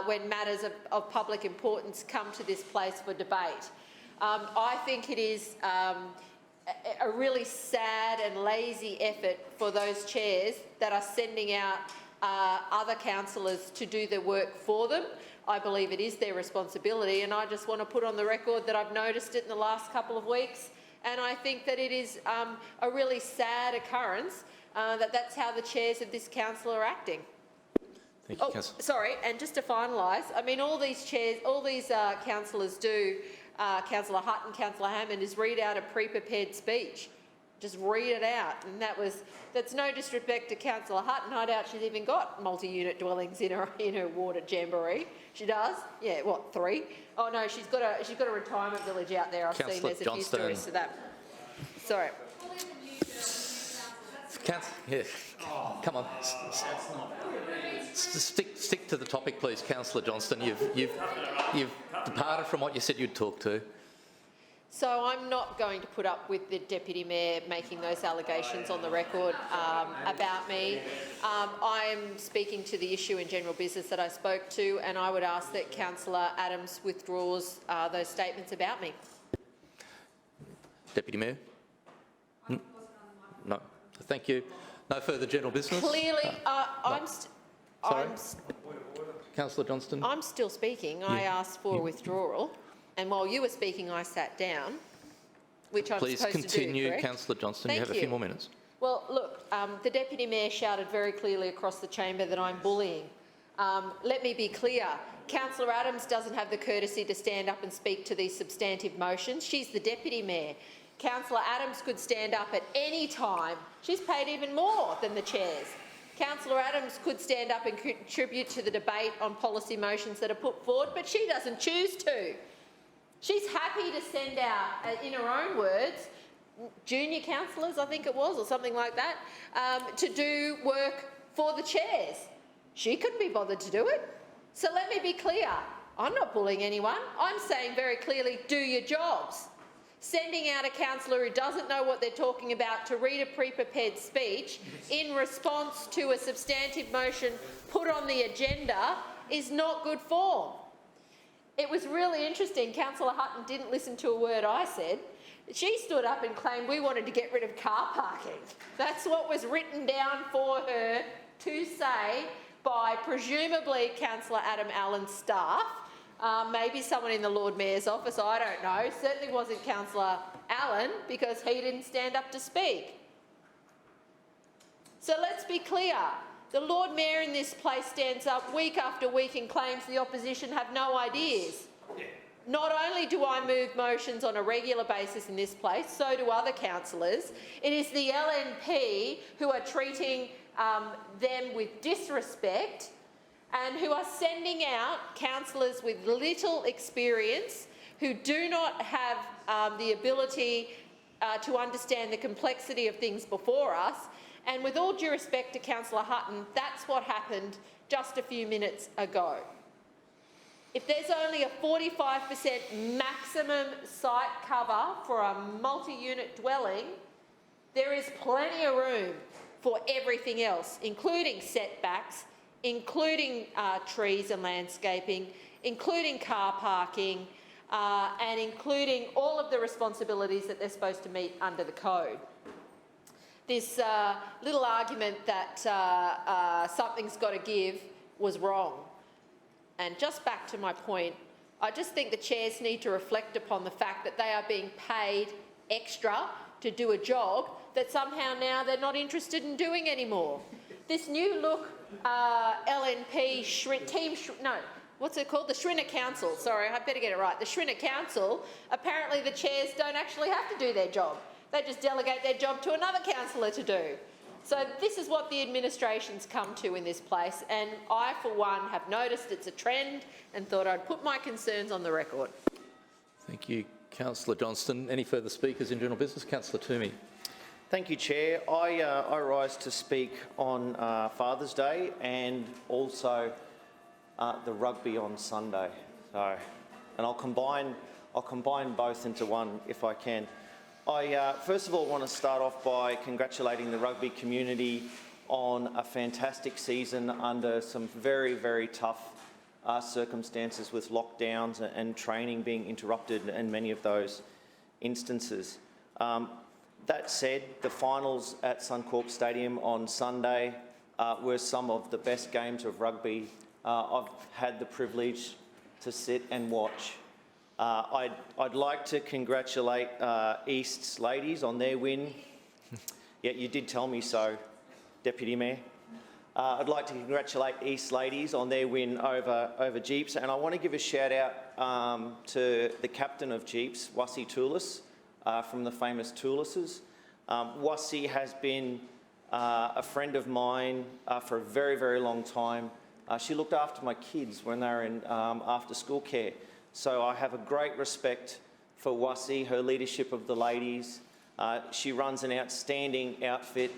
when matters of public importance come to this place for debate. I think it is a really sad and lazy effort for those chairs that are sending out other councillors to do the work for them. I believe it is their responsibility, and I just want to put on the record that I've noticed it in the last couple of weeks, and I think that it is a really sad occurrence that that's how the chairs of this council are acting. Thank you, Sorry, and just to finalise, I mean, all these chairs, all these councillors do, Councillor Hutton, Councillor Hammond, is read out a pre-prepared speech. Just read it out, and that's no disrespect to Councillor Hutton. I doubt she's even got multi-unit dwellings in her ward at Jamboree. She does? Yeah, what, 3? Oh no, she's got a retirement village out there. I've seen there's a few stories to that. Sorry. Come on. Stick to the topic, please, Councillor Johnston. You've departed from what you said you'd talk to. So I'm not going to put up with the Deputy Mayor making those allegations on the record about me. I'm speaking to the issue in general business that I spoke to, and I would ask that Councillor Adams withdraws those statements about me. Deputy Mayor? No. Thank you. No further general business? Clearly, Councillor Johnston? I'm still speaking. I asked for a withdrawal. And while you were speaking, I sat down, which I'm supposed to do, Please continue, Councillor Johnston. You have a few more minutes. Well, look, the Deputy Mayor shouted very clearly across the chamber that I'm bullying. Let me be clear. Councillor Adams doesn't have the courtesy to stand up and speak to these substantive motions. She's the Deputy Mayor. Councillor Adams could stand up at any time. She's paid even more than the chairs. Councillor Adams could stand up and contribute to the debate on policy motions that are put forward, but she doesn't choose to. She's happy to send out, in her own words, junior councillors, I think it was, or something like that, to do work for the chairs. She couldn't be bothered to do it. So let me be clear. I'm not bullying anyone. I'm saying very clearly, do your jobs. Sending out a councillor who doesn't know what they're talking about to read a pre-prepared speech in response to a substantive motion put on the agenda is not good form. It was really interesting. Councillor Hutton didn't listen to a word I said. She stood up and claimed we wanted to get rid of car parking. That's what was written down for her to say by presumably Councillor Adam Allen's staff. Maybe someone in the Lord Mayor's office, I don't know. Certainly wasn't Councillor Allen because he didn't stand up to speak. So let's be clear. The Lord Mayor in this place stands up week after week and claims the opposition have no ideas. Not only do I move motions on a regular basis in this place, so do other councillors. It is the LNP who are treating them with disrespect and who are sending out councillors with little experience who do not have the ability to understand the complexity of things before us. And with all due respect to Councillor Hutton, that's what happened just a few minutes ago. If there's only a 45% maximum site cover for a multi-unit dwelling, there is plenty of room for everything else, including setbacks, including trees and landscaping, including car parking, and including all of the responsibilities that they're supposed to meet under the code. This little argument that something's got to give was wrong. And just back to my point, I just think the chairs need to reflect upon the fact that they are being paid extra to do a job that somehow now they're not interested in doing anymore. This new look LNP what's it called? The Schrinner Council. Sorry, I better get it right. The Schrinner Council, apparently the chairs don't actually have to do their job. They just delegate their job to another councillor to do. So this is what the administration's come to in this place, and I, for one, have noticed it's a trend and thought I'd put my concerns on the record. Thank you, Councillor Johnston. Any further speakers in general business? Councillor Toomey. Thank you, Chair. I rise to speak on Father's Day and also the rugby on Sunday. And I'll combine both into one if I can. I first of all want to start off by congratulating the rugby community on a fantastic season under some very, very tough circumstances with lockdowns and training being interrupted in many of those instances. That said, the finals at Suncorp Stadium on Sunday were some of the best games of rugby I've had the privilege to sit and watch. I'd like to congratulate East's ladies on their win. Yeah, you did tell me so, Deputy Mayor. I'd like to congratulate East ladies on their win over Jeeps, and I want to give a shout out to the captain of Jeeps, Wassi Toulis, from the famous Toulises. Wassi has been a friend of mine for a very, very long time. She looked after my kids when they were in after-school care. So I have a great respect for Wassi, her leadership of the ladies. She runs an outstanding outfit.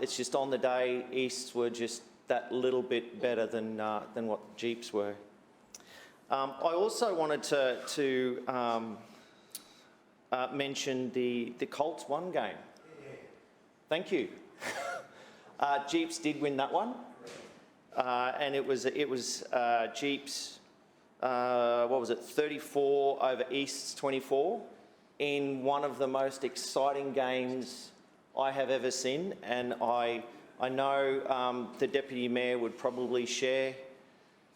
It's just on the day, Easts were just that little bit better than what Jeeps were. I also wanted to mention the Colts 1 game. Thank you. Jeeps did win that one. And it was Jeeps, 34 over East's 24 in one of the most exciting games I have ever seen. And I know the Deputy Mayor would probably share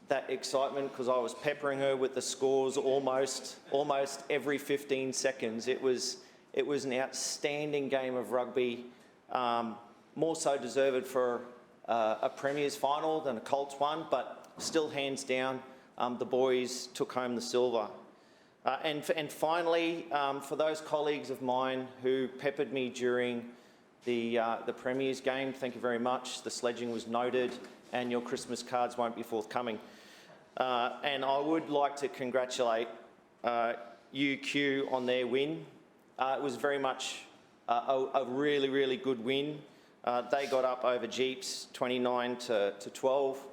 that excitement because I was peppering her with the scores almost every 15 seconds. It was an outstanding game of rugby, more so deserved for a Premier's final than a Colts one, but still hands down, the boys took home the silver. And finally, for those colleagues of mine who peppered me during the Premier's game, thank you very much. The sledging was noted and your Christmas cards won't be forthcoming. And I would like to congratulate UQ on their win. It was very much a really, really good win. They got up over Jeeps 29 to 12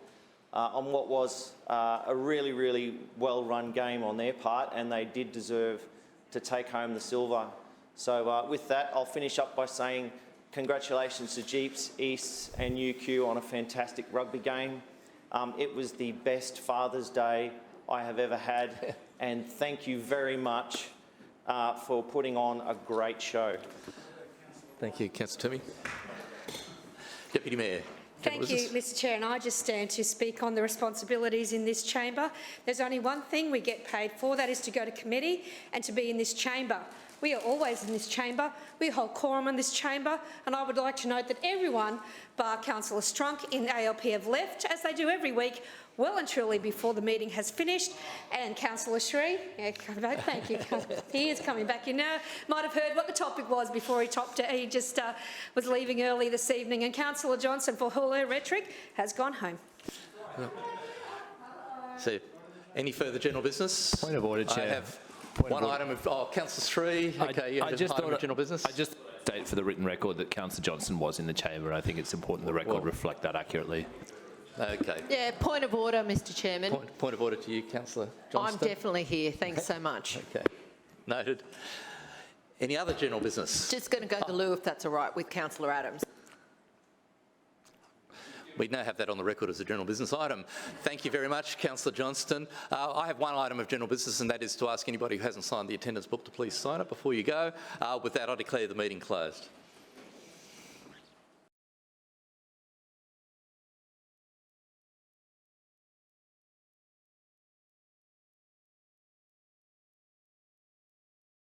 on what was a really, really well-run game on their part, and they did deserve to take home the silver. So with that, I'll finish up by saying congratulations to Jeeps, Easts and UQ on a fantastic rugby game. It was the best Father's Day I have ever had, and thank you very much for putting on a great show. Thank you, Councillor Toomey. Deputy Mayor. Thank you, Mr Chair, and I just stand to speak on the responsibilities in this chamber. There's only one thing we get paid for, that is to go to committee and to be in this chamber. We are always in this chamber. We hold quorum in this chamber, and I would like to note that everyone, bar Councillor Strunk in ALP, have left, as they do every week, well and truly before the meeting has finished. And Councillor Sri, thank you. He is coming back in now. Might have heard what the topic was before he topped it. He just was leaving early this evening. And Councillor Johnson, for all her rhetoric, has gone home. So, any further general business? Point of order, Chair. I have one item of... Oh, Councillor Sri. Okay, you have an item of general business. I just state for the written record that Councillor Johnson was in the chamber. I think it's important the record reflect that accurately. Okay. Yeah, point of order, Mr Chairman. Point of order to you, Councillor Johnston. I'm definitely here. Thanks so much. Okay. Noted. Any other general business? Just going to go to Lou, if that's all right, with Councillor Adams. We now have that on the record as a general business item. Thank you very much, Councillor Johnston. I have one item of general business, and that is to ask anybody who hasn't signed the attendance book to please sign it before you go. With that, I declare the meeting closed.